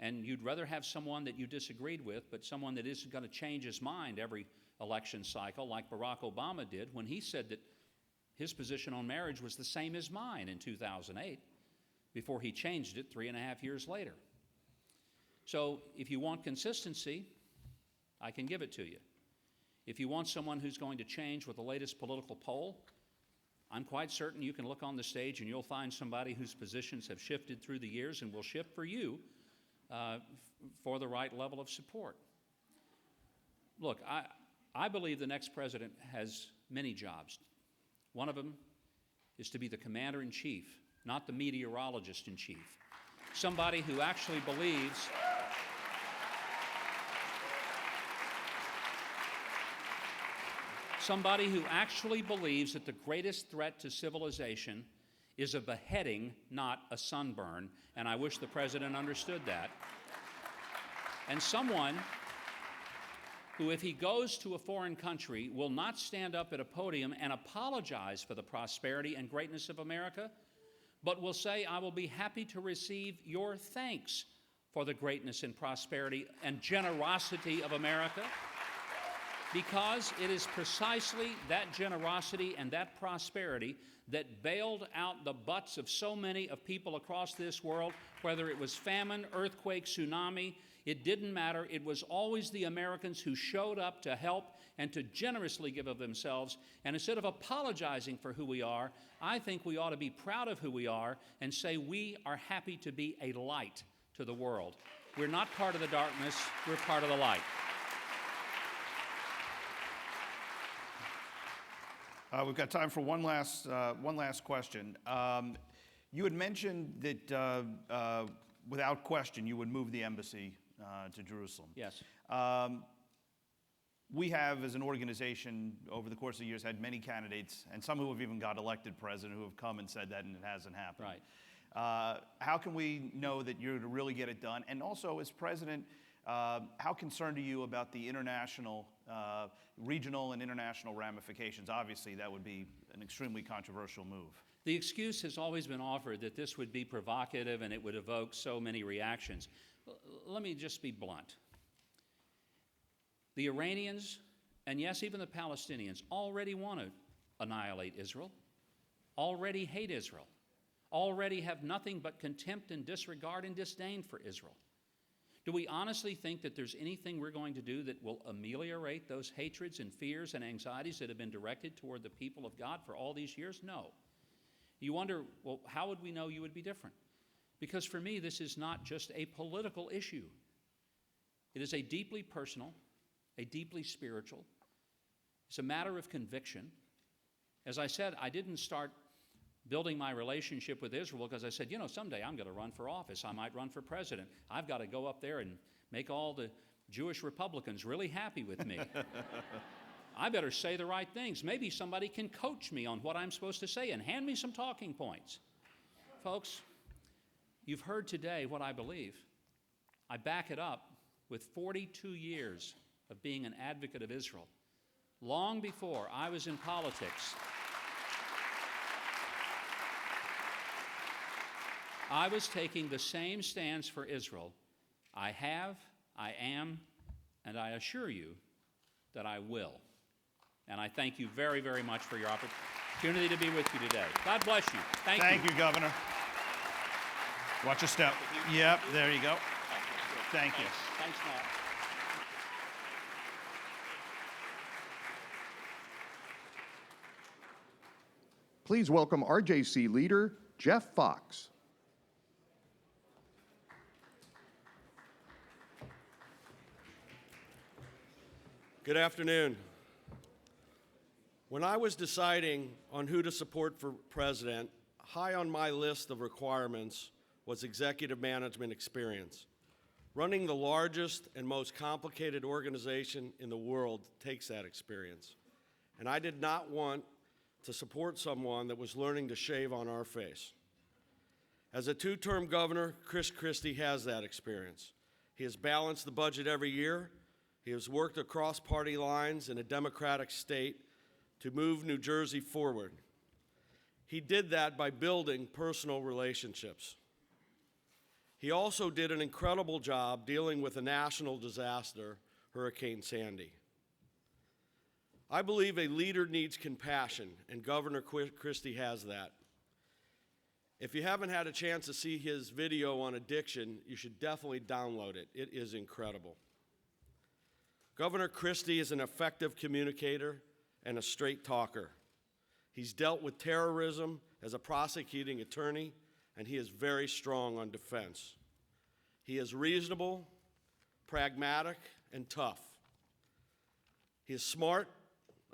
and you'd rather have someone that you disagreed with, but someone that isn't going to change his mind every election cycle, like Barack Obama did when he said that his position on marriage was the same as mine in 2008, before he changed it 3.5 years later. So if you want consistency, I can give it to you. If you want someone who's going to change with the latest political poll, I'm quite certain you can look on the stage and you'll find somebody whose positions have shifted through the years and will shift for you for the right level of support. look, I believe the next president has many jobs. One of them is to be the commander-in-chief, not the meteorologist-in-chief. Somebody who actually believes that the greatest threat to civilization is a beheading, not a sunburn, and I wish the president understood that. And someone who, if he goes to a foreign country, will not stand up at a podium and apologize for the prosperity and greatness of America, but will say, I will be happy to receive your thanks for the greatness and prosperity and generosity of America, because it is precisely that generosity and that prosperity that bailed out the butts of so many of people across this world, whether it was famine, earthquake, tsunami. It didn't matter. It was always the Americans who showed up to help and to generously give of themselves. And instead of apologizing for who we are, I think we ought to be proud of who we are and say we are happy to be a light to the world. We're not part of the darkness. We're part of the light. We've got time for one last question. You had mentioned that without question you would move the embassy to Jerusalem. Yes. We have, as an organization, over the course of the years, had many candidates, and some who have even got elected president, who have come and said that, and it hasn't happened. Right. How can we know that you're to really get it done? And also, as president, how concerned are you about the international, regional and international ramifications? Obviously, that would be an extremely controversial move. The excuse has always been offered that this would be provocative and it would evoke so many reactions. Let me just be blunt. The Iranians, and yes, even the Palestinians, already want to annihilate Israel, already hate Israel, already have nothing but contempt and disregard and disdain for Israel. Do we honestly think that there's anything we're going to do that will ameliorate those hatreds and fears and anxieties that have been directed toward the people of God for all these years? No. You wonder, well, how would we know you would be different? Because for me, this is not just a political issue. It is a deeply personal, a deeply spiritual. It's a matter of conviction. As I said, I didn't start building my relationship with Israel because I said, you know, someday I'm going to run for office. I might run for president. I've got to go up there and make all the Jewish Republicans really happy with me. I better say the right things. Maybe somebody can coach me on what I'm supposed to say and hand me some talking points. Folks, you've heard today what I believe. I back it up with 42 years of being an advocate of Israel. Long before I was in politics, I was taking the same stance for Israel. I have, I am, and I assure you that I will. And I thank you very, very much for your opportunity to be with you today. God bless you. Thank you. Thank you, Governor. Watch your step. Yep, there you go. Thank you. Thanks, Matt. Please welcome RJC leader Jeff Fox. Good afternoon. When I was deciding on who to support for president, high on my list of requirements was executive management experience. Running the largest and most complicated organization in the world takes that experience. And I did not want to support someone that was learning to shave on our face. As a two-term governor, Chris Christie has that experience. He has balanced the budget every year. He has worked across party lines in a Democratic state to move New Jersey forward. He did that by building personal relationships. He also did an incredible job dealing with a national disaster, Hurricane Sandy. I believe a leader needs compassion, and Governor Christie has that. If you haven't had a chance to see his video on addiction, you should definitely download it. It is incredible. Governor Christie is an effective communicator and a straight talker. He's dealt with terrorism as a prosecuting attorney, and he is very strong on defense. He is reasonable, pragmatic, and tough. He is smart,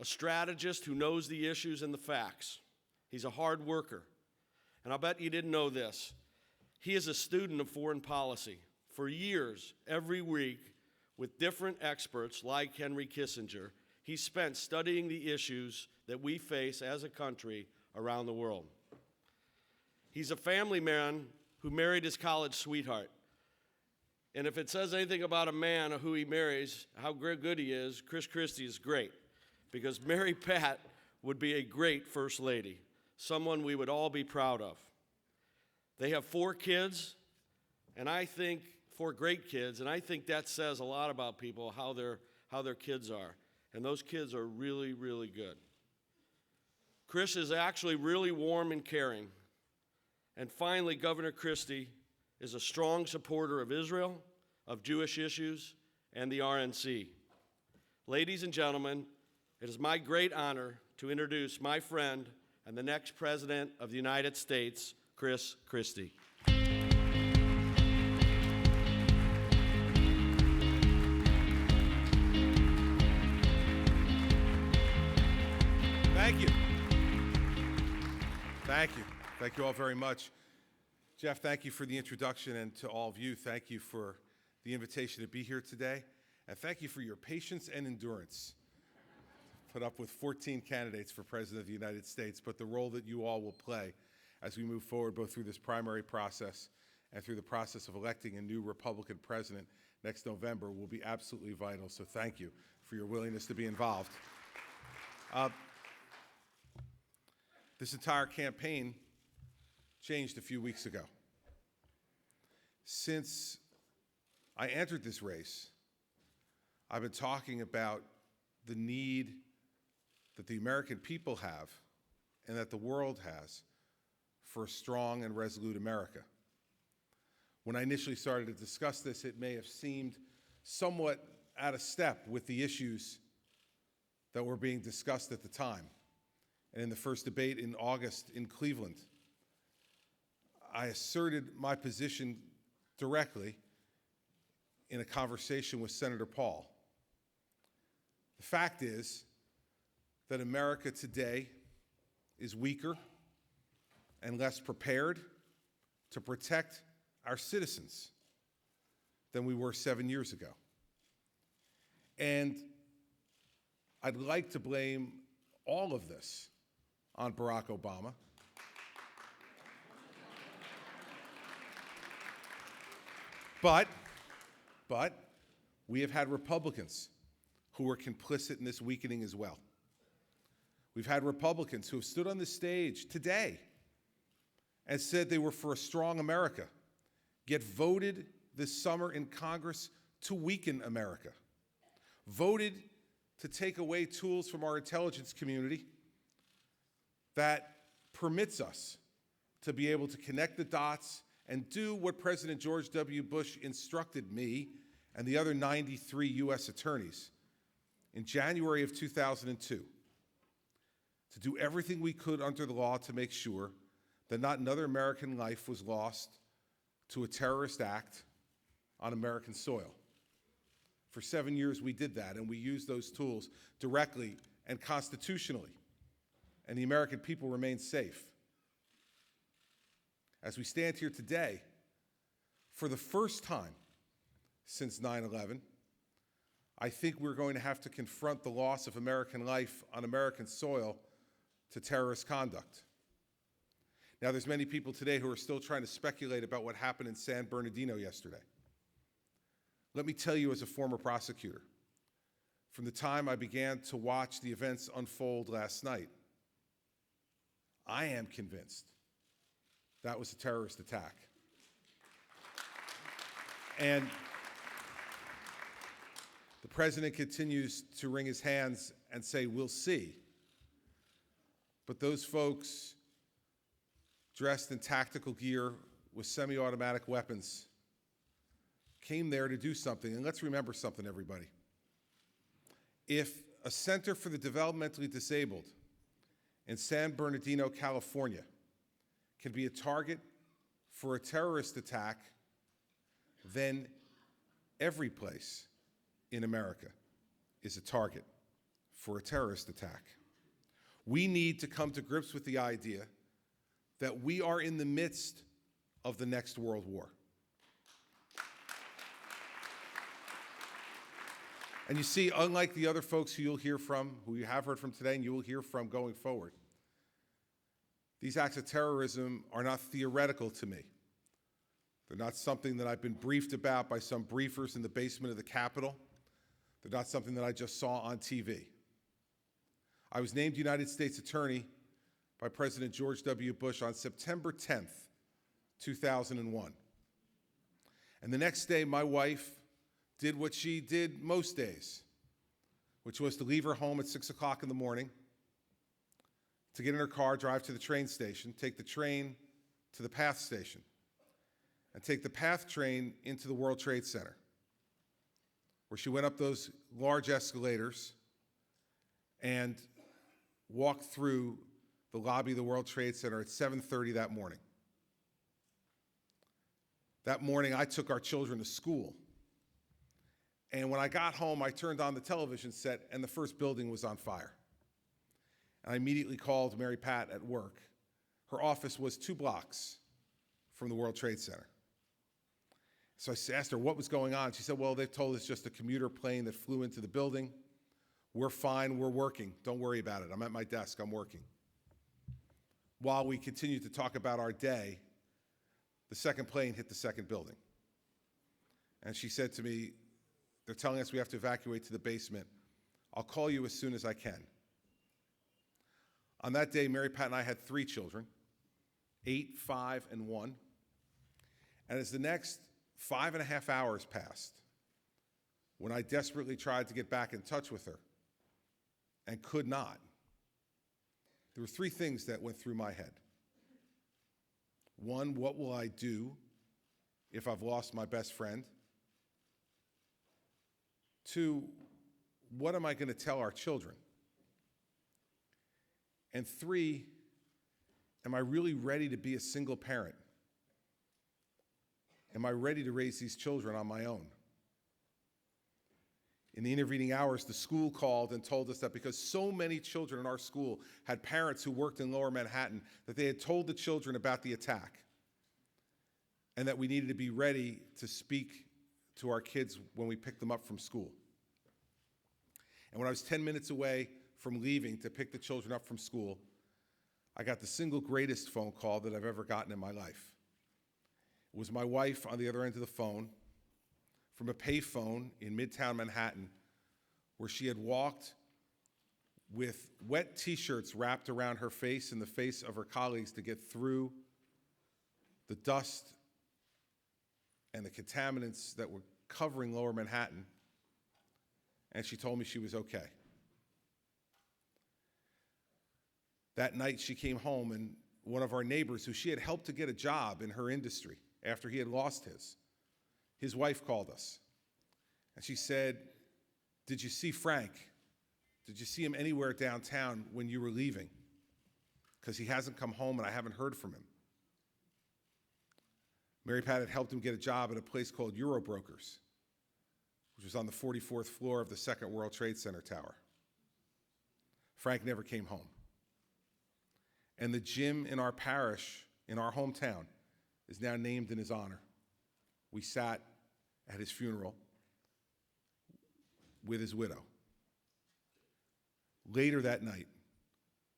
a strategist who knows the issues and the facts. He's a hard worker. And I'll bet you didn't know this. He is a student of foreign policy. For years, every week, with different experts like Henry Kissinger, he spent studying the issues that we face as a country around the world. He's a family man who married his college sweetheart. And if it says anything about a man or who he marries, how good he is, Chris Christie is great. Because Mary Pat would be a great first lady, someone we would all be proud of. They have 4 kids, and I think 4 great kids, and I think that says a lot about people, how their kids are. And those kids are really, really good. Chris is actually really warm and caring. And finally, Governor Christie is a strong supporter of Israel, of Jewish issues, and the RNC. Ladies and gentlemen, it is my great honor to introduce my friend and the next President of the United States, Chris Christie. Thank you. Thank you. Thank you all very much. Jeff, thank you for the introduction, and to all of you, thank you for the invitation to be here today, and thank you for your patience and endurance. Put up with 14 candidates for President of the United States, but the role that you all will play as we move forward both through this primary process and through the process of electing a new Republican president next November will be absolutely vital, so thank you for your willingness to be involved. This entire campaign changed a few weeks ago. Since I entered this race, I've been talking about the need that the American people have and that the world has for a strong and resolute America. When I initially started to discuss this, it may have seemed somewhat out of step with the issues that were being discussed at the time. And in the first debate in August in Cleveland, I asserted my position directly in a conversation with Senator Paul. The fact is that America today is weaker and less prepared to protect our citizens than we were 7 years ago. And I'd like to blame all of this on Barack Obama. But we have had Republicans who were complicit in this weakening as well. We've had Republicans who have stood on the stage today and said they were for a strong America, yet voted this summer in Congress to weaken America, voted to take away tools from our intelligence community that permits us to be able to connect the dots and do what President George W. Bush instructed me and the other 93 U.S. attorneys in January of 2002, to do everything we could under the law to make sure that not another American life was lost to a terrorist act on American soil. For 7 years we did that, and we used those tools directly and constitutionally, and the American people remain safe. As we stand here today, for the first time since 9/11, I think we're going to have to confront the loss of American life on American soil to terrorist conduct. Now, there's many people today who are still trying to speculate about what happened in San Bernardino yesterday. Let me tell you, as a former prosecutor, from the time I began to watch the events unfold last night, I am convinced that was a terrorist attack. And the president continues to wring his hands and say, "We'll see." But those folks dressed in tactical gear with semi-automatic weapons came there to do something. And let's remember something, everybody. If a Center for the Developmentally Disabled in San Bernardino, California, can be a target for a terrorist attack, then every place in America is a target for a terrorist attack. We need to come to grips with the idea that we are in the midst of the next world war. And you see, unlike the other folks who you'll hear from, who you have heard from today and you will hear from going forward, these acts of terrorism are not theoretical to me. They're not something that I've been briefed about by some briefers in the basement of the Capitol. They're not something that I just saw on TV. I was named United States Attorney by President George W. Bush on September 10th, 2001. And the next day, my wife did what she did most days, which was to leave her home at 6 o'clock in the morning, to get in her car, drive to the train station, take the train to the PATH station, and take the PATH train into the World Trade Center, where she went up those large escalators and walked through the lobby of the World Trade Center at 7:30 that morning. That morning, I took our children to school. And when I got home, I turned on the television set, and the first building was on fire. And I immediately called Mary Pat at work. Her office was 2 blocks from the World Trade Center. So I asked her what was going on. She said, well, they've told us just a commuter plane that flew into the building. We're fine, we're working. Don't worry about it. I'm at my desk, I'm working. While we continued to talk about our day, the second plane hit the second building. And she said to me, they're telling us we have to evacuate to the basement. I'll call you as soon as I can. On that day, Mary Pat and I had 3 children, 8, 5, and 1. And as the next 5.5 hours passed, when I desperately tried to get back in touch with her and could not, there were 3 things that went through my head. 1, what will I do if I've lost my best friend? 2, what am I going to tell our children? And 3, am I really ready to be a single parent? Am I ready to raise these children on my own? In the intervening hours, the school called and told us that because so many children in our school had parents who worked in Lower Manhattan, that they had told the children about the attack, and that we needed to be ready to speak to our kids when we picked them up from school. And when I was 10 minutes away from leaving to pick the children up from school, I got the single greatest phone call that I've ever gotten in my life. It was my wife on the other end of the phone from a payphone in Midtown Manhattan, where she had walked with wet t-shirts wrapped around her face and the face of her colleagues to get through the dust and the contaminants that were covering Lower Manhattan, and she told me she was okay. That night she came home, and one of our neighbors, who she had helped to get a job in her industry after he had lost his wife called us. And she said, did you see Frank? Did you see him anywhere downtown when you were leaving? Because he hasn't come home and I haven't heard from him. Mary Pat had helped him get a job at a place called Eurobrokers, which was on the 44th floor of the Second World Trade Center tower. Frank never came home. And the gym in our parish, in our hometown, is now named in his honor. We sat at his funeral with his widow. Later that night,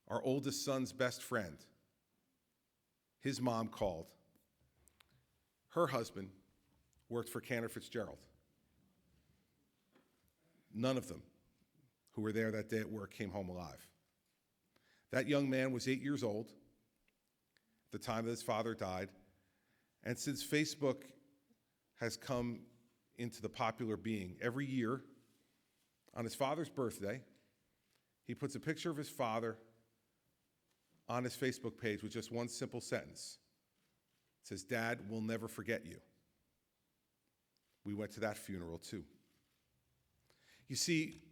our oldest son's best friend, his mom called. Her husband worked for Cantor Fitzgerald. None of them who were there that day at work came home alive. That young man was 8 years old at the time that his father died. And since Facebook has come into the popular being, every year on his father's birthday, he puts a picture of his father on his Facebook page with just one simple sentence. It says, "Dad, we'll never forget you." We went to that funeral too. You see,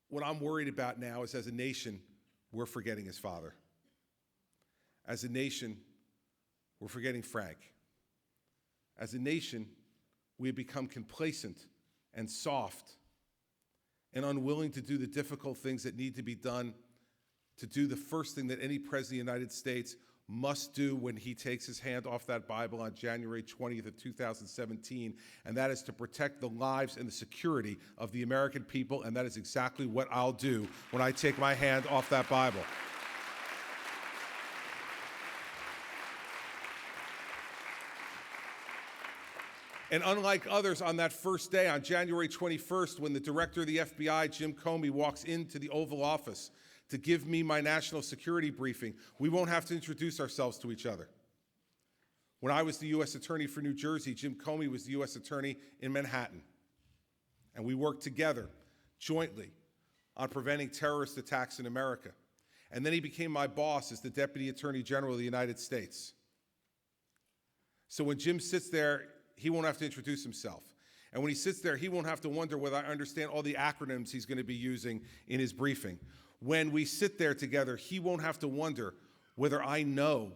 what I'm worried about now is, as a nation, we're forgetting his father. As a nation, we're forgetting Frank. As a nation, we have become complacent and soft and unwilling to do the difficult things that need to be done to do the first thing that any president of the United States must do when he takes his hand off that Bible on January 20th of 2017, and that is to protect the lives and the security of the American people, and that is exactly what I'll do when I take my hand off that Bible. And unlike others, on that first day, on January 21st, when the director of the FBI, Jim Comey, walks into the Oval Office to give me my national security briefing, we won't have to introduce ourselves to each other. When I was the U.S. Attorney for New Jersey, Jim Comey was the U.S. Attorney in Manhattan. And we worked together, jointly, on preventing terrorist attacks in America. And then he became my boss as the Deputy Attorney General of the United States. So when Jim sits there, he won't have to introduce himself. And when he sits there, he won't have to wonder whether I understand all the acronyms he's going to be using in his briefing. When we sit there together, he won't have to wonder whether I know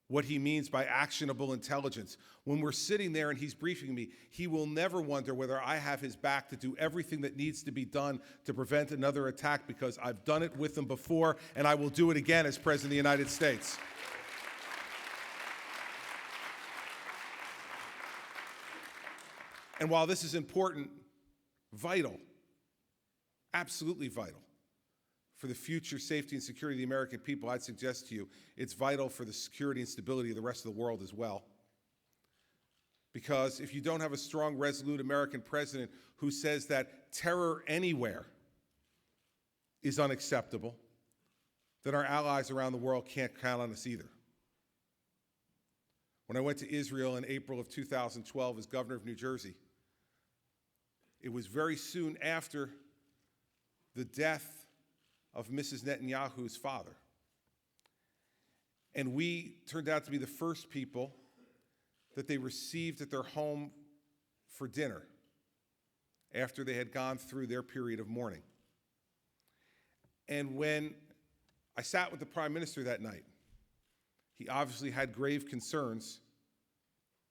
what he means by actionable intelligence. When we're sitting there and he's briefing me, he will never wonder whether I have his back to do everything that needs to be done to prevent another attack, because I've done it with him before, and I will do it again as President of the United States. And while this is important, vital, absolutely vital, for the future safety and security of the American people, I'd suggest to you it's vital for the security and stability of the rest of the world as well. Because if you don't have a strong, resolute American president who says that terror anywhere is unacceptable, then our allies around the world can't count on us either. When I went to Israel in April of 2012 as governor of New Jersey, it was very soon after the death of Mrs. Netanyahu's father. And we turned out to be the first people that they received at their home for dinner after they had gone through their period of mourning. And when I sat with the Prime Minister that night, he obviously had grave concerns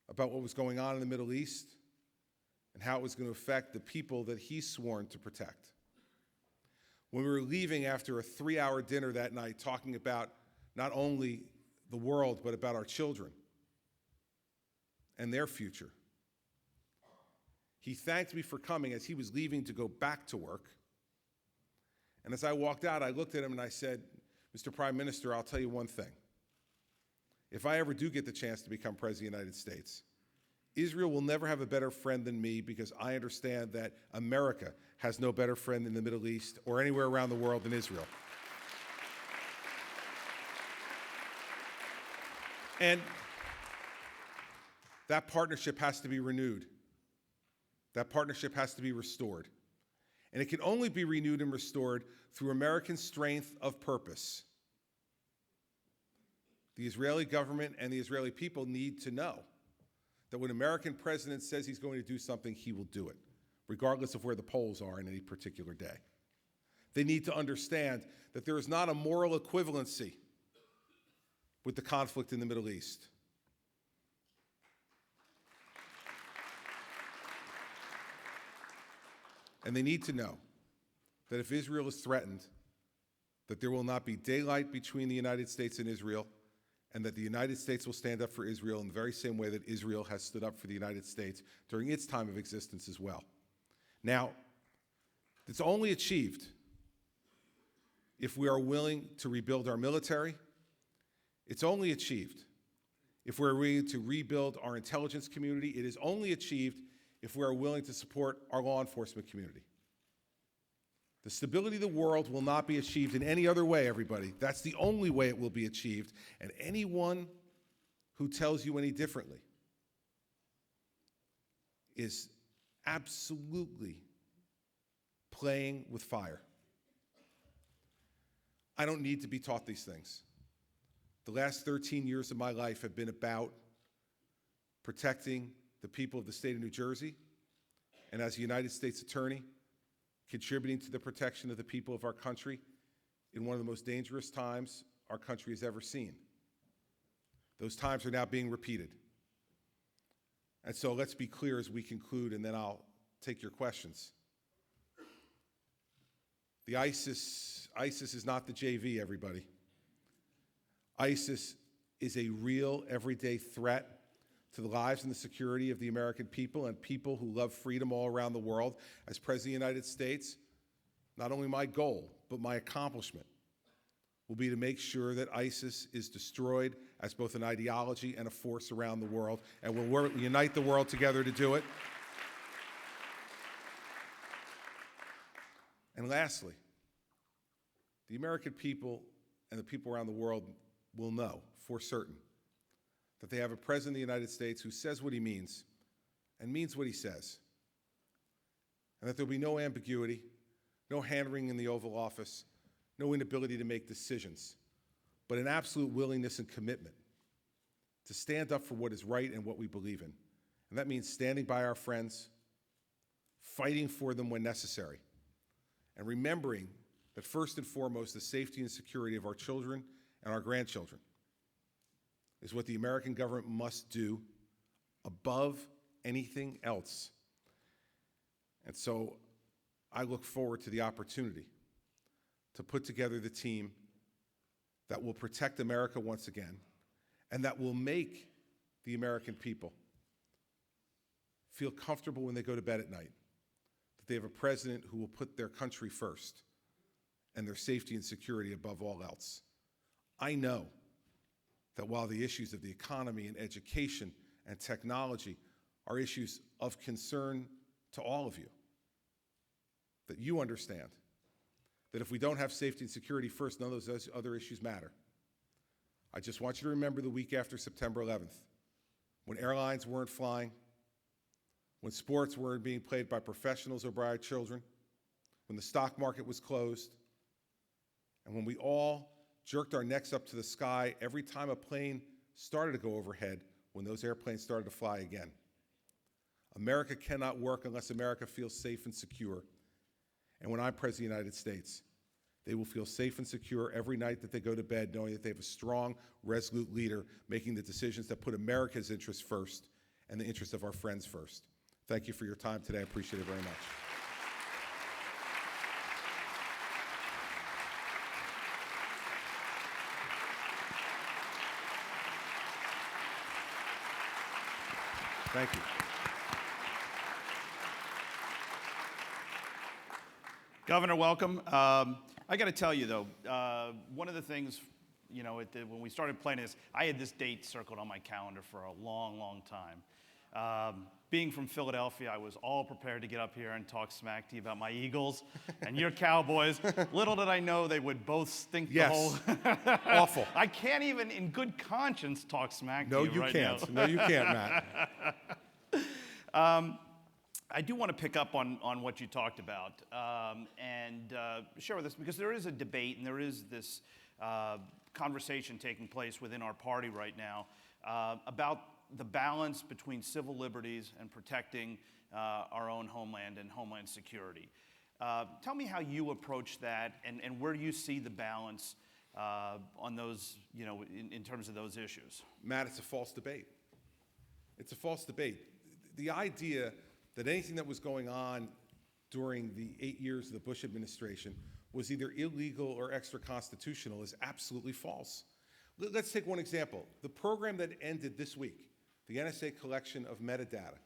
about what was going on in the Middle East and how it was going to affect the people that he's sworn to protect. When we were leaving after a 3-hour dinner that night, talking about not only the world, but about our children and their future, he thanked me for coming as he was leaving to go back to work. And as I walked out, I looked at him and I said, Mr. Prime Minister, I'll tell you one thing. If I ever do get the chance to become President of the United States, Israel will never have a better friend than me, because I understand that America has no better friend in the Middle East or anywhere around the world than Israel. And that partnership has to be renewed. That partnership has to be restored. And it can only be renewed and restored through American strength of purpose. The Israeli government and the Israeli people need to know that when an American president says he's going to do something, he will do it, regardless of where the polls are in any particular day. They need to understand that there is not a moral equivalency with the conflict in the Middle East. And they need to know that if Israel is threatened, that there will not be daylight between the United States and Israel, and that the United States will stand up for Israel in the very same way that Israel has stood up for the United States during its time of existence as well. Now, it's only achieved if we are willing to rebuild our military. It's only achieved if we're willing to rebuild our intelligence community. It is only achieved if we are willing to support our law enforcement community. The stability of the world will not be achieved in any other way, everybody. That's the only way it will be achieved. And anyone who tells you any differently is absolutely playing with fire. I don't need to be taught these things. The last 13 years of my life have been about protecting the people of the state of New Jersey, and as a United States Attorney, contributing to the protection of the people of our country in one of the most dangerous times our country has ever seen. Those times are now being repeated. And so let's be clear as we conclude, and then I'll take your questions. The ISIS is not the JV, everybody. ISIS is a real, everyday threat to the lives and the security of the American people and people who love freedom all around the world. As President of the United States, not only my goal, but my accomplishment will be to make sure that ISIS is destroyed as both an ideology and a force around the world, and we'll unite the world together to do it. And lastly, the American people and the people around the world will know for certain that they have a president of the United States who says what he means and means what he says, and that there'll be no ambiguity, no hand-wringing in the Oval Office, no inability to make decisions, but an absolute willingness and commitment to stand up for what is right and what we believe in. And that means standing by our friends, fighting for them when necessary, and remembering that first and foremost, the safety and security of our children and our grandchildren is what the American government must do above anything else. And so I look forward to the opportunity to put together the team that will protect America once again and that will make the American people feel comfortable when they go to bed at night, that they have a president who will put their country first and their safety and security above all else. I know that while the issues of the economy and education and technology are issues of concern to all of you, that you understand that if we don't have safety and security first, none of those other issues matter. I just want you to remember the week after September 11th, when airlines weren't flying, when sports weren't being played by professionals or by our children, when the stock market was closed, and when we all jerked our necks up to the sky every time a plane started to go overhead, when those airplanes started to fly again. America cannot work unless America feels safe and secure. And when I'm President of the United States, they will feel safe and secure every night that they go to bed, knowing that they have a strong, resolute leader making the decisions that put America's interests first and the interests of our friends first. Thank you for your time today. I appreciate it very much. Thank you. Governor, welcome. I got to tell you, though, one of the things, you know, when we started planning this, I had this date circled on my calendar for a long, long time. Being from Philadelphia, I was all prepared to get up here and talk smack to you about my Eagles and your Cowboys. Little did I know they would both stink the whole... Awful. I can't even, in good conscience, talk smack No, to you right can't. now. No, you can't, Matt. I do want to pick up on what you talked about and share with us, because there is a debate and there is this conversation taking place within our party right now about the balance between civil liberties and protecting our own homeland and homeland security. Tell me how you approach that and where you see the balance on those, you know, in terms of those issues. Matt, it's a false debate. It's a false debate. The idea that anything that was going on during the 8 years of the Bush administration was either illegal or extra-constitutional is absolutely false. Let's take one example. The program that ended this week, the NSA collection of metadata.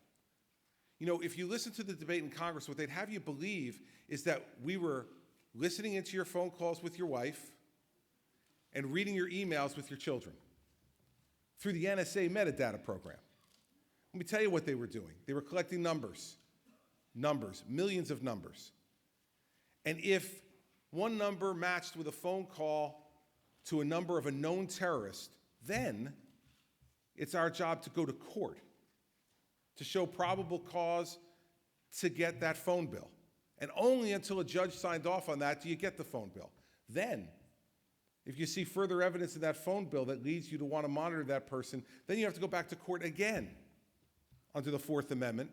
You know, if you listen to the debate in Congress, what they'd have you believe is that we were listening into your phone calls with your wife and reading your emails with your children through the NSA metadata program. Let me tell you what they were doing. They were collecting numbers, millions of numbers. And if one number matched with a phone call to a number of a known terrorist, then it's our job to go to court to show probable cause to get that phone bill. And only until a judge signed off on that do you get the phone bill. Then, if you see further evidence in that phone bill that leads you to want to monitor that person, then you have to go back to court again under the Fourth Amendment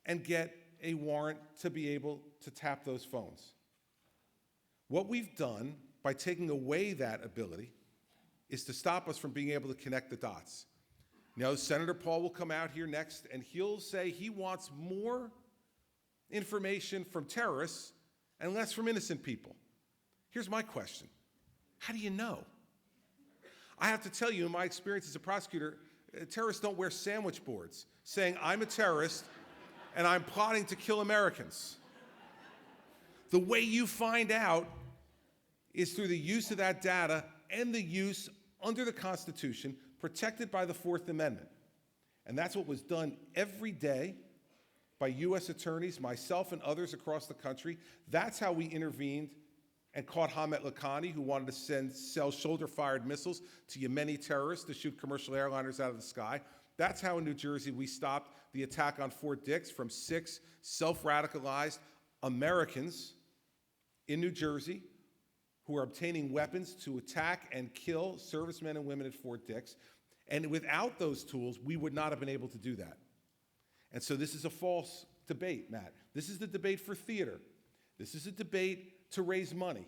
and get a warrant to be able to tap those phones. What we've done by taking away that ability is to stop us from being able to connect the dots. Now, Senator Paul will come out here next and he'll say he wants more information from terrorists and less from innocent people. Here's my question. How do you know? I have to tell you, in my experience as a prosecutor, terrorists don't wear sandwich boards saying, I'm a terrorist and I'm plotting to kill Americans. The way you find out is through the use of that data and the use under the Constitution, protected by the Fourth Amendment. And that's what was done every day by U.S. attorneys, myself and others across the country. That's how we intervened and caught Hamed Lakhani, who wanted to sell shoulder-fired missiles to Yemeni terrorists to shoot commercial airliners out of the sky. That's how in New Jersey we stopped the attack on Fort Dix from 6 self-radicalized Americans in New Jersey who are obtaining weapons to attack and kill servicemen and women at Fort Dix. And without those tools, we would not have been able to do that. And so this is a false debate, Matt. This is the debate for theater. This is a debate to raise money,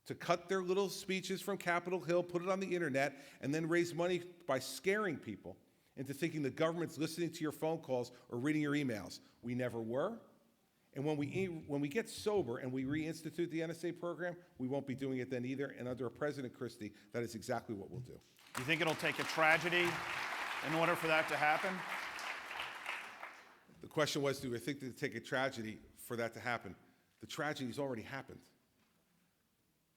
to cut their little speeches from Capitol Hill, put it on the internet, and then raise money by scaring people into thinking the government's listening to your phone calls or reading your emails. We never were. And when we get sober and we reinstitute the NSA program, we won't be doing it then either. And under President Christie, that is exactly what we'll do. Do you think it'll take a tragedy in order for that to happen? The question was, do I think it'll take a tragedy for that to happen? The tragedy's already happened.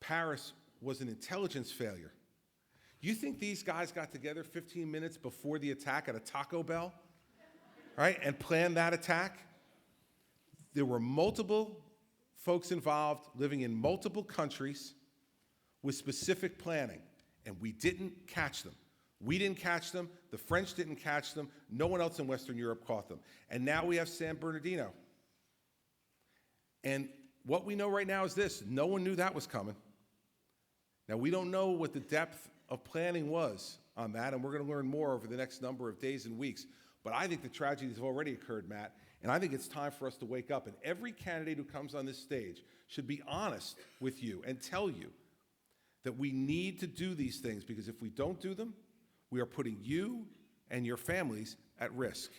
Paris was an intelligence failure. You think these guys got together 15 minutes before the attack at a Taco Bell, right, and planned that attack? There were multiple folks involved living in multiple countries with specific planning, and we didn't catch them. We didn't catch them, the French didn't catch them, no one else in Western Europe caught them. And now we have San Bernardino. And what we know right now is this: no one knew that was coming. Now, we don't know what the depth of planning was on that, and we're going to learn more over the next number of days and weeks. But I think the tragedies have already occurred, Matt, and I think it's time for us to wake up. And every candidate who comes on this stage should be honest with you and tell you that we need to do these things, because if we don't do them, we are putting you and your families at risk.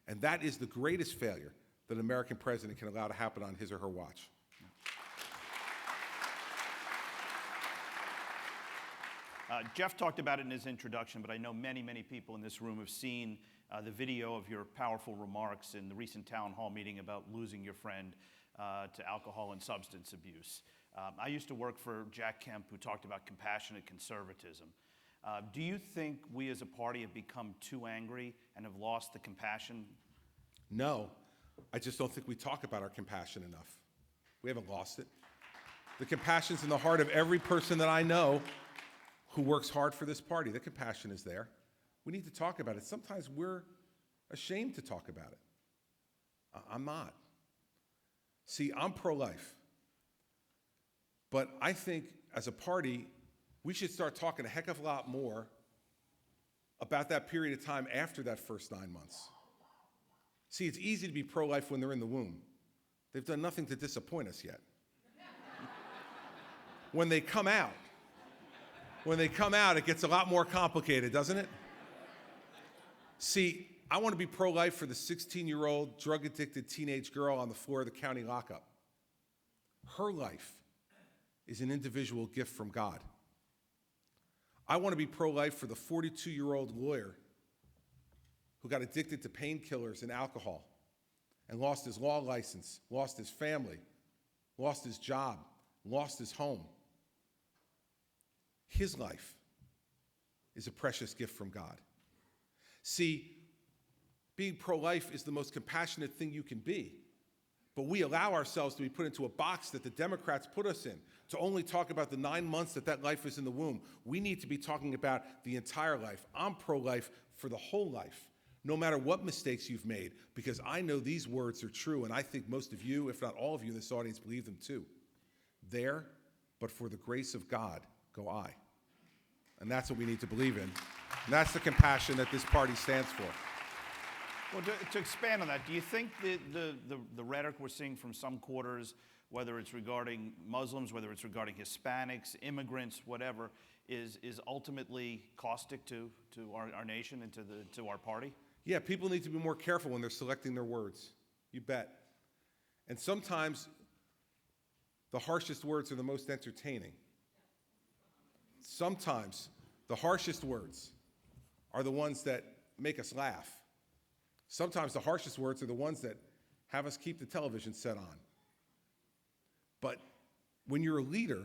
And that is the greatest failure that an American president can allow to happen on his or her watch. Jeff talked about it in his introduction, but I know many, many people in this room have seen the video of your powerful remarks in the recent town hall meeting about losing your friend to alcohol and substance abuse. I used to work for Jack Kemp, who talked about compassionate conservatism. Do you think we as a party have become too angry and have lost the compassion? No, I just don't think we talk about our compassion enough. We haven't lost it. The compassion's in the heart of every person that I know who works hard for this party. The compassion is there. We need to talk about it. Sometimes we're ashamed to talk about it. I'm not. See, I'm pro-life. But I think as a party, we should start talking a heck of a lot more about that period of time after that first 9 months. See, it's easy to be pro-life when they're in the womb. They've done nothing to disappoint us yet. When they come out, it gets a lot more complicated, doesn't it? See, I want to be pro-life for the 16-year-old drug-addicted teenage girl on the floor of the county lockup. Her life is an individual gift from God. I want to be pro-life for the 42-year-old lawyer who got addicted to painkillers and alcohol and lost his law license, lost his family, lost his job, lost his home. His life is a precious gift from God. See, being pro-life is the most compassionate thing you can be, but we allow ourselves to be put into a box that the Democrats put us in, to only talk about the 9 months that life is in the womb. We need to be talking about the entire life. I'm pro-life for the whole life, no matter what mistakes you've made, because I know these words are true, and I think most of you, if not all of you in this audience, believe them too. There, but for the grace of God, go I. And that's what we need to believe in. And that's the compassion that this party stands for. Well, to expand on that, do you think the rhetoric we're seeing from some quarters, whether it's regarding Muslims, whether it's regarding Hispanics, immigrants, whatever, is ultimately caustic to our nation and to our party? Yeah, people need to be more careful when they're selecting their words. You bet. And sometimes the harshest words are the most entertaining. Sometimes the harshest words are the ones that make us laugh. Sometimes the harshest words are the ones that have us keep the television set on. But when you're a leader,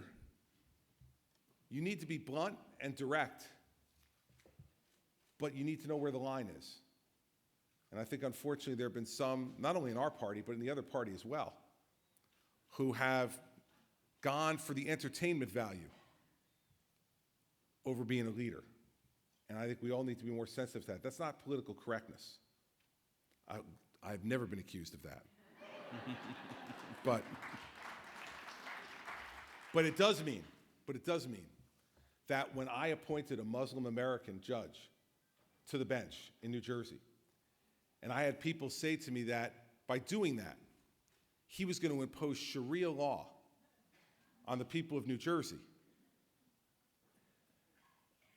you need to be blunt and direct, but you need to know where the line is. And I think, unfortunately, there have been some, not only in our party, but in the other party as well, who have gone for the entertainment value over being a leader. And I think we all need to be more sensitive to that. That's not political correctness. I've never been accused of that. But it does mean that when I appointed a Muslim American judge to the bench in New Jersey, and I had people say to me that by doing that, he was going to impose Sharia law on the people of New Jersey.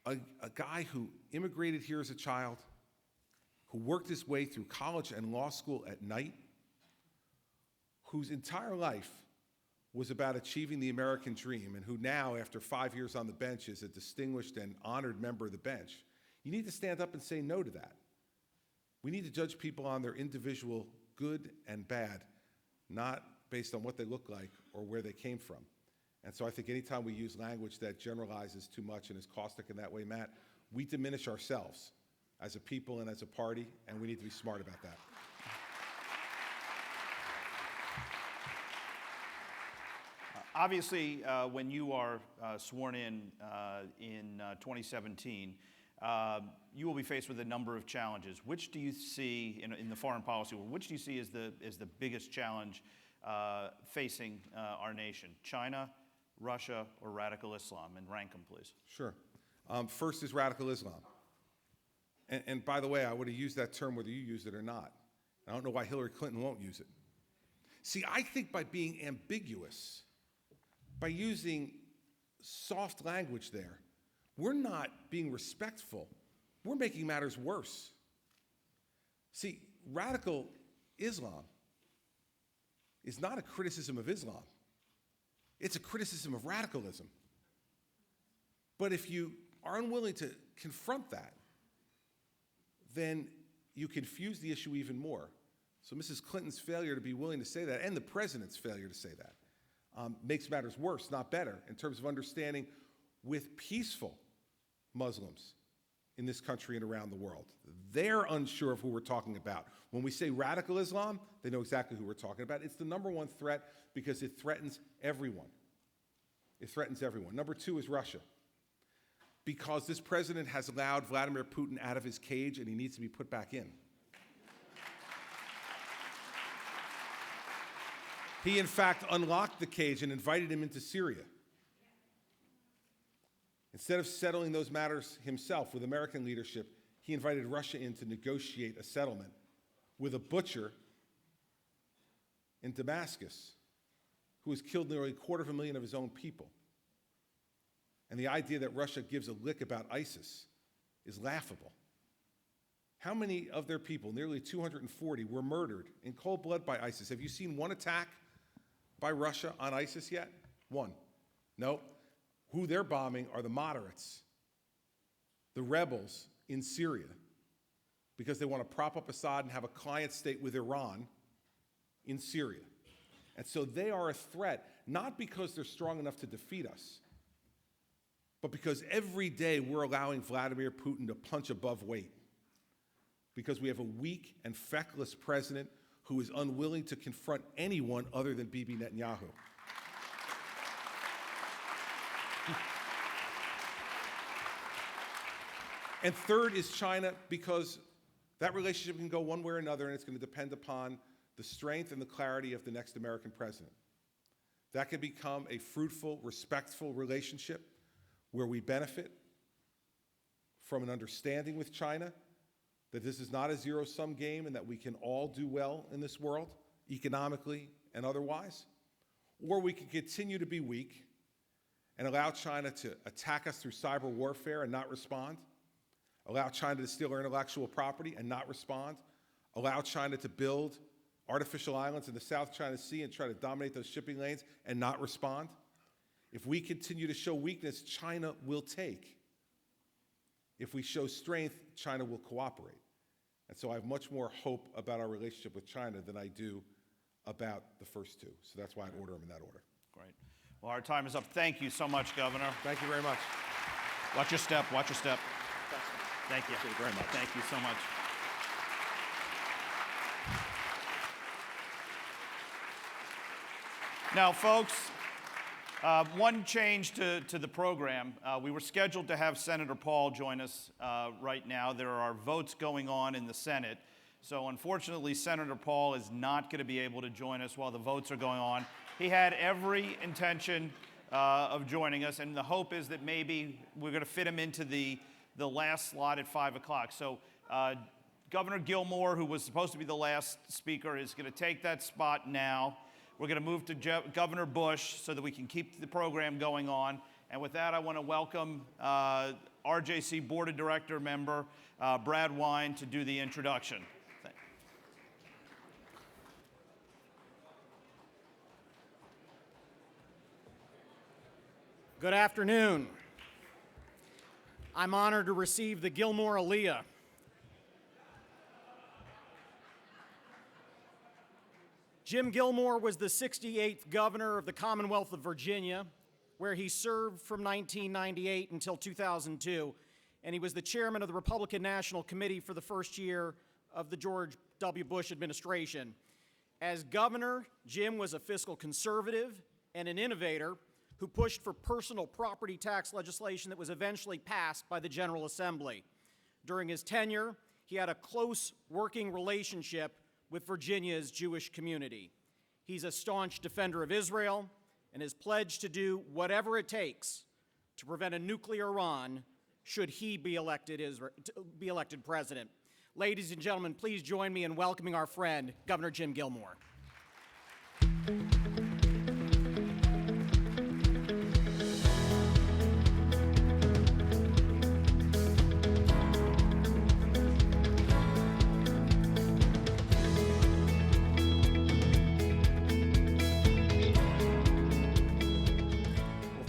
A guy who immigrated here as a child, who worked his way through college and law school at night, whose entire life was about achieving the American dream, and who now, after 5 years on the bench, is a distinguished and honored member of the bench. You need to stand up and say no to that. We need to judge people on their individual good and bad, not based on what they look like or where they came from. And so I think anytime we use language that generalizes too much and is caustic in that way, Matt, we diminish ourselves as a people and as a party, and we need to be smart about that. Obviously, when you are sworn in 2017, you will be faced with a number of challenges. Which do you see in the foreign policy world? Which do you see as the biggest challenge facing our nation? China, Russia, or radical Islam? And rank them, please. Sure. First is radical Islam. And by the way, I would have used that term whether you use it or not. I don't know why Hillary Clinton won't use it. See, I think by being ambiguous, by using soft language there, we're not being respectful. We're making matters worse. See, radical Islam is not a criticism of Islam. It's a criticism of radicalism. But if you are unwilling to confront that, then you confuse the issue even more. So Mrs. Clinton's failure to be willing to say that, and the president's failure to say that, makes matters worse, not better, in terms of understanding with peaceful Muslims in this country and around the world. They're unsure of who we're talking about. When we say radical Islam, they know exactly who we're talking about. It's the number one threat because it threatens everyone. It threatens everyone. Number two is Russia. Because this president has allowed Vladimir Putin out of his cage and he needs to be put back in. He, in fact, unlocked the cage and invited him into Syria. Instead of settling those matters himself with American leadership, he invited Russia in to negotiate a settlement with a butcher in Damascus who has killed nearly 250,000 of his own people. And the idea that Russia gives a lick about ISIS is laughable. How many of their people, nearly 240, were murdered in cold blood by ISIS? Have you seen one attack by Russia on ISIS yet? One. No. Who they're bombing are the moderates, the rebels in Syria, because they want to prop up Assad and have a client state with Iran in Syria. And so they are a threat, not because they're strong enough to defeat us, but because every day we're allowing Vladimir Putin to punch above weight. Because we have a weak and feckless president who is unwilling to confront anyone other than Bibi Netanyahu. And third is China, because that relationship can go one way or another, and it's going to depend upon the strength and the clarity of the next American president. That can become a fruitful, respectful relationship where we benefit from an understanding with China that this is not a zero-sum game and that we can all do well in this world, economically and otherwise. Or we can continue to be weak and allow China to attack us through cyber warfare and not respond, allow China to steal our intellectual property and not respond, allow China to build artificial islands in the South China Sea and try to dominate those shipping lanes and not respond? If we continue to show weakness, China will take. If we show strength, China will cooperate. And so I have much more hope about our relationship with China than I do about the first two. So that's why I'd order them in that order. Great. Well, our time is up. Thank you so much, Governor. Thank you very much. Watch your step. Watch your step. Thank you. Thank you very much. Thank you so much. Now, folks, one change to the program. We were scheduled to have Senator Paul join us right now. There are votes going on in the Senate. So unfortunately, Senator Paul is not going to be able to join us while the votes are going on. He had every intention of joining us, and the hope is that maybe we're going to fit him into the last slot at 5 o'clock. So Governor Gilmore, who was supposed to be the last speaker, is going to take that spot now. We're going to move to Governor Bush so that we can keep the program going on. And with that, I want to welcome RJC Board of Director member Brad Wine to do the introduction. Good afternoon. I'm honored to receive the Gilmore Aliyah. Jim Gilmore was the 68th governor of the Commonwealth of Virginia, where he served from 1998 until 2002, and he was the chairman of the Republican National Committee for the first year of the George W. Bush administration. As governor, Jim was a fiscal conservative and an innovator who pushed for personal property tax legislation that was eventually passed by the General Assembly. During his tenure, he had a close working relationship with Virginia's Jewish community. He's a staunch defender of Israel and has pledged to do whatever it takes to prevent a nuclear Iran should he be elected president. Ladies and gentlemen, please join me in welcoming our friend, Governor Jim Gilmore.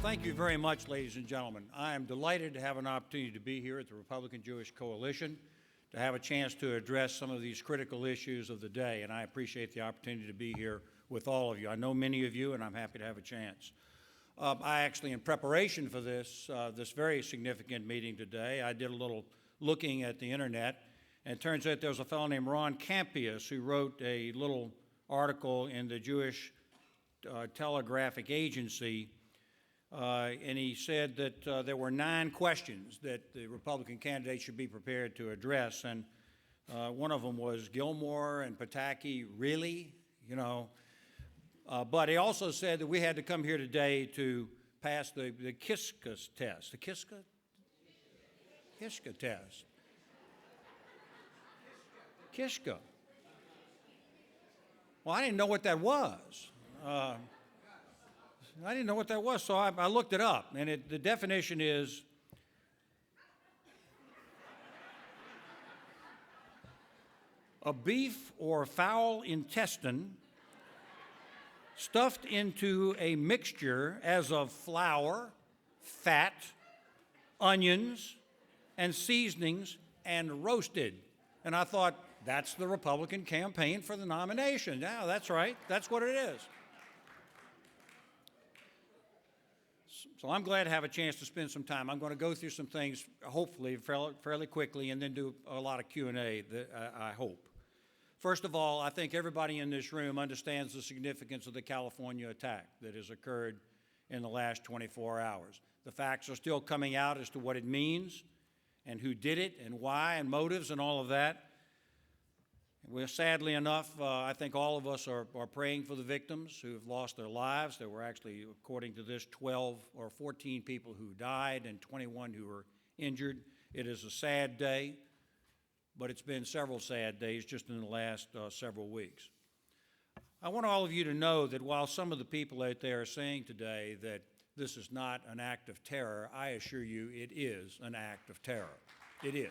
Thank you very much, ladies and gentlemen. I am delighted to have an opportunity to be here at the Republican Jewish Coalition, to have a chance to address some of these critical issues of the day, and I appreciate the opportunity to be here with all of you. I know many of you, and I'm happy to have a chance. I actually, in preparation for this very significant meeting today, I did a little looking at the internet, and it turns out there was a fellow named Ron Campius who wrote a little article in the Jewish Telegraphic Agency, and he said that there were 9 questions that the Republican candidates should be prepared to address, and one of them was Gilmore and Pataki, really? You know, but he also said that we had to come here today to pass the Kiska test. The Kiska test. Kiska. Well, I didn't know what that was. I didn't know what that was, so I looked it up, and the definition is a beef or fowl intestine stuffed into a mixture as of flour, fat, onions, and seasonings, and roasted. And I thought, that's the Republican campaign for the nomination. Yeah, that's right. That's what it is. So I'm glad to have a chance to spend some time. I'm going to go through some things, hopefully, fairly quickly, and then do a lot of Q&A, I hope. First of all, I think everybody in this room understands the significance of the California attack that has occurred in the last 24 hours. The facts are still coming out as to what it means and who did it and why and motives and all of that. Well, sadly enough, I think all of us are praying for the victims who have lost their lives. There were actually, according to this, 12 or 14 people who died and 21 who were injured. It is a sad day, but it's been several sad days just in the last several weeks. I want all of you to know that while some of the people out there are saying today that this is not an act of terror, I assure you it is an act of terror. It is.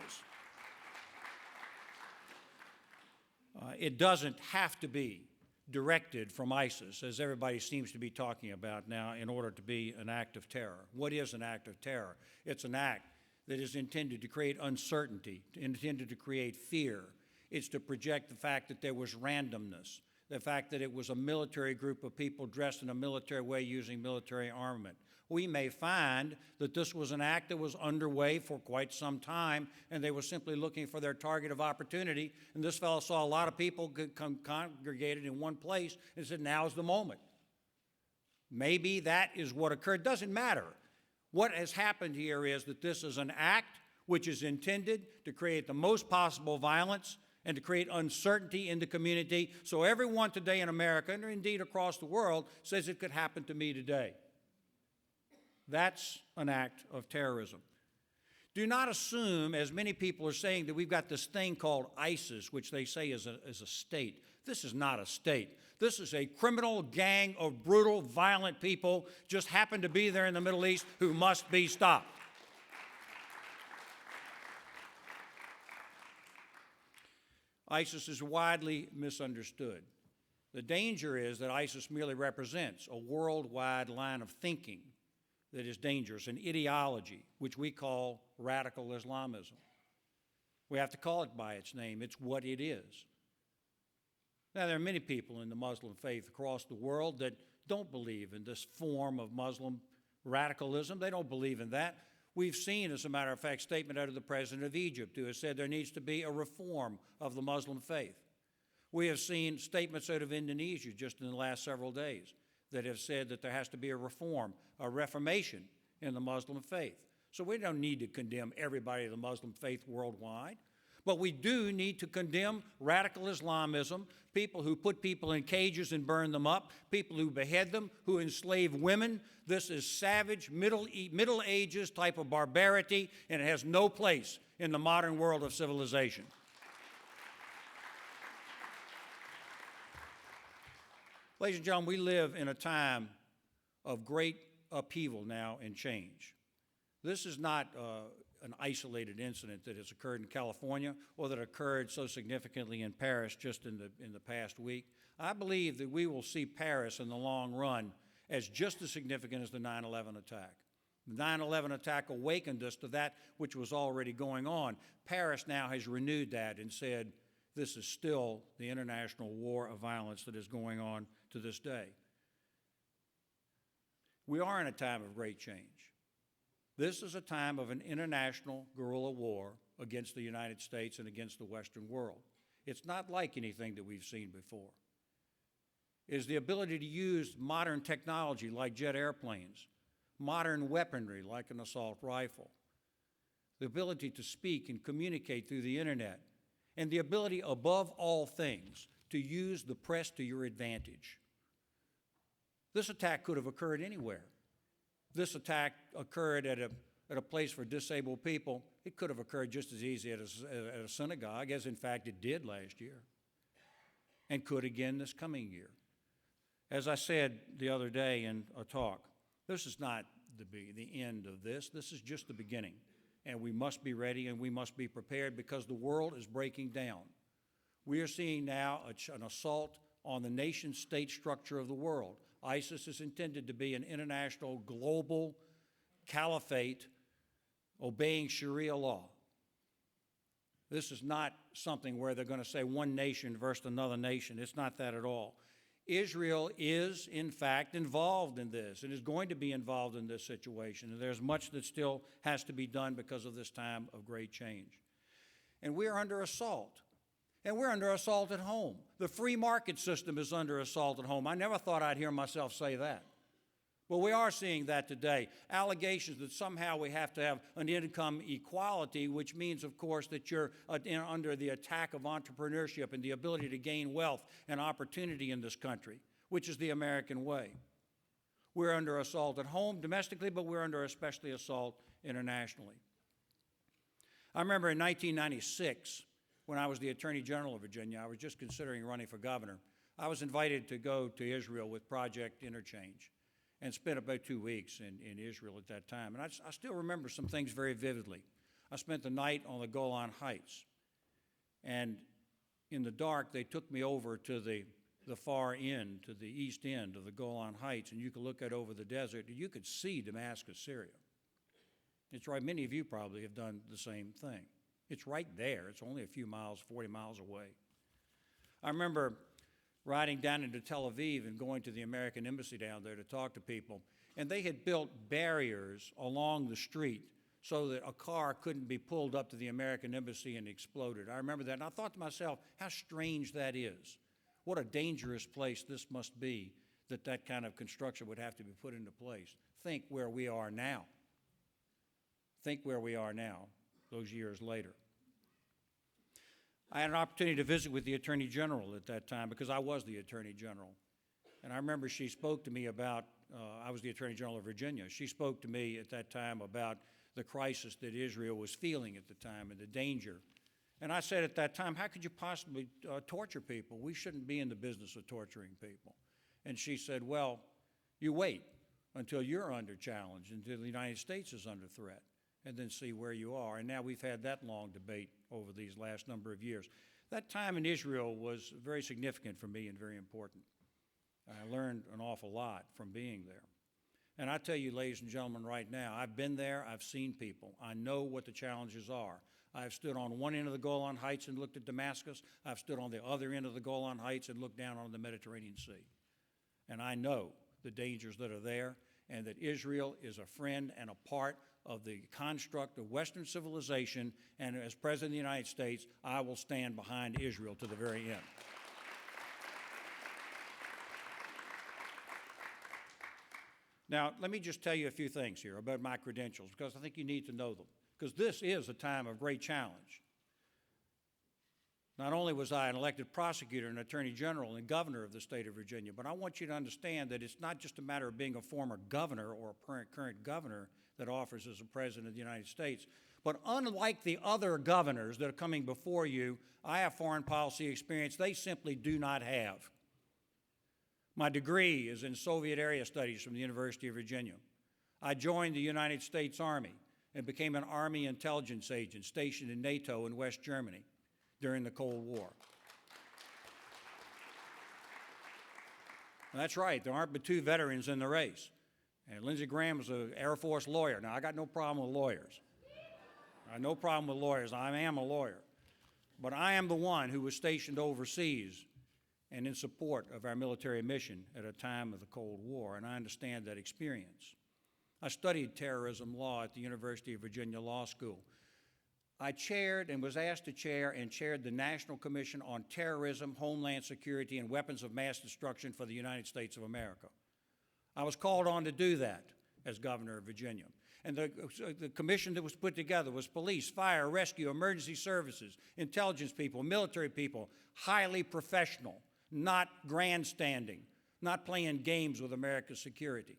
It doesn't have to be directed from ISIS, as everybody seems to be talking about now, in order to be an act of terror. What is an act of terror? It's an act that is intended to create uncertainty, intended to create fear. It's to project the fact that there was randomness, the fact that it was a military group of people dressed in a military way using military armament. We may find that this was an act that was underway for quite some time, and they were simply looking for their target of opportunity, and this fellow saw a lot of people congregated in one place and said, now's the moment. Maybe that is what occurred. Doesn't matter. What has happened here is that this is an act which is intended to create the most possible violence and to create uncertainty in the community, so everyone today in America, and indeed across the world, says it could happen to me today. That's an act of terrorism. Do not assume, as many people are saying, that we've got this thing called ISIS, which they say is a state. This is not a state. This is a criminal gang of brutal, violent people just happen to be there in the Middle East who must be stopped. ISIS is widely misunderstood. The danger is that ISIS merely represents a worldwide line of thinking that is dangerous, an ideology, which we call radical Islamism. We have to call it by its name. It's what it is. Now, there are many people in the Muslim faith across the world that don't believe in this form of Muslim radicalism. They don't believe in that. We've seen, as a matter of fact, statement out of the President of Egypt, who has said there needs to be a reform of the Muslim faith. We have seen statements out of Indonesia just in the last several days that have said that there has to be a reform, a reformation in the Muslim faith. So we don't need to condemn everybody of the Muslim faith worldwide, but we do need to condemn radical Islamism, people who put people in cages and burn them up, people who behead them, who enslave women. This is savage, Middle Ages type of barbarity, and it has no place in the modern world of civilization. Ladies and gentlemen, we live in a time of great upheaval now and change. This is not an isolated incident that has occurred in California or that occurred so significantly in Paris just in the past week. I believe that we will see Paris in the long run as just as significant as the 9/11 attack. The 9/11 attack awakened us to that which was already going on. Paris now has renewed that and said, this is still the international war of violence that is going on to this day. We are in a time of great change. This is a time of an international guerrilla war against the United States and against the Western world. It's not like anything that we've seen before. It is the ability to use modern technology like jet airplanes, modern weaponry like an assault rifle, the ability to speak and communicate through the internet, and the ability, above all things, to use the press to your advantage. This attack could have occurred anywhere. This attack occurred at a place for disabled people. It could have occurred just as easy at a synagogue, as in fact it did last year, and could again this coming year. As I said the other day in a talk, this is not the end of this. This is just the beginning. And we must be ready and we must be prepared because the world is breaking down. We are seeing now an assault on the nation-state structure of the world. ISIS is intended to be an international global caliphate obeying Sharia law. This is not something where they're going to say one nation versus another nation. It's not that at all. Israel is, in fact, involved in this and is going to be involved in this situation. And there's much that still has to be done because of this time of great change. And we are under assault. And we're under assault at home. The free market system is under assault at home. I never thought I'd hear myself say that. But we are seeing that today. Allegations that somehow we have to have an income equality, which means, of course, that you're under the attack of entrepreneurship and the ability to gain wealth and opportunity in this country, which is the American way. We're under assault at home domestically, but we're under especially assault internationally. I remember in 1996, when I was the Attorney General of Virginia, I was just considering running for governor. I was invited to go to Israel with Project Interchange and spent about 2 weeks in Israel at that time. And I still remember some things very vividly. I spent the night on the Golan Heights. And in the dark, they took me over to the far end, to the east end of the Golan Heights, and you could look out over the desert, and you could see Damascus, Syria. It's right, many of you probably have done the same thing. It's right there. It's only a few miles, 40 miles away. I remember riding down into Tel Aviv and going to the American embassy down there to talk to people, and they had built barriers along the street so that a car couldn't be pulled up to the American embassy and exploded. I remember that, and I thought to myself, how strange that is. What a dangerous place this must be that that kind of construction would have to be put into place. Think where we are now. Think where we are now, those years later. I had an opportunity to visit with the Attorney General at that time because I was the Attorney General. And I remember she spoke to me about, I was the Attorney General of Virginia. She spoke to me at that time about the crisis that Israel was feeling at the time and the danger. And I said at that time, how could you possibly torture people? We shouldn't be in the business of torturing people. And she said, well, you wait until you're under challenge, until the United States is under threat, and then see where you are. And now we've had that long debate over these last number of years. That time in Israel was very significant for me and very important. I learned an awful lot from being there. And I tell you, ladies and gentlemen, right now, I've been there, I've seen people. I know what the challenges are. I've stood on one end of the Golan Heights and looked at Damascus. I've stood on the other end of the Golan Heights and looked down on the Mediterranean Sea. And I know the dangers that are there, and that Israel is a friend and a part of the construct of Western civilization, and as President of the United States, I will stand behind Israel to the very end. Now, let me just tell you a few things here about my credentials, because I think you need to know them, because this is a time of great challenge. Not only was I an elected prosecutor and attorney general and governor of the state of Virginia, but I want you to understand that it's not just a matter of being a former governor or a current governor that offers as a president of the United States. But unlike the other governors that are coming before you, I have foreign policy experience they simply do not have. My degree is in Soviet area studies from the University of Virginia. I joined the United States Army and became an Army intelligence agent stationed in NATO in West Germany during the Cold War. That's right, there aren't but two veterans in the race. And Lindsey Graham was an Air Force lawyer. Now, I got no problem with lawyers. I have no problem with lawyers. I am a lawyer. But I am the one who was stationed overseas and in support of our military mission at a time of the Cold War, and I understand that experience. I studied terrorism law at the University of Virginia Law School. I chaired and was asked to chair and chaired the National Commission on Terrorism, Homeland Security, and Weapons of Mass Destruction for the United States of America. I was called on to do that as governor of Virginia. And the commission that was put together was police, fire, rescue, emergency services, intelligence people, military people, highly professional, not grandstanding, not playing games with America's security.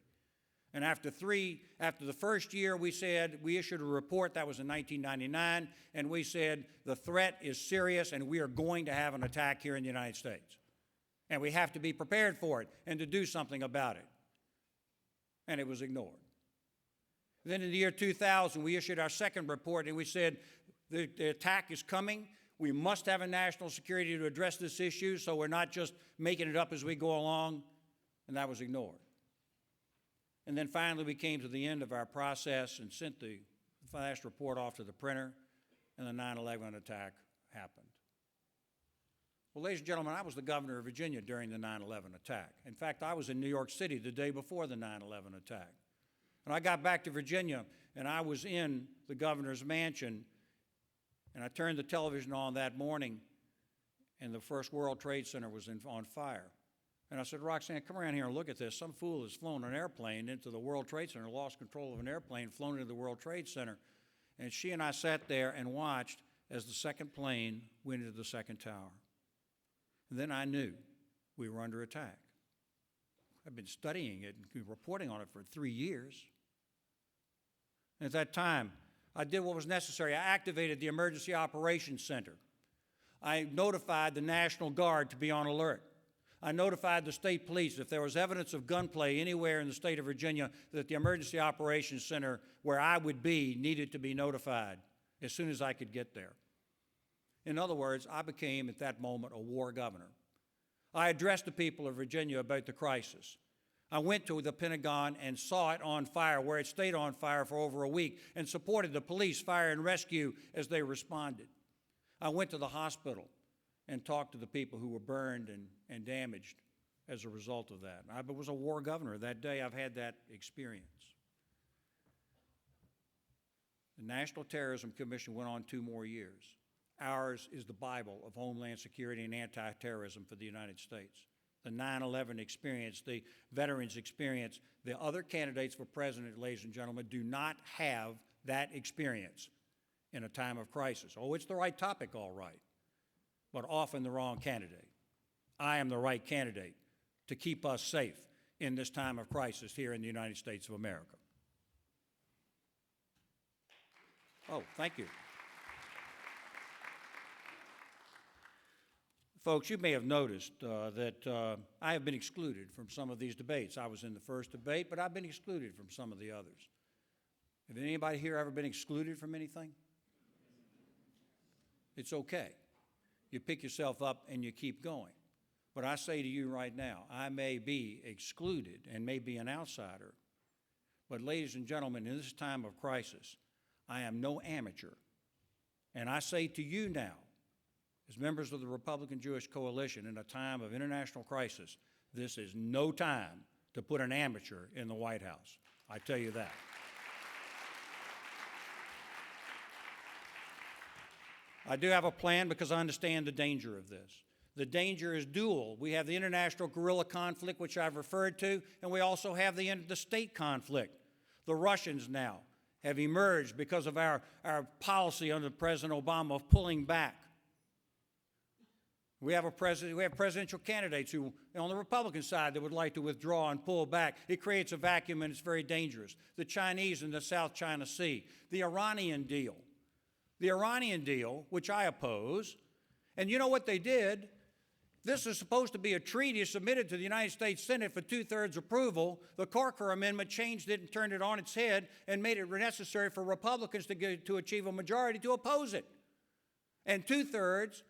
And after the first year, we issued a report, that was in 1999, and we said the threat is serious and we are going to have an attack here in the United States. And we have to be prepared for it and to do something about it. And it was ignored. Then in the year 2000, we issued our second report and we said the attack is coming. We must have a national security to address this issue, so we're not just making it up as we go along, and that was ignored. And then finally we came to the end of our process and sent the last report off to the printer, and the 9/11 attack happened. Well, ladies and gentlemen, I was the governor of Virginia during the 9/11 attack. In fact, I was in New York City the day before the 9/11 attack. And I got back to Virginia, and I was in the governor's mansion, and I turned the television on that morning, and the first World Trade Center was on fire. And I said, Roxanne, come around here and look at this. Some fool has flown an airplane into the World Trade Center, lost control of an airplane, flown into the World Trade Center. And she and I sat there and watched as the second plane went into the second tower. And then I knew we were under attack. I've been studying it and reporting on it for 3 years. And at that time, I did what was necessary. I activated the Emergency Operations Center. I notified the National Guard to be on alert. I notified the state police if there was evidence of gunplay anywhere in the state of Virginia that the Emergency Operations Center where I would be needed to be notified as soon as I could get there. In other words, I became at that moment a war governor. I addressed the people of Virginia about the crisis. I went to the Pentagon and saw it on fire, where it stayed on fire for over a week, and supported the police, fire, and rescue as they responded. I went to the hospital and talked to the people who were burned and damaged as a result of that. I was a war governor that day. I've had that experience. The National Terrorism Commission went on 2 more years. Ours is the Bible of Homeland Security and anti-terrorism for the United States. The 9/11 experience, the veterans experience, the other candidates for president, ladies and gentlemen, do not have that experience in a time of crisis. Oh, it's the right topic, all right, but often the wrong candidate. I am the right candidate to keep us safe in this time of crisis here in the United States of America. Oh, thank you. Folks, you may have noticed that I have been excluded from some of these debates. I was in the first debate, but I've been excluded from some of the others. Have anybody here ever been excluded from anything? It's okay. You pick yourself up and you keep going. But I say to you right now, I may be excluded and may be an outsider, but ladies and gentlemen, in this time of crisis, I am no amateur. And I say to you now, as members of the Republican Jewish Coalition, in a time of international crisis, this is no time to put an amateur in the White House. I tell you that. I do have a plan because I understand the danger of this. The danger is dual. We have the international guerrilla conflict, which I've referred to, and we also have the state conflict. The Russians now have emerged because of our policy under President Obama of pulling back. We have presidential candidates who, on the Republican side, that would like to withdraw and pull back. It creates a vacuum and it's very dangerous. The Chinese in the South China Sea. The Iranian deal. The Iranian deal, which I oppose. And you know what they did? This is supposed to be a treaty submitted to the United States Senate for 2/3 approval. The Corker Amendment changed it and turned it on its head and made it necessary for Republicans to achieve a majority to oppose it. And 2/3,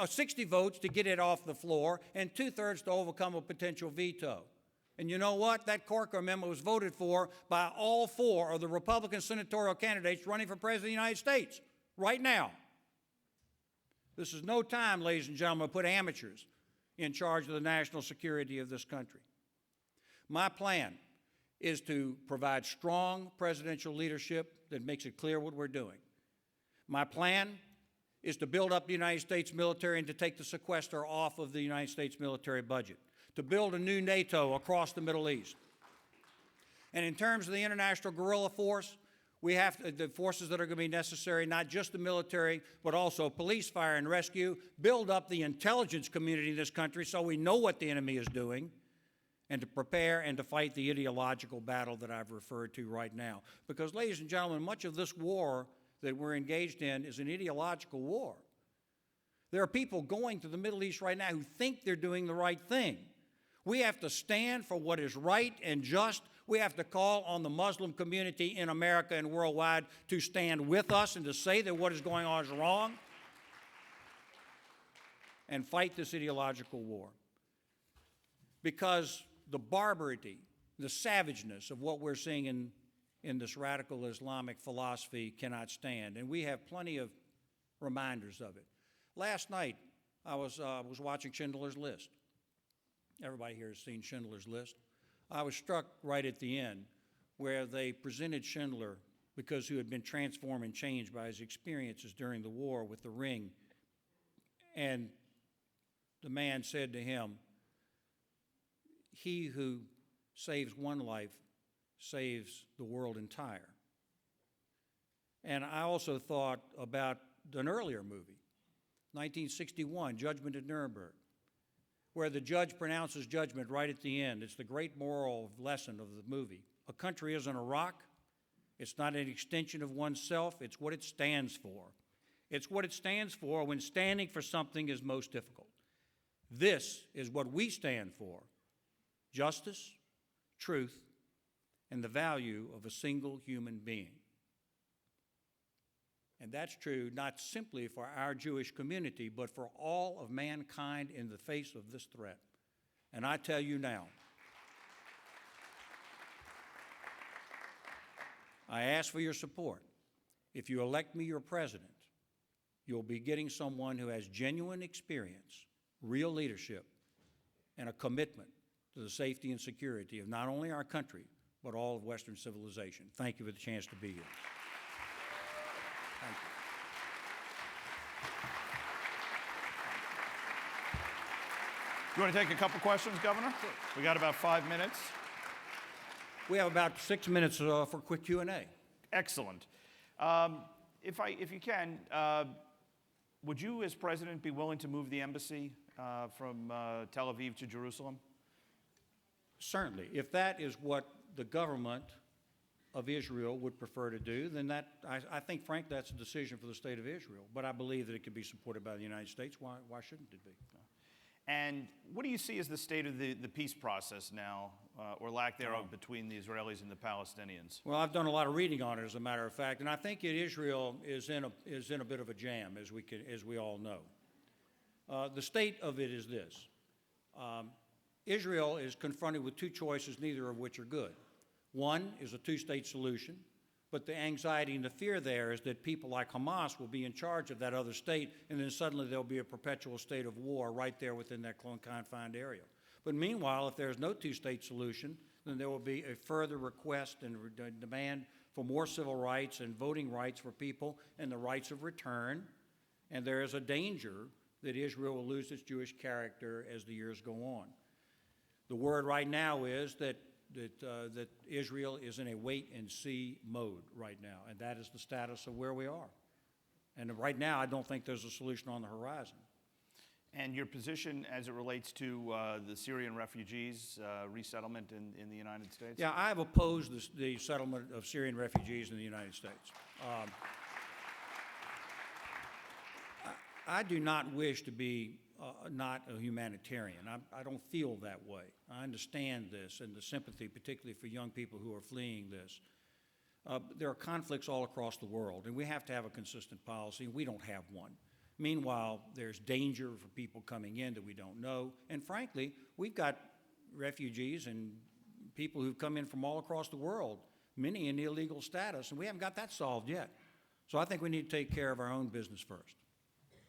60 votes to get it off the floor, and 2/3 to overcome a potential veto. And you know what? That Corker Amendment was voted for by all 4 of the Republican senatorial candidates running for President of the United States right now. This is no time, ladies and gentlemen, to put amateurs in charge of the national security of this country. My plan is to provide strong presidential leadership that makes it clear what we're doing. My plan is to build up the United States military and to take the sequester off of the United States military budget, to build a new NATO across the Middle East. And in terms of the international guerrilla force, we have the forces that are going to be necessary, not just the military, but also police, fire, and rescue, build up the intelligence community in this country so we know what the enemy is doing, and to prepare and to fight the ideological battle that I've referred to right now. Because, ladies and gentlemen, much of this war that we're engaged in is an ideological war. There are people going to the Middle East right now who think they're doing the right thing. We have to stand for what is right and just. We have to call on the Muslim community in America and worldwide to stand with us and to say that what is going on is wrong and fight this ideological war. Because the barbarity, the savageness of what we're seeing in this radical Islamic philosophy cannot stand, and we have plenty of reminders of it. Last night, I was watching Schindler's List. Everybody here has seen Schindler's List. I was struck right at the end where they presented Schindler who had been transformed and changed by his experiences during the war with the ring. And the man said to him, "He who saves one life saves the world entire." And I also thought about an earlier movie, 1961, Judgment at Nuremberg, where the judge pronounces judgment right at the end. It's the great moral lesson of the movie. A country isn't a rock. It's not an extension of oneself. It's what it stands for. It's what it stands for when standing for something is most difficult. This is what we stand for: justice, truth, and the value of a single human being. And that's true not simply for our Jewish community, but for all of mankind in the face of this threat. And I tell you now, I ask for your support. If you elect me your president, you'll be getting someone who has genuine experience, real leadership, and a commitment to the safety and security of not only our country, but all of Western civilization. Thank you for the chance to be here. Thank you. You want to take a couple questions, Governor? Sure. We got about 5 minutes. We have about 6 minutes for quick Q&A. Excellent. If you can, would you, as president, be willing to move the embassy from Tel Aviv to Jerusalem? Certainly. If that is what the government of Israel would prefer to do, then I think, frankly, that's a decision for the state of Israel. But I believe that it can be supported by the United States. Why shouldn't it be? And what do you see as the state of the peace process now, or lack thereof, between the Israelis and the Palestinians? Well, I've done a lot of reading on it, as a matter of fact, and I think that Israel is in a bit of a jam, as we all know. The state of it is this: Israel is confronted with two choices, neither of which are good. One is a two-state solution, but the anxiety and the fear there is that people like Hamas will be in charge of that other state, and then suddenly there'll be a perpetual state of war right there within that confined area. But meanwhile, if there's no two-state solution, then there will be a further request and demand for more civil rights and voting rights for people and the rights of return. And there is a danger that Israel will lose its Jewish character as the years go on. The word right now is that Israel is in a wait-and-see mode right now, and that is the status of where we are. And right now, I don't think there's a solution on the horizon. And your position as it relates to the Syrian refugees resettlement in the United States? Yeah, I have opposed the settlement of Syrian refugees in the United States. I do not wish to be not a humanitarian. I don't feel that way. I understand this and the sympathy, particularly for young people who are fleeing this. There are conflicts all across the world, and we have to have a consistent policy, and we don't have one. Meanwhile, there's danger for people coming in that we don't know, and frankly, we've got refugees and people who've come in from all across the world, many in illegal status, and we haven't got that solved yet. So I think we need to take care of our own business first.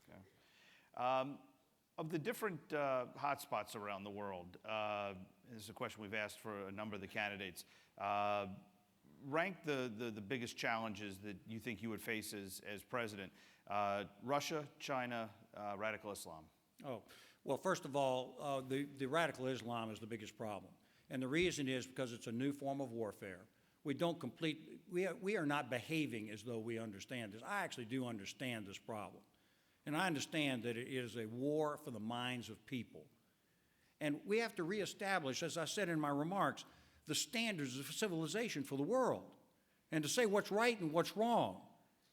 Okay. Of the different hotspots around the world, this is a question we've asked for a number of the candidates, rank the biggest challenges that you think you would face as president. Russia, China, radical Islam. Oh, well, first of all, the radical Islam is the biggest problem. And the reason is because it's a new form of warfare. We are not behaving as though we understand this. I actually do understand this problem. And I understand that it is a war for the minds of people. And we have to reestablish, as I said in my remarks, the standards of civilization for the world, and to say what's right and what's wrong,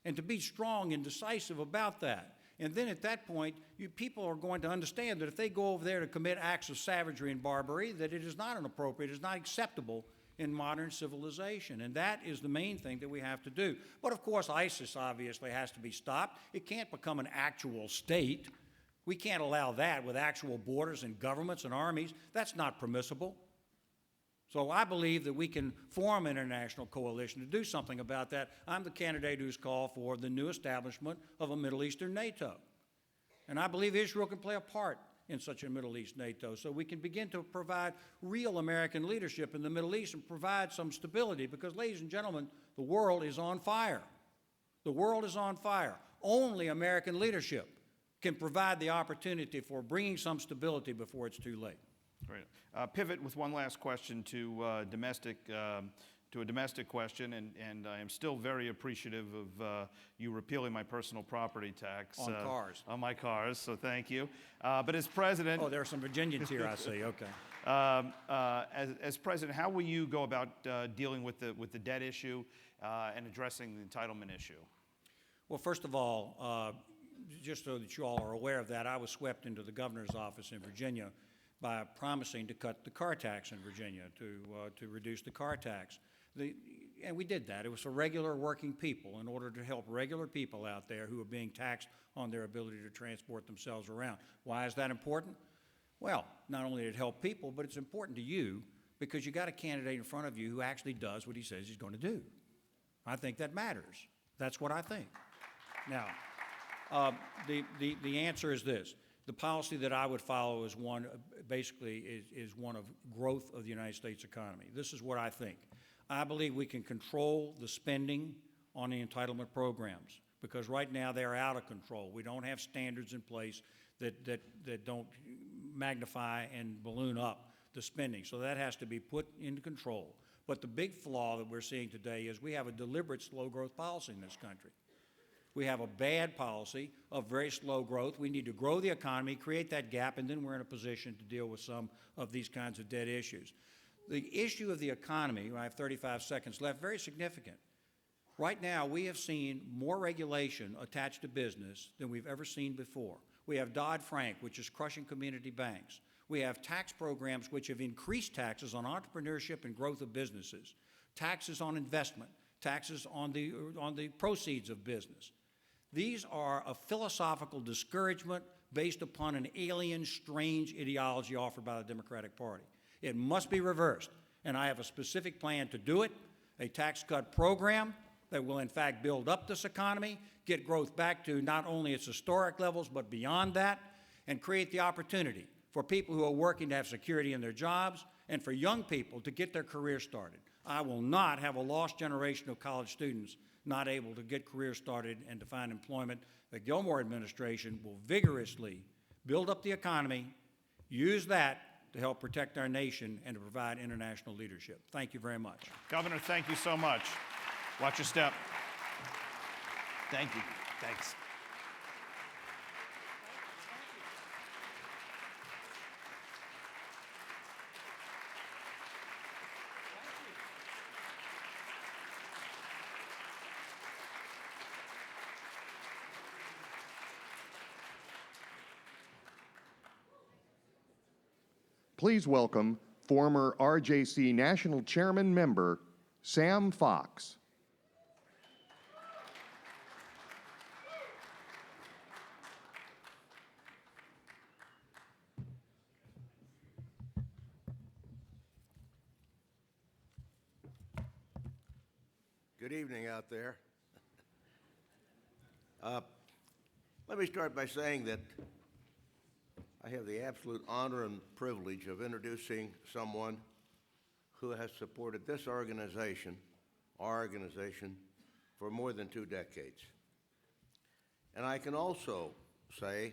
and to be strong and decisive about that. And then at that point, people are going to understand that if they go over there to commit acts of savagery and barbarity, that it is not inappropriate, it is not acceptable in modern civilization. And that is the main thing that we have to do. But of course, ISIS obviously has to be stopped. It can't become an actual state. We can't allow that with actual borders and governments and armies. That's not permissible. So I believe that we can form an international coalition to do something about that. I'm the candidate who's called for the new establishment of a Middle Eastern NATO. And I believe Israel can play a part in such a Middle East NATO, so we can begin to provide real American leadership in the Middle East and provide some stability, because, ladies and gentlemen, the world is on fire. The world is on fire. Only American leadership can provide the opportunity for bringing some stability before it's too late. Great. Pivot with one last question to a domestic question, and I am still very appreciative of you repealing my personal property tax. On cars. On my cars, so thank you. But as president... Oh, there are some Virginians here, I see, okay. As president, how will you go about dealing with the debt issue and addressing the entitlement issue? Well, first of all, just so that you all are aware of that, I was swept into the governor's office in Virginia by promising to cut the car tax in Virginia, to reduce the car tax. And we did that. It was for regular working people in order to help regular people out there who are being taxed on their ability to transport themselves around. Why is that important? Well, not only did it help people, but it's important to you because you got a candidate in front of you who actually does what he says he's going to do. I think that matters. That's what I think. Now, the answer is this. The policy that I would follow is one, basically, is one of growth of the United States economy. This is what I think. I believe we can control the spending on the entitlement programs because right now they're out of control. We don't have standards in place that don't magnify and balloon up the spending. So that has to be put into control. But the big flaw that we're seeing today is we have a deliberate slow growth policy in this country. We have a bad policy of very slow growth. We need to grow the economy, create that gap, and then we're in a position to deal with some of these kinds of dead issues. The issue of the economy, I have 35 seconds left, very significant. Right now, we have seen more regulation attached to business than we've ever seen before. We have Dodd-Frank, which is crushing community banks. We have tax programs which have increased taxes on entrepreneurship and growth of businesses, taxes on investment, taxes on the proceeds of business. These are a philosophical discouragement based upon an alien, strange ideology offered by the Democratic Party. It must be reversed, and I have a specific plan to do it, a tax cut program that will in fact build up this economy, get growth back to not only its historic levels, but beyond that, and create the opportunity for people who are working to have security in their jobs and for young people to get their career started. I will not have a lost generation of college students not able to get careers started and to find employment. The Gilmore administration will vigorously build up the economy, use that to help protect our nation and to provide international leadership. Thank you very much. Governor, thank you so much. Watch your step. Thank you. Thanks. Please welcome former RJC National Chairman member Sam Fox. Good evening out there. Let me start by saying that I have the absolute honor and privilege of introducing someone who has supported this organization, our organization, for more than 2 decades. And I can also say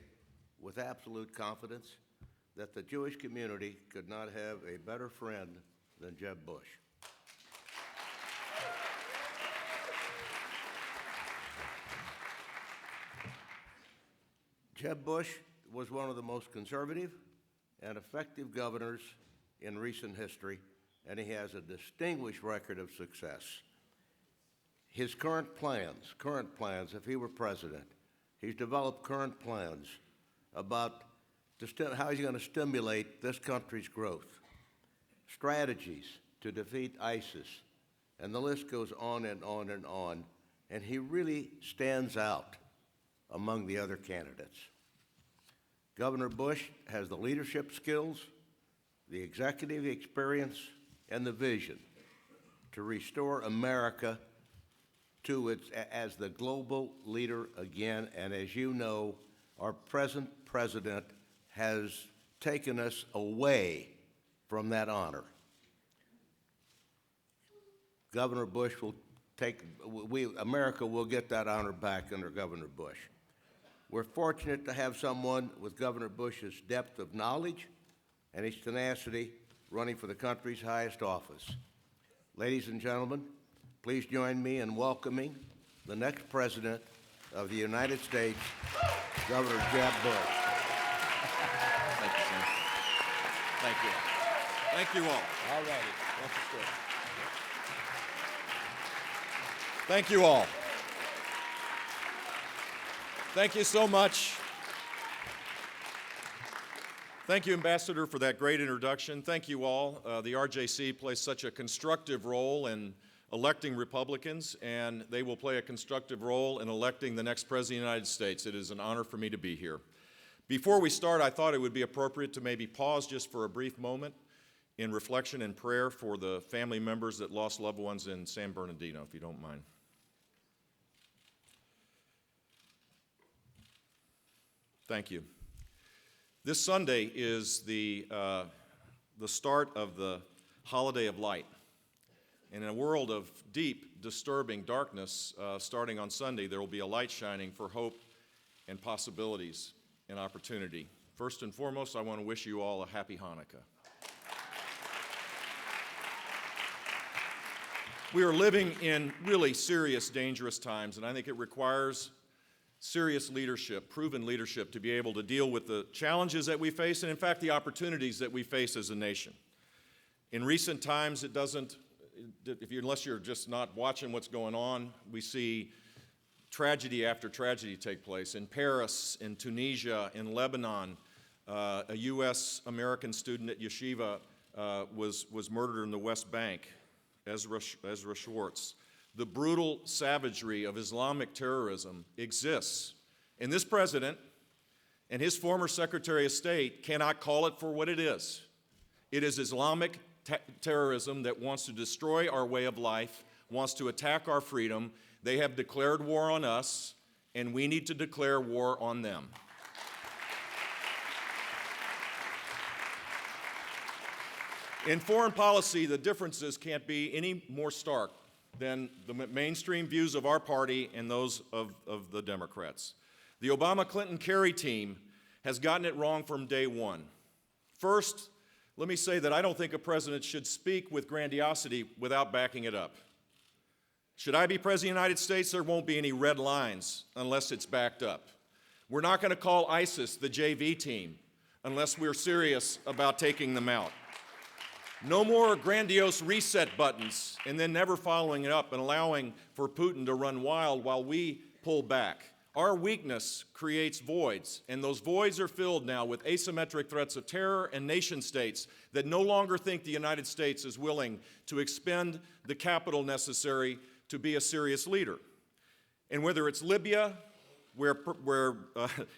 with absolute confidence that the Jewish community could not have a better friend than Jeb Bush. Jeb Bush was one of the most conservative and effective governors in recent history, and he has a distinguished record of success. His current plans, if he were president, he's developed current plans about how he's going to stimulate this country's growth, strategies to defeat ISIS, and the list goes on and on and on, and he really stands out among the other candidates. Governor Bush has the leadership skills, the executive experience, and the vision to restore America to its as the global leader again. And as you know, our present president has taken us away from that honor. Governor Bush will America will get that honor back under Governor Bush. We're fortunate to have someone with Governor Bush's depth of knowledge and his tenacity running for the country's highest office. Ladies and gentlemen, please join me in welcoming the next President of the United States, Governor Jeb Bush. Thank you, Sam. Thank you. Thank you all. All righty. Thank you all. Thank you so much. Thank you, Ambassador, for that great introduction. Thank you all. The RJC plays such a constructive role in electing Republicans, and they will play a constructive role in electing the next President of the United States. It is an honor for me to be here. Before we start, I thought it would be appropriate to maybe pause just for a brief moment in reflection and prayer for the family members that lost loved ones in San Bernardino, if you don't mind. Thank you. This Sunday is the start of the Holiday of Light. And in a world of deep, disturbing darkness, starting on Sunday, there will be a light shining for hope and possibilities and opportunity. First and foremost, I want to wish you all a happy Hanukkah. We are living in really serious, dangerous times, and I think it requires serious leadership, proven leadership, to be able to deal with the challenges that we face and, in fact, the opportunities that we face as a nation. In recent times, unless you're just not watching what's going on, we see tragedy after tragedy take place. In Paris, in Tunisia, in Lebanon, a U.S.-American student at yeshiva was murdered in the West Bank, Ezra Schwartz. The brutal savagery of Islamic terrorism exists. And this president and his former Secretary of State cannot call it for what it is. It is Islamic terrorism that wants to destroy our way of life, wants to attack our freedom. They have declared war on us, and we need to declare war on them. In foreign policy, the differences can't be any more stark than the mainstream views of our party and those of the Democrats. The Obama-Clinton-Kerry team has gotten it wrong from day one. First, let me say that I don't think a president should speak with grandiosity without backing it up. Should I be President of the United States, there won't be any red lines unless it's backed up. We're not going to call ISIS the JV team unless we're serious about taking them out. No more grandiose reset buttons and then never following it up and allowing for Putin to run wild while we pull back. Our weakness creates voids, and those voids are filled now with asymmetric threats of terror and nation states that no longer think the United States is willing to expend the capital necessary to be a serious leader. And whether it's Libya, where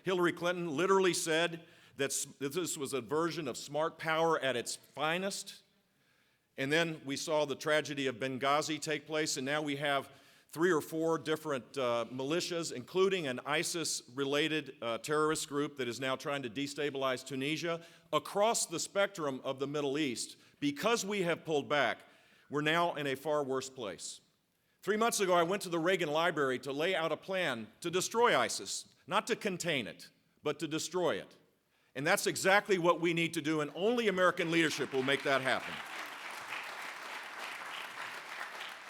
Hillary Clinton literally said that this was a version of smart power at its finest, and then we saw the tragedy of Benghazi take place, and now we have 3 or 4 different militias, including an ISIS-related terrorist group that is now trying to destabilize Tunisia. Across the spectrum of the Middle East, because we have pulled back, we're now in a far worse place. 3 months ago, I went to the Reagan Library to lay out a plan to destroy ISIS, not to contain it, but to destroy it. And that's exactly what we need to do, and only American leadership will make that happen.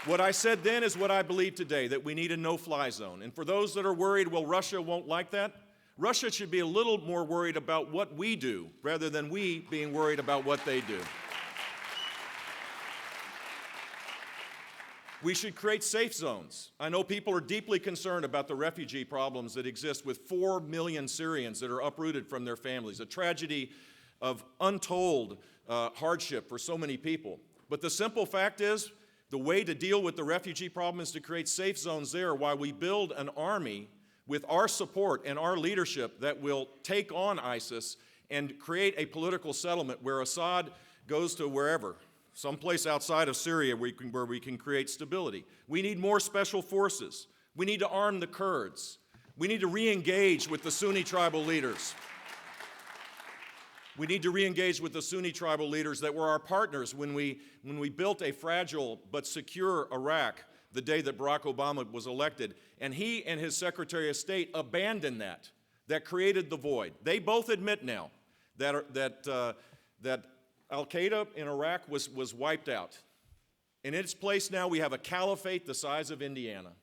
What I said then is what I believe today, that we need a no-fly zone. And for those that are worried, well, Russia won't like that, Russia should be a little more worried about what we do rather than we being worried about what they do. We should create safe zones. I know people are deeply concerned about the refugee problems that exist with 4 million Syrians that are uprooted from their families, a tragedy of untold hardship for so many people. But the simple fact is, the way to deal with the refugee problem is to create safe zones there while we build an army with our support and our leadership that will take on ISIS and create a political settlement where Assad goes to wherever, someplace outside of Syria where we can create stability. We need more special forces. We need to arm the Kurds. We need to re-engage with the Sunni tribal leaders. We need to re-engage with the Sunni tribal leaders that were our partners when we built a fragile but secure Iraq the day that Barack Obama was elected. And he and his Secretary of State abandoned that. That created the void. They both admit now that Al-Qaeda in Iraq was wiped out. In its place now we have a caliphate the size of Indiana.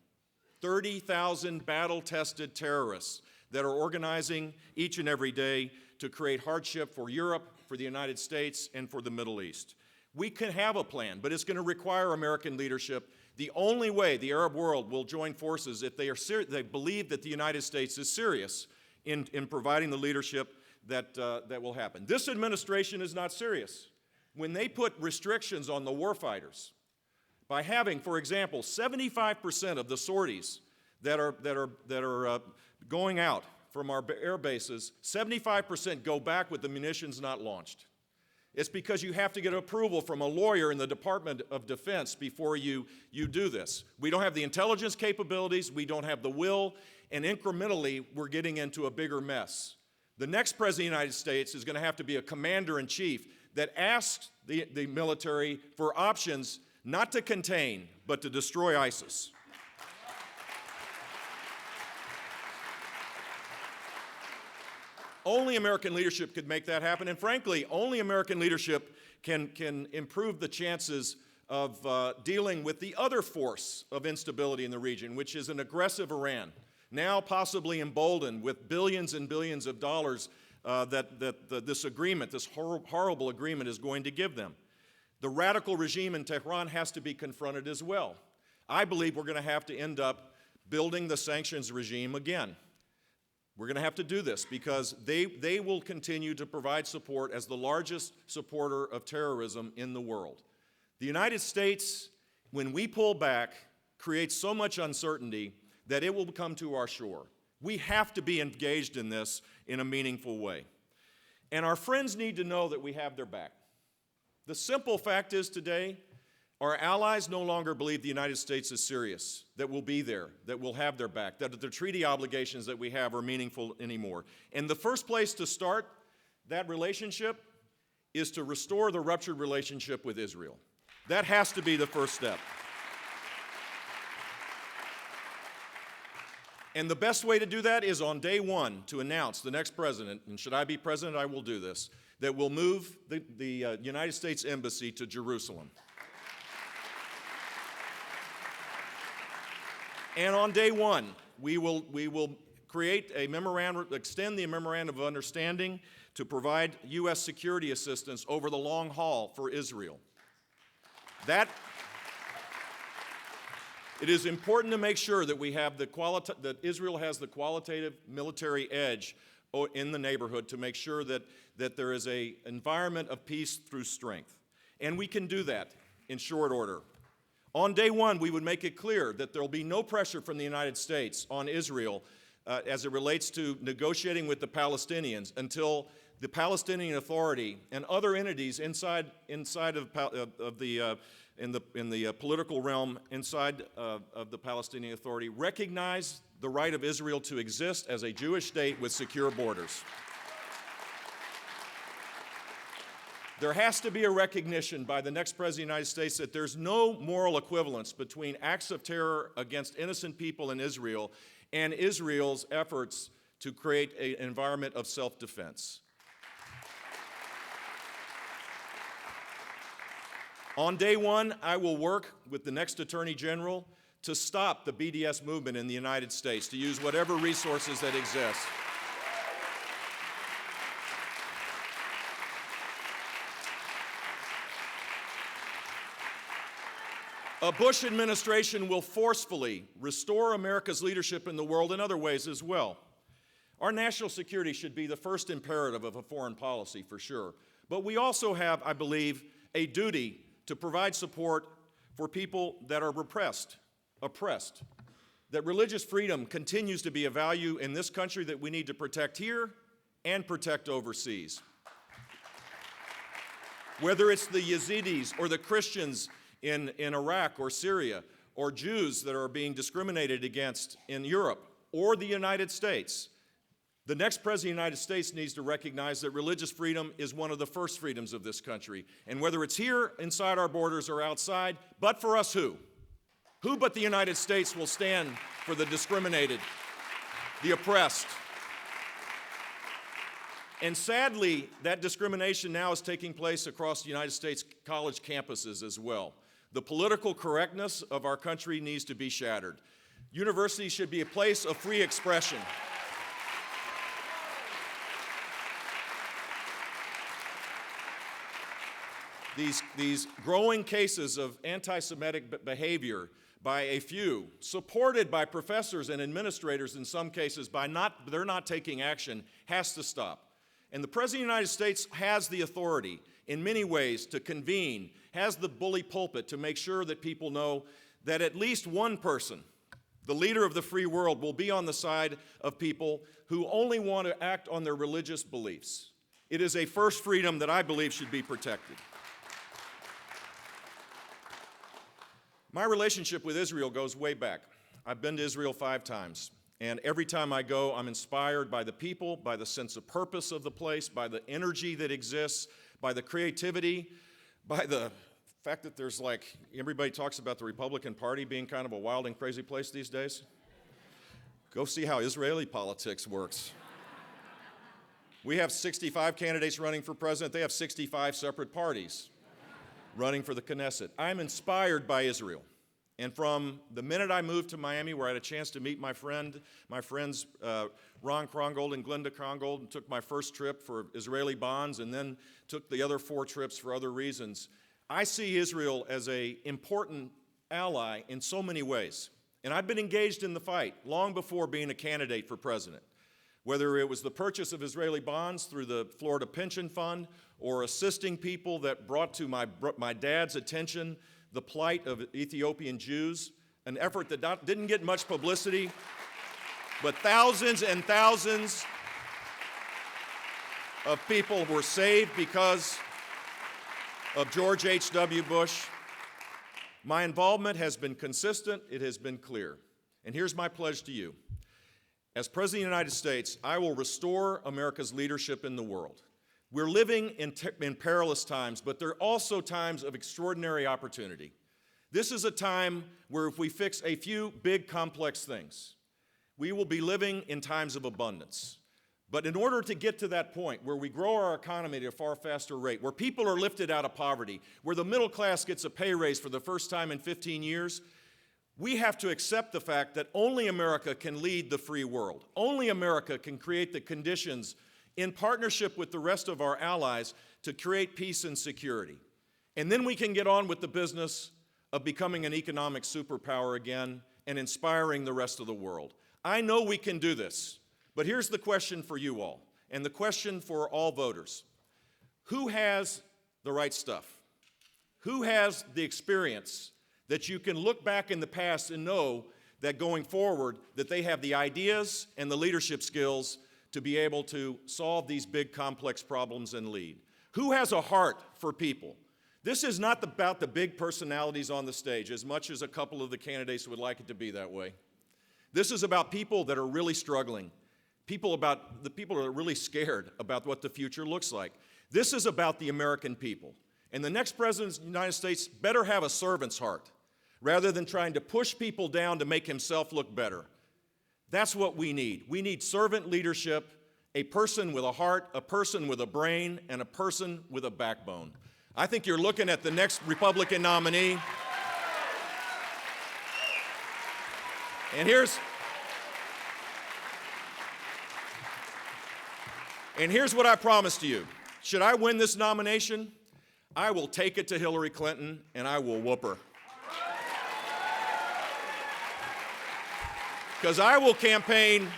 30,000 battle-tested terrorists that are organizing each and every day to create hardship for Europe, for the United States, and for the Middle East. We can have a plan, but it's going to require American leadership. The only way the Arab world will join forces if they believe that the United States is serious in providing the leadership that will happen. This administration is not serious. When they put restrictions on the warfighters, by having, for example, 75% of the sorties that are going out from our air bases, 75% go back with the munitions not launched. It's because you have to get approval from a lawyer in the Department of Defense before you do this. We don't have the intelligence capabilities, we don't have the will, and incrementally we're getting into a bigger mess. The next President of the United States is going to have to be a commander-in-chief that asks the military for options not to contain, but to destroy ISIS. Only American leadership could make that happen, and frankly, only American leadership can improve the chances of dealing with the other force of instability in the region, which is an aggressive Iran, now possibly emboldened with billions and billions of dollars this agreement, this horrible agreement, is going to give them. The radical regime in Tehran has to be confronted as well. I believe we're going to have to end up building the sanctions regime again. We're going to have to do this because they will continue to provide support as the largest supporter of terrorism in the world. The United States, when we pull back, creates so much uncertainty that it will come to our shore. We have to be engaged in this in a meaningful way. And our friends need to know that we have their back. The simple fact is today, our allies no longer believe the United States is serious, that we'll be there, that we'll have their back, that the treaty obligations that we have are meaningful anymore. And the first place to start that relationship is to restore the ruptured relationship with Israel. That has to be the first step. And the best way to do that is on day one to announce the next president, and should I be president, I will do this, that will move the United States Embassy to Jerusalem. And on day one, we will create a memorandum, extend the memorandum of understanding to provide U.S. security assistance over the long haul for Israel. It is important to make sure that we have that Israel has the qualitative military edge in the neighborhood to make sure that there is an environment of peace through strength. And we can do that in short order. On day one, we would make it clear that there will be no pressure from the United States on Israel as it relates to negotiating with the Palestinians until the Palestinian Authority and other entities inside of the political realm inside of the Palestinian Authority recognize the right of Israel to exist as a Jewish state with secure borders. There has to be a recognition by the next President of the United States that there's no moral equivalence between acts of terror against innocent people in Israel and Israel's efforts to create an environment of self-defense. On day one, I will work with the next Attorney General to stop the BDS movement in the United States, to use whatever resources that exist. A Bush administration will forcefully restore America's leadership in the world in other ways as well. Our national security should be the first imperative of a foreign policy, for sure. But we also have, I believe, a duty to provide support for people that are oppressed, that religious freedom continues to be a value in this country that we need to protect here and protect overseas. Whether it's the Yazidis or the Christians in Iraq or Syria, or Jews that are being discriminated against in Europe or the United States, the next President of the United States needs to recognize that religious freedom is one of the first freedoms of this country. And whether it's here, inside our borders, or outside, but for us who? Who but the United States will stand for the discriminated, the oppressed? And sadly, that discrimination now is taking place across the United States college campuses as well. The political correctness of our country needs to be shattered. Universities should be a place of free expression. These growing cases of anti-Semitic behavior by a few, supported by professors and administrators in some cases, they're not taking action, has to stop. And the President of the United States has the authority in many ways to convene, has the bully pulpit to make sure that people know that at least one person, the leader of the free world, will be on the side of people who only want to act on their religious beliefs. It is a first freedom that I believe should be protected. My relationship with Israel goes way back. I've been to Israel 5 times, and every time I go, I'm inspired by the people, by the sense of purpose of the place, by the energy that exists, by the creativity, by the fact that there's everybody talks about the Republican Party being kind of a wild and crazy place these days. Go see how Israeli politics works. We have 65 candidates running for president. They have 65 separate parties running for the Knesset. I'm inspired by Israel. And from the minute I moved to Miami, where I had a chance to meet my friends Ron Krongold and Glenda Krongold, and took my first trip for Israeli bonds, and then took the other 4 trips for other reasons, I see Israel as an important ally in so many ways. And I've been engaged in the fight long before being a candidate for president. Whether it was the purchase of Israeli bonds through the Florida Pension Fund, or assisting people that brought to my dad's attention the plight of Ethiopian Jews, an effort that didn't get much publicity, but thousands and thousands of people were saved because of George H.W. Bush. My involvement has been consistent, it has been clear. And here's my pledge to you. As President of the United States, I will restore America's leadership in the world. We're living in perilous times, but there are also times of extraordinary opportunity. This is a time where if we fix a few big, complex things, we will be living in times of abundance. But in order to get to that point where we grow our economy at a far faster rate, where people are lifted out of poverty, where the middle class gets a pay raise for the first time in 15 years, we have to accept the fact that only America can lead the free world. Only America can create the conditions in partnership with the rest of our allies to create peace and security. And then we can get on with the business of becoming an economic superpower again and inspiring the rest of the world. I know we can do this, but here's the question for you all, and the question for all voters. Who has the right stuff? Who has the experience that you can look back in the past and know that going forward, that they have the ideas and the leadership skills to be able to solve these big, complex problems and lead? Who has a heart for people? This is not about the big personalities on the stage, as much as a couple of the candidates would like it to be that way. This is about people that are really struggling, the people that are really scared about what the future looks like. This is about the American people. And the next president of the United States better have a servant's heart, rather than trying to push people down to make himself look better. That's what we need. We need servant leadership, a person with a heart, a person with a brain, and a person with a backbone. I think you're looking at the next Republican nominee. And here's what I promise to you. Should I win this nomination, I will take it to Hillary Clinton and I will whoop her. Because I will campaign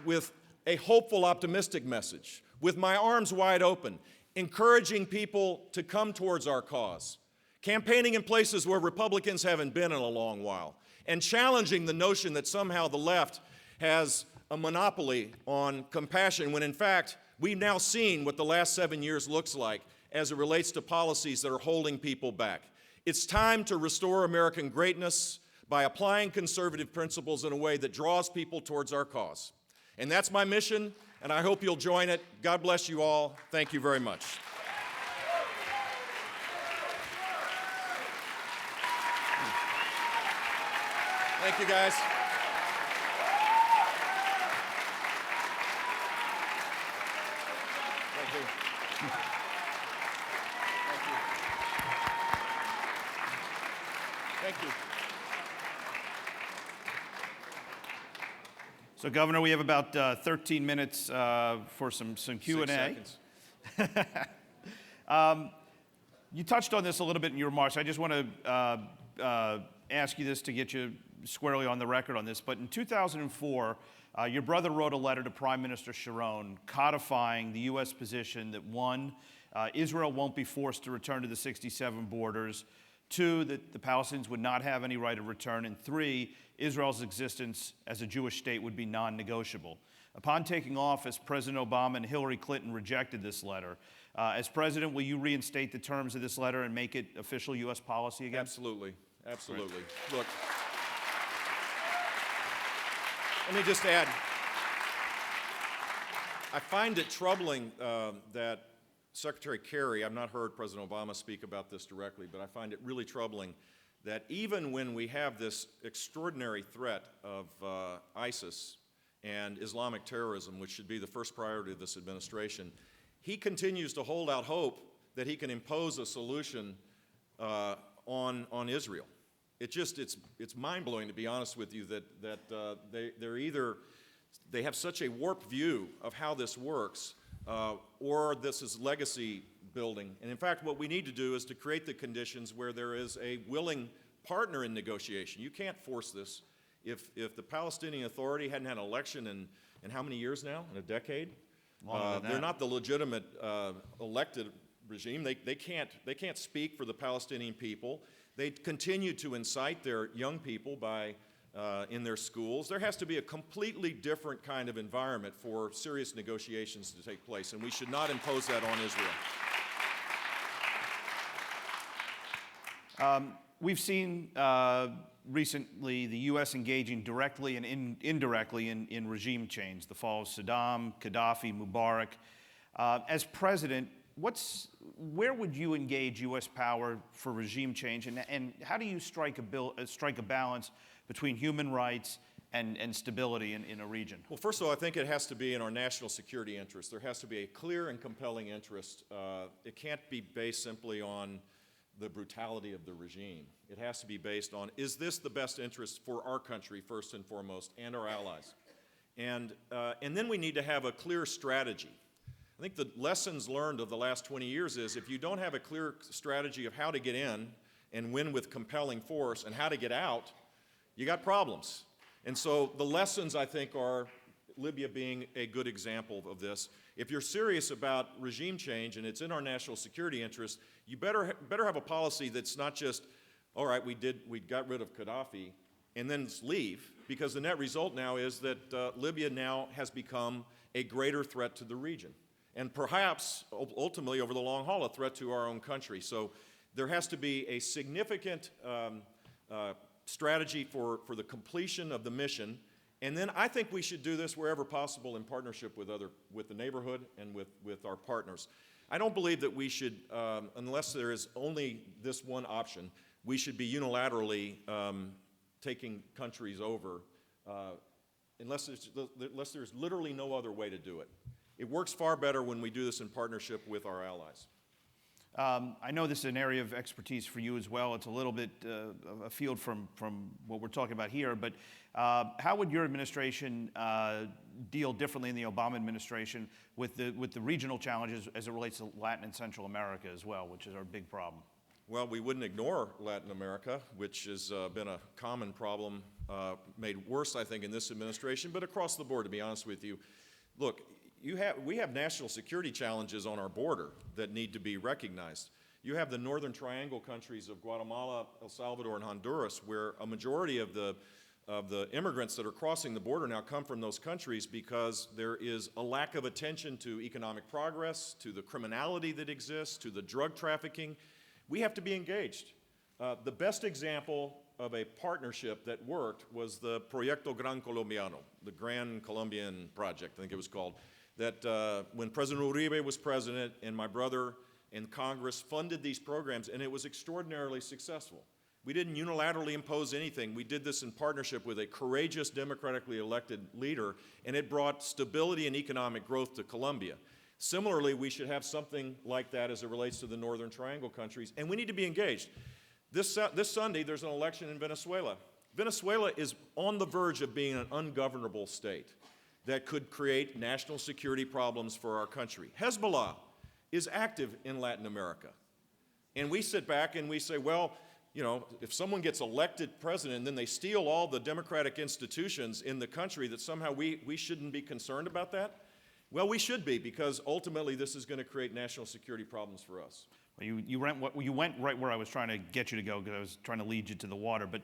with a hopeful, optimistic message, with my arms wide open, encouraging people to come towards our cause, campaigning in places where Republicans haven't been in a long while, and challenging the notion that somehow the left has a monopoly on compassion, when in fact, we've now seen what the last 7 years looks like as it relates to policies that are holding people back. It's time to restore American greatness by applying conservative principles in a way that draws people towards our cause. And that's my mission, and I hope you'll join it. God bless you all. Thank you very much. Thank you, guys. Thank you. Thank you. So, Governor, we have about 13 minutes for some Q&A. 6 seconds. You touched on this a little bit in your remarks. I just want to ask you this to get you squarely on the record on this. But in 2004, Your brother wrote a letter to Prime Minister Sharon codifying the U.S. position that one, Israel won't be forced to return to the 67 borders, two, that the Palestinians would not have any right of return, and three, Israel's existence as a Jewish state would be non-negotiable. Upon taking office, President Obama and Hillary Clinton rejected this letter. As president, will you reinstate the terms of this letter and make it official U.S. policy again? Absolutely, absolutely. Right. Look, let me just add, I find it troubling that Secretary Kerry, I've not heard President Obama speak about this directly, but I find it really troubling that even when we have this extraordinary threat of ISIS and Islamic terrorism, which should be the first priority of this administration, he continues to hold out hope that he can impose a solution on Israel. It's mind-blowing, to be honest with you, that they have such a warped view of how this works, or this is legacy building. And in fact, what we need to do is to create the conditions where there is a willing partner in negotiation. You can't force this. If the Palestinian Authority hadn't had an election in how many years now? In a decade? They're not the legitimate elected regime. They can't speak for the Palestinian people. They continue to incite their young people by in their schools. There has to be a completely different kind of environment for serious negotiations to take place, and we should not impose that on Israel. We've seen recently the U.S. engaging directly and indirectly in regime change, the fall of Saddam, Gaddafi, Mubarak. As president, where would you engage U.S. power for regime change, and how do you strike a balance between human rights and stability in a region? Well, first of all, I think it has to be in our national security interest. There has to be a clear and compelling interest. It can't be based simply on the brutality of the regime. It has to be based on, is this the best interest for our country, first and foremost, and our allies? And then we need to have a clear strategy. I think the lessons learned of the last 20 years is if you don't have a clear strategy of how to get in and win with compelling force and how to get out, you got problems. And so the lessons, I think, are Libya being a good example of this. If you're serious about regime change and it's in our national security interest, you better have a policy that's not just, all right, we got rid of Gaddafi and then leave, because the net result now is that Libya now has become a greater threat to the region, and perhaps ultimately over the long haul a threat to our own country. So there has to be a significant strategy for the completion of the mission. And then I think we should do this wherever possible in partnership with the neighborhood and with our partners. I don't believe that we should, unless there is only this one option, we should be unilaterally taking countries over unless there's literally no other way to do it. It works far better when we do this in partnership with our allies. I know this is an area of expertise for you as well. It's a little bit afield from what we're talking about here, but how would your administration deal differently in the Obama administration with the regional challenges as it relates to Latin and Central America as well, which is our big problem? Well, we wouldn't ignore Latin America, which has been a common problem, made worse, I think, in this administration, but across the board, to be honest with you. Look, we have national security challenges on our border that need to be recognized. You have the Northern Triangle countries of Guatemala, El Salvador, and Honduras, where a majority of the immigrants that are crossing the border now come from those countries because there is a lack of attention to economic progress, to the criminality that exists, to the drug trafficking. We have to be engaged. The best example of a partnership that worked was the Proyecto Gran Colombiano, the Grand Colombian Project, I think it was called, that when President Uribe was president and my brother and Congress funded these programs, and it was extraordinarily successful. We didn't unilaterally impose anything. We did this in partnership with a courageous, democratically elected leader, and it brought stability and economic growth to Colombia. Similarly, we should have something like that as it relates to the Northern Triangle countries, and we need to be engaged. This Sunday, there's an election in Venezuela. Venezuela is on the verge of being an ungovernable state that could create national security problems for our country. Hezbollah is active in Latin America. And we sit back and we say, well, you know, if someone gets elected president and then they steal all the democratic institutions in the country, that somehow we shouldn't be concerned about that? Well, we should be, because ultimately this is going to create national security problems for us. Well, you went right where I was trying to get you to go, because I was trying to lead you to the water. But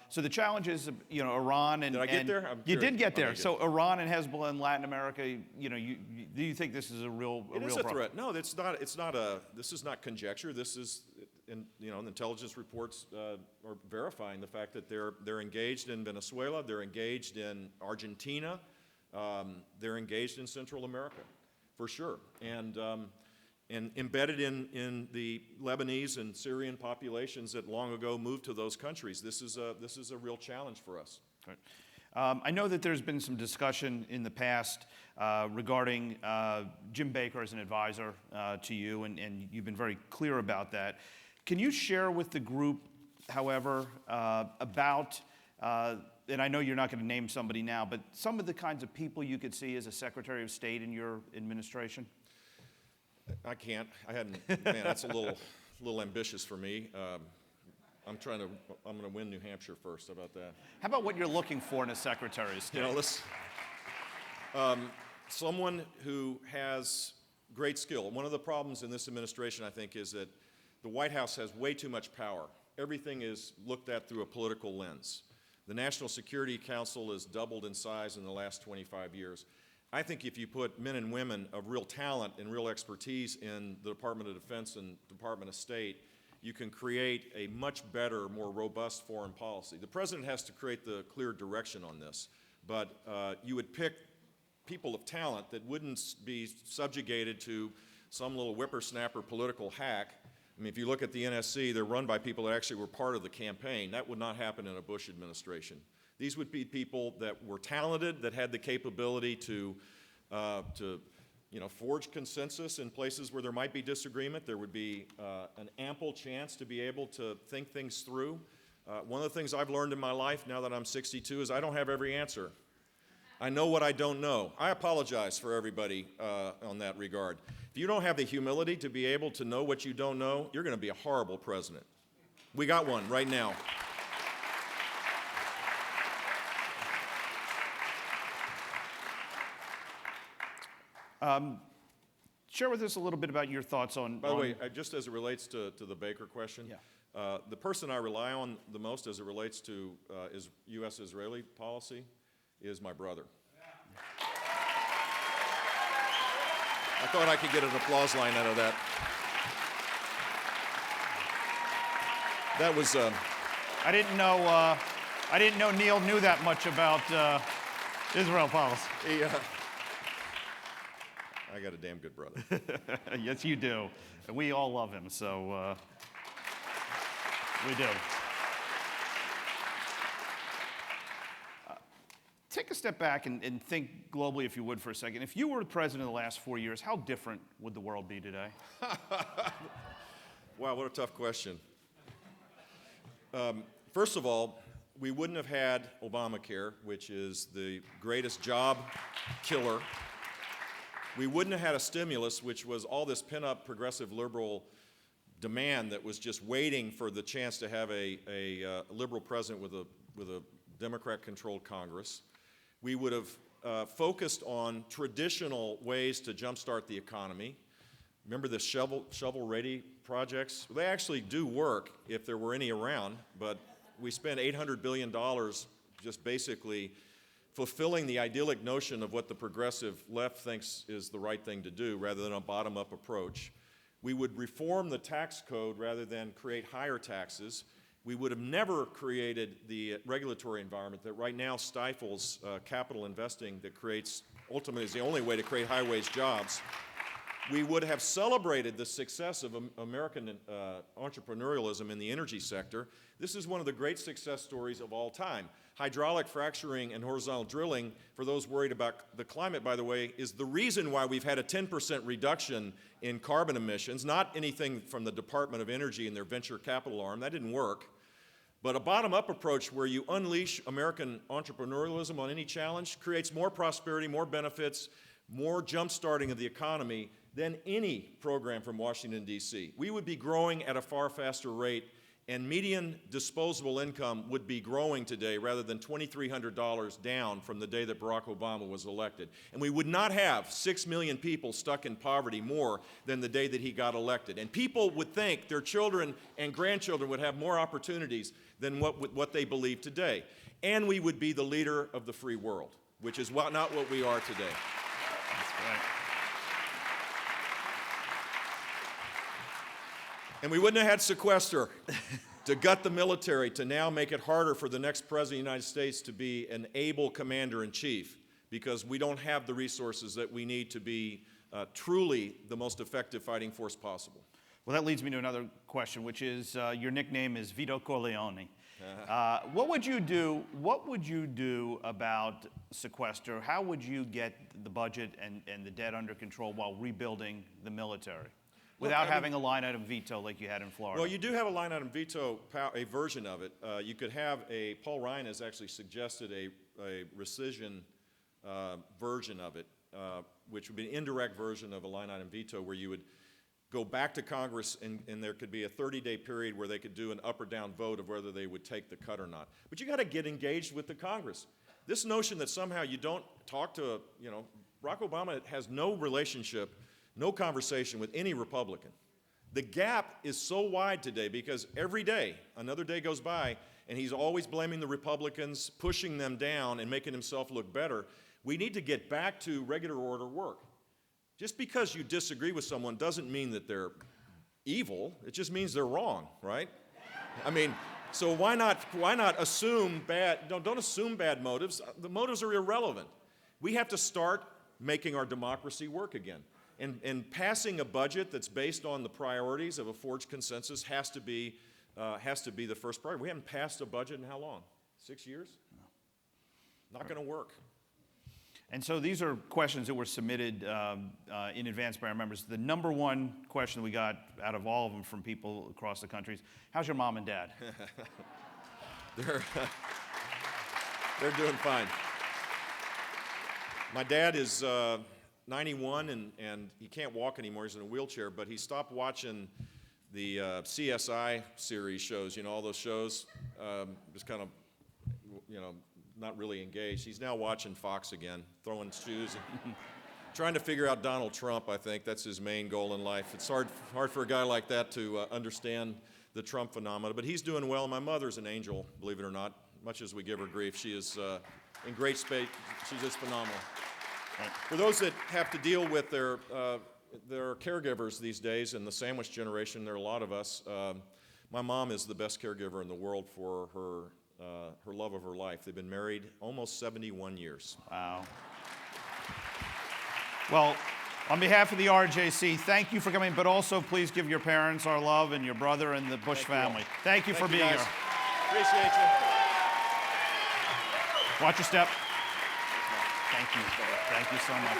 so the challenge is, you know, Iran and Did I get there? You did get there. Okay, So Iran and Hezbollah in Latin America, you know, do you think this is a real It is a problem? threat. No, it's not. It's not a. This is not conjecture. This is, you know, the intelligence reports are verifying the fact that they're engaged in Venezuela. They're engaged in Argentina. They're engaged in Central America, for sure. And embedded in the Lebanese and Syrian populations that long ago moved to those countries. This is a real challenge for us. Right. I know that there's been some discussion in the past regarding Jim Baker as an advisor to you, and you've been very clear about that. Can you share with the group, however, about, and I know you're not going to name somebody now, but some of the kinds of people you could see as a Secretary of State in your administration? I can't. I hadn't. Man, that's a little ambitious for me. I'm going to win New Hampshire first. How about that? How about what you're looking for in a Secretary of State? You know, someone who has great skill. One of the problems in this administration, I think, is that the White House has way too much power. Everything is looked at through a political lens. The National Security Council has doubled in size in the last 25 years. I think if you put men and women of real talent and real expertise in the Department of Defense and Department of State, you can create a much better, more robust foreign policy. The President has to create the clear direction on this, but you would pick people of talent that wouldn't be subjugated to some little whippersnapper political hack. I mean, if you look at the NSC, they're run by people that actually were part of the campaign. That would not happen in a Bush administration. These would be people that were talented, that had the capability to you know, forge consensus in places where there might be disagreement. There would be an ample chance to be able to think things through. One of the things I've learned in my life now that I'm 62 is I don't have every answer. I know what I don't know. I apologize for everybody on that regard. If you don't have the humility to be able to know what you don't know, you're going to be a horrible president. We got one right now. Share with us a little bit about your thoughts on... By the way, just as it relates to the Baker question, the person I rely on the most as it relates to U.S.-Israeli policy is my brother. I thought I could get an applause line out of that. That was... I didn't know Neil knew that much about Israel policy. I got a damn good brother. Yes, you do. And we all love him, so we do. Take a step back and think globally, if you would, for a second. If you were the president of the last 4 years, how different would the world be today? Wow, what a tough question. First of all, we wouldn't have had Obamacare, which is the greatest job killer. We wouldn't have had a stimulus, which was all this pent-up progressive liberal demand that was just waiting for the chance to have a liberal president with a Democrat-controlled Congress. We would have focused on traditional ways to jumpstart the economy. Remember the shovel-ready projects? They actually do work if there were any around, but we spent $800 billion just basically fulfilling the idyllic notion of what the progressive left thinks is the right thing to do rather than a bottom-up approach. We would reform the tax code rather than create higher taxes. We would have never created the regulatory environment that right now stifles capital investing that creates, ultimately is the only way to create high-wage jobs. We would have celebrated the success of American entrepreneurialism in the energy sector. This is one of the great success stories of all time. Hydraulic fracturing and horizontal drilling, for those worried about the climate, by the way, is the reason why we've had a 10% reduction in carbon emissions, not anything from the Department of Energy and their venture capital arm. That didn't work. But a bottom-up approach where you unleash American entrepreneurialism on any challenge creates more prosperity, more benefits, more jump-starting of the economy than any program from Washington, D.C. We would be growing at a far faster rate and median disposable income would be growing today rather than $2,300 down from the day that Barack Obama was elected. And we would not have 6 million people stuck in poverty more than the day that he got elected. And people would think their children and grandchildren would have more opportunities than what they believe today. And we would be the leader of the free world, which is not what we are today. That's right. And we wouldn't have had sequester to gut the military, to now make it harder for the next president of the United States to be an able commander-in-chief, because we don't have the resources that we need to be truly the most effective fighting force possible. Well, that leads me to another question, which is your nickname is Vito Corleone. What would you do about sequester? How would you get the budget and the debt under control while rebuilding the military? Without having a line item veto like you had in Florida. Well, you do have a line item veto, a version of it. You could have Paul Ryan has actually suggested a rescission version of it, which would be an indirect version of a line item veto, where you would go back to Congress and there could be a 30-day period where they could do an up or down vote of whether they would take the cut or not. But you got to get engaged with the Congress. This notion that somehow you don't talk to, Barack Obama has no relationship, no conversation with any Republican. The gap is so wide today because every day, another day goes by, and he's always blaming the Republicans, pushing them down and making himself look better. We need to get back to regular order work. Just because you disagree with someone doesn't mean that they're evil. It just means they're wrong, right? I mean, so why not assume don't assume bad motives. The motives are irrelevant. We have to start making our democracy work again. And passing a budget that's based on the priorities of a forged consensus has to be the first priority. We haven't passed a budget in how long? 6 years? No. Not going to work. And so these are questions that were submitted in advance by our members. The number one question we got out of all of them from people across the country is, how's your mom and dad? They're doing fine. My dad is 91 and he can't walk anymore. He's in a wheelchair, but he stopped watching the CSI series shows, all those shows, just kind of, not really engaged. He's now watching Fox again, throwing shoes and trying to figure out Donald Trump. I think that's his main goal in life. It's hard for a guy like that to understand the Trump phenomenon, but he's doing well. My mother's an angel, believe it or not. Much as we give her grief, she is in great space. She's just phenomenal. For those that have to deal with their caregivers these days, in the sandwich generation, there are a lot of us. My mom is the best caregiver in the world for her love of her life. They've been married almost 71 years. Wow. Well, on behalf of the RJC, thank you for coming, but also please give your parents our love and your brother and the Bush family. Thank you for being here. Appreciate you. Watch your step. Thank you. Thank you so much.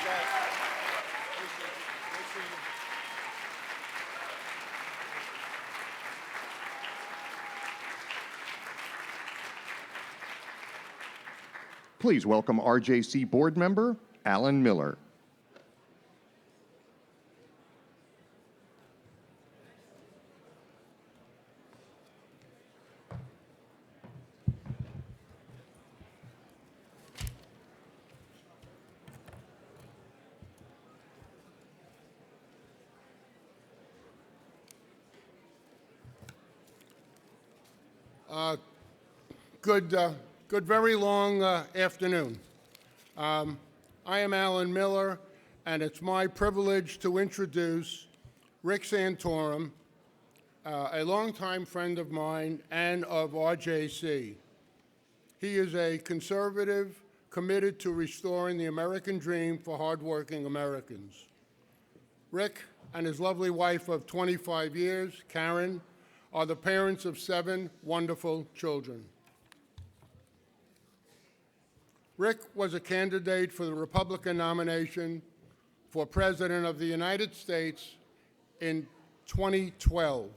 Please welcome RJC board member Alan Miller. Good, very long afternoon. I am Alan Miller, and it's my privilege to introduce Rick Santorum, a longtime friend of mine and of RJC. He is a conservative committed to restoring the American dream for hardworking Americans. Rick and his lovely wife of 25 years, Karen, are the parents of 7 wonderful children. Rick was a candidate for the Republican nomination for President of the United States in 2012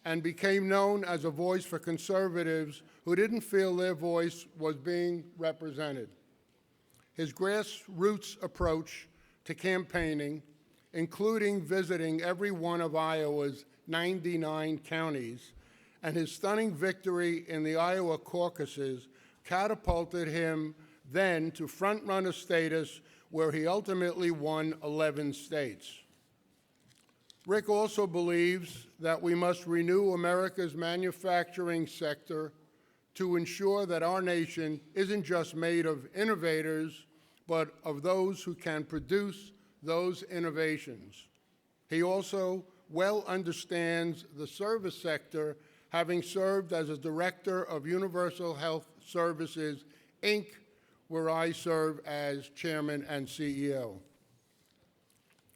and became known as a voice for conservatives who didn't feel their voice was being represented. His grassroots approach to campaigning, including visiting every one of Iowa's 99 counties, and his stunning victory in the Iowa caucuses catapulted him then to front-runner status, where he ultimately won 11 states. Rick also believes that we must renew America's manufacturing sector to ensure that our nation isn't just made of innovators, but of those who can produce those innovations. He also well understands the service sector, having served as a director of Universal Health Services, Inc., where I serve as chairman and CEO.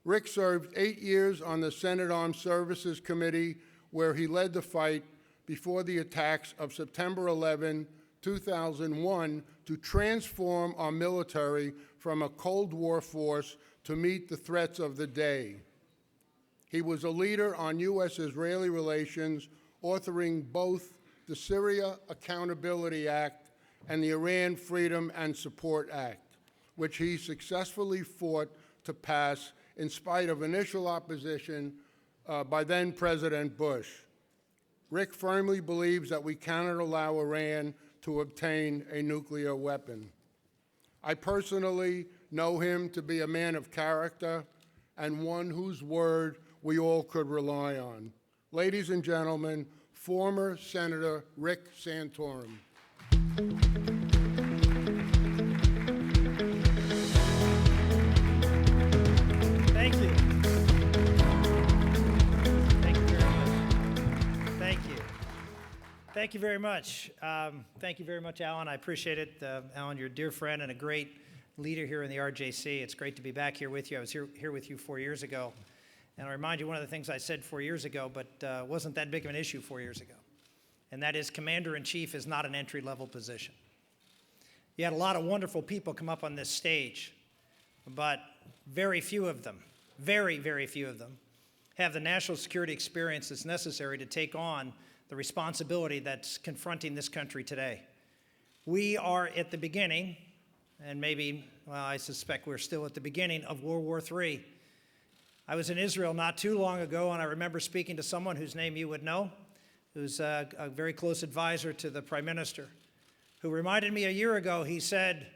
Rick served 8 years on the Senate Armed Services Committee, where he led the fight before the attacks of September 11, 2001, to transform our military from a Cold War force to meet the threats of the day. He was a leader on U.S.-Israeli relations, authoring both the Syria Accountability Act and the Iran Freedom and Support Act, which he successfully fought to pass in spite of initial opposition by then-President Bush. Rick firmly believes that we cannot allow Iran to obtain a nuclear weapon. I personally know him to be a man of character and one whose word we all could rely on. Ladies and gentlemen, former Senator Rick Santorum. Thank you. Thank you very much. Thank you. Thank you very much. Thank you very much, Alan. I appreciate it. Alan, you're a dear friend and a great leader here in the RJC. It's great to be back here with you. I was here with you 4 years ago. And I'll remind you one of the things I said 4 years ago, but wasn't that big of an issue 4 years ago. And that is Commander-in-Chief is not an entry-level position. You had a lot of wonderful people come up on this stage, but very few of them, very, very few of them, have the national security experience that's necessary to take on the responsibility that's confronting this country today. We are at the beginning, and maybe, well, I suspect we're still at the beginning of World War III. I was in Israel not too long ago, and I remember speaking to someone whose name you would know, who's a very close advisor to the Prime Minister, who reminded me a year ago, he said,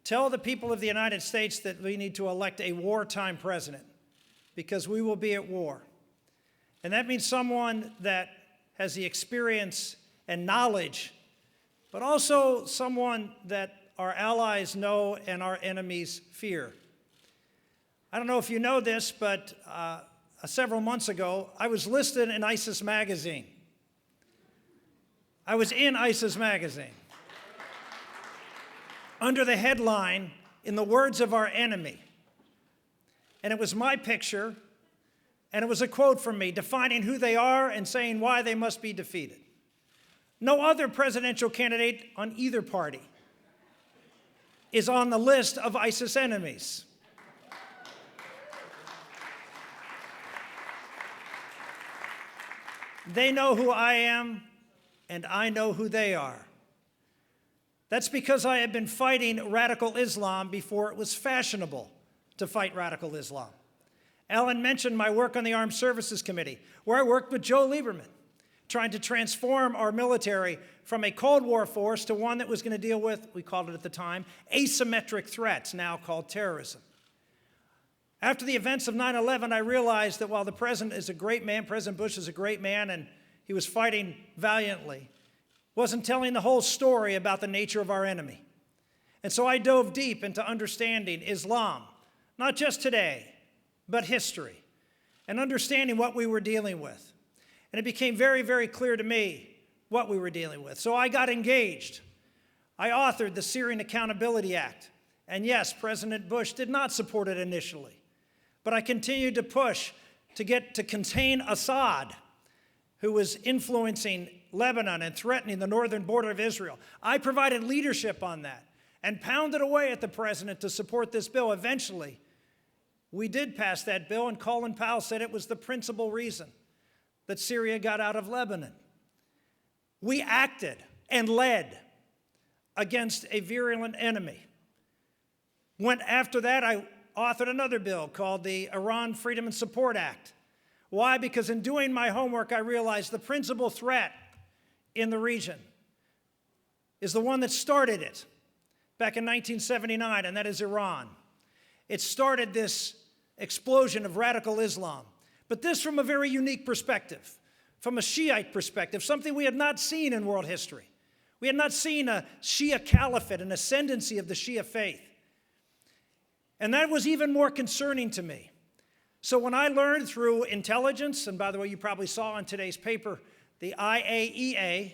tell the people of the United States that we need to elect a wartime president because we will be at war. And that means someone that has the experience and knowledge, but also someone that our allies know and our enemies fear. I don't know if you know this, but several months ago, I was listed in ISIS magazine. I was in ISIS magazine under the headline, "In the Words of Our Enemy." And it was my picture, and it was a quote from me defining who they are and saying why they must be defeated. No other presidential candidate on either party is on the list of ISIS enemies. They know who I am, and I know who they are. That's because I have been fighting radical Islam before it was fashionable to fight radical Islam. Alan mentioned my work on the Armed Services Committee, where I worked with Joe Lieberman, trying to transform our military from a Cold War force to one that was going to deal with, we called it at the time, asymmetric threats, now called terrorism. After the events of 9/11, I realized that while the president is a great man, President Bush is a great man, and he was fighting valiantly, wasn't telling the whole story about the nature of our enemy. And so I dove deep into understanding Islam, not just today, but history, and understanding what we were dealing with. And it became very, very clear to me what we were dealing with. So I got engaged. I authored the Syrian Accountability Act. And yes, President Bush did not support it initially. But I continued to push to contain Assad, who was influencing Lebanon and threatening the northern border of Israel. I provided leadership on that and pounded away at the president to support this bill. Eventually, we did pass that bill, and Colin Powell said it was the principal reason that Syria got out of Lebanon. We acted and led against a virulent enemy. After that, I authored another bill called the Iran Freedom and Support Act. Why? Because in doing my homework, I realized the principal threat in the region is the one that started it back in 1979, and that is Iran. It started this explosion of radical Islam, but this from a very unique perspective, from a Shiite perspective, something we had not seen in world history. We had not seen a Shia caliphate, an ascendancy of the Shia faith. And that was even more concerning to me. So when I learned through intelligence, and by the way, you probably saw in today's paper, the IAEA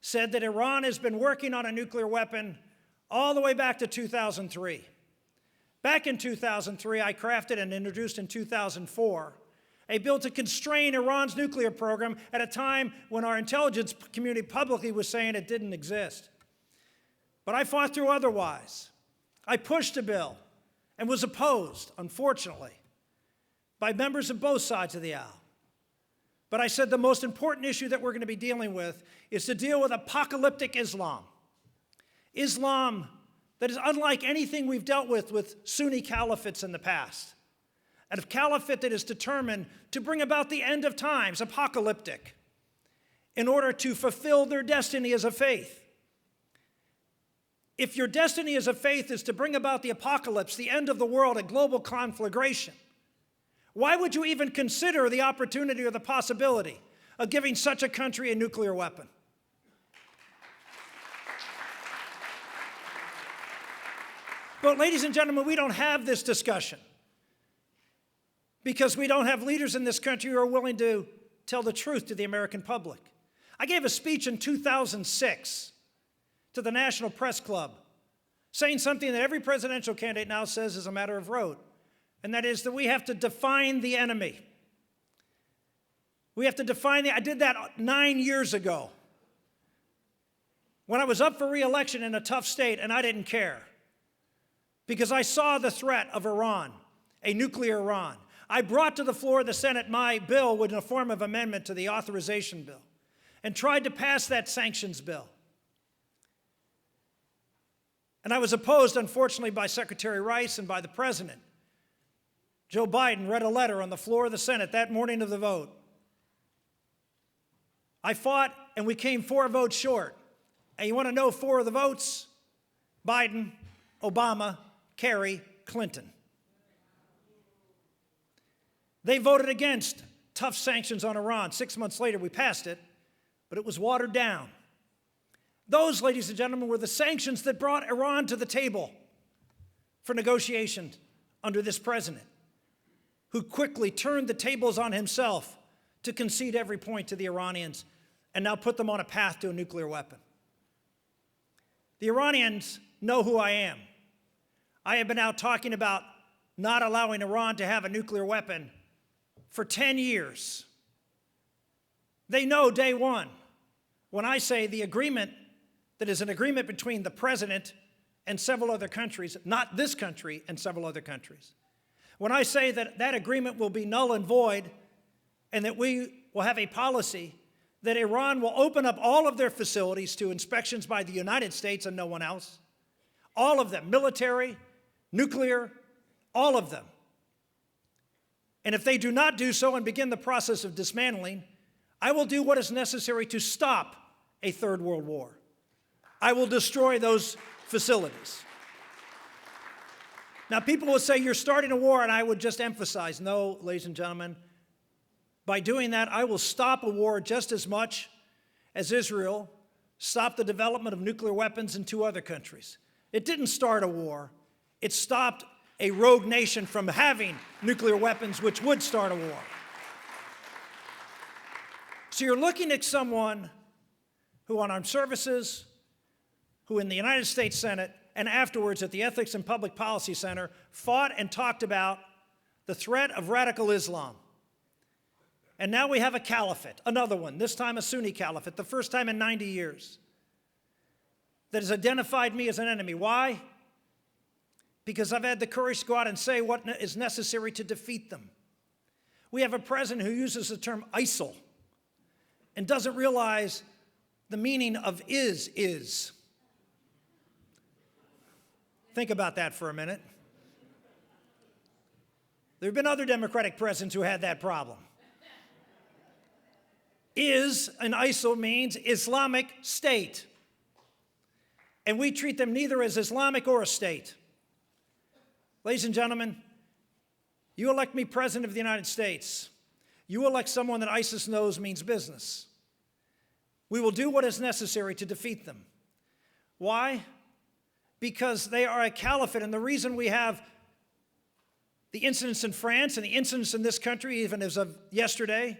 said that Iran has been working on a nuclear weapon all the way back to 2003. Back in 2003, I crafted and introduced in 2004 a bill to constrain Iran's nuclear program at a time when our intelligence community publicly was saying it didn't exist. But I fought through otherwise. I pushed a bill and was opposed, unfortunately, by members of both sides of the aisle. But I said the most important issue that we're going to be dealing with is to deal with apocalyptic Islam. Islam that is unlike anything we've dealt with Sunni caliphates in the past. A caliphate that is determined to bring about the end of times, apocalyptic, in order to fulfill their destiny as a faith. If your destiny as a faith is to bring about the apocalypse, the end of the world, a global conflagration, why would you even consider the opportunity or the possibility of giving such a country a nuclear weapon? But ladies and gentlemen, we don't have this discussion because we don't have leaders in this country who are willing to tell the truth to the American public. I gave a speech in 2006 to the National Press Club saying something that every presidential candidate now says is a matter of rote, and that is that we have to define the enemy. We have to define I did that 9 years ago when I was up for re-election in a tough state, and I didn't care because I saw the threat of Iran, a nuclear Iran. I brought to the floor of the Senate my bill in a form of amendment to the authorization bill and tried to pass that sanctions bill. And I was opposed, unfortunately, by Secretary Rice and by the President. Joe Biden read a letter on the floor of the Senate that morning of the vote. I fought, and we came 4 votes short. And you want to know 4 of the votes? Biden, Obama, Kerry, Clinton. They voted against tough sanctions on Iran. 6 months later, we passed it, but it was watered down. Those, ladies and gentlemen, were the sanctions that brought Iran to the table for negotiations under this president, who quickly turned the tables on himself to concede every point to the Iranians and now put them on a path to a nuclear weapon. The Iranians know who I am. I have been out talking about not allowing Iran to have a nuclear weapon for 10 years. They know day one when I say the agreement that is an agreement between the president and several other countries, not this country and several other countries. When I say that that agreement will be null and void and that we will have a policy that Iran will open up all of their facilities to inspections by the United States and no one else, all of them, military, nuclear, all of them. And if they do not do so and begin the process of dismantling, I will do what is necessary to stop a third world war. I will destroy those facilities. Now, people will say, you're starting a war, and I would just emphasize, no, ladies and gentlemen, by doing that, I will stop a war just as much as Israel stopped the development of nuclear weapons in 2 other countries. It didn't start a war. It stopped a rogue nation from having nuclear weapons, which would start a war. So you're looking at someone who on armed services, who in the United States Senate, and afterwards at the Ethics and Public Policy Center, fought and talked about the threat of radical Islam. And now we have a caliphate, another one, this time a Sunni caliphate, the first time in 90 years, that has identified me as an enemy. Why? Because I've had the courage to go out and say what is necessary to defeat them. We have a president who uses the term ISIL and doesn't realize the meaning of is. Think about that for a minute. There have been other Democratic presidents who had that problem. and ISIL means Islamic State. And we treat them neither as Islamic or a state. Ladies and gentlemen, you elect me President of the United States. You elect someone that ISIS knows means business. We will do what is necessary to defeat them. Why? Because they are a caliphate, and the reason we have the incidents in France and the incidents in this country, even as of yesterday,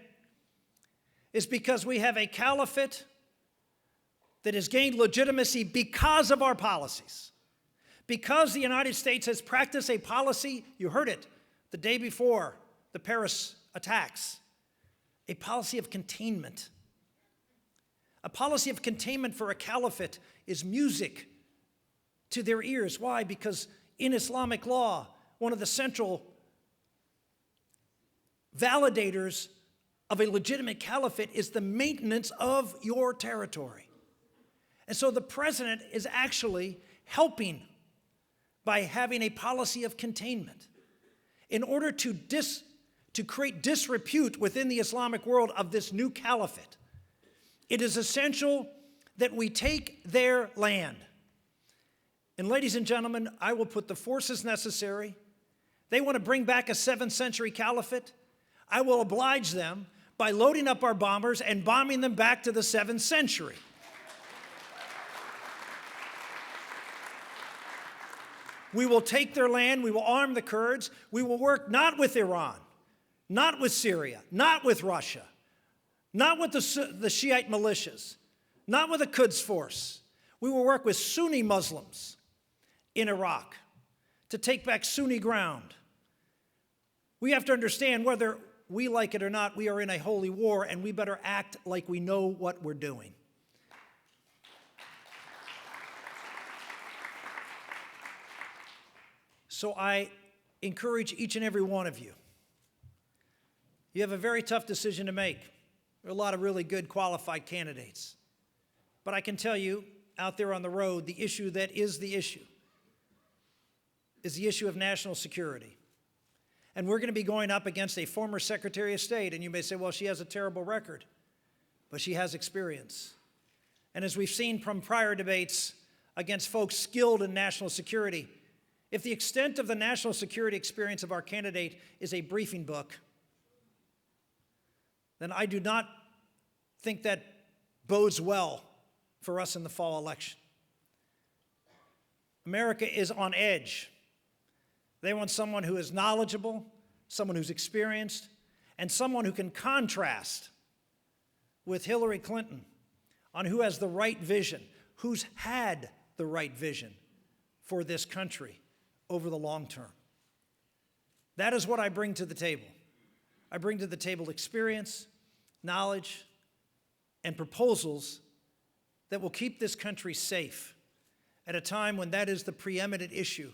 is because we have a caliphate that has gained legitimacy because of our policies. Because the United States has practiced a policy, you heard it the day before the Paris attacks, a policy of containment. A policy of containment for a caliphate is music to their ears. Why? Because in Islamic law, one of the central validators of a legitimate caliphate is the maintenance of your territory. And so the president is actually helping by having a policy of containment in order to create disrepute within the Islamic world of this new caliphate. It is essential that we take their land. And ladies and gentlemen, I will put the forces necessary. They want to bring back a 7th century caliphate. I will oblige them by loading up our bombers and bombing them back to the 7th century. We will take their land. We will arm the Kurds. We will work not with Iran, not with Syria, not with Russia, not with the Shiite militias, not with the Quds Force. We will work with Sunni Muslims in Iraq to take back Sunni ground. We have to understand, whether we like it or not, we are in a holy war, and we better act like we know what we're doing. So I encourage each and every one of you. You have a very tough decision to make. There are a lot of really good, qualified candidates. But I can tell you, out there on the road, the issue that is the issue is the issue of national security. And we're going to be going up against a former Secretary of State, and you may say, well, she has a terrible record, but she has experience. And as we've seen from prior debates against folks skilled in national security, if the extent of the national security experience of our candidate is a briefing book, then I do not think that bodes well for us in the fall election. America is on edge. They want someone who is knowledgeable, someone who's experienced, and someone who can contrast with Hillary Clinton on who has the right vision, who's had the right vision for this country over the long term. That is what I bring to the table. I bring to the table experience, knowledge, and proposals that will keep this country safe at a time when that is the preeminent issue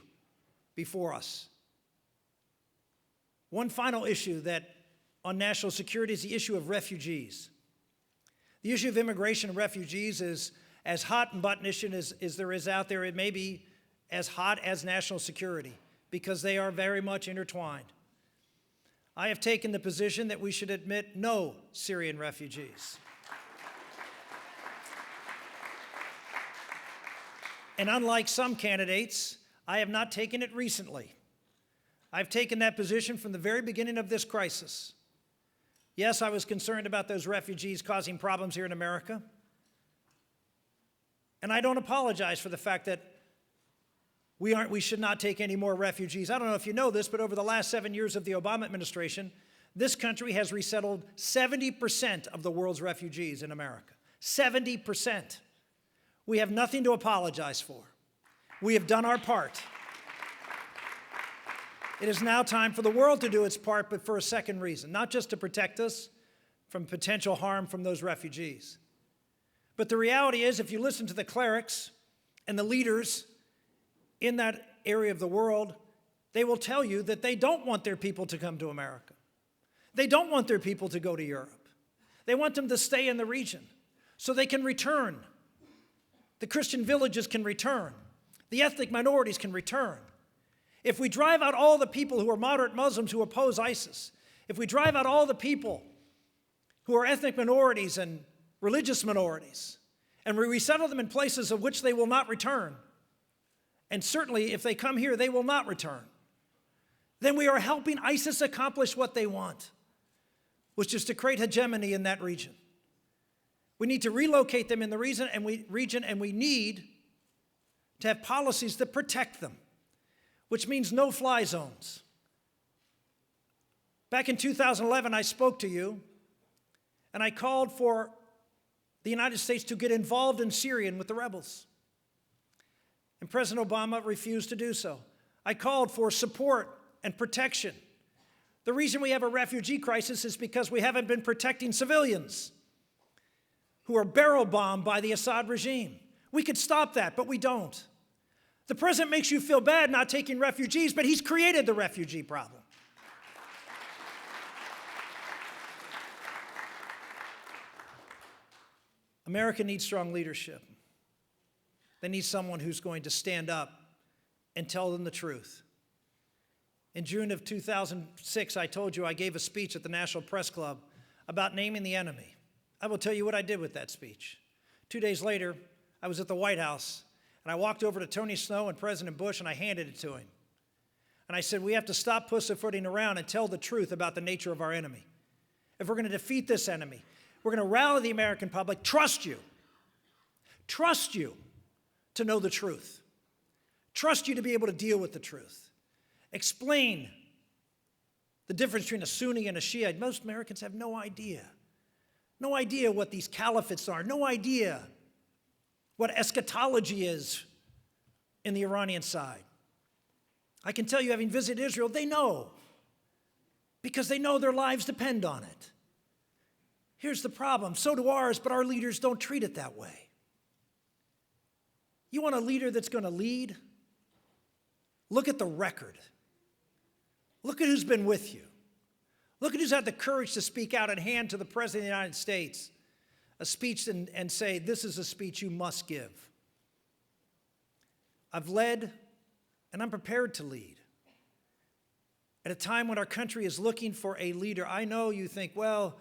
before us. One final issue that on national security is the issue of refugees. The issue of immigration and refugees is as hot and button issue as there is out there. It may be as hot as national security because they are very much intertwined. I have taken the position that we should admit no Syrian refugees. And unlike some candidates, I have not taken it recently. I've taken that position from the very beginning of this crisis. Yes, I was concerned about those refugees causing problems here in America. And I don't apologize for the fact that we should not take any more refugees. I don't know if you know this, but over the last 7 years of the Obama administration, this country has resettled 70% of the world's refugees in America. 70%. We have nothing to apologize for. We have done our part. It is now time for the world to do its part, but for a second reason, not just to protect us from potential harm from those refugees. But the reality is, if you listen to the clerics and the leaders in that area of the world, they will tell you that they don't want their people to come to America. They don't want their people to go to Europe. They want them to stay in the region so they can return. The Christian villages can return. The ethnic minorities can return. If we drive out all the people who are moderate Muslims who oppose ISIS, if we drive out all the people who are ethnic minorities and religious minorities, and we resettle them in places of which they will not return, and certainly if they come here, they will not return, then we are helping ISIS accomplish what they want, which is to create hegemony in that region. We need to relocate them in the region, and we need to have policies that protect them, which means no-fly zones. Back in 2011, I spoke to you, and I called for the United States to get involved in Syria and with the rebels. And President Obama refused to do so. I called for support and protection. The reason we have a refugee crisis is because we haven't been protecting civilians who are barrel bombed by the Assad regime. We could stop that, but we don't. The president makes you feel bad not taking refugees, but he's created the refugee problem. America needs strong leadership. They need someone who's going to stand up and tell them the truth. In June of 2006, I told you I gave a speech at the National Press Club about naming the enemy. I will tell you what I did with that speech. 2 days later, I was at the White House, and I walked over to Tony Snow and President Bush, and I handed it to him. And I said, we have to stop pussyfooting around and tell the truth about the nature of our enemy. If we're going to defeat this enemy, we're going to rally the American public, trust you to know the truth, trust you to be able to deal with the truth, explain the difference between a Sunni and a Shia. Most Americans have no idea what these caliphates are, no idea what eschatology is in the Iranian side. I can tell you, having visited Israel, they know, because they know their lives depend on it. Here's the problem. So do ours, but our leaders don't treat it that way. You want a leader that's going to lead? Look at the record. Look at who's been with you. Look at who's had the courage to speak out and hand to the President of the United States a speech and say, this is a speech you must give. I've led, and I'm prepared to lead. At a time when our country is looking for a leader, I know you think, well,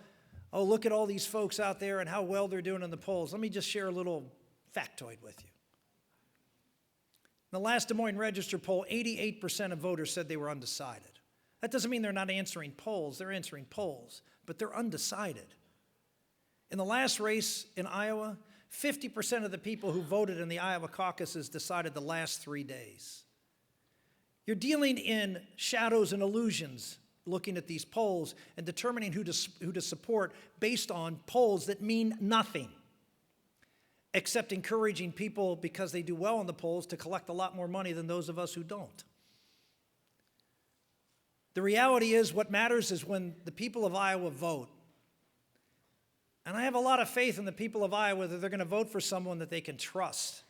oh, look at all these folks out there and how well they're doing in the polls. Let me just share a little factoid with you. In the last Des Moines Register poll, 88% of voters said they were undecided. That doesn't mean they're not answering polls. They're answering polls, but they're undecided. In the last race in Iowa, 50% of the people who voted in the Iowa caucuses decided the last 3 days. You're dealing in shadows and illusions looking at these polls and determining who to support based on polls that mean nothing, except encouraging people, because they do well in the polls, to collect a lot more money than those of us who don't. The reality is, what matters is when the people of Iowa vote. And I have a lot of faith in the people of Iowa that they're going to vote for someone that they can trust,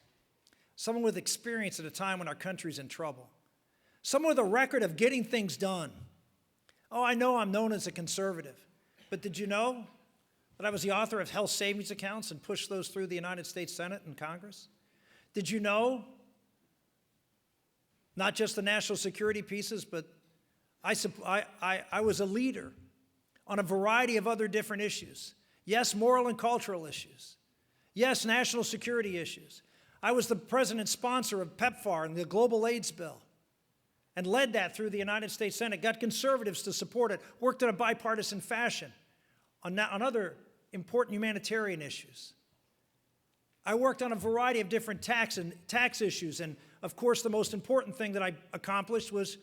someone with experience at a time when our country's in trouble, someone with a record of getting things done. Oh, I know I'm known as a conservative, but did you know that I was the author of health savings accounts and pushed those through the United States Senate and Congress? Did you know not just the national security pieces, but I was a leader on a variety of other different issues. Yes, moral and cultural issues. Yes, national security issues. I was the president's sponsor of PEPFAR and the Global AIDS Bill, and led that through the United States Senate, got conservatives to support it, worked in a bipartisan fashion on other important humanitarian issues. I worked on a variety of different tax issues, and of course the most important thing that I accomplished was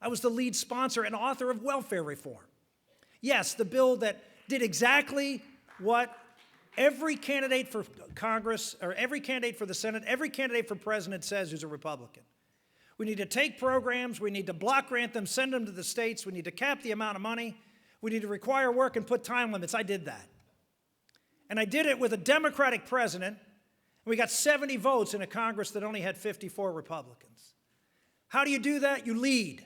I was the lead sponsor and author of welfare reform. Yes, the bill that did exactly what every candidate for Congress, or every candidate for the Senate, every candidate for president says who's a Republican. We need to take programs, we need to block grant them, send them to the states, we need to cap the amount of money, we need to require work and put time limits. I did that. And I did it with a Democratic president, and we got 70 votes in a Congress that only had 54 Republicans. How do you do that? You lead.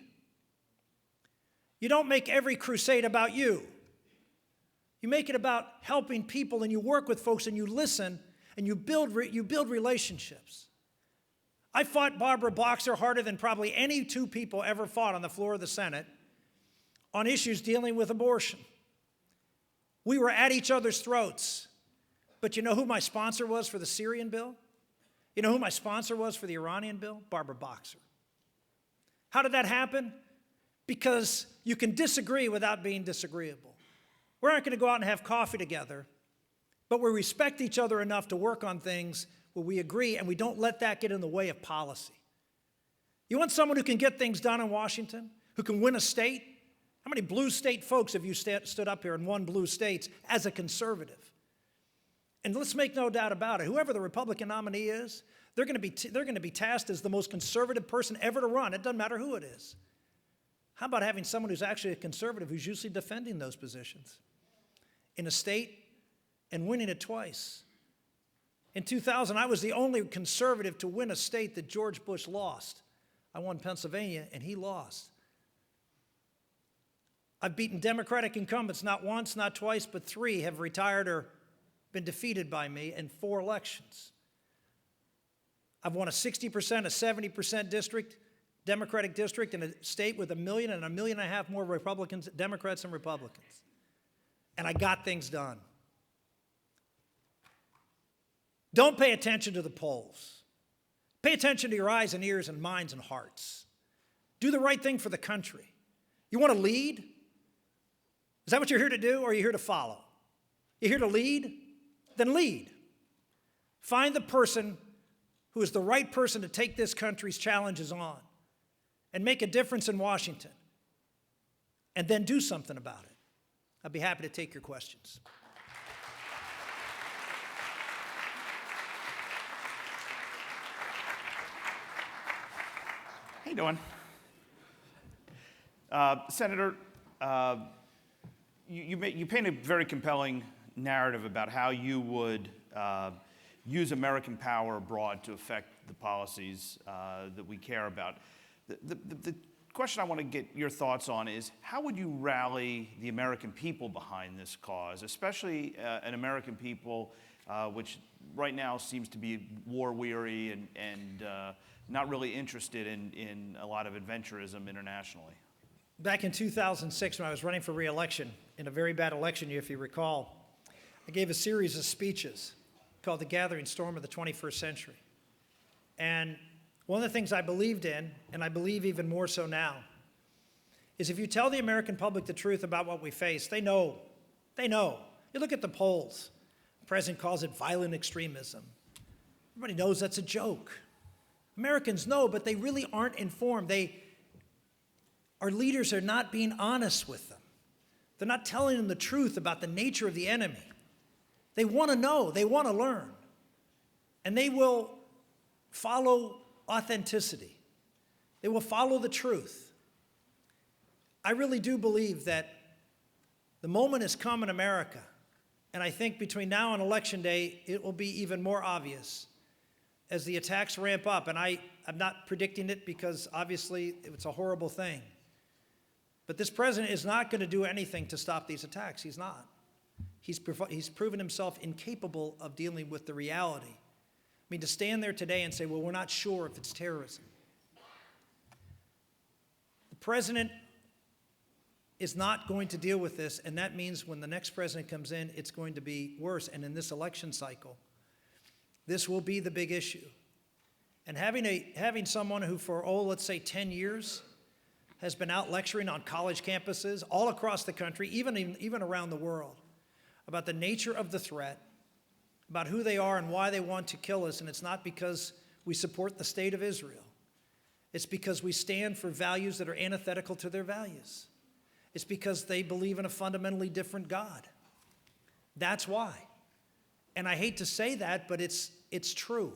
You don't make every crusade about you. You make it about helping people, and you work with folks, and you listen, and you build relationships. I fought Barbara Boxer harder than probably any two people ever fought on the floor of the Senate on issues dealing with abortion. We were at each other's throats. But you know who my sponsor was for the Syrian bill? You know who my sponsor was for the Iranian bill? Barbara Boxer. How did that happen? Because you can disagree without being disagreeable. We aren't going to go out and have coffee together, but we respect each other enough to work on things where we agree, and we don't let that get in the way of policy. You want someone who can get things done in Washington, who can win a state? How many blue state folks have you stood up here and won blue states as a conservative? And let's make no doubt about it, whoever the Republican nominee is, they're going to be tasked as the most conservative person ever to run. It doesn't matter who it is. How about having someone who's actually a conservative who's usually defending those positions in a state and winning it twice? In 2000, I was the only conservative to win a state that George Bush lost. I won Pennsylvania, and he lost. I've beaten Democratic incumbents not once, not twice, but 3 have retired or been defeated by me in 4 elections. I've won a 60%, a 70% district, Democratic district in a state with 1 million and 1.5 million more Republicans, Democrats and Republicans. And I got things done. Don't pay attention to the polls. Pay attention to your eyes and ears and minds and hearts. Do the right thing for the country. You want to lead? Is that what you're here to do, or are you here to follow? You're here to lead? Then lead. Find the person who is the right person to take this country's challenges on and make a difference in Washington, and then do something about it. I'd be happy to take your questions. How you doing? Senator, you paint a very compelling narrative about how you would use American power abroad to affect the policies that we care about. The question I want to get your thoughts on is, how would you rally the American people behind this cause, especially an American people which right now seems to be war-weary and not really interested in a lot of adventurism internationally? Back in 2006, when I was running for re-election, in a very bad election year, if you recall, I gave a series of speeches called The Gathering Storm of the 21st Century. And one of the things I believed in, and I believe even more so now, is if you tell the American public the truth about what we face, they know. They know. You look at the polls. The president calls it violent extremism. Everybody knows that's a joke. Americans know, but they really aren't informed. Our leaders are not being honest with them. They're not telling them the truth about the nature of the enemy. They want to know. They want to learn. And they will follow authenticity. They will follow the truth. I really do believe that the moment has come in America, and I think between now and Election Day, it will be even more obvious as the attacks ramp up. And I'm not predicting it because obviously it's a horrible thing. But this president is not going to do anything to stop these attacks. He's not. He's proven himself incapable of dealing with the reality. I mean, to stand there today and say, well, we're not sure if it's terrorism. The president is not going to deal with this, and that means when the next president comes in, it's going to be worse. And in this election cycle, this will be the big issue. And having someone who for, let's say 10 years has been out lecturing on college campuses all across the country, even around the world, about the nature of the threat, about who they are and why they want to kill us. And it's not because we support the state of Israel. It's because we stand for values that are antithetical to their values. It's because they believe in a fundamentally different God. That's why. And I hate to say that, but it's true.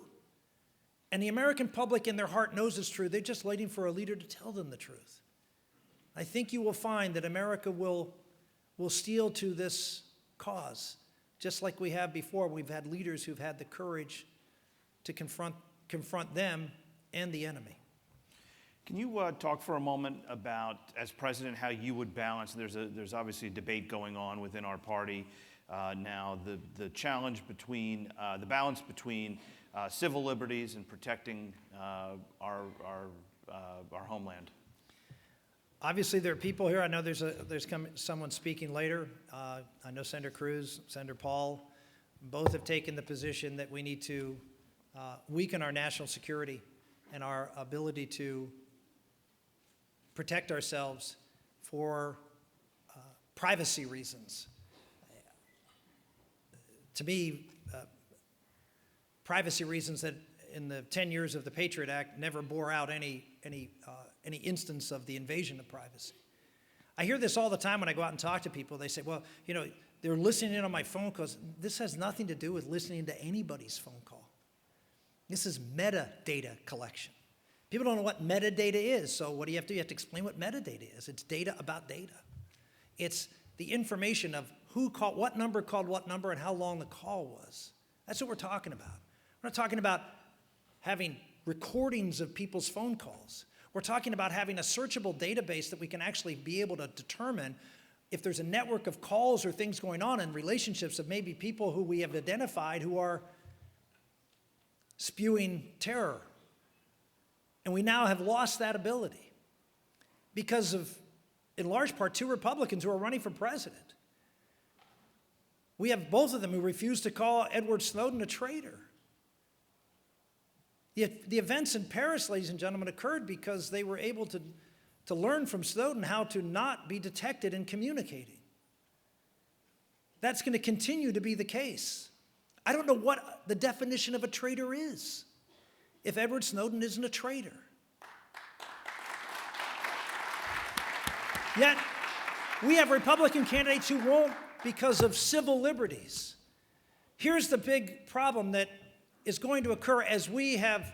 And the American public in their heart knows it's true. They're just waiting for a leader to tell them the truth. I think you will find that America will steal to this cause, just like we have before. We've had leaders who've had the courage to confront them and the enemy. Can you talk for a moment about, as president, how you would balance? There's obviously a debate going on within our party now. The challenge between the balance between civil liberties and protecting our homeland. Obviously, there are people here. I know there's someone speaking later. I know Senator Cruz, Senator Paul, both have taken the position that we need to weaken our national security and our ability to protect ourselves for privacy reasons. To me, privacy reasons that in the 10 years of the Patriot Act never bore out any instance of the invasion of privacy. I hear this all the time when I go out and talk to people. They say, well, you know, they're listening in on my phone calls. This has nothing to do with listening to anybody's phone call. This is metadata collection. People don't know what metadata is, so what do you have to do? You have to explain what metadata is. It's data about data. It's the information of who called, what number called what number, and how long the call was. That's what we're talking about. We're not talking about having recordings of people's phone calls. We're talking about having a searchable database that we can actually be able to determine if there's a network of calls or things going on in relationships of maybe people who we have identified who are spewing terror. And we now have lost that ability because of, in large part, 2 Republicans who are running for president. We have both of them who refuse to call Edward Snowden a traitor. The events in Paris, ladies and gentlemen, occurred because they were able to learn from Snowden how to not be detected in communicating. That's going to continue to be the case. I don't know what the definition of a traitor is if Edward Snowden isn't a traitor. Yet, we have Republican candidates who won't because of civil liberties. Here's the big problem that is going to occur as we have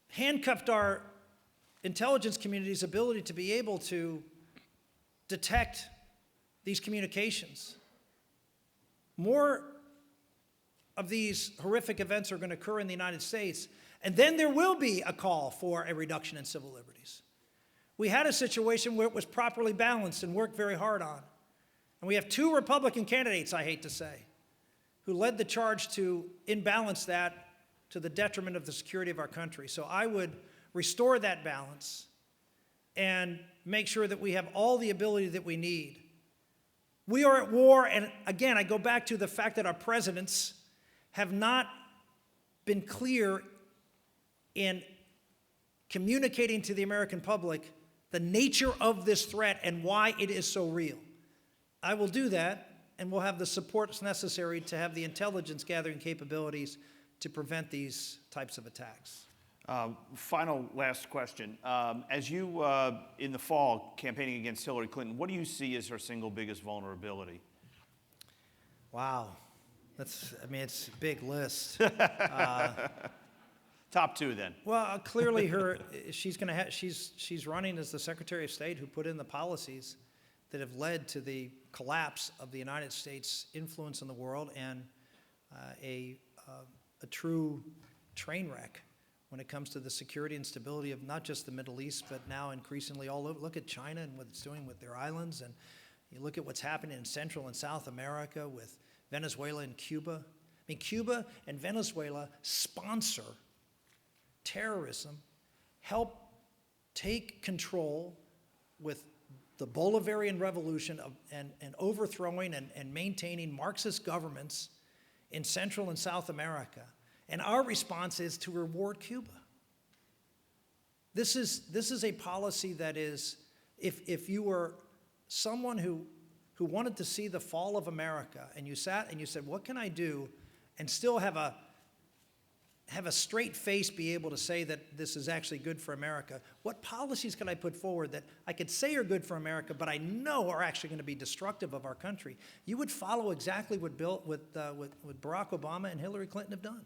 handcuffed our intelligence community's ability to be able to detect these communications. More of these horrific events are going to occur in the United States, and then there will be a call for a reduction in civil liberties. We had a situation where it was properly balanced and worked very hard on. And we have 2 Republican candidates, I hate to say, who led the charge to imbalance that to the detriment of the security of our country. So I would restore that balance and make sure that we have all the ability that we need. We are at war, and again, I go back to the fact that our presidents have not been clear in communicating to the American public the nature of this threat and why it is so real. I will do that, and we'll have the supports necessary to have the intelligence gathering capabilities to prevent these types of attacks. Final last question. As you, in the fall, campaigning against Hillary Clinton, what do you see as her single biggest vulnerability? Wow. It's a big list. Top 2, then. Well, clearly she's running as the Secretary of State who put in the policies that have led to the collapse of the United States' influence in the world and a true train wreck when it comes to the security and stability of not just the Middle East, but now increasingly all over. Look at China and what it's doing with their islands, and you look at what's happening in Central and South America with Venezuela and Cuba. I mean, Cuba and Venezuela sponsor terrorism, help take control with the Bolivarian Revolution and overthrowing and maintaining Marxist governments in Central and South America. And our response is to reward Cuba. This is a policy that is, if you were someone who wanted to see the fall of America and you sat and you said, what can I do and still have a straight face, be able to say that this is actually good for America, what policies can I put forward that I could say are good for America, but I know are actually going to be destructive of our country? You would follow exactly what Barack Obama and Hillary Clinton have done.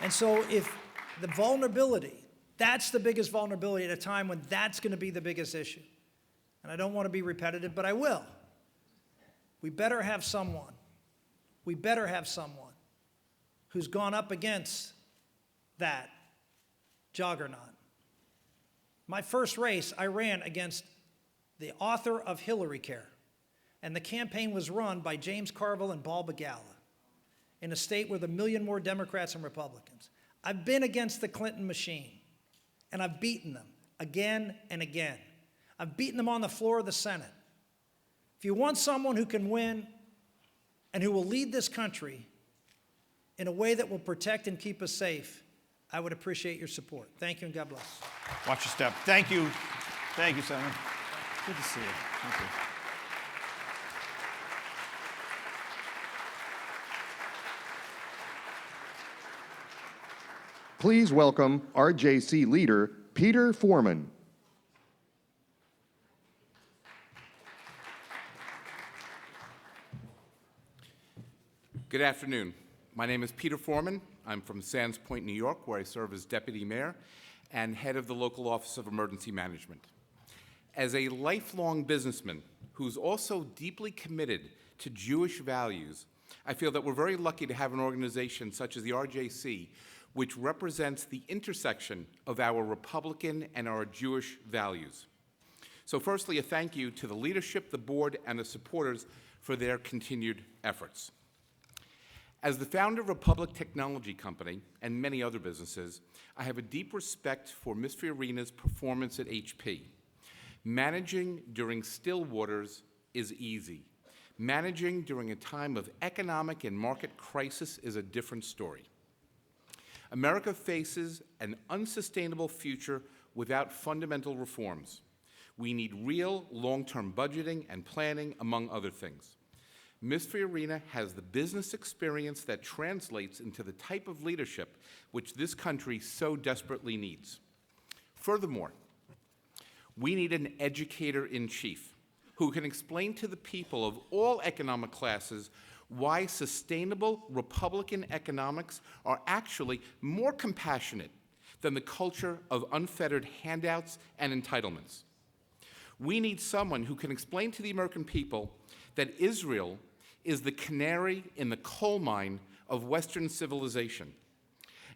And so if the vulnerability, that's the biggest vulnerability at a time when that's going to be the biggest issue. And I don't want to be repetitive, but I will. We better have someone who's gone up against that juggernaut. My first race, I ran against the author of Hillary Care, and the campaign was run by James Carville and Paul Begala in a state with 1 million more Democrats and Republicans. I've been against the Clinton machine, and I've beaten them again and again. I've beaten them on the floor of the Senate. If you want someone who can win and who will lead this country in a way that will protect and keep us safe, I would appreciate your support. Thank you, and God bless. Watch your step. Thank you. Thank you, Senator. Good to see you. Thank you. Please welcome RJC leader Peter Foreman. Good afternoon. My name is Peter Foreman. I'm from Sands Point, New York, where I serve as deputy mayor and head of the local Office of Emergency Management. As a lifelong businessman who's also deeply committed to Jewish values, I feel that we're very lucky to have an organization such as the RJC, which represents the intersection of our Republican and our Jewish values. So firstly, a thank you to the leadership, the board, and the supporters for their continued efforts. As the founder of a public technology company and many other businesses, I have a deep respect for Ms. Fiorina's performance at HP. Managing during still waters is easy. Managing during a time of economic and market crisis is a different story. America faces an unsustainable future without fundamental reforms. We need real long-term budgeting and planning, among other things. Ms. Fiorina has the business experience that translates into the type of leadership which this country so desperately needs. Furthermore, we need an educator-in-chief who can explain to the people of all economic classes why sustainable Republican economics are actually more compassionate than the culture of unfettered handouts and entitlements. We need someone who can explain to the American people that Israel is the canary in the coal mine of Western civilization,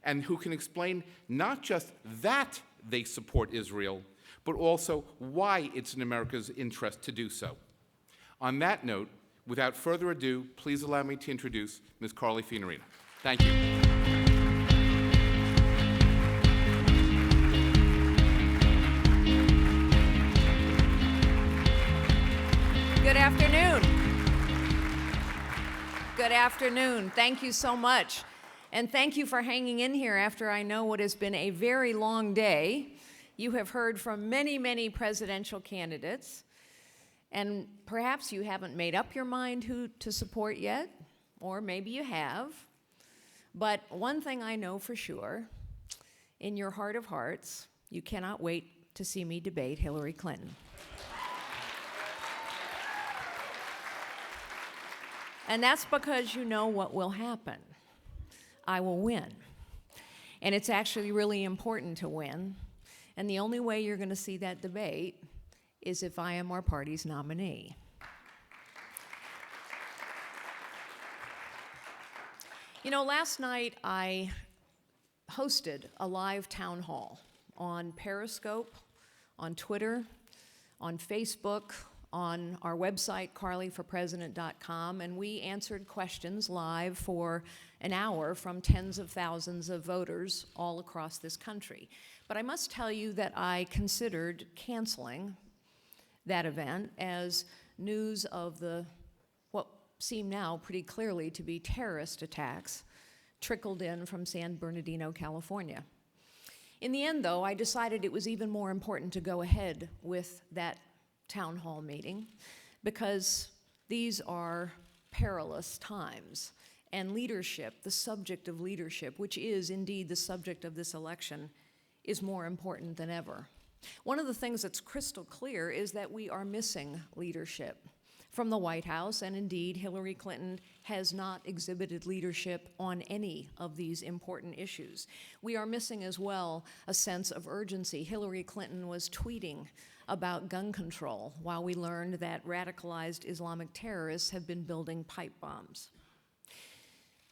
and who can explain not just that they support Israel, but also why it's in America's interest to do so. On that note, without further ado, please allow me to introduce Ms. Carly Fiorina. Thank you. Good afternoon. Good afternoon. Thank you so much. And thank you for hanging in here after I know what has been a very long day. You have heard from many, many presidential candidates. And perhaps you haven't made up your mind who to support yet, or maybe you have. But one thing I know for sure, in your heart of hearts, you cannot wait to see me debate Hillary Clinton. And that's because you know what will happen. I will win. And it's actually really important to win. And the only way you're going to see that debate is if I am our party's nominee. You know, last night I hosted a live town hall on Periscope, on Twitter, on Facebook, on our website, carlyforpresident.com, and we answered questions live for an hour from tens of thousands of voters all across this country. But I must tell you that I considered canceling that event as news of the what seem now pretty clearly to be terrorist attacks trickled in from San Bernardino, California. In the end, though, I decided it was even more important to go ahead with that town hall meeting because these are perilous times, and leadership, the subject of leadership, which is indeed the subject of this election, is more important than ever. One of the things that's crystal clear is that we are missing leadership from the White House, and indeed Hillary Clinton has not exhibited leadership on any of these important issues. We are missing as well a sense of urgency. Hillary Clinton was tweeting about gun control while we learned that radicalized Islamic terrorists have been building pipe bombs.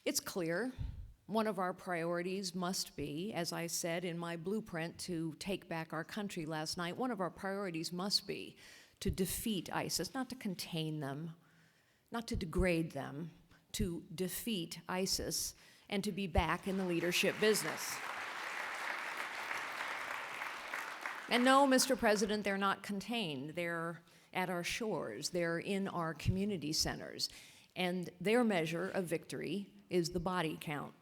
It's clear one of our priorities must be, as I said in my blueprint to take back our country last night, one of our priorities must be to defeat ISIS, not to contain them, not to degrade them, to defeat ISIS and to be back in the leadership business. And no, Mr. President, they're not contained. They're at our shores. They're in our community centers. And their measure of victory is the body count.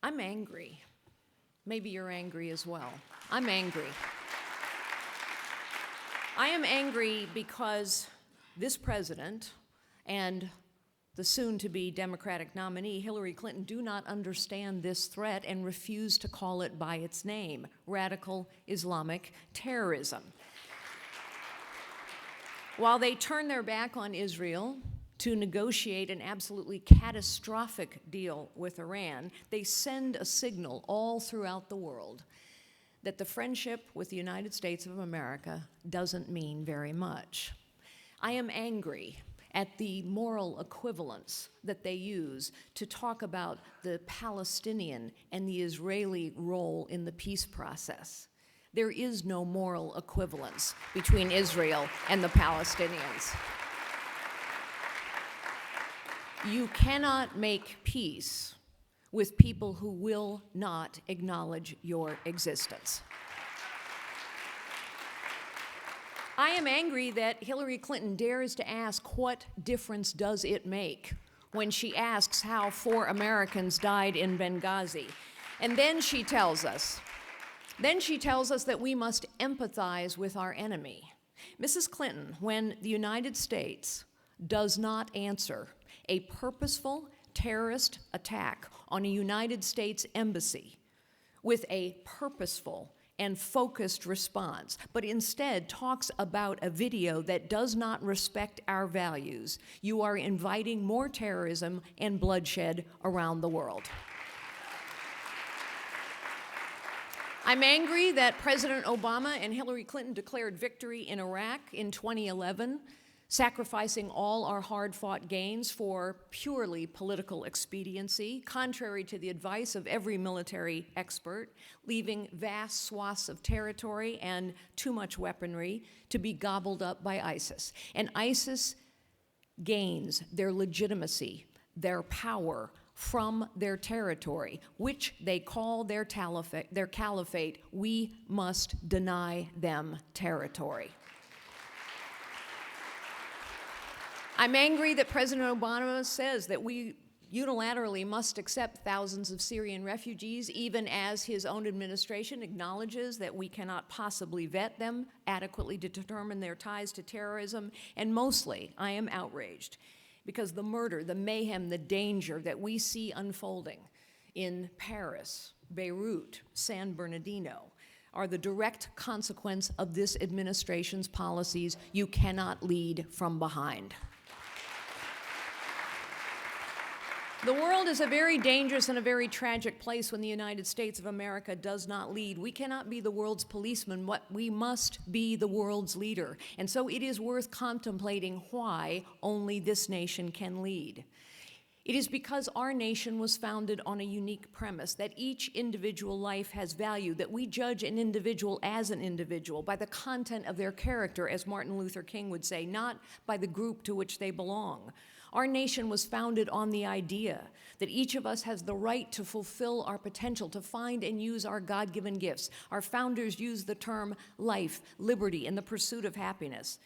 I'm angry. Maybe you're angry as well. I'm angry. I am angry because this president and the soon-to-be Democratic nominee, Hillary Clinton, do not understand this threat and refuse to call it by its name, radical Islamic terrorism. While they turn their back on Israel to negotiate an absolutely catastrophic deal with Iran, they send a signal all throughout the world that the friendship with the United States of America doesn't mean very much. I am angry at the moral equivalence that they use to talk about the Palestinian and the Israeli role in the peace process. There is no moral equivalence between Israel and the Palestinians. You cannot make peace with people who will not acknowledge your existence. I am angry that Hillary Clinton dares to ask, what difference does it make, when she asks how 4 Americans died in Benghazi. And then she tells us that we must empathize with our enemy. Mrs. Clinton, when the United States does not answer a purposeful terrorist attack on a United States embassy with a purposeful and focused response, but instead talks about a video that does not respect our values, you are inviting more terrorism and bloodshed around the world. I'm angry that President Obama and Hillary Clinton declared victory in Iraq in 2011, sacrificing all our hard-fought gains for purely political expediency, contrary to the advice of every military expert, leaving vast swaths of territory and too much weaponry to be gobbled up by ISIS. And ISIS gains their legitimacy, their power from their territory, which they call their caliphate. We must deny them territory. I'm angry that President Obama says that we unilaterally must accept thousands of Syrian refugees, even as his own administration acknowledges that we cannot possibly vet them adequately to determine their ties to terrorism. And mostly, I am outraged because the murder, the mayhem, the danger that we see unfolding in Paris, Beirut, San Bernardino are the direct consequence of this administration's policies. You cannot lead from behind. The world is a very dangerous and a very tragic place when the United States of America does not lead. We cannot be the world's policeman, but we must be the world's leader. And so it is worth contemplating why only this nation can lead. It is because our nation was founded on a unique premise, that each individual life has value, that we judge an individual as an individual by the content of their character, as Martin Luther King would say, not by the group to which they belong. Our nation was founded on the idea that each of us has the right to fulfill our potential, to find and use our God-given gifts. Our founders used the term life, liberty, and the pursuit of happiness.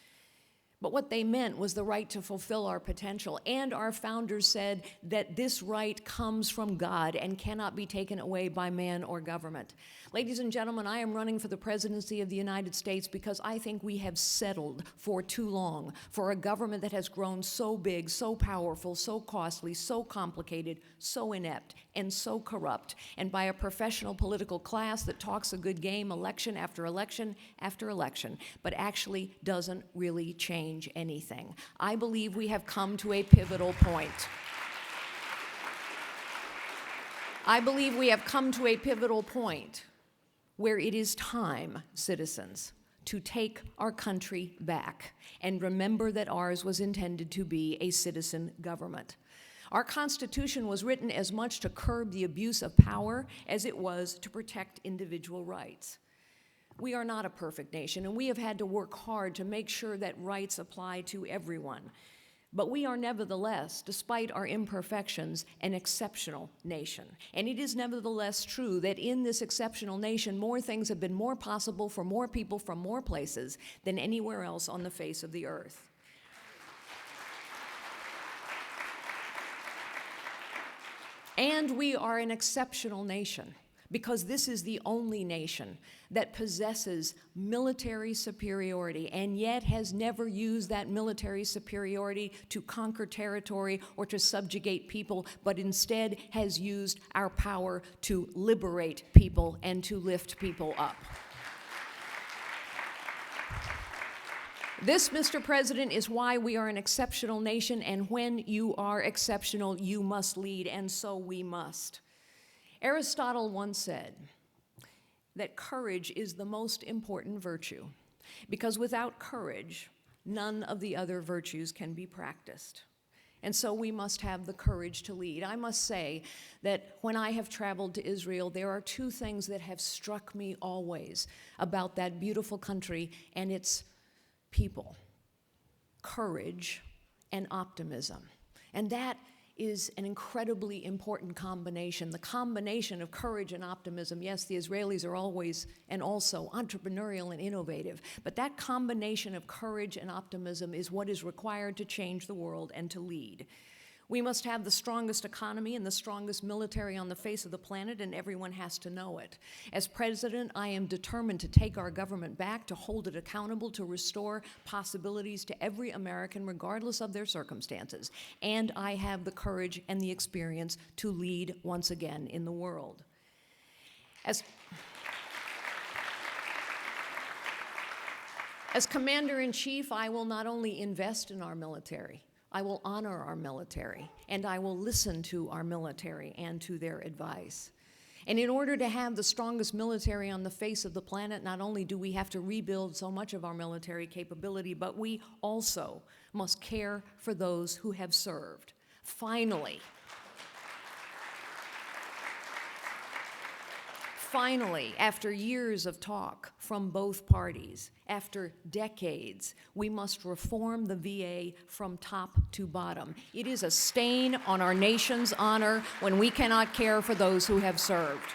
But what they meant was the right to fulfill our potential. And our founders said that this right comes from God and cannot be taken away by man or government. Ladies and gentlemen, I am running for the presidency of the United States because I think we have settled for too long for a government that has grown so big, so powerful, so costly, so complicated, so inept, and so corrupt, and by a professional political class that talks a good game election after election after election, but actually doesn't really change anything. I believe we have come to a pivotal point. I believe we have come to a pivotal point where it is time, citizens, to take our country back and remember that ours was intended to be a citizen government. Our Constitution was written as much to curb the abuse of power as it was to protect individual rights. We are not a perfect nation, and we have had to work hard to make sure that rights apply to everyone. But we are nevertheless, despite our imperfections, an exceptional nation. And it is nevertheless true that in this exceptional nation, more things have been more possible for more people from more places than anywhere else on the face of the earth. And we are an exceptional nation because this is the only nation that possesses military superiority and yet has never used that military superiority to conquer territory or to subjugate people, but instead has used our power to liberate people and to lift people up. This, Mr. President, is why we are an exceptional nation, and when you are exceptional, you must lead, and so we must. Aristotle once said that courage is the most important virtue, because without courage, none of the other virtues can be practiced. And so we must have the courage to lead. I must say that when I have traveled to Israel, there are two things that have struck me always about that beautiful country and its people: courage and optimism. And that is an incredibly important combination. The combination of courage and optimism. Yes, the Israelis are always and also entrepreneurial and innovative, but that combination of courage and optimism is what is required to change the world and to lead. We must have the strongest economy and the strongest military on the face of the planet, and everyone has to know it. As president, I am determined to take our government back, to hold it accountable, to restore possibilities to every American, regardless of their circumstances. And I have the courage and the experience to lead once again in the world. As Commander-in-Chief, I will not only invest in our military, I will honor our military, and I will listen to our military and to their advice. And in order to have the strongest military on the face of the planet, not only do we have to rebuild so much of our military capability, but we also must care for those who have served. Finally, after years of talk from both parties, after decades, we must reform the VA from top to bottom. It is a stain on our nation's honor when we cannot care for those who have served.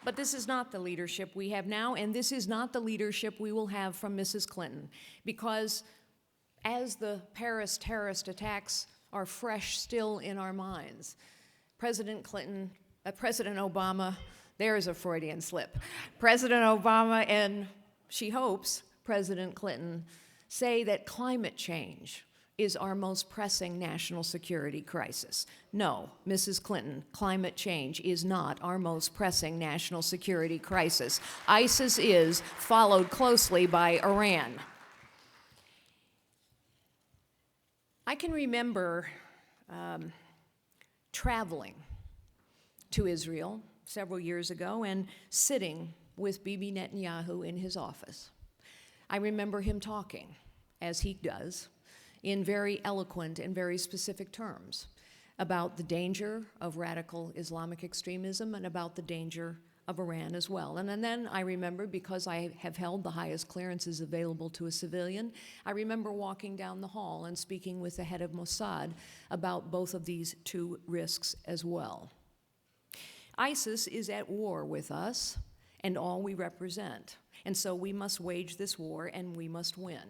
But this is not the leadership we have now, and this is not the leadership we will have from Mrs. Clinton, because as the Paris terrorist attacks are fresh still in our minds, President Obama, there's a Freudian slip. President Obama and, she hopes, President Clinton say that climate change is our most pressing national security crisis. No, Mrs. Clinton, climate change is not our most pressing national security crisis. ISIS is, followed closely by Iran. I can remember traveling to Israel several years ago and sitting with Bibi Netanyahu in his office. I remember him talking, as he does, in very eloquent and very specific terms about the danger of radical Islamic extremism and about the danger of Iran as well. And then I remember, because I have held the highest clearances available to a civilian, I remember walking down the hall and speaking with the head of Mossad about both of these two risks as well. ISIS is at war with us and all we represent, and so we must wage this war and we must win.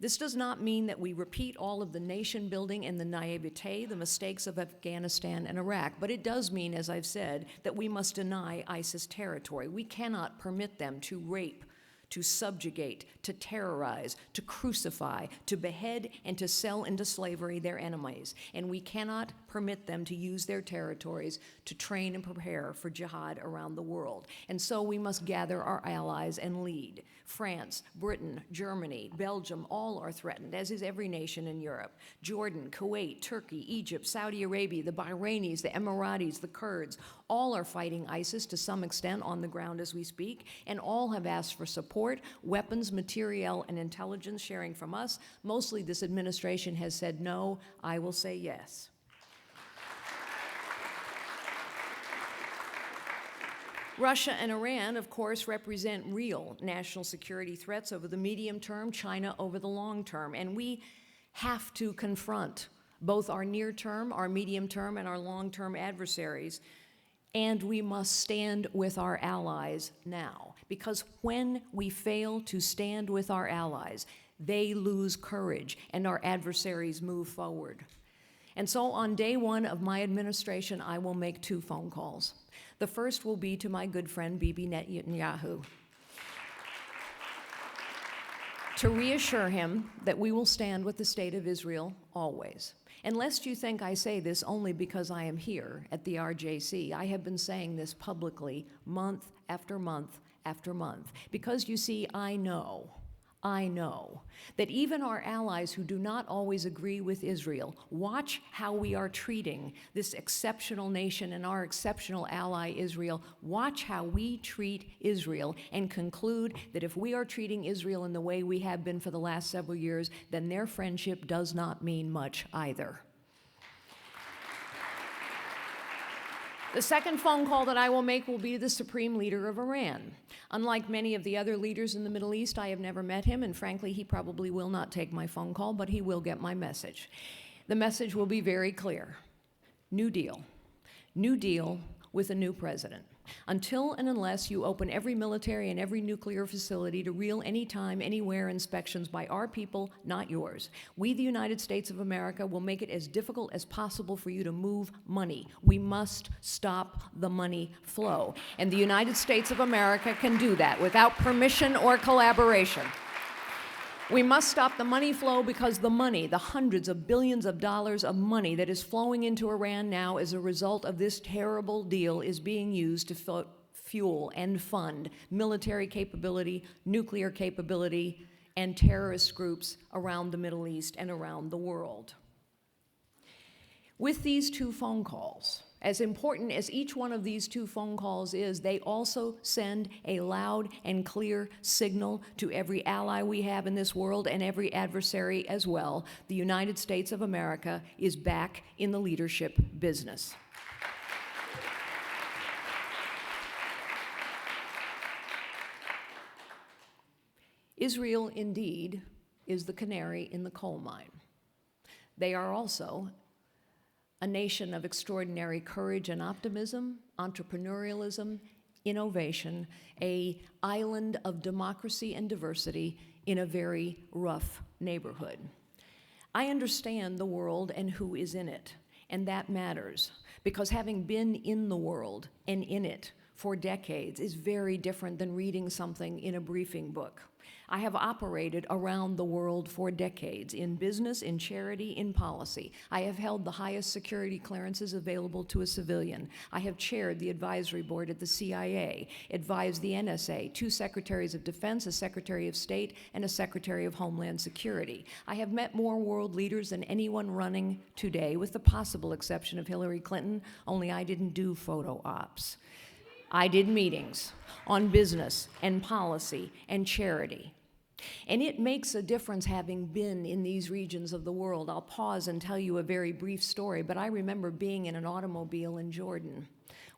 This does not mean that we repeat all of the nation building and the naivete, the mistakes of Afghanistan and Iraq, but it does mean, as I've said, that we must deny ISIS territory. We cannot permit them to rape, to subjugate, to terrorize, to crucify, to behead, and to sell into slavery their enemies. And we cannot permit them to use their territories to train and prepare for jihad around the world. And so we must gather our allies and lead. France, Britain, Germany, Belgium, all are threatened, as is every nation in Europe. Jordan, Kuwait, Turkey, Egypt, Saudi Arabia, the Bahrainis, the Emiratis, the Kurds, all are fighting ISIS to some extent on the ground as we speak, and all have asked for support, weapons, materiel, and intelligence sharing from us. Mostly this administration has said no. I will say yes. Russia and Iran, of course, represent real national security threats over the medium term, China over the long term, and we have to confront both our near term, our medium term, and our long term adversaries. And we must stand with our allies now, because when we fail to stand with our allies, they lose courage and our adversaries move forward. And so on day one of my administration, I will make 2 phone calls. The first will be to my good friend Bibi Netanyahu to reassure him that we will stand with the state of Israel always. And lest you think I say this only because I am here at the RJC, I have been saying this publicly month after month after month. Because you see, I know that even our allies who do not always agree with Israel watch how we are treating this exceptional nation and our exceptional ally Israel, watch how we treat Israel, and conclude that if we are treating Israel in the way we have been for the last several years, then their friendship does not mean much either. The second phone call that I will make will be to the Supreme Leader of Iran. Unlike many of the other leaders in the Middle East, I have never met him, and frankly, he probably will not take my phone call, but he will get my message. The message will be very clear. New deal. New deal with a new president. Until and unless you open every military and every nuclear facility to real anytime, anywhere inspections by our people, not yours, we, the United States of America, will make it as difficult as possible for you to move money. We must stop the money flow. And the United States of America can do that without permission or collaboration. We must stop the money flow because the money, the hundreds of billions of dollars of money that is flowing into Iran now as a result of this terrible deal, is being used to fuel and fund military capability, nuclear capability, and terrorist groups around the Middle East and around the world. With these 2 phone calls, as important as each one of these 2 phone calls is, they also send a loud and clear signal to every ally we have in this world and every adversary as well. The United States of America is back in the leadership business. Israel, indeed, is the canary in the coal mine. They are also a nation of extraordinary courage and optimism, entrepreneurialism, innovation, an island of democracy and diversity in a very rough neighborhood. I understand the world and who is in it, and that matters, because having been in the world and in it for decades is very different than reading something in a briefing book. I have operated around the world for decades, in business, in charity, in policy. I have held the highest security clearances available to a civilian. I have chaired the advisory board at the CIA, advised the NSA, 2 secretaries of defense, a secretary of state, and a secretary of homeland security. I have met more world leaders than anyone running today, with the possible exception of Hillary Clinton, only I didn't do photo ops. I did meetings on business and policy and charity. And it makes a difference having been in these regions of the world. I'll pause and tell you a very brief story, but I remember being in an automobile in Jordan,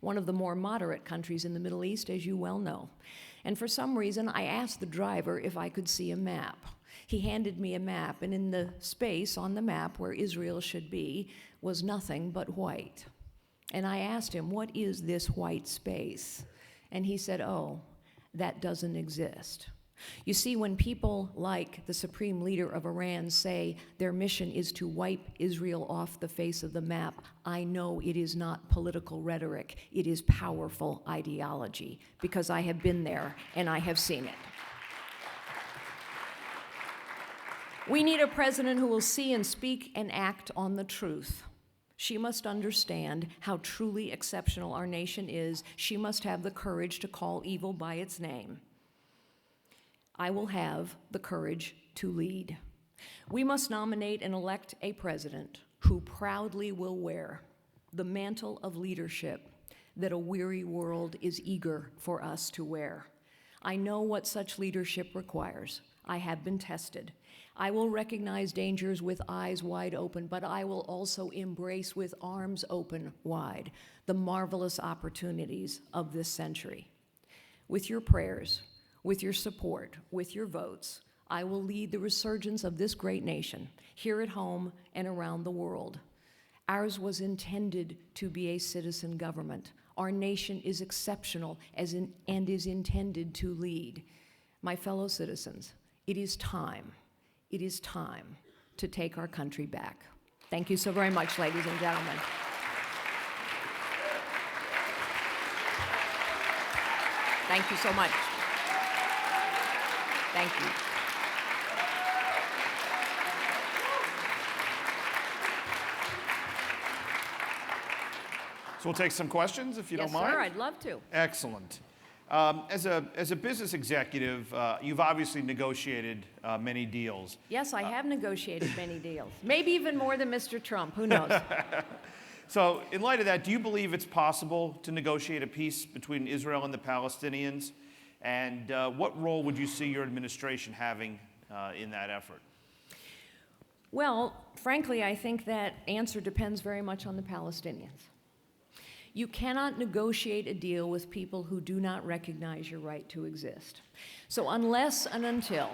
one of the more moderate countries in the Middle East, as you well know. And for some reason, I asked the driver if I could see a map. He handed me a map, and in the space on the map where Israel should be was nothing but white. And I asked him, what is this white space? And he said, oh, that doesn't exist. You see, when people like the Supreme Leader of Iran say their mission is to wipe Israel off the face of the map, I know it is not political rhetoric. It is powerful ideology, because I have been there and I have seen it. We need a president who will see and speak and act on the truth. She must understand how truly exceptional our nation is. She must have the courage to call evil by its name. I will have the courage to lead. We must nominate and elect a president who proudly will wear the mantle of leadership that a weary world is eager for us to wear. I know what such leadership requires. I have been tested. I will recognize dangers with eyes wide open, but I will also embrace with arms open wide the marvelous opportunities of this century. With your prayers, with your support, with your votes, I will lead the resurgence of this great nation, here at home and around the world. Ours was intended to be a citizen government. Our nation is exceptional and is intended to lead. My fellow citizens, it is time to take our country back. Thank you so very much, ladies and gentlemen. Thank you so much. Thank you. So we'll take some questions, if you don't mind. Yes, sir, I'd love to. Excellent. As a business executive, you've obviously negotiated many deals. Yes, I have negotiated many deals. Maybe even more than Mr. Trump, who knows? So in light of that, do you believe it's possible to negotiate a peace between Israel and the Palestinians? And what role would you see your administration having in that effort? Well, frankly, I think that answer depends very much on the Palestinians. You cannot negotiate a deal with people who do not recognize your right to exist. So unless and until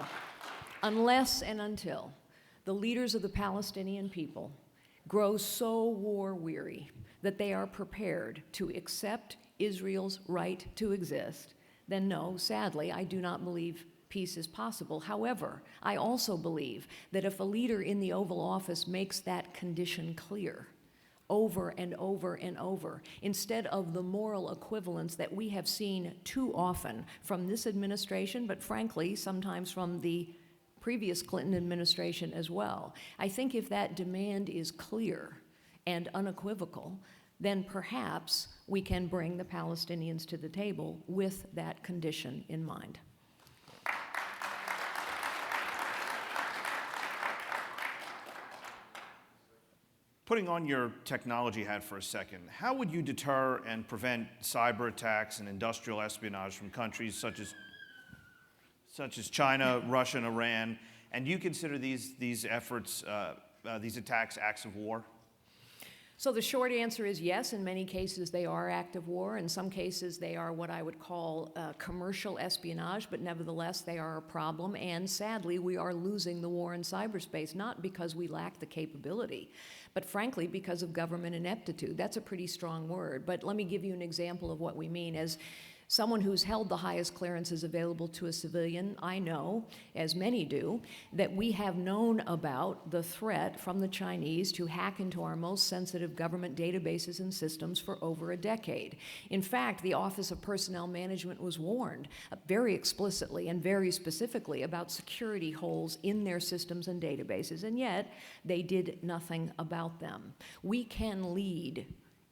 the leaders of the Palestinian people grow so war-weary that they are prepared to accept Israel's right to exist, then no, sadly, I do not believe peace is possible. However, I also believe that if a leader in the Oval Office makes that condition clear, over and over and over, instead of the moral equivalence that we have seen too often from this administration, but frankly, sometimes from the previous Clinton administration as well. I think if that demand is clear and unequivocal, then perhaps we can bring the Palestinians to the table with that condition in mind. Putting on your technology hat for a second, how would you deter and prevent cyber attacks and industrial espionage from countries such as China, Russia, and Iran? And do you consider these efforts, these attacks, acts of war? So the short answer is yes. In many cases, they are acts of war. In some cases, they are what I would call commercial espionage, but nevertheless, they are a problem. And sadly, we are losing the war in cyberspace, not because we lack the capability, but frankly, because of government ineptitude. That's a pretty strong word. But let me give you an example of what we mean. As someone who's held the highest clearances available to a civilian, I know, as many do, that we have known about the threat from the Chinese to hack into our most sensitive government databases and systems for over a decade. In fact, the Office of Personnel Management was warned very explicitly and very specifically about security holes in their systems and databases, and yet they did nothing about them. We can lead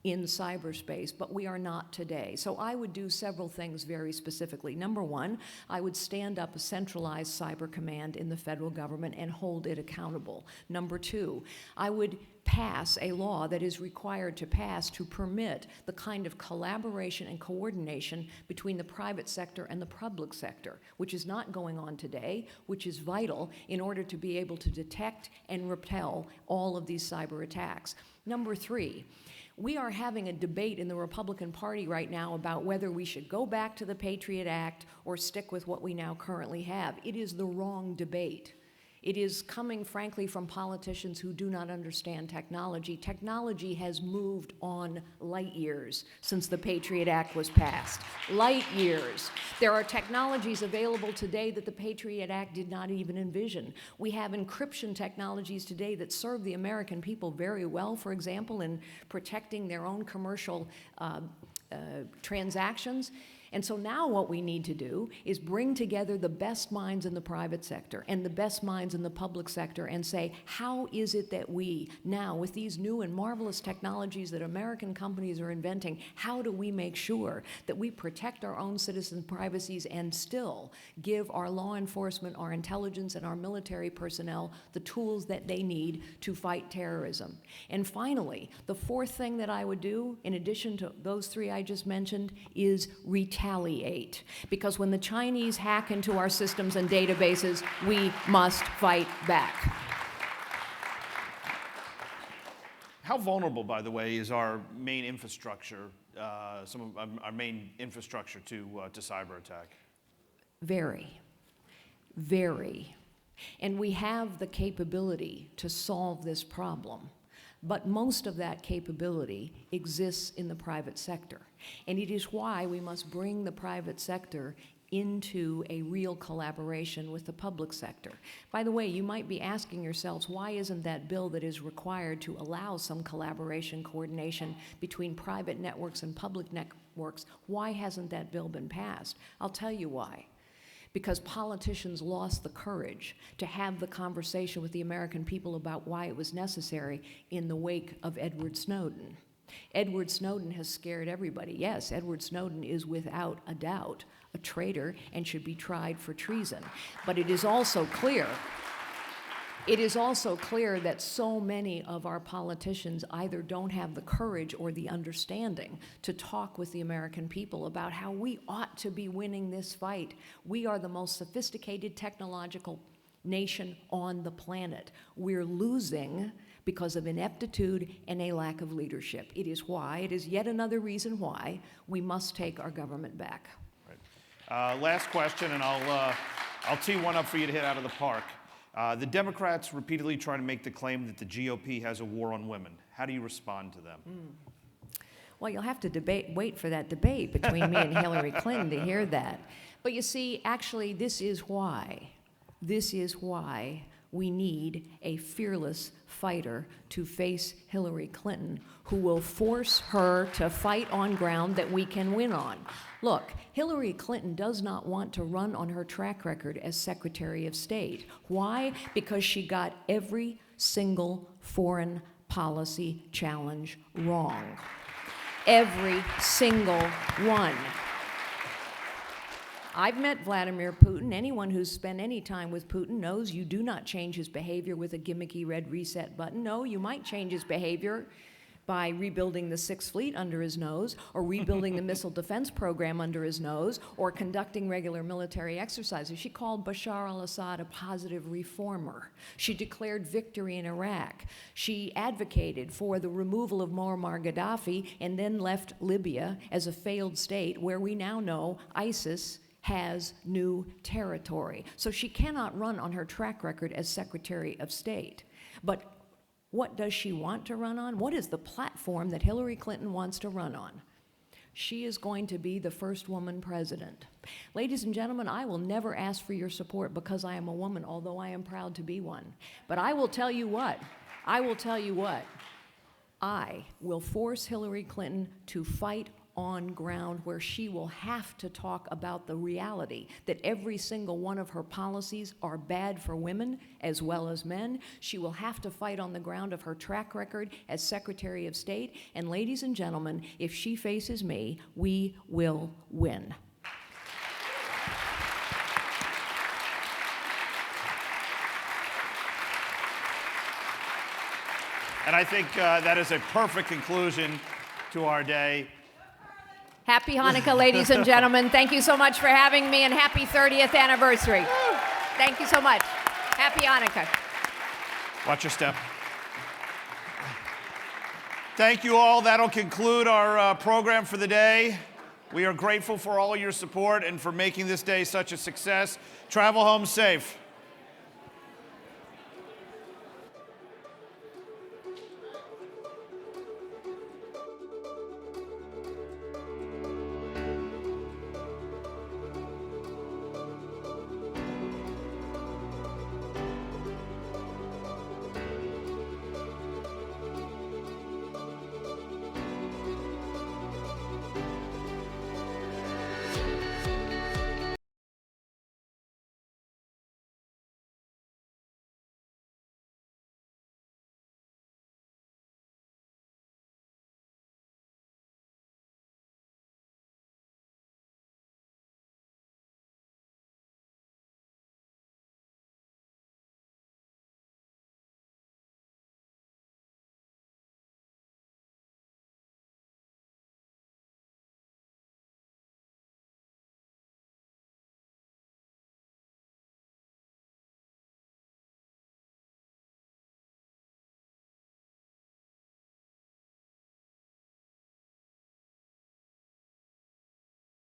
in cyberspace, but we are not today. So I would do several things very specifically. Number one, I would stand up a centralized cyber command in the federal government and hold it accountable. Number two, I would pass a law that is required to pass to permit the kind of collaboration and coordination between the private sector and the public sector, which is not going on today, which is vital in order to be able to detect and repel all of these cyber attacks. Number three, we are having a debate in the Republican Party right now about whether we should go back to the Patriot Act or stick with what we now currently have. It is the wrong debate. It is coming, frankly, from politicians who do not understand technology. Technology has moved on light years since the Patriot Act was passed. Light years. There are technologies available today that the Patriot Act did not even envision. We have encryption technologies today that serve the American people very well, for example, in protecting their own commercial transactions. And so now what we need to do is bring together the best minds in the private sector and the best minds in the public sector and say, how is it that we now, with these new and marvelous technologies that American companies are inventing, how do we make sure that we protect our own citizens' privacies and still give our law enforcement, our intelligence, and our military personnel the tools that they need to fight terrorism? And finally, the fourth thing that I would do, in addition to those three I just mentioned, is retain retaliate. Because when the Chinese hack into our systems and databases, we must fight back. How vulnerable, by the way, is our main infrastructure, some of our main infrastructure to cyber attack? Very, very. And we have the capability to solve this problem. But most of that capability exists in the private sector. And it is why we must bring the private sector into a real collaboration with the public sector. By the way, you might be asking yourselves, why isn't that bill that is required to allow some collaboration, coordination between private networks and public networks, why hasn't that bill been passed? I'll tell you why. Because politicians lost the courage to have the conversation with the American people about why it was necessary in the wake of Edward Snowden. Edward Snowden has scared everybody. Yes, Edward Snowden is without a doubt a traitor and should be tried for treason. But it is also clear that so many of our politicians either don't have the courage or the understanding to talk with the American people about how we ought to be winning this fight. We are the most sophisticated technological nation on the planet. We're losing because of ineptitude and a lack of leadership. It is yet another reason why we must take our government back. Right. Last question, and I'll tee one up for you to hit out of the park. The Democrats repeatedly try to make the claim that the GOP has a war on women. How do you respond to them? Well, you'll have to wait for that debate between me and Hillary Clinton to hear that. But you see, actually, this is why we need a fearless fighter to face Hillary Clinton, who will force her to fight on ground that we can win on. Look, Hillary Clinton does not want to run on her track record as Secretary of State. Why? Because she got every single foreign policy challenge wrong. Every single one. I've met Vladimir Putin. Anyone who's spent any time with Putin knows you do not change his behavior with a gimmicky red reset button. No, you might change his behavior by rebuilding the Sixth Fleet under his nose, or rebuilding the missile defense program under his nose, or conducting regular military exercises. She called Bashar al-Assad a positive reformer. She declared victory in Iraq. She advocated for the removal of Muammar Gaddafi and then left Libya as a failed state where we now know ISIS has new territory. So she cannot run on her track record as Secretary of State. But what does she want to run on? What is the platform that Hillary Clinton wants to run on? She is going to be the first woman president. Ladies and gentlemen, I will never ask for your support because I am a woman, although I am proud to be one. But I will tell you what, I will force Hillary Clinton to fight on ground where she will have to talk about the reality that every single one of her policies are bad for women as well as men. She will have to fight on the ground of her track record as Secretary of State. And ladies and gentlemen, if she faces me, we will win. And I think that is a perfect conclusion to our day. Happy Hanukkah, ladies and gentlemen. Thank you so much for having me, and happy 30th anniversary. Thank you so much. Happy Hanukkah. Watch your step. Thank you all. That'll conclude our program for the day. We are grateful for all your support and for making this day such a success. Travel home safe.